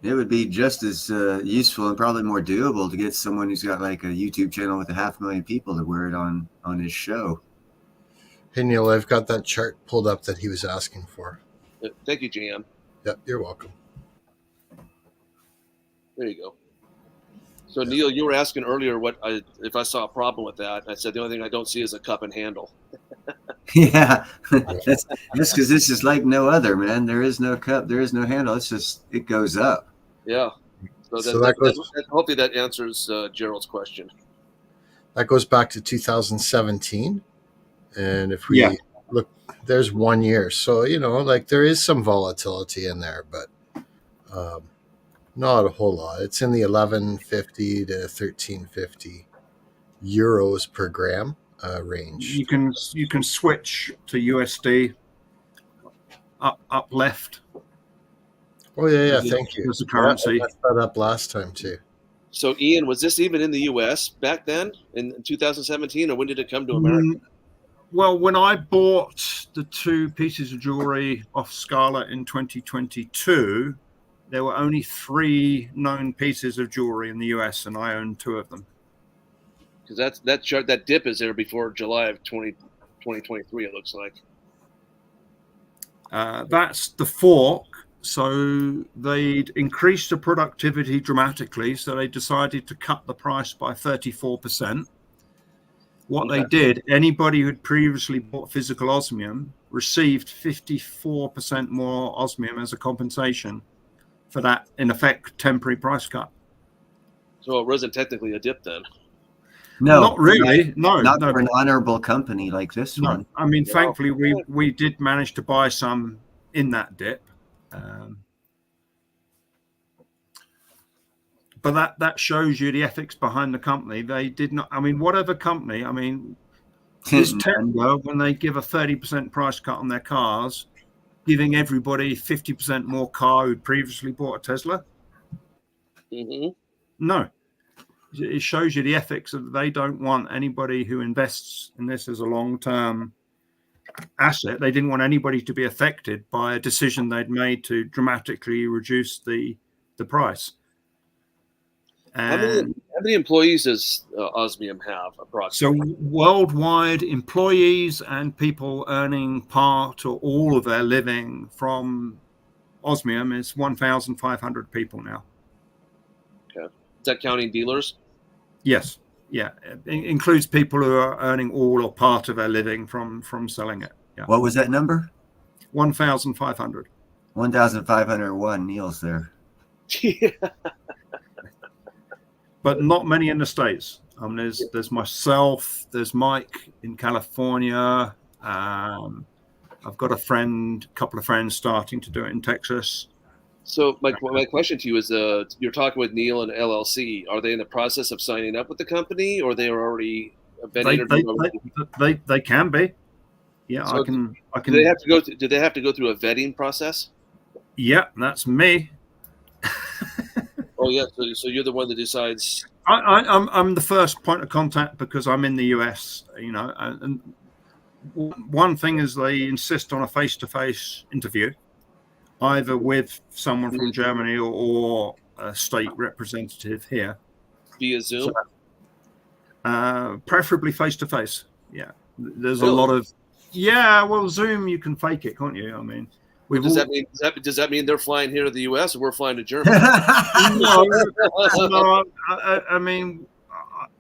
Speaker 2: it would be just as useful and probably more doable to get someone who's got like a YouTube channel with 500,000 people to wear it on his show.
Speaker 3: Hey Neil, I've got that chart pulled up that he was asking for.
Speaker 5: Thank you, GM.
Speaker 3: Yep, you're welcome.
Speaker 5: There you go. So Neil, you were asking earlier if I saw a problem with that. I said the only thing I don't see is a cup and handle.
Speaker 2: Yeah, that's because this is like no other, man. There is no cup, there is no handle. It's just it goes up.
Speaker 5: Yeah. So hopefully that answers Gerald's question.
Speaker 3: That goes back to 2017, and if we look, there's 1 year. So there is some volatility in there, but not a whole lot. It's in the 1150 to 1350 euros per gram range.
Speaker 1: You can switch to USD up left.
Speaker 3: Oh yeah, thank you.
Speaker 1: There's a currency.
Speaker 3: I messed that up last time too.
Speaker 5: So Ian, was this even in the U.S. back then in 2017, or when did it come to America?
Speaker 1: Well, when I bought the 2 pieces of jewelry off Scala in 2022, there were only 3 known pieces of jewelry in the US, and I owned 2 of them.
Speaker 5: Because that dip is there before July of 2023, it looks like.
Speaker 1: That's the fork. So they'd increased the productivity dramatically, so they decided to cut the price by 34%. What they did, anybody who'd previously bought physical osmium received 54% more osmium as a compensation for that, in effect, temporary price cut.
Speaker 5: So it wasn't technically a dip then?
Speaker 2: No,
Speaker 1: not really.
Speaker 2: Not for an honorable company like this one.
Speaker 1: I mean, thankfully, we did manage to buy some in that dip. But that shows you the ethics behind the company. They did not. I mean, whatever company. I mean, is Tesla, when they give a 30% price cut on their cars, giving everybody 50% more car who'd previously bought a Tesla?
Speaker 5: Mm-hmm.
Speaker 1: No. It shows you the ethics of they don't want anybody who invests in this as a long-term asset. They didn't want anybody to be affected by a decision they'd made to dramatically reduce the price.
Speaker 5: And how many employees does Osmium have approximately?
Speaker 1: So worldwide, employees and people earning part or all of their living from Osmium is 1,500 people now.
Speaker 5: Okay. Is that counting dealers?
Speaker 1: Yes. Yeah. It includes people who are earning all or part of their living from selling it. Yeah.
Speaker 2: What was that number?
Speaker 1: 1,500.
Speaker 2: 1,501. Neil's there.
Speaker 5: Yeah.
Speaker 1: But not many in the States. I mean, there's myself, there's Mike in California. I've got a couple of friends starting to do it in Texas.
Speaker 5: So my question to you is, you're talking with Neil and LLC. Are they in the process of signing up with the company, or they are already been interviewed?
Speaker 1: They can be. Yeah, so I can.
Speaker 5: Do they have to go? Do they have to go through a vetting process?
Speaker 1: Yeah, that's me.
Speaker 5: Oh yeah, so you're the one that decides.
Speaker 1: I'm the first point of contact because I'm in the US. You know, and one thing is they insist on a face-to-face interview, either with someone from Germany or a state representative here.
Speaker 5: Via Zoom?
Speaker 1: So, preferably face-to-face. Yeah. There's a lot of... Yeah, well, Zoom, you can fake it, can't you? I mean...
Speaker 5: Does that mean they're flying here to the U.S. or we're flying to Germany?
Speaker 1: No, I mean,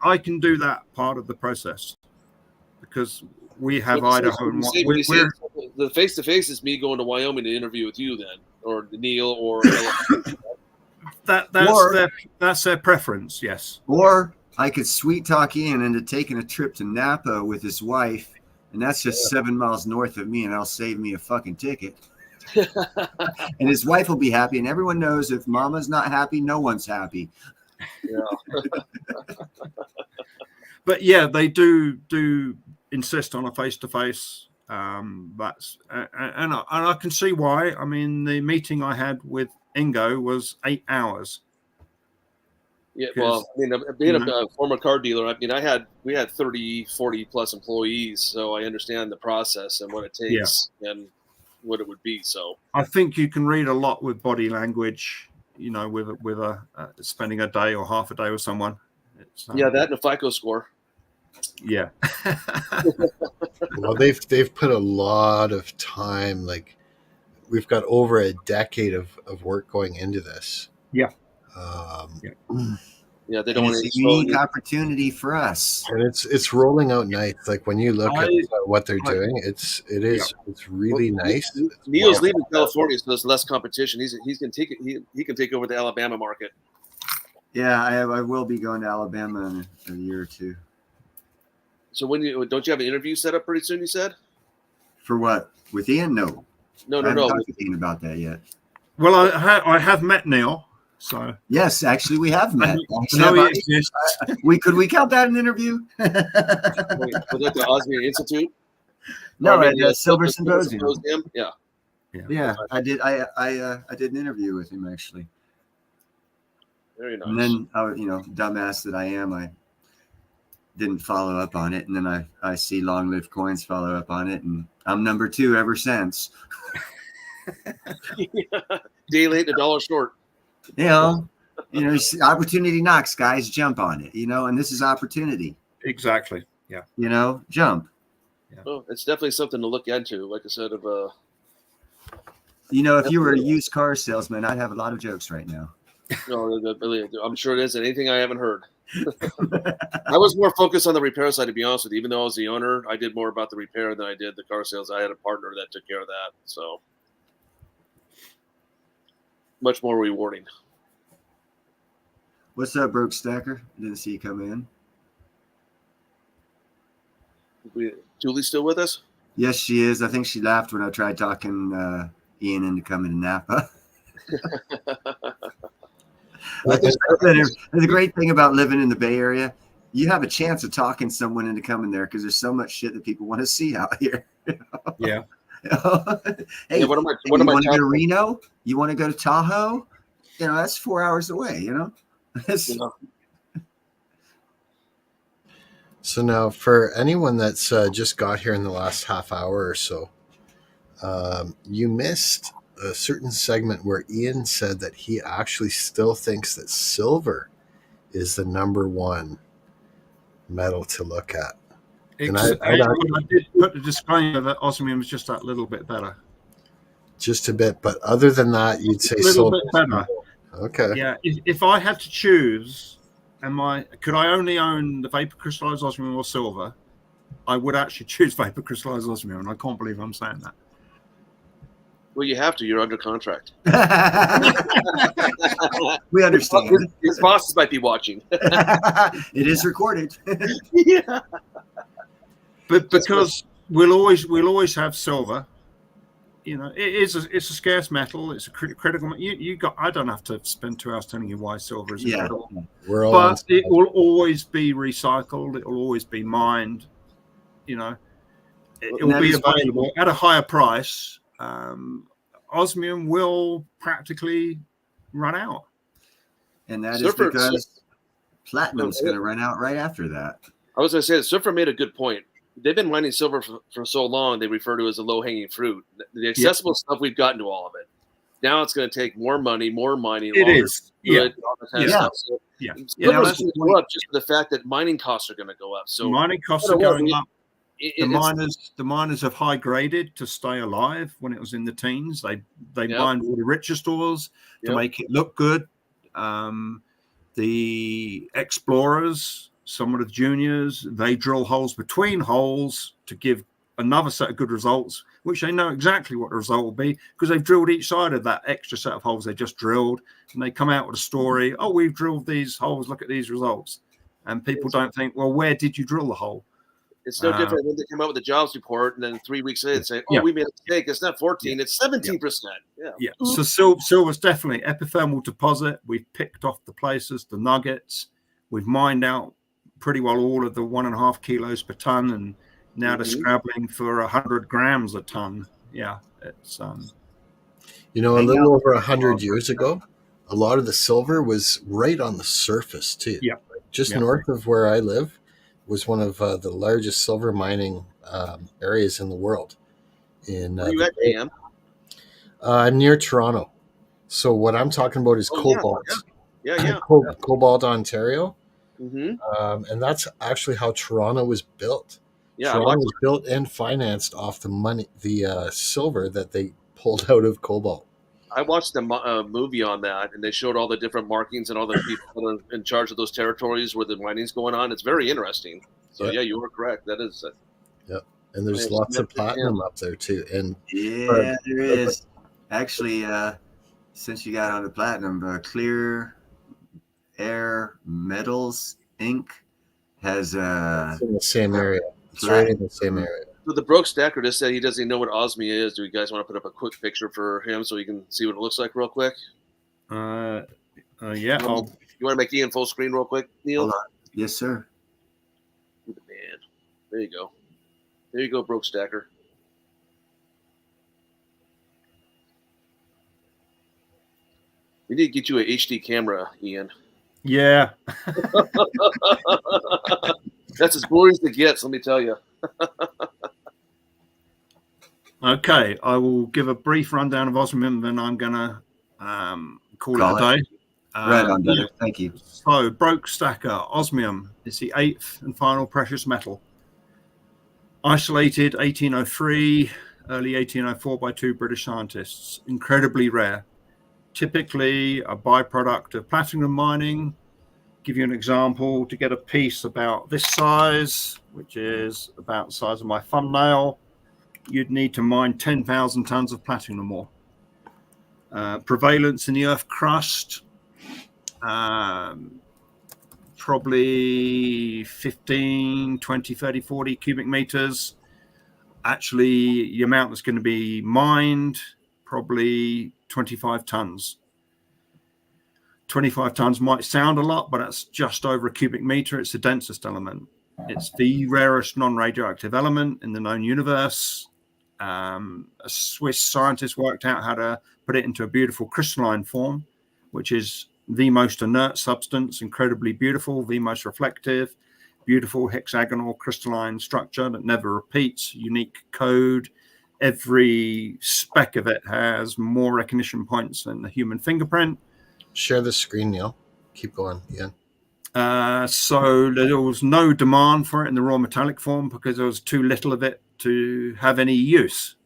Speaker 1: I can do that part of the process because we have Idaho. And
Speaker 5: the face-to-face is me going to Wyoming to interview with you then, or Neil, or
Speaker 1: that's their preference. Yes.
Speaker 2: Or I could sweet talk Ian into taking a trip to Napa with his wife, and that's just 7 miles north of me, and that'll save me a fucking ticket. And his wife will be happy, and everyone knows if mama's not happy, no one's happy.
Speaker 5: Yeah.
Speaker 1: But yeah, they do insist on a face-to-face. That's and I can see why. I mean, the meeting I had with Ingo was 8 hours.
Speaker 5: Yeah, well, I mean, being a former car dealer, I mean, we had 30, 40 plus employees, so I understand the process and what it takes and what it would be. So
Speaker 1: I think you can read a lot with body language, you know, with spending a day or half a day with someone.
Speaker 5: That and a FICO score.
Speaker 1: Yeah.
Speaker 3: Well, they've put a lot of time. Like, we've got over a decade of work going into this.
Speaker 1: Yeah.
Speaker 5: Yeah, they don't want
Speaker 2: a unique opportunity for us,
Speaker 3: and it's rolling out nice. Like when you look at what they're doing, it's really nice.
Speaker 5: Neil's leaving California, so there's less competition. He's gonna take it. He can take over the Alabama market.
Speaker 2: Yeah, I will be going to Alabama in a year or two.
Speaker 5: So don't you have an interview set up pretty soon? You said
Speaker 2: for what with Ian? No.
Speaker 5: I haven't talked
Speaker 2: to Ian about that yet.
Speaker 1: Well, I have met Neil. So
Speaker 2: yes, actually, we have met. We count that an interview?
Speaker 5: Was that the Osmium Institute?
Speaker 2: No, at the Silver Symposium.
Speaker 5: Yeah,
Speaker 2: I did. I did an interview with him actually.
Speaker 5: Very nice.
Speaker 2: And then, dumbass that I am, I didn't follow up on it. And then I see Long Live Coins follow up on it, and I'm number 2 ever since.
Speaker 5: Day late, $1 short.
Speaker 2: Opportunity knocks, guys. Jump on it. And this is opportunity.
Speaker 1: Exactly. Yeah.
Speaker 2: Jump.
Speaker 5: Yeah. Oh, it's definitely something to look into. Like I said,
Speaker 2: if you were a used car salesman, I'd have a lot of jokes right now.
Speaker 5: No, I'm sure it isn't anything I haven't heard. I was more focused on the repair side, to be honest with you. Even though I was the owner, I did more about the repair than I did the car sales. I had a partner that took care of that, so much more rewarding.
Speaker 2: What's up, Broke Stacker? Didn't see you come in.
Speaker 5: Julie's still with us?
Speaker 2: Yes, she is. I think she laughed when I tried talking Ian into coming to Napa. The great thing about living in the Bay Area, you have a chance of talking someone into coming there because there's so much shit that people want to see out here.
Speaker 1: Yeah.
Speaker 2: Hey, what am I you want to go to Reno? You want to go to Tahoe? That's 4 hours away.
Speaker 3: So now, for anyone that's just got here in the last half hour or so, you missed a certain segment where Ian said that he actually still thinks that silver is the number 1 metal to look at.
Speaker 1: I did put the disclaimer that osmium was just that little bit better.
Speaker 3: Just a bit, but other than that, you'd say silver.
Speaker 1: A little bit better.
Speaker 3: Okay.
Speaker 1: Yeah, if I had to choose, could I only own the vapor crystallized osmium or silver? I would actually choose vapor crystallized osmium, and I can't believe I'm saying that.
Speaker 5: Well, you have to. You're under contract.
Speaker 2: We understand.
Speaker 5: His bosses might be watching.
Speaker 2: It is recorded.
Speaker 5: Yeah.
Speaker 1: But because we'll always have silver. It's a scarce metal. It's a critical. I don't have to spend 2 hours telling you why silver is incredible. But it will always be recycled. It will always be mined. It will be available at a higher price. Osmium will practically run out,
Speaker 2: and that is because platinum's going to run out right after that.
Speaker 5: I was going to say that Surfer made a good point. They've been mining silver for so long, they refer to it as a low-hanging fruit. The accessible stuff, we've gotten to all of it. Now it's going to take more money, more mining.
Speaker 1: It is.
Speaker 5: Silver's going to go up just for the fact that mining costs are going to go up. So
Speaker 1: mining costs are going up. The miners have high graded to stay alive. When it was in the teens, they mined all the richest ores to make it look good. The explorers, some of the juniors, they drill holes between holes to give another set of good results, which they know exactly what the result will be because they've drilled each side of that extra set of holes they just drilled, and they come out with a story. Oh, we've drilled these holes. Look at these results. And people don't think, well, where did you drill the hole?
Speaker 5: It's no different when they come out with a jobs report and then 3 weeks later say, "Oh, we made a mistake. It's not 14, it's 17%." Yeah.
Speaker 1: So silver's definitely epithermal deposit. We've picked off the places, the nuggets. We've mined out pretty well all of the 1.5 kilos per ton, and now they're scrabbling for 100 grams a ton. Yeah, it's
Speaker 3: a little over 100 years ago, a lot of the silver was right on the surface too.
Speaker 1: Yeah,
Speaker 3: just north of where I live was one of the largest silver mining areas in the world. Where are you at, Cam? I'm near Toronto. So what I'm talking about is Cobalt.
Speaker 5: Yeah.
Speaker 3: Cobalt, Ontario.
Speaker 5: Mm-hmm.
Speaker 3: And that's actually how Toronto was built.
Speaker 5: Yeah,
Speaker 3: Toronto was built and financed off the money, the silver that they pulled out of cobalt.
Speaker 5: I watched a movie on that, and they showed all the different markings and all the people that are in charge of those territories where the mining's going on. It's very interesting. So yeah, you were correct. That is.
Speaker 3: Yep, and there's lots of platinum up there too. And
Speaker 2: there is. Actually, since you got on the platinum, Clear Air Metals Inc. has
Speaker 3: it's in the same area. It's right in the same area.
Speaker 5: So the Broke Stacker just said he doesn't even know what osmia is. Do you guys want to put up a quick picture for him so he can see what it looks like real quick?
Speaker 1: Yeah.
Speaker 5: You want to make Ian full screen real quick, Neil?
Speaker 2: Hold on. Yes, sir.
Speaker 5: Man, there you go. There you go, Broke Stacker. We need to get you an HD camera, Ian.
Speaker 1: Yeah.
Speaker 5: That's as glorious as it gets, let me tell you.
Speaker 1: Okay, I will give a brief rundown of Osmium, then I'm going to call it a day.
Speaker 2: Right on, brother. Thank you.
Speaker 1: So, Broke Stacker, Osmium is the 8th and final precious metal. Isolated 1803, early 1804 by 2 British scientists. Incredibly rare. Typically a byproduct of platinum mining. Give you an example. To get a piece about this size, which is about the size of my thumbnail, you'd need to mine 10,000 tons of platinum ore. Prevalence in the Earth crust, probably 15, 20, 30, 40 cubic meters. Actually, the amount that's going to be mined, probably 25 tons. 25 tons might sound a lot, but that's just over a cubic meter. It's the densest element. It's the rarest non-radioactive element in the known universe. A Swiss scientist worked out how to put it into a beautiful crystalline form, which is the most inert substance, incredibly beautiful, the most reflective, beautiful hexagonal crystalline structure that never repeats, unique code. Every speck of it has more recognition points than the human fingerprint.
Speaker 3: Share the screen, Neil. Keep going, Ian.
Speaker 1: So there was no demand for it in the raw metallic form because there was too little of it to have any use.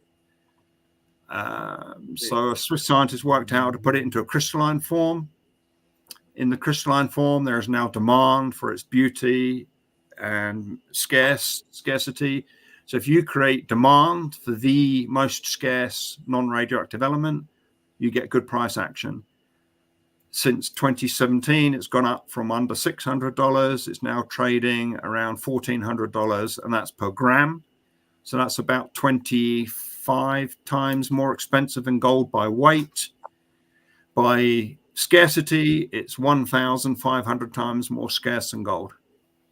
Speaker 1: So a Swiss scientist worked out how to put it into a crystalline form. In the crystalline form, there is now demand for its beauty and scarcity. So if you create demand for the most scarce non-radioactive element, you get good price action. Since 2017, it's gone up from under $600. It's now trading around $1,400, and that's per gram. So that's about 25 times more expensive than gold by weight. By scarcity, it's 1,500 times more scarce than gold.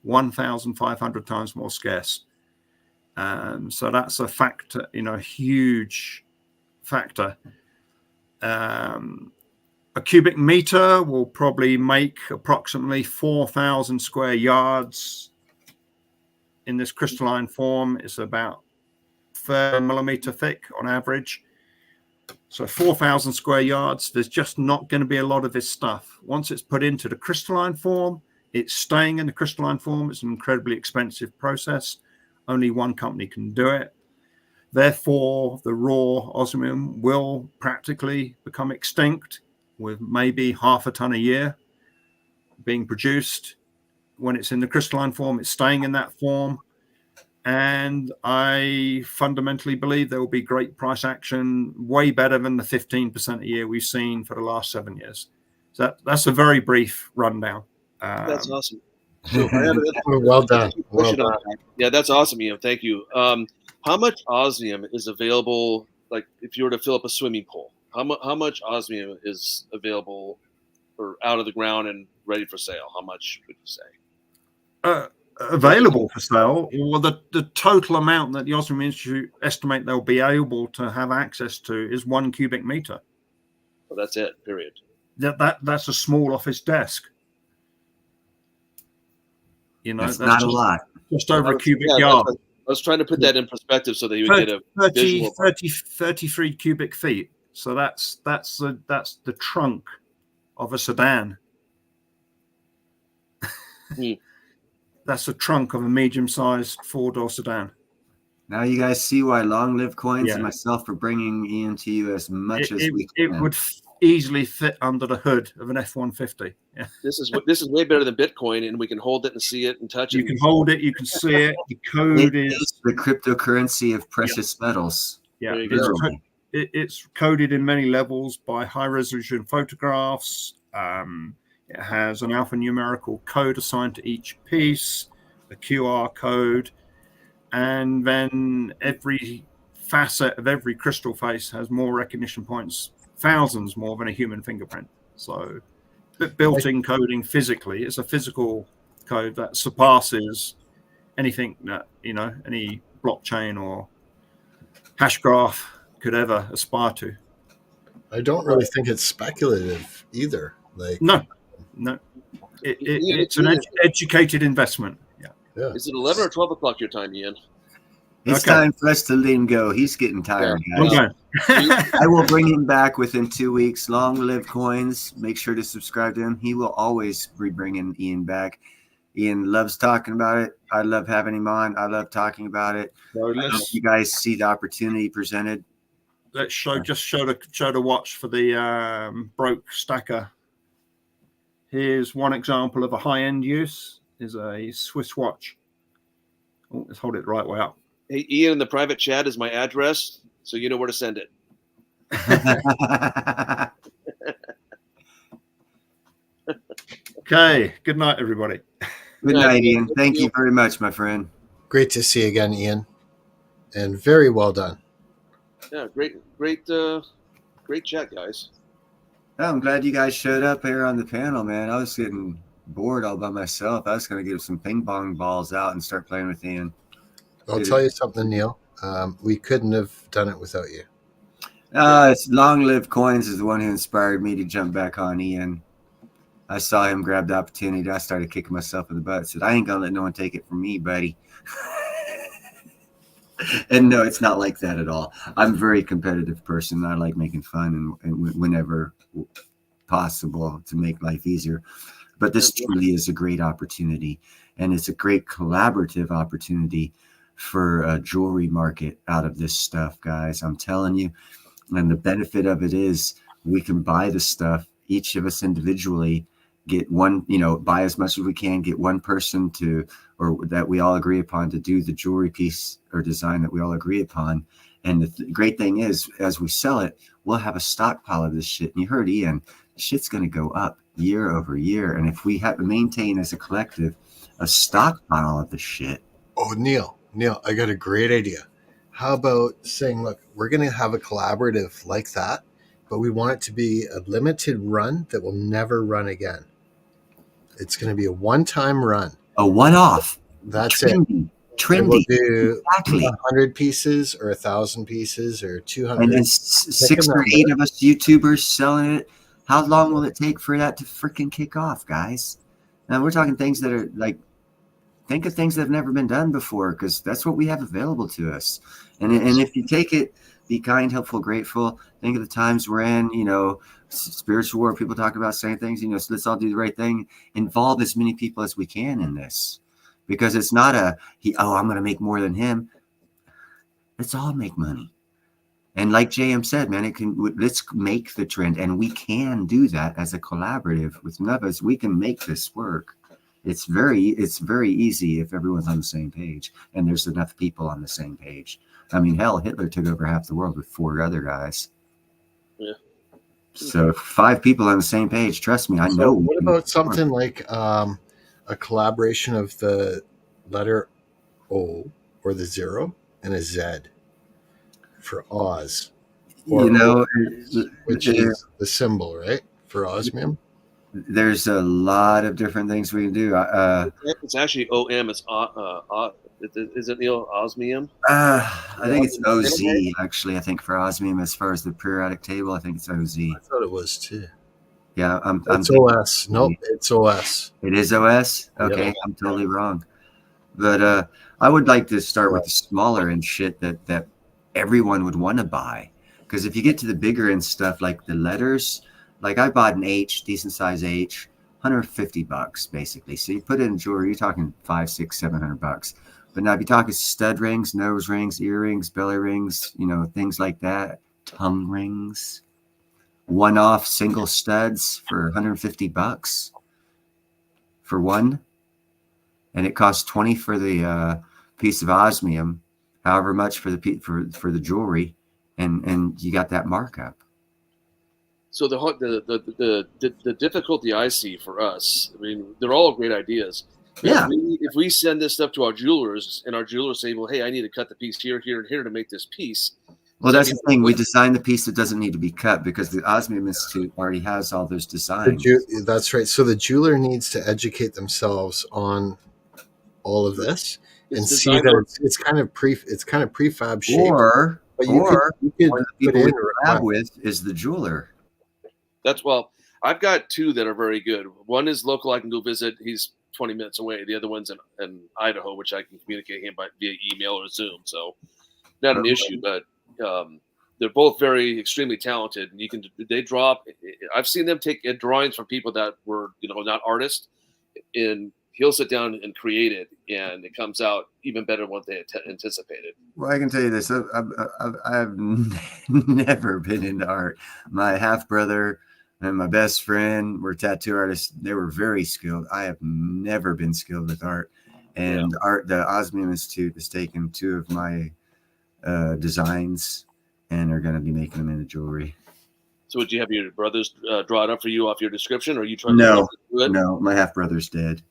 Speaker 1: 1,500 times more scarce. So that's a factor, huge factor. A cubic meter will probably make approximately 4,000 square yards. In this crystalline form, it's about 30 millimeter thick on average. So 4,000 square yards, there's just not going to be a lot of this stuff. Once it's put into the crystalline form, it's staying in the crystalline form. It's an incredibly expensive process. Only one company can do it. Therefore, the raw osmium will practically become extinct, with maybe half a ton a year being produced. When it's in the crystalline form, it's staying in that form. And I fundamentally believe there will be great price action, way better than the 15% a year we've seen for the last 7 years. So that's a very brief rundown.
Speaker 5: That's awesome.
Speaker 3: So well done. Well done.
Speaker 5: Yeah, that's awesome, Ian. Thank you. How much osmium is available, like if you were to fill up a swimming pool? How much osmium is available or out of the ground and ready for sale? How much would you say?
Speaker 1: Available for sale? Well, the total amount that the Osmium Institute estimate they'll be able to have access to is 1 cubic meter.
Speaker 5: Well, that's it, period.
Speaker 1: That's a small office desk.
Speaker 2: That's not a lot.
Speaker 1: Just over a cubic yard.
Speaker 5: I was trying to put that in perspective so that you would get a
Speaker 1: 33 cubic feet. So that's the trunk of a sedan. That's the trunk of a medium-sized 4-door sedan.
Speaker 2: Now you guys see why Long Live Coins and myself are bringing Ian to you as much as we can.
Speaker 1: It would easily fit under the hood of an F-150. Yeah.
Speaker 5: This is way better than Bitcoin, and we can hold it and see it and touch it.
Speaker 1: You can hold it, you can see it. The code is
Speaker 2: the cryptocurrency of precious metals.
Speaker 1: Yeah, it's coded in many levels by high-resolution photographs. It has an alphanumerical code assigned to each piece, a QR code, and then every facet of every crystal face has more recognition points, thousands more than a human fingerprint. So built-in coding physically. It's a physical code that surpasses anything that, you know, any blockchain or hash graph could ever aspire to.
Speaker 3: I don't really think it's speculative either. Like
Speaker 1: no, it's an educated investment.
Speaker 3: Yeah.
Speaker 5: Is it 11 or 12 o'clock your time, Ian?
Speaker 2: It's time for us to let him go. He's getting tired, guys.
Speaker 1: Okay.
Speaker 2: I will bring him back within 2 weeks. Long live Coins. Make sure to subscribe to him. He will always be bringing Ian back. Ian loves talking about it. I love having him on. I love talking about it. I hope you guys see the opportunity presented.
Speaker 1: Let's show the watch for the broke stacker. Here's one example of a high-end use. Is a Swiss watch. Oh, let's hold it the right way up.
Speaker 5: Hey, Ian, in the private chat is my address, so you know where to send it.
Speaker 1: Okay. Good night, everybody.
Speaker 2: Good night, Ian. Thank you very much, my friend.
Speaker 3: Great to see you again, Ian. And very well done.
Speaker 5: Yeah, great chat, guys.
Speaker 2: I'm glad you guys showed up here on the panel, man. I was getting bored all by myself. I was going to get some ping pong balls out and start playing with Ian.
Speaker 3: I'll tell you something, Neil. We couldn't have done it without you.
Speaker 2: It's Long Live Coins is the one who inspired me to jump back on Ian. I saw him grab the opportunity. I started kicking myself in the butt. I said, I ain't going to let no one take it from me, buddy. And no, it's not like that at all. I'm a very competitive person. I like making fun and whenever possible to make life easier. But this truly is a great opportunity, and it's a great collaborative opportunity for a jewelry market out of this stuff, guys. I'm telling you. And the benefit of it is we can buy the stuff, each of us individually, get one, buy as much as we can, get one person or that we all agree upon to do the jewelry piece or design that we all agree upon. And the great thing is, as we sell it, we'll have a stockpile of this shit. And you heard Ian, shit's going to go up year over year. And if we have to maintain as a collective a stockpile of the shit.
Speaker 3: Oh, Neil, I got a great idea. How about saying, look, we're going to have a collaborative like that, but we want it to be a limited run that will never run again. It's going to be a one-time run.
Speaker 2: A one-off.
Speaker 3: That's
Speaker 2: trendy.
Speaker 3: It.
Speaker 2: Trendy.
Speaker 3: We'll do
Speaker 2: exactly.
Speaker 3: 100 pieces or 1,000 pieces or 200.
Speaker 2: And then 6 or 8 of us YouTubers selling it. How long will it take for that to freaking kick off, guys? Now we're talking things that are like, think of things that have never been done before, because that's what we have available to us. And if you take it, be kind, helpful, grateful. Think of the times we're in, spiritual war. People talk about saying things, so let's all do the right thing. Involve as many people as we can in this, because it's not I'm going to make more than him. Let's all make money. And like JM said, man, let's make the trend, and we can do that as a collaborative with Nuvas. We can make this work. It's very easy if everyone's on the same page and there's enough people on the same page. I mean, hell, Hitler took over half the world with 4 other guys.
Speaker 5: Yeah.
Speaker 2: So 5 people on the same page. Trust me, I know.
Speaker 3: What about something like a collaboration of the letter O or the 0 and a Z for Oz? Which is the symbol, right, for osmium?
Speaker 2: There's a lot of different things we can do.
Speaker 5: It's actually OM. It's is it Neil osmium?
Speaker 2: I think it's OZ actually. I think for osmium, as far as the periodic table, I think it's OZ.
Speaker 3: I thought it was too.
Speaker 2: Yeah,
Speaker 3: it's OS. Nope, it's OS.
Speaker 2: It is OS. Okay, yep. I'm totally wrong. But I would like to start with the smaller end shit that everyone would want to buy, because if you get to the bigger end stuff like the letters. Like I bought an H, decent size H, $150 basically. So you put it in jewelry, you're talking $500, $600, $700. But now if you're talking stud rings, nose rings, earrings, belly rings, things like that, tongue rings, one-off single studs for $150 for one, and it costs $20 for the piece of osmium, however much for the jewelry, and you got that markup.
Speaker 5: So the difficulty I see for us, I mean, they're all great ideas.
Speaker 2: Yeah.
Speaker 5: If we send this stuff to our jewelers and our jewelers say, well, hey, I need to cut the piece here, here, and here to make this piece,
Speaker 2: Well, that's the thing. We designed the piece that doesn't need to be cut because the Osmium Institute already has all those designs.
Speaker 3: That's right. So the jeweler needs to educate themselves on all of this and see that it's kind of prefab shape.
Speaker 2: Or
Speaker 3: you could
Speaker 2: the people we collab with is the jeweler.
Speaker 5: I've got two that are very good. One is local. I can go visit. He's 20 minutes away. The other one's in Idaho, which I can communicate him via email or Zoom. So not an issue, but they're both extremely talented. And they draw. I've seen them take drawings from people that were, not artists, and he'll sit down and create it, and it comes out even better than what they anticipated.
Speaker 2: Well, I can tell you this: I've never been into art. My half brother and my best friend were tattoo artists. They were very skilled. I have never been skilled with art. And the Osmium Institute has taken two of my designs and are going to be making them into jewelry.
Speaker 5: So would you have your brothers draw it up for you off your description, or are you trying
Speaker 2: to do it? No, my half brother's dead.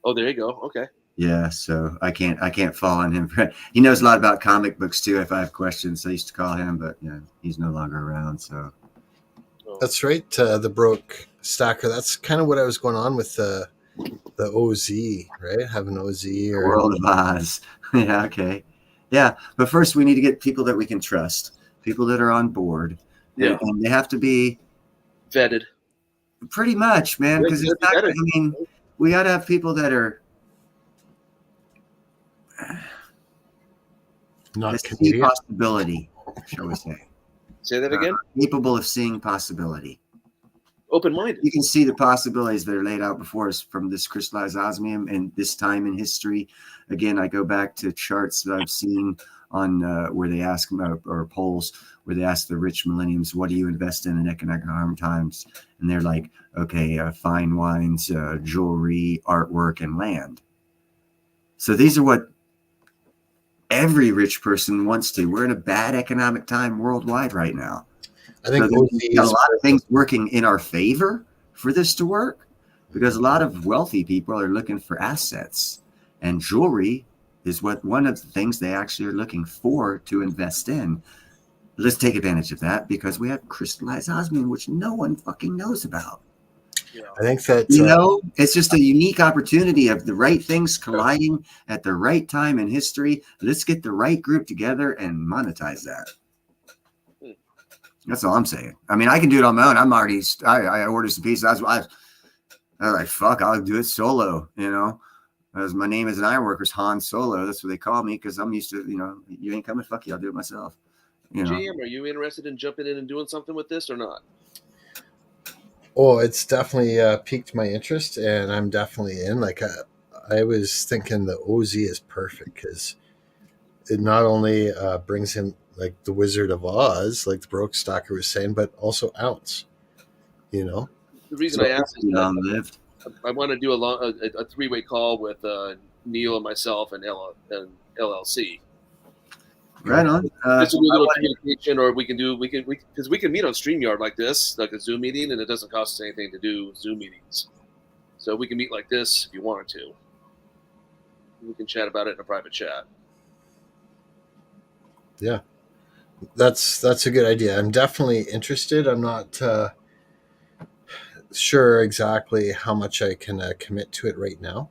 Speaker 5: Oh, there you go. Okay.
Speaker 2: Yeah, so I can't fall on him. He knows a lot about comic books too. If I have questions, I used to call him, but he's no longer around. So
Speaker 3: that's right. The Broke Stacker. That's kind of what I was going on with the OZ, right? Have an OZ or
Speaker 2: World of Oz. Yeah. Okay. Yeah, but first we need to get people that we can trust, people that are on board. Yeah, and they have to be
Speaker 5: vetted.
Speaker 2: Pretty much, man. Because it's not. I mean, we got to have people that are
Speaker 3: not
Speaker 2: see possibility, shall we say?
Speaker 5: Say that again.
Speaker 2: Capable of seeing possibility.
Speaker 5: Open-minded.
Speaker 2: You can see the possibilities that are laid out before us from this crystallized osmium and this time in history. Again, I go back to charts that I've seen on where they ask or polls where they ask the rich millenniums, what do you invest in economic harm times? And they're like, okay, fine wines, jewelry, artwork, and land. So these are what every rich person wants to. We're in a bad economic time worldwide right now.
Speaker 3: I think
Speaker 2: there's a lot of things working in our favor for this to work because a lot of wealthy people are looking for assets, and jewelry is one of the things they actually are looking for to invest in. Let's take advantage of that because we have crystallized osmium, which no one fucking knows about.
Speaker 3: I think that
Speaker 2: it's just a unique opportunity of the right things colliding at the right time in history. Let's get the right group together and monetize that. That's all I'm saying. I mean, I can do it on my own. I ordered some pieces. I was like, fuck, I'll do it solo, as my name as an ironworker's Han Solo. That's what they call me because I'm used to, you ain't coming, fuck you, I'll do it myself.
Speaker 5: JM, are you interested in jumping in and doing something with this or not?
Speaker 3: Oh, it's definitely piqued my interest, and I'm definitely in. Like, I was thinking the OZ is perfect because it not only brings him like the Wizard of Oz, like the Broke Stacker was saying, but also Ounce.
Speaker 5: The reason I asked is that I want to do a three-way call with Neil and myself and LLC.
Speaker 2: Right on.
Speaker 5: Just a little communication, or we can because we can meet on StreamYard like this, like a Zoom meeting, and it doesn't cost us anything to do Zoom meetings. So we can meet like this if you wanted to. We can chat about it in a private chat.
Speaker 3: Yeah, that's a good idea. I'm definitely interested. I'm not sure exactly how much I can commit to it right now.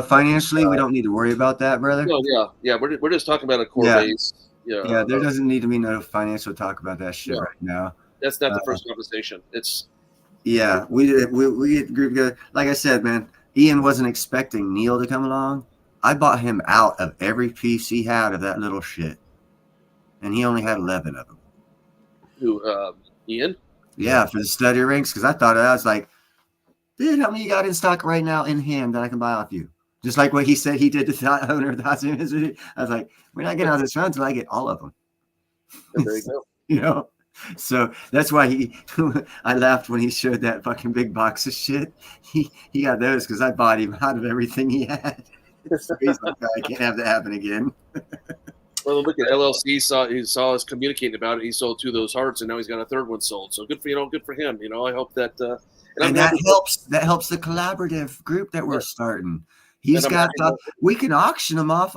Speaker 2: Financially, we don't need to worry about that, brother.
Speaker 5: No, yeah. We're just talking about a core base.
Speaker 2: Yeah, there doesn't need to be no financial talk about that shit right now.
Speaker 5: That's not the first conversation.
Speaker 2: We get group together. Like I said, man, Ian wasn't expecting Neil to come along. I bought him out of every piece he had of that little shit, and he only had 11 of them.
Speaker 5: Who, Ian?
Speaker 2: Yeah, for the study rings, because I was like, dude, how many you got in stock right now in hand that I can buy off you? Just like what he said he did to the owner of the Osmium Institute. I was like, we're not getting out of this round until I get all of them.
Speaker 5: There you go.
Speaker 2: So that's why I laughed when he showed that fucking big box of shit. He got those because I bought him out of everything he had. So he's like, I can't have that happen again.
Speaker 5: Well, look at LLC. He saw us communicating about it. He sold 2 of those hearts, and now he's got a third one sold. So good for good for him. I hope that.
Speaker 2: And that helps. That helps the collaborative group that we're starting. He's got. We can auction them off.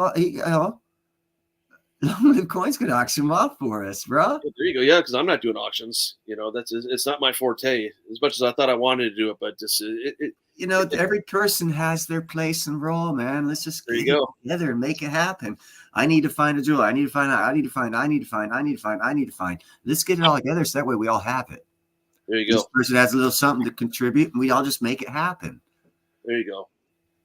Speaker 2: Long Live Coins could auction them off for us, bro.
Speaker 5: There you go. Yeah, because I'm not doing auctions. It's not my forte. As much as I thought I wanted to do it, but just
Speaker 2: every person has their place and role, man. Let's just
Speaker 5: there you
Speaker 2: get
Speaker 5: go
Speaker 2: together and make it happen. I need to find a jeweler. I need to find out. I need to find. Let's get it all together so that way we all have it.
Speaker 5: There you go.
Speaker 2: This person has a little something to contribute, and we all just make it happen.
Speaker 5: There you go.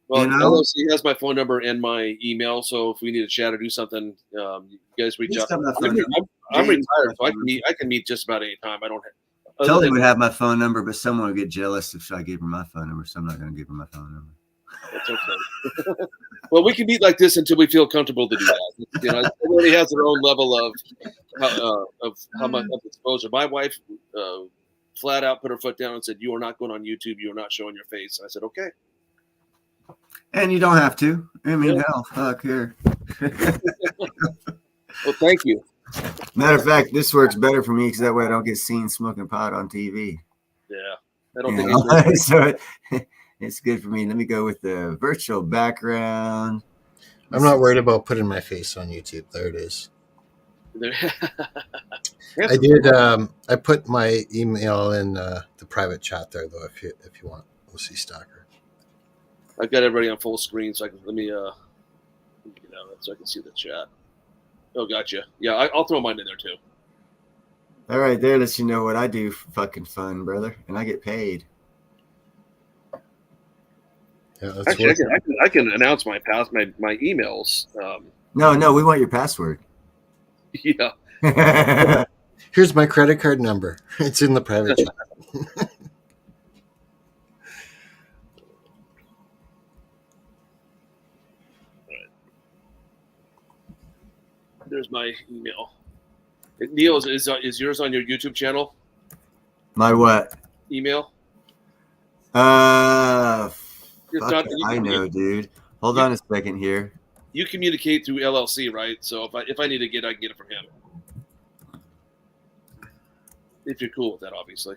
Speaker 5: Well, LLC has my phone number and my email, so if we need to chat or do something, you guys reach out. I'm retired, so I can meet just about any time. I don't have.
Speaker 2: Totally would have my phone number, but someone would get jealous if I gave her my phone number, so I'm not going to give her my phone number.
Speaker 5: That's okay. Well, we can meet like this until we feel comfortable to do that. Everybody has their own level of how much exposure. My wife flat out put her foot down and said, "You are not going on YouTube. You are not showing your face." I said, "Okay."
Speaker 2: And you don't have to. I mean, hell, fuck here.
Speaker 5: Well, thank you.
Speaker 2: Matter of fact, this works better for me because that way I don't get seen smoking pot on TV.
Speaker 5: Yeah, I don't think
Speaker 2: so. It's good for me. Let me go with the virtual background.
Speaker 3: I'm not worried about putting my face on YouTube. There it is. I did. I put my email in the private chat there, though. If you want, OC Stacker.
Speaker 5: I've got everybody on full screen, so let me so I can see the chat. Oh, gotcha. Yeah, I'll throw mine in there too.
Speaker 2: All right, there lets you know what I do for fucking fun, brother, and I get paid.
Speaker 3: Yeah,
Speaker 5: actually, I can announce my emails.
Speaker 2: No, we want your password.
Speaker 5: Yeah.
Speaker 3: Here's my credit card number. It's in the private chat.
Speaker 5: There's my email. Neil, is yours on your YouTube channel?
Speaker 2: My what?
Speaker 5: Email?
Speaker 2: I know, dude. Hold on a second here.
Speaker 5: You communicate through LLC, right? So if I need to get, I can get it from him. If you're cool with that, obviously.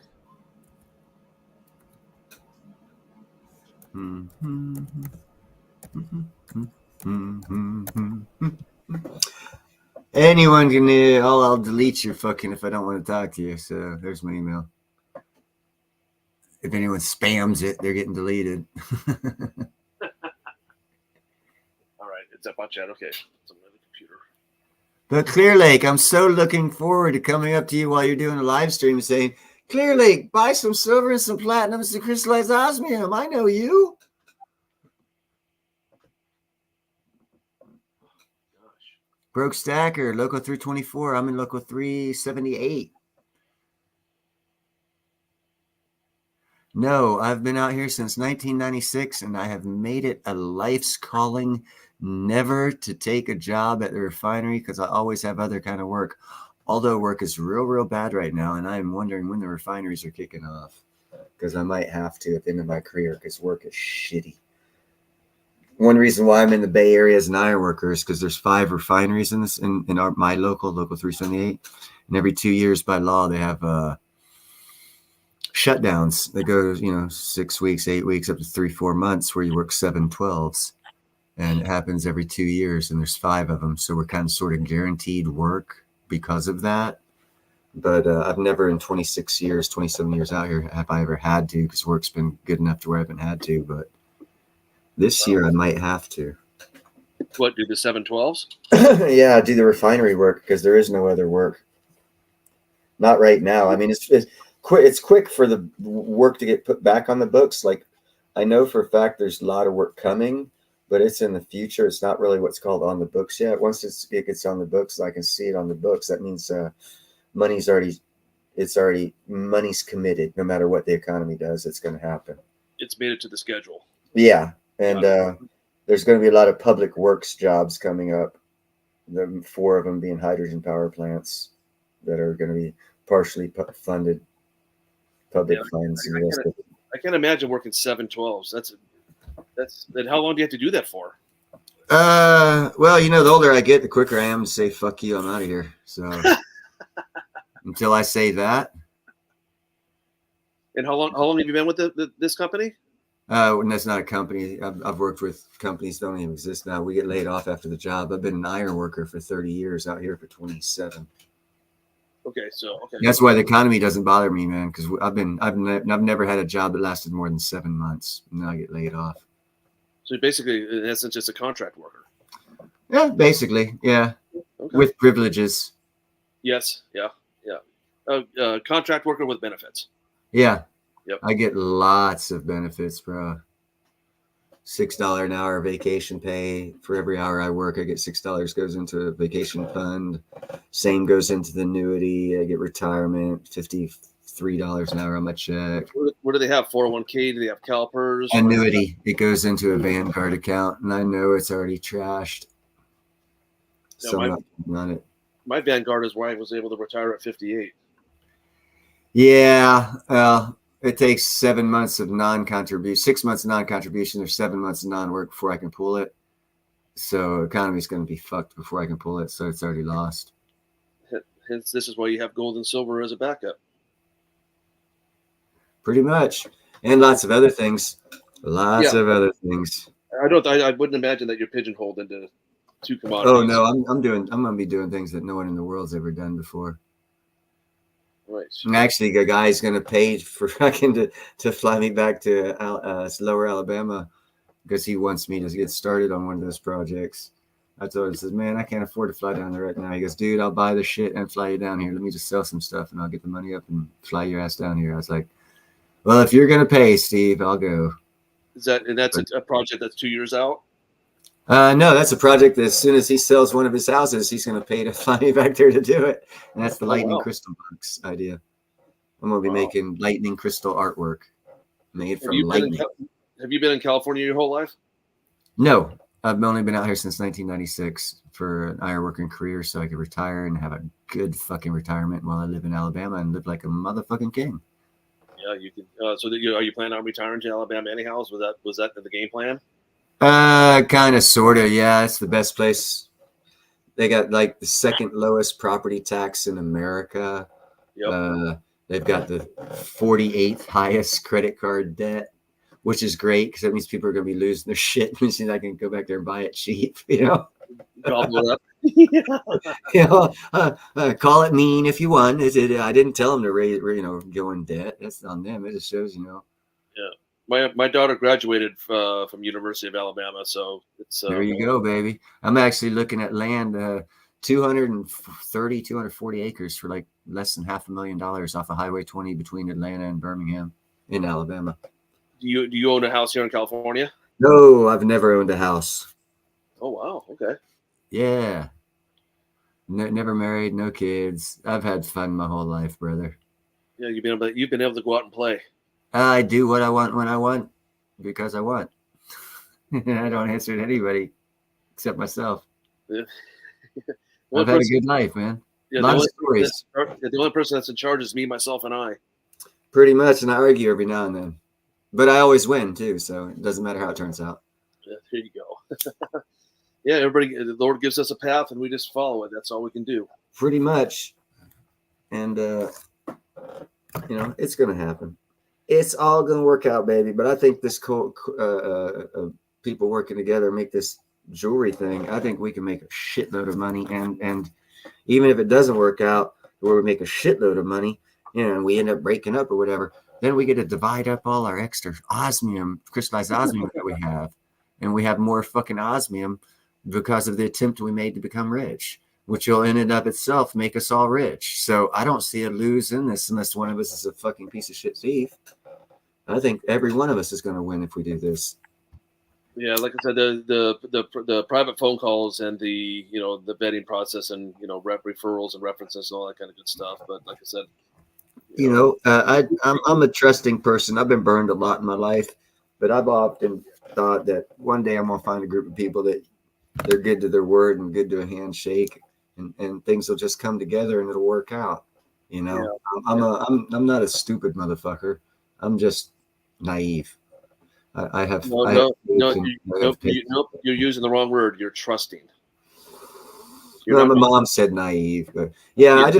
Speaker 2: Anyone can. I'll delete your fucking if I don't want to talk to you. So there's my email. If anyone spams it, they're getting deleted.
Speaker 5: All right, it's up on chat. Okay, it's on the computer.
Speaker 2: But Clear Lake, I'm so looking forward to coming up to you while you're doing a live stream and saying, Clear Lake, buy some silver and some platinums to crystallize osmium. I know you. Broke Stacker, Loco 324. I'm in Loco 378. No, I've been out here since 1996, and I have made it a life's calling never to take a job at the refinery because I always have other kind of work. Although work is real bad right now, and I am wondering when the refineries are kicking off because I might have to at the end of my career because work is shitty. One reason why I'm in the Bay Area as an iron worker is because there's 5 refineries in my local 378, and every 2 years by law they have shutdowns that go 6 weeks, 8 weeks, up to 3-4 months where you work 7/12s, and it happens every 2 years, and there's 5 of them, so we're kind of sort of guaranteed work because of that. But I've never in 27 years out here have I ever had to because work's been good enough to where I haven't had to, but this year I might have to.
Speaker 5: What, do the 7/12s?
Speaker 2: Yeah, do the refinery work because there is no other work. Not right now. I mean, it's quick. It's quick for the work to get put back on the books. Like I know for a fact there's a lot of work coming, but it's in the future. It's not really what's called on the books yet. Once it gets on the books, I can see it on the books. That means money's committed. No matter what the economy does, it's going to happen.
Speaker 5: It's made it to the schedule.
Speaker 2: Yeah. And there's going to be a lot of public works jobs coming up. The 4 of them being hydrogen power plants that are going to be partially funded, public funds.
Speaker 5: I can't imagine working 7/12s. That's how long do you have to do that for?
Speaker 2: Well, the older I get, the quicker I am to say "fuck you," I'm out of here. So until I say that.
Speaker 5: And how long have you been with this company?
Speaker 2: And that's not a company. I've worked with companies that don't even exist now. We get laid off after the job. I've been an iron worker for 30 years, out here for 27.
Speaker 5: Okay, so
Speaker 2: that's why the economy doesn't bother me, man. Because I've never had a job that lasted more than 7 months, and then I get laid off.
Speaker 5: So you're basically, in essence, just a contract worker.
Speaker 2: Yeah, basically, yeah, with privileges.
Speaker 5: Yes, yeah. Contract worker with benefits.
Speaker 2: Yeah.
Speaker 5: Yep.
Speaker 2: I get lots of benefits, bro. $6 an hour vacation pay for every hour I work. I get $6 goes into a vacation fund. Same goes into the annuity. I get retirement. $53 an hour on my check.
Speaker 5: What do they have? 401k? Do they have CalPERS?
Speaker 2: Annuity. It goes into a Vanguard account, and I know it's already trashed.
Speaker 5: Yeah,
Speaker 2: So I'm not on it.
Speaker 5: My Vanguard wife was able to retire at 58.
Speaker 2: Yeah, well, it takes 7 months of non-contribution, 6 months of non-contribution, or 7 months of non-work before I can pull it. So economy's going to be fucked before I can pull it. So it's already lost.
Speaker 5: Hence, this is why you have gold and silver as a backup.
Speaker 2: Pretty much, and lots of other things. Lots of other things.
Speaker 5: I wouldn't imagine that you're pigeonholed into two commodities.
Speaker 2: Oh no, I'm going to be doing things that no one in the world's ever done before.
Speaker 5: Right.
Speaker 2: And actually, a guy's going to pay for fucking to fly me back to Lower Alabama because he wants me to get started on one of those projects. I told him, I said, man, I can't afford to fly down there right now. He goes, dude, I'll buy the shit and fly you down here. Let me just sell some stuff and I'll get the money up and fly your ass down here. I was like, well, if you're going to pay, Steve, I'll go.
Speaker 5: That's a project that's 2 years out?
Speaker 2: No, that's a project that as soon as he sells one of his houses, he's going to pay to fly me back there to do it. And that's the lightning crystal box idea. I'm going to be making lightning crystal artwork made from lightning.
Speaker 5: Have you been in California your whole life?
Speaker 2: No, I've only been out here since 1996 for an ironworking career so I could retire and have a good fucking retirement while I live in Alabama and live like a motherfucking king.
Speaker 5: Yeah, you can. So are you planning on retiring to Alabama anyhow? Was that the game plan?
Speaker 2: Kind of, sort of. Yeah, it's the best place. They got like the second lowest property tax in America.
Speaker 5: Yep.
Speaker 2: They've got the 48th highest credit card debt, which is great because that means people are going to be losing their shit. It means I can go back there and buy it cheap, you know.
Speaker 5: Gobble it up.
Speaker 2: You know, call it mean if you want. I didn't tell them to raise, go in debt. That's on them. It just shows,
Speaker 5: Yeah. My daughter graduated from University of Alabama, so it's
Speaker 2: there you go, baby. I'm actually looking at land, 240 acres for like less than $500,000 off of Highway 20 between Atlanta and Birmingham in Alabama.
Speaker 5: Do you own a house here in California?
Speaker 2: No, I've never owned a house.
Speaker 5: Oh wow, okay.
Speaker 2: Yeah. Never married, no kids. I've had fun my whole life, brother.
Speaker 5: Yeah, you've been able to go out and play.
Speaker 2: I do what I want when I want because I want. I don't answer to anybody except myself.
Speaker 5: Yeah.
Speaker 2: I've had a good life, man.
Speaker 5: Yeah,
Speaker 2: Lots of stories.
Speaker 5: The only person that's in charge is me, myself, and I.
Speaker 2: Pretty much, and I argue every now and then. But I always win, too, so it doesn't matter how it turns out.
Speaker 5: Yeah, here you go. Yeah, the Lord gives us a path, and we just follow it. That's all we can do.
Speaker 2: Pretty much. And, it's going to happen. It's all going to work out, baby. But I think this people working together make this jewelry thing. I think we can make a shitload of money. And even if it doesn't work out, where we make a shitload of money, and we end up breaking up or whatever, then we get to divide up all our extra osmium, crystallized osmium that we have. And we have more fucking osmium because of the attempt we made to become rich, which will in and of itself make us all rich. So I don't see a lose in this unless one of us is a fucking piece of shit thief. I think every one of us is going to win if we do this.
Speaker 5: Yeah, like I said, the private phone calls and the vetting process and referrals and references and all that kind of good stuff. But like I said,
Speaker 2: I'm a trusting person. I've been burned a lot in my life, but I've often thought that one day I'm gonna find a group of people that they're good to their word and good to a handshake, and things will just come together and it'll work out. I'm not a stupid motherfucker. I'm just naive. You're
Speaker 5: using the wrong word. You're trusting.
Speaker 2: My mom said naive, but yeah,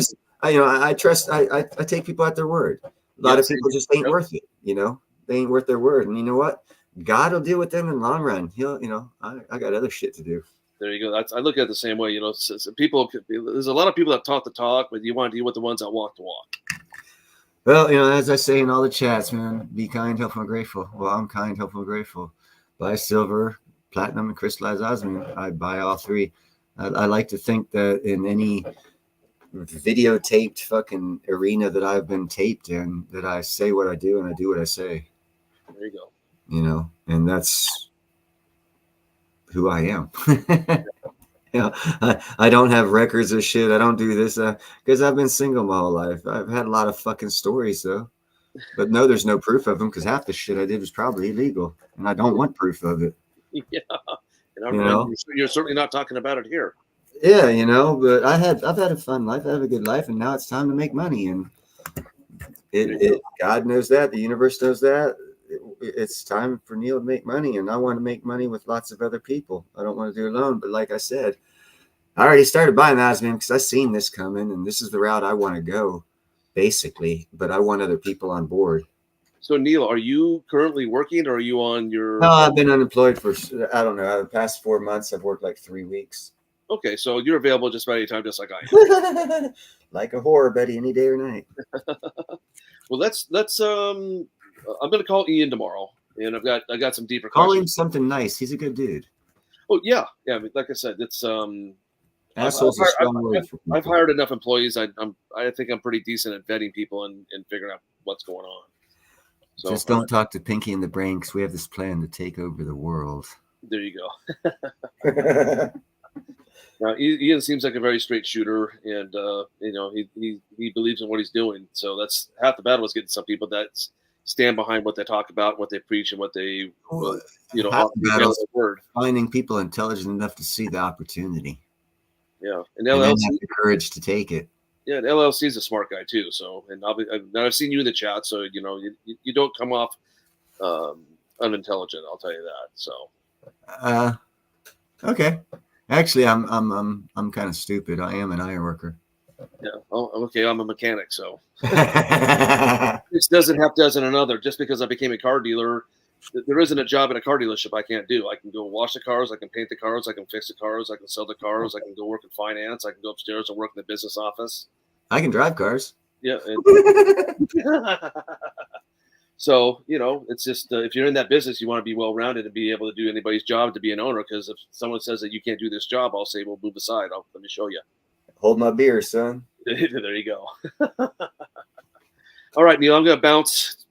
Speaker 2: I trust. I take people at their word. A lot of people just ain't worth it. They ain't worth their word. And you know what? God will deal with them in the long run. He'll, I got other shit to do.
Speaker 5: There you go. I look at it the same way. People. There's a lot of people that talk the talk, but you want to deal with the ones that walk the walk.
Speaker 2: Well, as I say in all the chats, man, be kind, helpful, and grateful. Well, I'm kind, helpful, and grateful. Buy silver, platinum, and crystallized osmium. I buy all three. I like to think that in any videotaped fucking arena that I've been taped in, that I say what I do and I do what I say.
Speaker 5: There you go.
Speaker 2: And that's who I am. I don't have records of shit. I don't do this because I've been single my whole life. I've had a lot of fucking stories though, but no, there's no proof of them because half the shit I did was probably illegal, and I don't want proof of it.
Speaker 5: Yeah, and you're certainly not talking about it here.
Speaker 2: Yeah, but I've had a fun life. I have a good life, and now it's time to make money. And God knows that, the universe knows that. It's time for Neil to make money, and I want to make money with lots of other people. I don't want to do it alone. But like I said, I already started buying osmium because I seen this coming, and this is the route I want to go, basically. But I want other people on board.
Speaker 5: So Neil, are you currently working, or are you on your?
Speaker 2: No, I've been unemployed for I don't know. The past 4 months, I've worked like 3 weeks.
Speaker 5: Okay, so you're available just about any time, just like I
Speaker 2: am. Like a whore, buddy, any day or night.
Speaker 5: Well, let's I'm going to call Ian tomorrow, and I got some deeper
Speaker 2: questions.
Speaker 5: Call
Speaker 2: him something nice. He's a good dude.
Speaker 5: Oh yeah. I mean, like I said, it's
Speaker 2: assholes.
Speaker 5: I've hired enough employees. I think I'm pretty decent at vetting people and figuring out what's going on. So
Speaker 2: just don't talk to Pinky in the Brain because we have this plan to take over the world.
Speaker 5: There you go. Now, Ian seems like a very straight shooter, and he believes in what he's doing. So that's half the battle is getting some people that stand behind what they talk about, what they preach, and what they
Speaker 2: word. Finding people intelligent enough to see the opportunity.
Speaker 5: Yeah, and
Speaker 2: LLC have the courage to take it.
Speaker 5: Yeah, and LLC is a smart guy too. So, and I've seen you in the chat, so you don't come off unintelligent. I'll tell you that. So,
Speaker 2: okay. Actually, I'm kind of stupid. I am an iron worker.
Speaker 5: Yeah. Oh, okay. I'm a mechanic, so this doesn't have dozen another. Just because I became a car dealer, there isn't a job in a car dealership I can't do. I can go wash the cars, I can paint the cars, I can fix the cars, I can sell the cars, I can go work in finance, I can go upstairs and work in the business office.
Speaker 2: I can drive cars.
Speaker 5: Yeah. So, it's just if you're in that business, you want to be well-rounded and be able to do anybody's job to be an owner. Because if someone says that you can't do this job, I'll say, well, move aside. Let me show you.
Speaker 2: Hold my beer, son.
Speaker 5: There you go. All right, Neil, I'm going to bounce.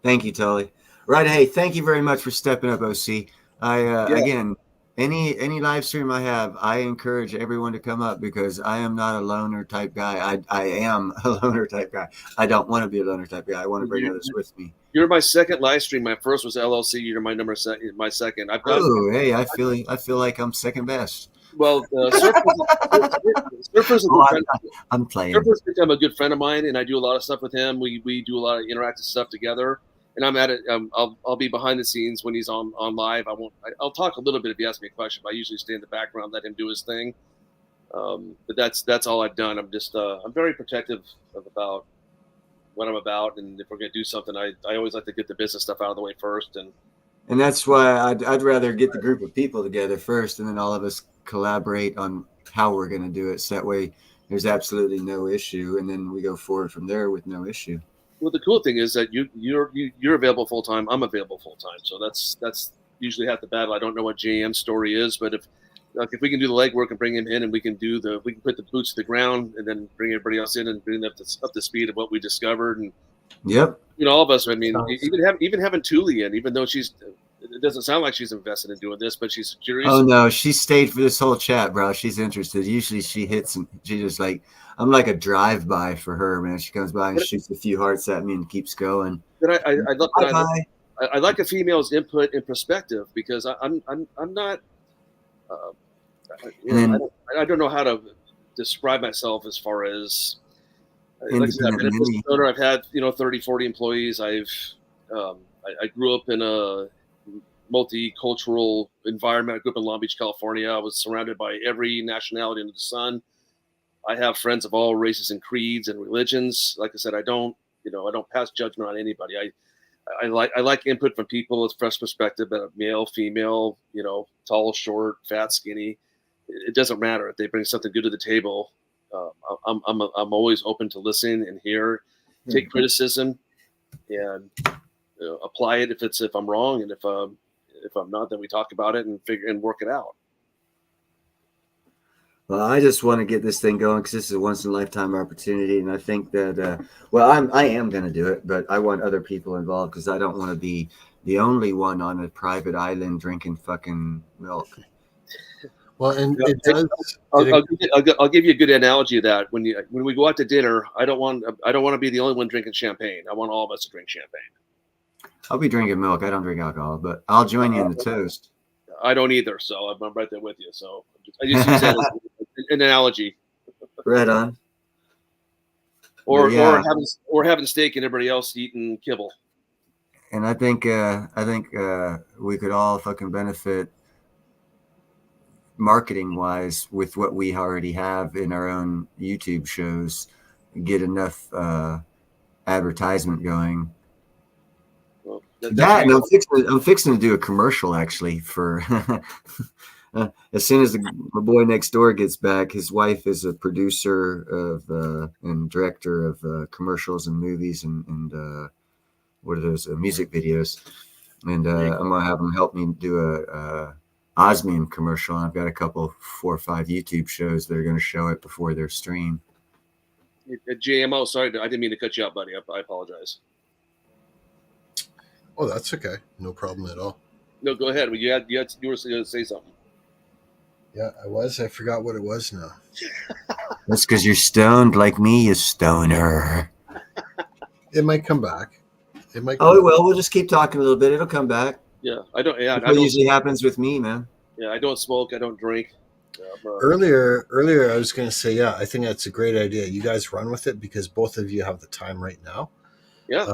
Speaker 2: Thank you, Tully. Right. Hey, thank you very much for stepping up, OC. Again, any live stream I have, I encourage everyone to come up because I am not a loner type guy. I am a loner type guy. I don't want to be a loner type guy. I want to bring others with me.
Speaker 5: You're my second live stream. My first was LLC. You're my my second.
Speaker 2: Hey, I feel like I'm second best.
Speaker 5: Well, Surfer's
Speaker 2: I'm playing.
Speaker 5: Surfer's become a good friend of mine, and I do a lot of stuff with him. We do a lot of interactive stuff together. And I'm at it. I'll be behind the scenes when he's on live. I'll talk a little bit if he asks me a question. But I usually stay in the background, let him do his thing. But that's all I've done. I'm just I'm very protective about what I'm about, and if we're gonna do something, I always like to get the business stuff out of the way first.
Speaker 2: And that's why I'd rather get the group of people together first, and then all of us collaborate on how we're gonna do it. So that way, there's absolutely no issue, and then we go forward from there with no issue.
Speaker 5: Well, the cool thing is that you're available full time. I'm available full time, so that's usually half the battle. I don't know what JM's story is, but if we can do the legwork and bring him in, and we can put the boots to the ground, and then bring everybody else in and bring them up to speed of what we discovered. And
Speaker 2: yep,
Speaker 5: all of us. I mean, even having Thule in, even though it doesn't sound like she's invested in doing this, but she's curious.
Speaker 2: Oh no, she stayed for this whole chat, bro. She's interested. Usually she hits and she just like. I'm like a drive-by for her, man. She comes by and shoots a few hearts at me and keeps going.
Speaker 5: But I like a female's input and perspective because I'm not. I don't know how to describe myself as far as. Like I said, I've been a business owner. I've had 30, 40 employees. I grew up in a multicultural environment. I grew up in Long Beach, California. I was surrounded by every nationality under the sun. I have friends of all races and creeds and religions. Like I said, I don't pass judgment on anybody. I like input from people. It's fresh perspective, male, female, tall, short, fat, skinny. It doesn't matter if they bring something good to the table. I'm always open to listen and hear, take criticism, and apply it if I'm wrong, and if I'm not, then we talk about it and work it out.
Speaker 2: Well, I just want to get this thing going because this is a once in a lifetime opportunity, and I think that I am going to do it, but I want other people involved because I don't want to be the only one on a private island drinking fucking milk.
Speaker 3: Well, and it does.
Speaker 5: I'll give you a good analogy of that. When we go out to dinner, I don't want to be the only one drinking champagne. I want all of us to drink champagne.
Speaker 2: I'll be drinking milk. I don't drink alcohol, but I'll join you in the toast.
Speaker 5: I don't either, so I'm right there with you. So I just use that as an analogy.
Speaker 2: Right on.
Speaker 5: Or having steak and everybody else eating kibble.
Speaker 2: And I think we could all fucking benefit marketing wise with what we already have in our own YouTube shows. Get enough advertisement going.
Speaker 5: Well,
Speaker 2: I'm fixing to do a commercial actually for as soon as my boy next door gets back. His wife is a producer of and director of commercials and movies and what are those music videos, and I'm gonna have him help me do a Osmium commercial. And I've got a couple 4 or 5 YouTube shows that are going to show it before their stream.
Speaker 5: At JMO, sorry, I didn't mean to cut you out, buddy. I apologize.
Speaker 3: Oh, that's okay. No problem at all.
Speaker 5: No, go ahead. You were going to say something.
Speaker 3: Yeah, I was. I forgot what it was now.
Speaker 2: That's because you're stoned like me, you stoner.
Speaker 3: It might come back. It might.
Speaker 2: Oh, well, we'll just keep talking a little bit. It'll come back.
Speaker 5: Yeah, I don't. Yeah,
Speaker 2: that usually happens with me, man.
Speaker 5: Yeah, I don't smoke. I don't drink.
Speaker 3: Earlier, I was going to say, yeah, I think that's a great idea. You guys run with it because both of you have the time right now.
Speaker 5: Yeah.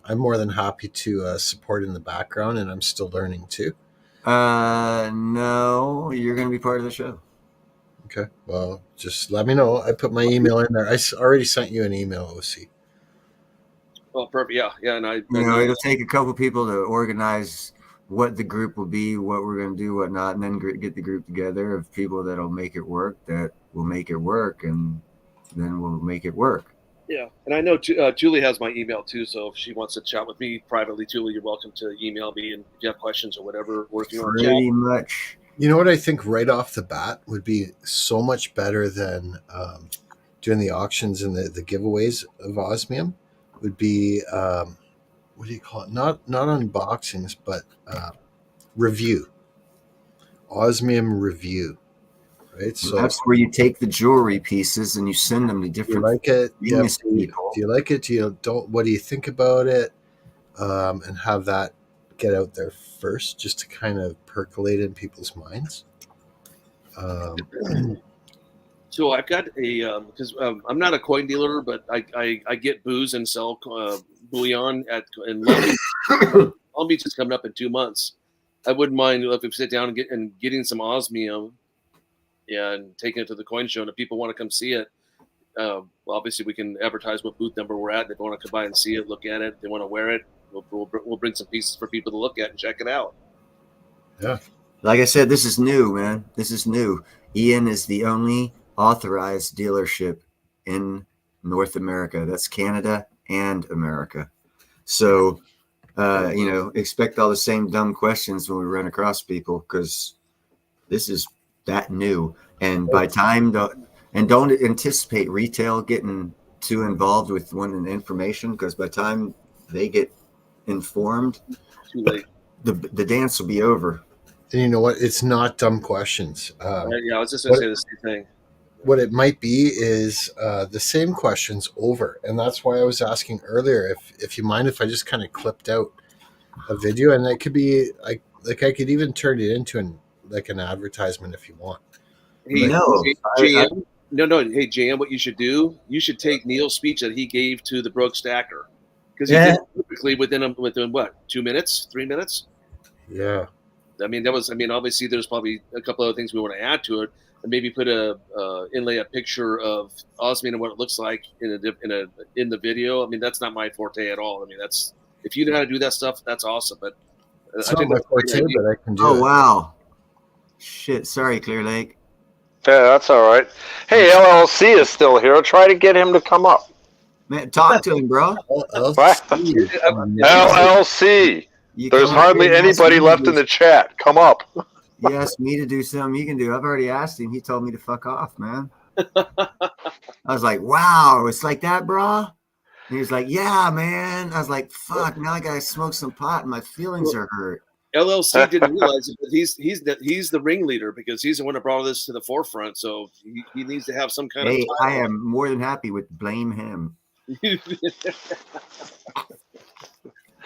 Speaker 3: I'm more than happy to support in the background, and I'm still learning too.
Speaker 2: No, you're going to be part of the show.
Speaker 3: Okay. Well, just let me know. I put my email in there. I already sent you an email, OC.
Speaker 5: Oh, perfect. Yeah, and
Speaker 2: it'll take a couple people to organize what the group will be, what we're going to do, what not, and then get the group together of people that'll make it work, that will make it work, and then we'll make it work.
Speaker 5: Yeah, and I know Julie has my email too, so if she wants to chat with me privately, Julie, you're welcome to email me, and if you have questions or whatever, or if you want to chat.
Speaker 2: Pretty much.
Speaker 3: You know what I think right off the bat would be so much better than doing the auctions and the giveaways of Osmium would be what do you call it? Not unboxings, but review. Osmium review. Right? So
Speaker 2: that's where you take the jewelry pieces and you send them to different.
Speaker 3: Do you like it? Yeah.
Speaker 2: People.
Speaker 3: Do you like it? What do you think about it? And have that get out there first, just to kind of percolate in people's minds.
Speaker 5: So I've got a because I'm not a coin dealer, but I get booze and sell bullion in Long Beach. Long Beach is coming up in 2 months. I wouldn't mind if we sit down and getting some osmium and taking it to the coin show. And if people want to come see it, well, obviously we can advertise what booth number we're at. If they want to come by and see it, look at it, if they want to wear it, we'll bring some pieces for people to look at and check it out.
Speaker 3: Yeah.
Speaker 2: Like I said, this is new, man. This is new. Ian is the only authorized dealership in North America. That's Canada and America. So, expect all the same dumb questions when we run across people, because this is that new. And by time, don't anticipate retail getting too involved with wanting information, because by the time they get informed,
Speaker 5: too late.
Speaker 2: The dance will be over.
Speaker 3: And you know what? It's not dumb questions.
Speaker 5: Yeah, I was just going to say the same thing.
Speaker 3: What it might be is the same questions over. And that's why I was asking earlier, if you mind if I just kind of clipped out a video, and it could be I could even turn it into an advertisement if you want.
Speaker 5: Hey, no. Hey, JM, what you should do, you should take Neil's speech that he gave to the Broke Stacker. Because he did it perfectly within what, 2 minutes, 3 minutes?
Speaker 3: Yeah.
Speaker 5: Obviously there's probably a couple other things we want to add to it, and maybe put inlay a picture of Osmium and what it looks like in the video. I mean, that's not my forte at all. I mean, that's if you know how to do that stuff, that's awesome. But
Speaker 3: it's not my forte, but I can do it.
Speaker 2: Oh wow, shit! Sorry, Clear Lake.
Speaker 4: Yeah, that's all right. Hey, LLC is still here. Try to get him to come up.
Speaker 2: Man, talk to him, bro.
Speaker 4: LLC. There's hardly anybody left in the chat. Come up.
Speaker 2: You asked me to do something you can do. I've already asked him. He told me to fuck off, man. I was like, wow, it's like that, bro? And he was like, yeah, man. I was like, fuck, now I gotta smoke some pot and my feelings are hurt.
Speaker 5: LLC didn't realize it, but he's the ringleader because he's the one that brought this to the forefront. So he needs to have some kind of.
Speaker 2: I am more than happy with blame him.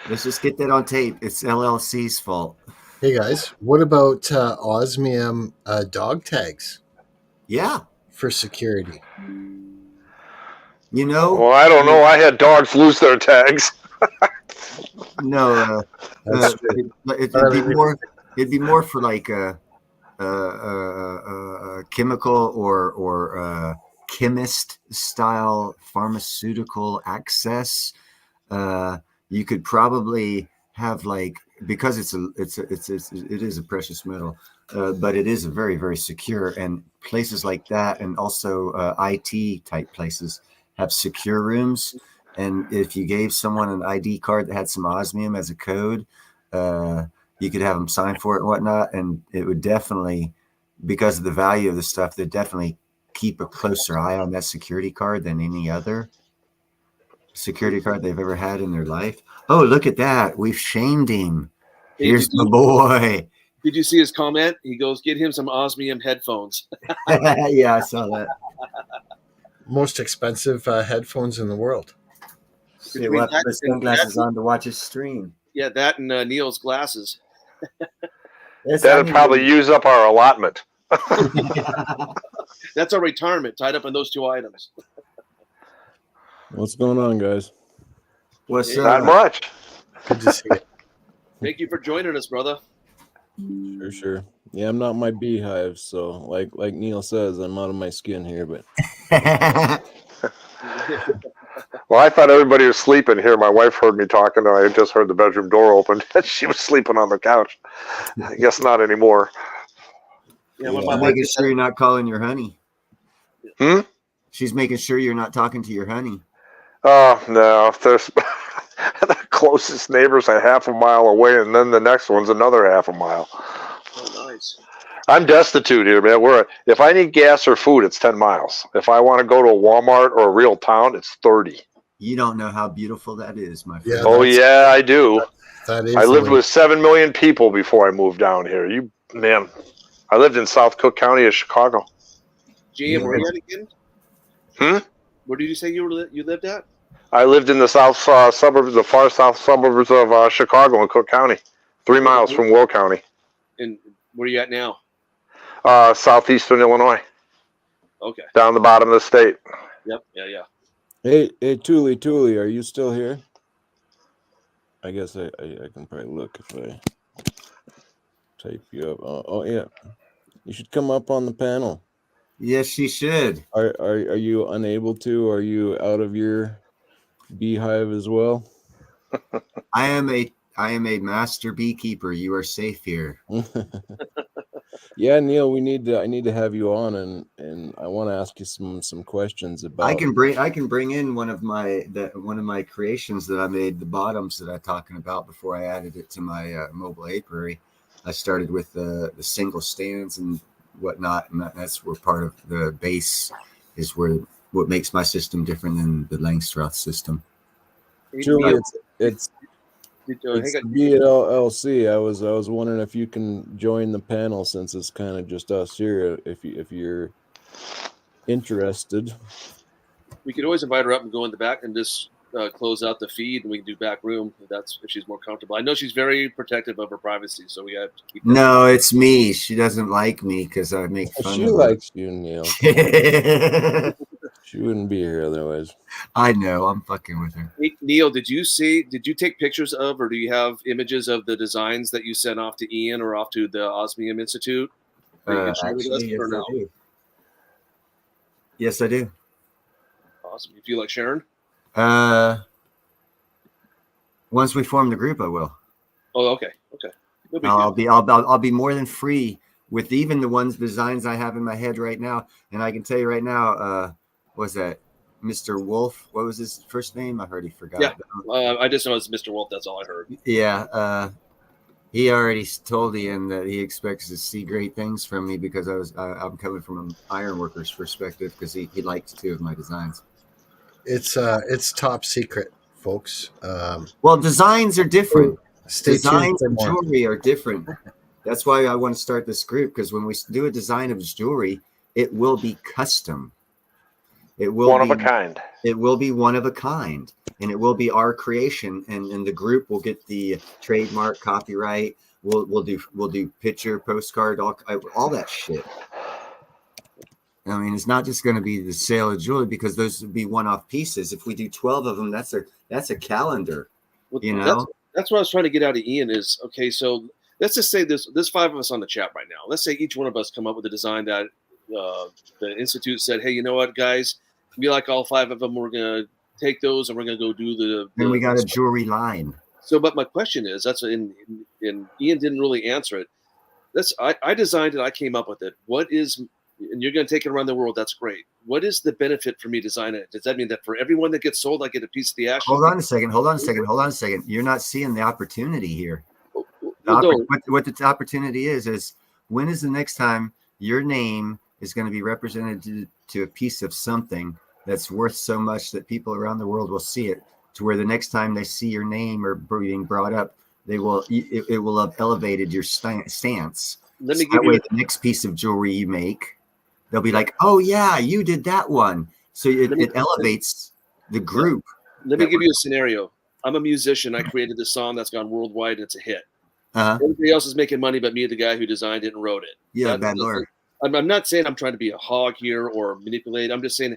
Speaker 2: Let's just get that on tape. It's LLC's fault.
Speaker 3: Hey guys, what about osmium dog tags?
Speaker 2: Yeah,
Speaker 3: for security.
Speaker 2: You know,
Speaker 4: well, I don't know. I had dogs lose their tags.
Speaker 2: No, it'd be more for like a chemical or chemist style pharmaceutical access. You could probably have like, because it is a precious metal, but it is a very, very secure, and places like that, and also IT type places have secure rooms. And if you gave someone an ID card that had some osmium as a code, you could have them sign for it and whatnot. And it would definitely, because of the value of the stuff, they'd definitely keep a closer eye on that security card than any other security card they've ever had in their life. Oh, look at that. We've shamed him. Here's the boy.
Speaker 5: Did you see his comment? He goes, get him some osmium headphones.
Speaker 2: Yeah, I saw that.
Speaker 3: Most expensive headphones in the world.
Speaker 2: We'll have to put sunglasses on to watch his stream.
Speaker 5: Yeah, that and Neil's glasses.
Speaker 4: That would probably use up our allotment.
Speaker 5: That's our retirement, tied up in those two items.
Speaker 10: What's going on, guys?
Speaker 2: What's
Speaker 4: Not much.
Speaker 3: Good to see you.
Speaker 5: Thank you for joining us, brother.
Speaker 10: Sure. Yeah, I'm not my beehive, so like Neil says, I'm out of my skin here, but
Speaker 4: well, I thought everybody was sleeping here. My wife heard me talking. I just heard the bedroom door open. She was sleeping on the couch. I guess not anymore.
Speaker 2: Yeah, I'm making sure you're not calling your honey. She's making sure you're not talking to your honey.
Speaker 4: Oh, no. There's the closest neighbor's a half a mile away, and then the next one's another half a mile.
Speaker 5: Oh, nice.
Speaker 4: I'm destitute here, man. If I need gas or food, it's 10 miles. If I want to go to a Walmart or a real town, it's 30.
Speaker 2: You don't know how beautiful that is, my friend.
Speaker 4: Yeah, oh, yeah, I do. I lived with 7 million people before I moved down here. I lived in South Cook County of Chicago.
Speaker 5: GM, where are you at again? Where did you say you lived at?
Speaker 4: I lived in the south suburbs, the far south suburbs of Chicago and Cook County, 3 miles from Will County.
Speaker 5: And where are you at now?
Speaker 4: Southeastern Illinois.
Speaker 5: Okay.
Speaker 4: Down the bottom of the state.
Speaker 5: Yep. Yeah.
Speaker 10: Hey, Tuli, are you still here? I guess I can probably look if I type you up. Oh yeah, you should come up on the panel.
Speaker 2: Yes, she should.
Speaker 10: Are you unable to? Are you out of your beehive as well?
Speaker 2: I am a master beekeeper. You are safe here.
Speaker 10: Yeah, Neil, I need to have you on, and I want to ask you some questions about.
Speaker 2: I can bring in one of my creations that I made, the bottoms that I'm talking about before I added it to my mobile apiary. I started with the single stands and whatnot, and that's where part of the base is what makes my system different than the Langstroth system.
Speaker 10: Julie, it's BLLC. I was wondering if you can join the panel since it's kind of just us here. If you're interested,
Speaker 5: we could always invite her up and go in the back and just close out the feed, and we can do back room if she's more comfortable. I know she's very protective of her privacy, so we have to keep.
Speaker 2: No, it's me. She doesn't like me because I make fun of her.
Speaker 10: She likes you, Neil. She wouldn't be here otherwise.
Speaker 2: I know. I'm fucking with her.
Speaker 5: Hey, Neil, did you take pictures of, or do you have images of the designs that you sent off to Ian or off to the Osmium Institute?
Speaker 2: Actually, yes, I do.
Speaker 5: Awesome. You feel like sharing?
Speaker 2: Well, Once we form the group, I will.
Speaker 5: Oh, okay.
Speaker 2: I'll be more than free with even the designs I have in my head right now. And I can tell you right now, what was that? Mr. Wolf. What was his first name? I heard he forgot.
Speaker 5: Yeah, I just know it's Mr. Wolf. That's all I heard.
Speaker 2: Yeah, he already told Ian that he expects to see great things from me because I'm coming from an ironworker's perspective because he liked 2 of my designs.
Speaker 3: It's top secret, folks.
Speaker 2: Well, designs are different.
Speaker 3: Designs
Speaker 2: of jewelry are different. That's why I want to start this group, because when we do a design of jewelry, it will be custom. It will
Speaker 4: one of a kind.
Speaker 2: It will be one of a kind, and it will be our creation. And the group will get the trademark, copyright. We'll do picture, postcard, all that shit. I mean, it's not just going to be the sale of jewelry, because those would be one-off pieces. If we do 12 of them, that's a calendar.
Speaker 5: Well, that's what I was trying to get out of Ian is, okay, so let's just say there's 5 of us on the chat right now. Let's say each one of us come up with a design that the Institute said, hey, you know what, guys, we like all 5 of them. We're going to take those and we're going to go do the
Speaker 2: Then we got a jewelry line.
Speaker 5: So, but my question is, and Ian didn't really answer it. I designed it. I came up with it. What is, and you're going to take it around the world. That's great. What is the benefit for me designing it? Does that mean that for everyone that gets sold, I get a piece of the action?
Speaker 2: Hold on a second. You're not seeing the opportunity here. What the opportunity is when is the next time your name is going to be represented to a piece of something that's worth so much that people around the world will see it, to where the next time they see your name or being brought up, it will have elevated your stance.
Speaker 5: Let me give you
Speaker 2: the next piece of jewelry you make, they'll be like, oh yeah, you did that one. So it elevates the group.
Speaker 5: Let me give you a scenario. I'm a musician. I created this song that's gone worldwide. It's a hit. Everybody else is making money but me, the guy who designed it and wrote it.
Speaker 2: Yeah, bad lord.
Speaker 5: I'm not saying I'm trying to be a hog here or manipulate. I'm just saying,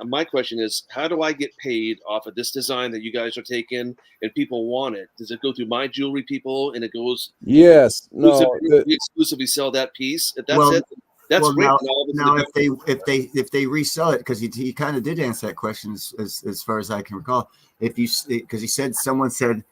Speaker 5: my question is, how do I get paid off of this design that you guys are taking and people want it? Does it go through my jewelry people and it goes?
Speaker 10: Yes.
Speaker 5: We exclusively sell that piece. If that's it. That's great.
Speaker 2: Now if they resell it, because he kind of did answer that question as far as I can recall. Because someone said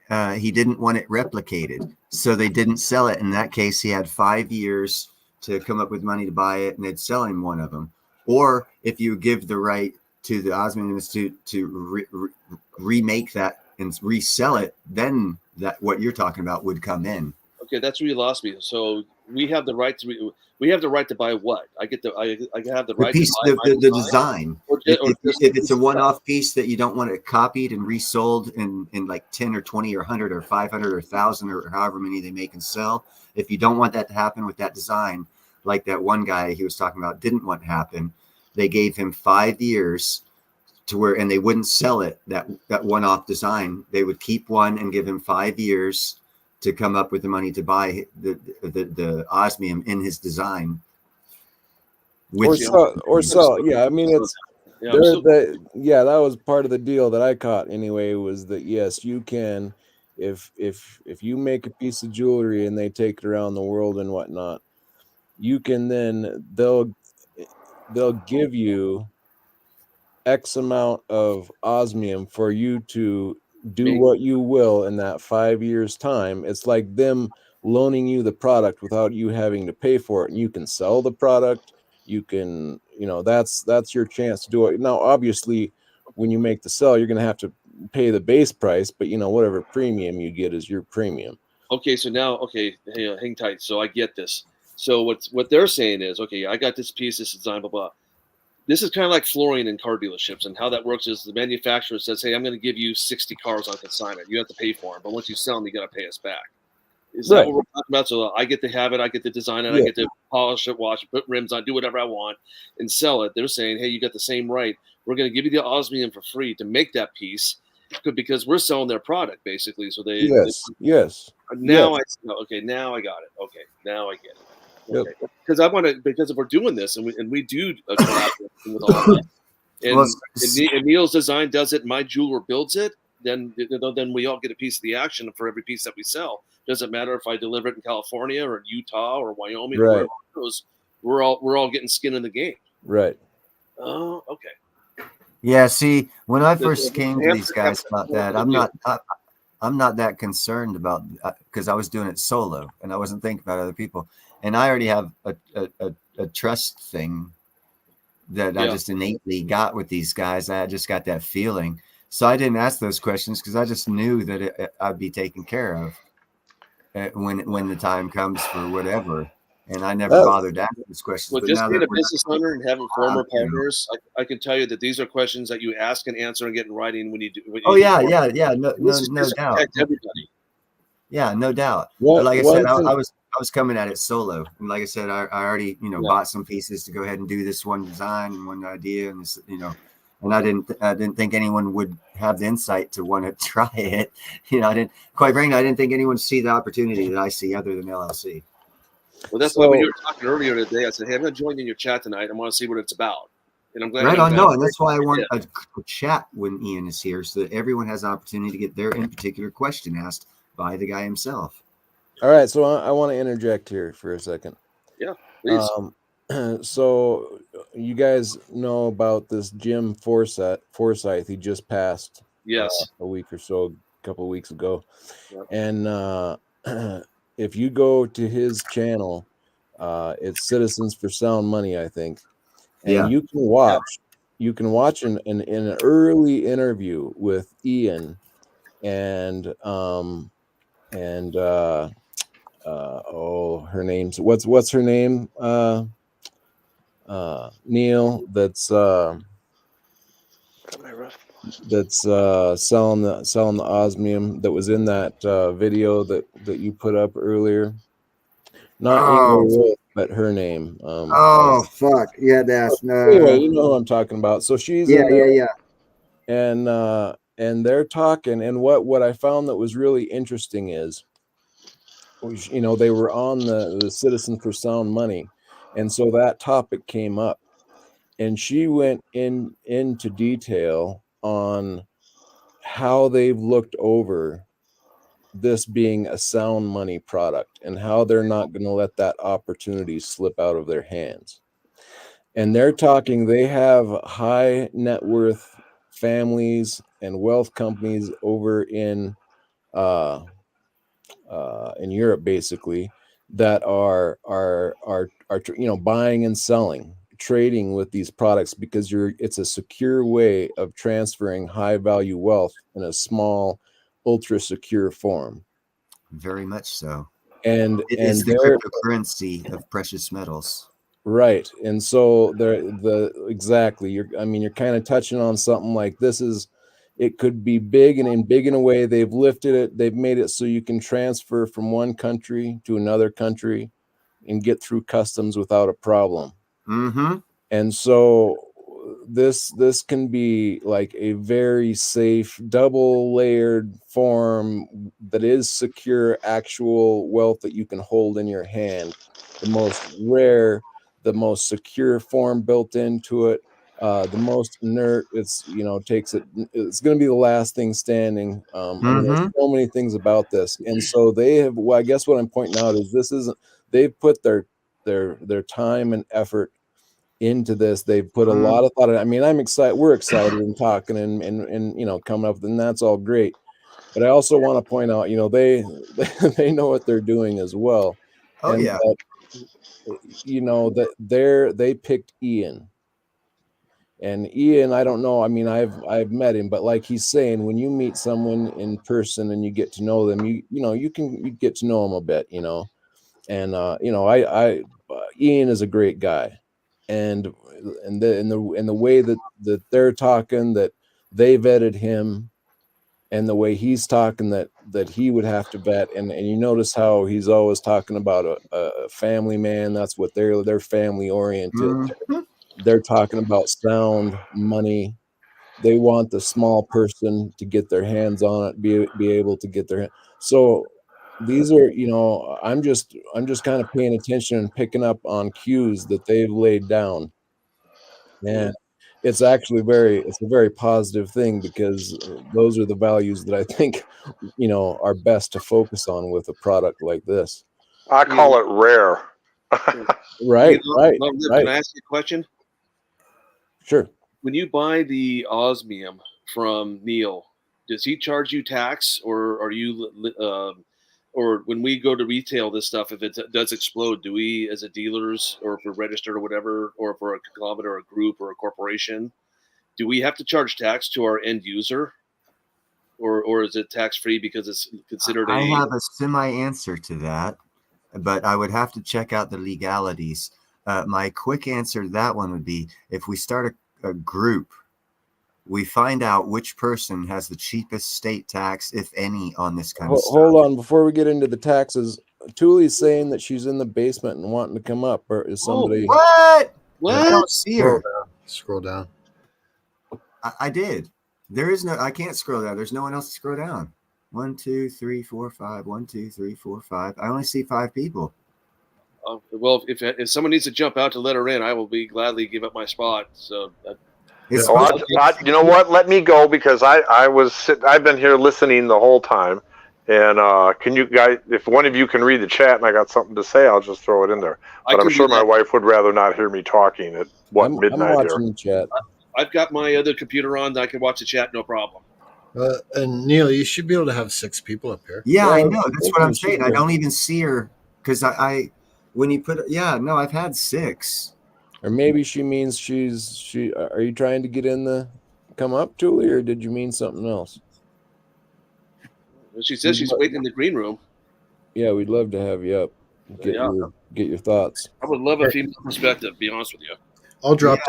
Speaker 2: he didn't want it replicated, so they didn't sell it. In that case, he had 5 years to come up with money to buy it, and they'd sell him one of them. Or if you give the right to the Osmium Institute to remake that and resell it, then that what you're talking about would come in.
Speaker 5: Okay, that's where you lost me. So we have the right to buy what? I have the right
Speaker 2: to buy the design. If it's a one-off piece that you don't want it copied and resold in like 10 or 20 or 100 or 500 or 1,000 or however many they make and sell, if you don't want that to happen with that design, like that one guy he was talking about didn't want to happen, they gave him 5 years to where, and they wouldn't sell it, that one-off design. They would keep one and give him 5 years to come up with the money to buy the osmium in his design.
Speaker 10: Or sell. Yeah, I mean, that was part of the deal that I caught anyway, was that yes, you can, if you make a piece of jewelry and they take it around the world and whatnot, you can then they'll give you X amount of osmium for you to do what you will in that 5 years time. It's like them loaning you the product without you having to pay for it, and you can sell the product. You can, that's your chance to do it. Now, obviously, when you make the sell, you're going to have to pay the base price, but whatever premium you get is your premium.
Speaker 5: Okay, so now, hang tight. So I get this. So what they're saying is, okay, I got this piece, this design, blah blah. This is kind of like flooring in car dealerships, and how that works is the manufacturer says, hey, I'm going to give you 60 cars on consignment. You have to pay for them, but once you sell them, you got to pay us back. Is that what we're talking about? So I get to have it, I get to design it, I get to polish it, wash it, put rims on, do whatever I want, and sell it. They're saying, hey, you got the same right. We're going to give you the osmium for free to make that piece because we're selling their product, basically. So they Now I got it. Okay, now I get it. Okay. Because if we're doing this and we do a collaboration with all of that, and Neil's design does it, my jeweler builds it, then we all get a piece of the action for every piece that we sell. Doesn't matter if I deliver it in California or Utah or Wyoming or wherever it goes, we're all getting skin in the game.
Speaker 10: Right.
Speaker 5: Oh, okay.
Speaker 2: Yeah, see, when I first came to these guys about that, I'm not that concerned about, because I was doing it solo and I wasn't thinking about other people. And I already have a trust thing that I just innately got with these guys. I just got that feeling. So I didn't ask those questions because I just knew that I'd be taken care of when the time comes for whatever. And I never bothered asking those questions.
Speaker 5: Well, just being a business owner and having former partners, I can tell you that these are questions that you ask and answer and get in writing when you do.
Speaker 2: Yeah. No doubt.
Speaker 5: Everybody.
Speaker 2: Yeah, no doubt. But like I said, I was coming at it solo, and like I said, I already bought some pieces to go ahead and do this one design and one idea, and this, and I didn't think anyone would have the insight to want to try it. Quite frankly, I didn't think anyone would see the opportunity that I see other than LLC.
Speaker 5: Well, that's why when you were talking earlier today, I said, "Hey, I'm going to join in your chat tonight. I want to see what it's about." And I'm glad.
Speaker 2: Right on, no, and that's why I want a chat when Ian is here, so that everyone has an opportunity to get their in particular question asked by the guy himself.
Speaker 10: All right, so I want to interject here for a second.
Speaker 5: Yeah, please.
Speaker 10: So you guys know about this Jim Forsyth? He just passed.
Speaker 5: Yes,
Speaker 10: a week or so, a couple of weeks ago, and if you go to his channel, it's Citizens for Sound Money, I think, and you can watch an early interview with Ian and her name's what's her name? Neil. That's selling the osmium that was in that video that you put up earlier. Not Ingrid Wolf, but her name.
Speaker 2: Fuck yeah, that's
Speaker 10: anyway, you know who I'm talking about. So she's in there, and they're talking, and what I found that was really interesting is, they were on the Citizen for Sound Money, and so that topic came up, and she went into detail on how they've looked over this being a sound money product and how they're not going to let that opportunity slip out of their hands. And they're talking, they have high net worth families and wealth companies over in Europe, basically, that are buying and selling, trading with these products, because it's a secure way of transferring high value wealth in a small, ultra secure form.
Speaker 2: Very much so.
Speaker 10: And
Speaker 2: it is the cryptocurrency of precious metals.
Speaker 10: Right. And so exactly, you're kind of touching on something like this is, it could be big, and big in a way. They've lifted it. They've made it so you can transfer from one country to another country and get through customs without a problem.
Speaker 2: Mm-hmm.
Speaker 10: And so this can be like a very safe, double layered form that is secure, actual wealth that you can hold in your hand. The most rare, the most secure form built into it. The most inert, it's going to be the last thing standing. There's so many things about this, and so they have. Well, I guess what I'm pointing out is they've put their time and effort into this. They've put a lot of thought. I'm excited. We're excited and talking and coming up, and that's all great. But I also want to point out, they know what they're doing as well.
Speaker 2: Oh, and yeah.
Speaker 10: That they picked Ian. And Ian, I don't know. I've met him, but like he's saying, when you meet someone in person and you get to know them, you get to know them a bit, and Ian is a great guy, and the way that they're talking, that they vetted him, and the way he's talking, that he would have to vet, and you notice how he's always talking about a family man. That's what they're family oriented.
Speaker 2: Mm-hmm.
Speaker 10: They're talking about sound money. They want the small person to get their hands on it, be able to get their. So these are, I'm just kind of paying attention and picking up on cues that they've laid down, and it's actually it's a very positive thing, because those are the values that I think, are best to focus on with a product like this.
Speaker 4: I call it rare.
Speaker 10: Right.
Speaker 5: Can I ask you a question?
Speaker 10: Sure.
Speaker 5: When you buy the osmium from Neil, does he charge you tax, or are you, or when we go to retail this stuff, if it does explode, do we, as a dealers, or if we're registered or whatever, or if we're a conglomerate or a group or a corporation, do we have to charge tax to our end user, or is it tax free because it's considered?
Speaker 2: I have a semi answer to that, but I would have to check out the legalities. My quick answer to that one would be, if we start a group, we find out which person has the cheapest state tax, if any, on this kind of stuff.
Speaker 10: Hold on, before we get into the taxes, Thule's saying that she's in the basement and wanting to come up, or is somebody?
Speaker 2: What? I don't see her.
Speaker 3: Scroll down.
Speaker 2: I did. There is no. I can't scroll down. There's no one else to scroll down. 1, 2, 3, 4, 5. 1, 2, 3, 4, 5. I only see 5 people.
Speaker 5: Well, if someone needs to jump out to let her in, I will be gladly give up my spot. So.
Speaker 4: You know what? Let me go, because I've been here listening the whole time, and can you guys, if one of you can read the chat and I got something to say, I'll just throw it in there. But I'm sure my wife would rather not hear me talking at midnight.
Speaker 10: I'm watching the chat.
Speaker 5: I've got my other computer on. I can watch the chat, no problem.
Speaker 3: And Neil, you should be able to have 6 people up here.
Speaker 2: Yeah, I know. That's what I'm saying. I don't even see her, because when you put, I've had 6.
Speaker 10: Or maybe she means she. Are you trying to get in come up, Thule, or did you mean something else?
Speaker 5: Well, she says she's waiting in the green room.
Speaker 10: Yeah, we'd love to have you up. Get your thoughts.
Speaker 5: I would love a female perspective, to be honest with you.
Speaker 3: I'll drop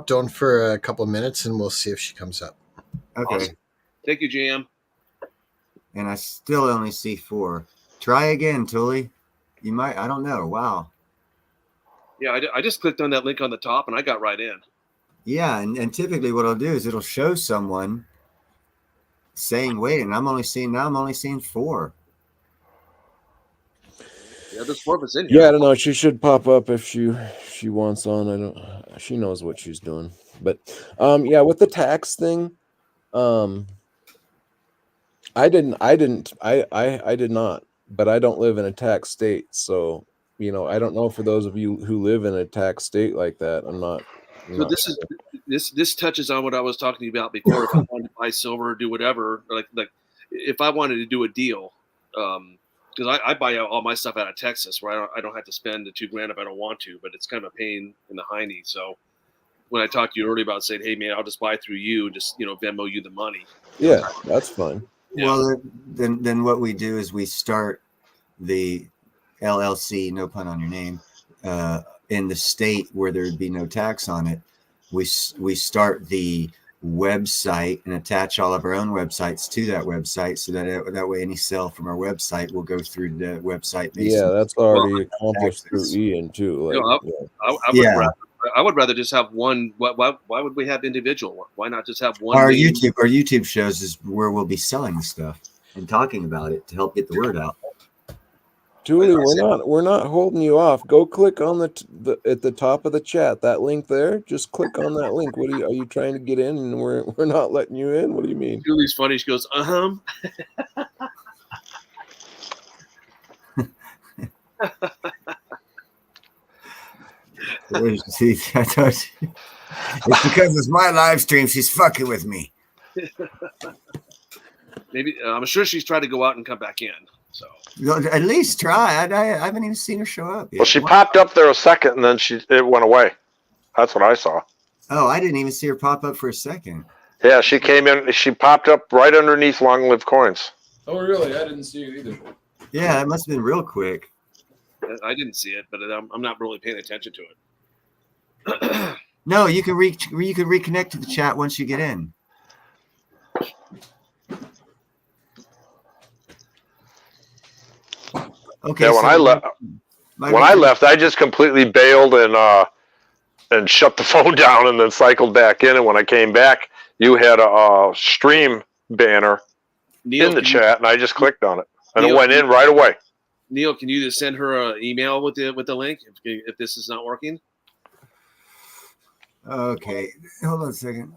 Speaker 3: down for a couple of minutes, and we'll see if she comes up.
Speaker 2: Okay.
Speaker 5: Awesome. Thank you, JM.
Speaker 2: And I still only see 4. Try again, Thule. You might. I don't know. Wow.
Speaker 5: Yeah, I just clicked on that link on the top, and I got right in.
Speaker 2: Yeah, and typically what it'll do is it'll show someone saying wait, and I'm only seeing 4.
Speaker 5: Yeah, there's 4 of us in here.
Speaker 10: Yeah, I don't know. She should pop up if she wants on. She knows what she's doing. But with the tax thing, I did not, but I don't live in a tax state, so I don't know, for those of you who live in a tax state like that, I'm not.
Speaker 5: So this touches on what I was talking about before. If I wanted to buy silver or do whatever, like if I wanted to do a deal, because I buy all my stuff out of Texas, where I don't have to spend the $2,000 if I don't want to, but it's kind of a pain in the hiney. So when I talked to you earlier about saying, hey man, I'll just buy through you, just Venmo you the money.
Speaker 10: Yeah, that's fine.
Speaker 5: Yeah.
Speaker 2: Well, then what we do is we start the LLC, no pun on your name, in the state where there'd be no tax on it. We start the website and attach all of our own websites to that website, so that way any sale from our website will go through the website.
Speaker 10: Yeah, that's already accomplished through Ian too.
Speaker 5: I would rather just have one. Why would we have individual? Why not just have one?
Speaker 2: Our YouTube shows is where we'll be selling stuff and talking about it to help get the word out.
Speaker 10: Julie, we're not holding you off. Go click on the at the top of the chat, that link there. Just click on that link. What are you trying to get in, and we're not letting you in? What do you mean?
Speaker 5: Julie's funny. She goes,
Speaker 2: See, I told you. It's because it's my live stream. She's fucking with me.
Speaker 5: Maybe I'm sure she's tried to go out and come back in. So
Speaker 2: at least try. I haven't even seen her show up yet.
Speaker 4: Well, she popped up there a second, and then it went away. That's what I saw.
Speaker 2: Oh, I didn't even see her pop up for a second.
Speaker 4: Yeah, she came in. She popped up right underneath Long Live Coins.
Speaker 10: Oh, really? I didn't see it either.
Speaker 2: Yeah, it must have been real quick.
Speaker 5: I didn't see it, but I'm not really paying attention to it.
Speaker 2: No, you can reconnect to the chat once you get in. Okay.
Speaker 4: Yeah, when I left, I just completely bailed and shut the phone down, and then cycled back in. And when I came back, you had a stream banner in the chat, and I just clicked on it, and it went in right away.
Speaker 5: Neil, can you just send her an email with the link if this is not working?
Speaker 2: Okay, hold on a second.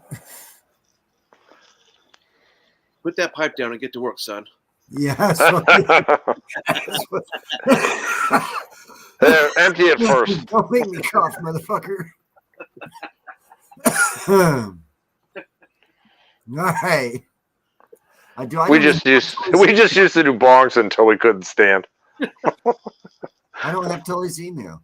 Speaker 5: Put that pipe down and get to work, son.
Speaker 2: Yeah.
Speaker 4: There, empty it first.
Speaker 2: Don't make me cough, motherfucker. All right.
Speaker 4: We just used to do bongs until we couldn't stand.
Speaker 2: I don't have Tully's email.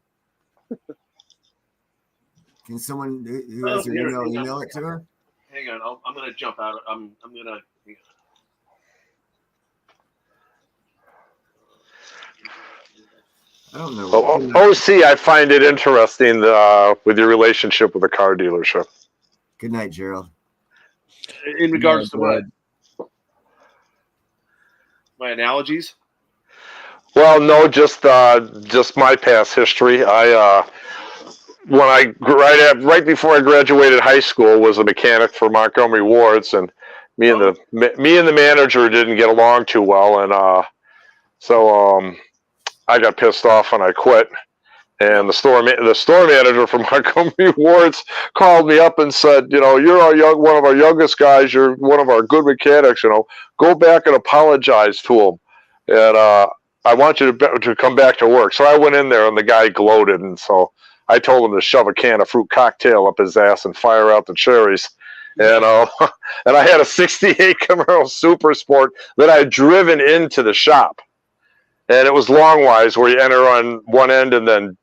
Speaker 2: Can someone who has her email it to her?
Speaker 5: Hang on, I'm gonna jump out. I'm gonna.
Speaker 2: I don't know.
Speaker 4: OC, I find it interesting with your relationship with a car dealership.
Speaker 2: Good night, Gerald.
Speaker 5: In regards to what? My analogies?
Speaker 4: Well, no, just my past history. Right before I graduated high school, was a mechanic for Montgomery Wards, and me and the manager didn't get along too well, and so I got pissed off and I quit. And the store manager from Montgomery Wards called me up and said, you're one of our youngest guys. You're one of our good mechanics. Go back and apologize to him, and I want you to come back to work. So I went in there, and the guy gloated, and so I told him to shove a can of fruit cocktail up his ass and fire out the cherries. And and I had a '68 Camaro Super Sport that I had driven into the shop, and it was longwise, where you enter on one end and then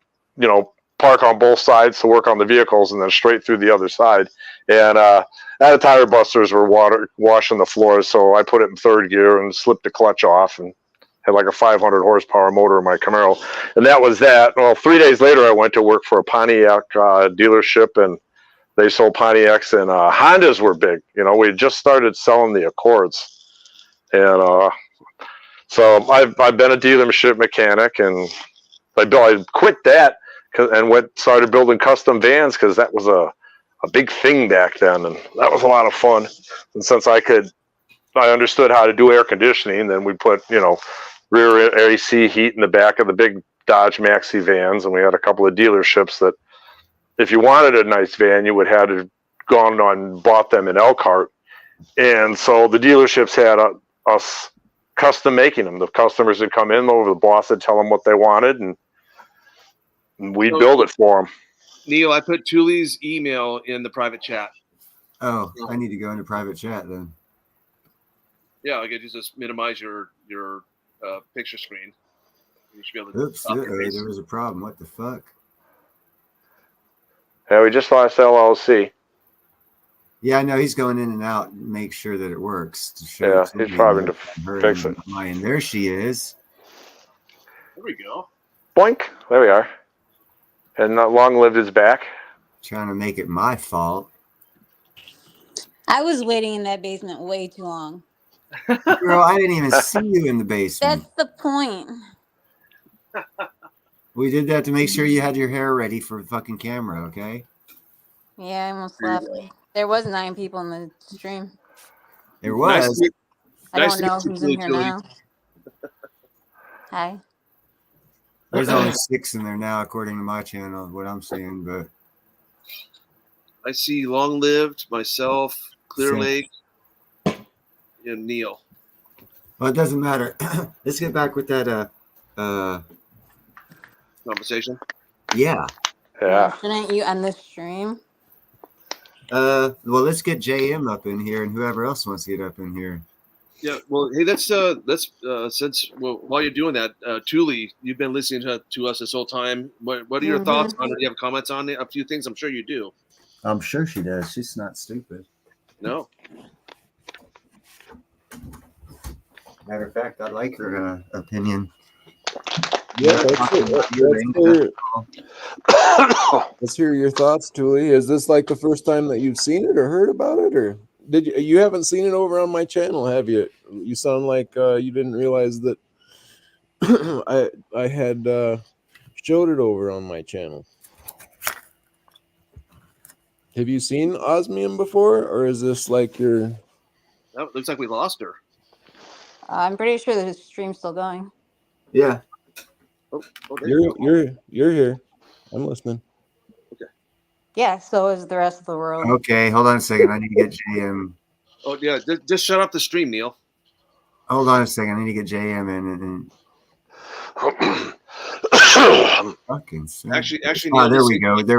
Speaker 4: park on both sides to work on the vehicles, and then straight through the other side. And the tire busters were washing the floors, so I put it in third gear and slipped the clutch off, and had like a 500 horsepower motor in my Camaro. And that was that. Well, 3 days later, I went to work for a Pontiac dealership, and they sold Pontiacs, and Hondas were big. We had just started selling the Accords. And so I've been a dealership mechanic, and I quit that and started building custom vans, because that was a big thing back then, and that was a lot of fun. And since I understood how to do air conditioning, then we put rear AC heat in the back of the big Dodge Maxi vans, and we had a couple of dealerships that if you wanted a nice van, you would have to gone and bought them in Elkhart. And so the dealerships had us custom making them. The customers would come in, over the boss would tell them what they wanted, and we'd build it for them.
Speaker 5: Neil, I put Tully's email in the private chat.
Speaker 2: Oh, I need to go into private chat then.
Speaker 5: Yeah, I could just minimize your picture screen. You should be able to.
Speaker 2: Oops, there was a problem. What the fuck?
Speaker 4: Yeah, we just lost LLC.
Speaker 2: Yeah, I know he's going in and out and make sure that it works.
Speaker 4: Yeah, he's probably to fix it.
Speaker 2: And there she is.
Speaker 5: There we go.
Speaker 4: Boink. There we are. And not long lived his back.
Speaker 2: Trying to make it my fault.
Speaker 11: I was waiting in that basement way too long.
Speaker 2: Girl, I didn't even see you in the basement.
Speaker 11: That's the point.
Speaker 2: We did that to make sure you had your hair ready for the fucking camera, okay?
Speaker 11: Yeah, I almost left. There was 9 people in the stream.
Speaker 2: There was.
Speaker 11: I don't know who's in here now. Hi.
Speaker 2: There's only 6 in there now, according to my channel, what I'm seeing. But
Speaker 5: I see Long Lived, myself, Clear Lake, and Neil.
Speaker 2: Well, it doesn't matter. Let's get back with that
Speaker 5: conversation.
Speaker 2: Yeah.
Speaker 11: Shouldn't you end the stream?
Speaker 2: Well, let's get JM up in here, and whoever else wants to get up in here.
Speaker 5: Yeah, well, hey, let's since while you're doing that, Thule, you've been listening to us this whole time. What are your thoughts on it? Do you have comments on it? A few things, I'm sure you do.
Speaker 2: I'm sure she does. She's not stupid.
Speaker 5: No.
Speaker 2: Matter of fact, I like her opinion.
Speaker 10: Yeah, let's hear your thoughts, Thule. Is this like the first time that you've seen it or heard about it, or did you haven't seen it over on my channel, have you? You sound like you didn't realize that I had showed it over on my channel. Have you seen Osmium before, or is this like your?
Speaker 5: That looks like we lost her.
Speaker 11: I'm pretty sure the stream's still going.
Speaker 2: Yeah.
Speaker 5: Oh,
Speaker 10: you're here. I'm listening.
Speaker 5: Okay.
Speaker 11: Yeah, so is the rest of the world.
Speaker 2: Okay, hold on a second. I need to get JM.
Speaker 5: Oh yeah, just shut up the stream, Neil.
Speaker 2: Hold on a second. I need to get JM in and fucking.
Speaker 5: Actually,
Speaker 2: Neil, there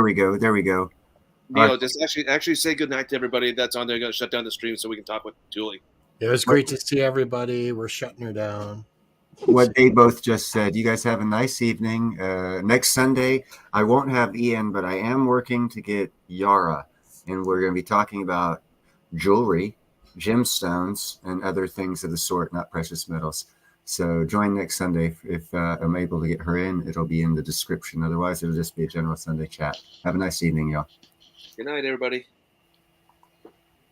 Speaker 2: we go. There we go.
Speaker 5: Neil, just actually say good night to everybody that's on there. Going to shut down the stream so we can talk with Julie.
Speaker 3: It was great to see everybody. We're shutting her down.
Speaker 2: What they both just said. You guys have a nice evening. Next Sunday, I won't have Ian, but I am working to get Yara, and we're going to be talking about jewelry, gemstones, and other things of the sort, not precious metals. So join next Sunday. If I'm able to get her in, it'll be in the description. Otherwise, it'll just be a general Sunday chat. Have a nice evening, y'all.
Speaker 5: Good night, everybody.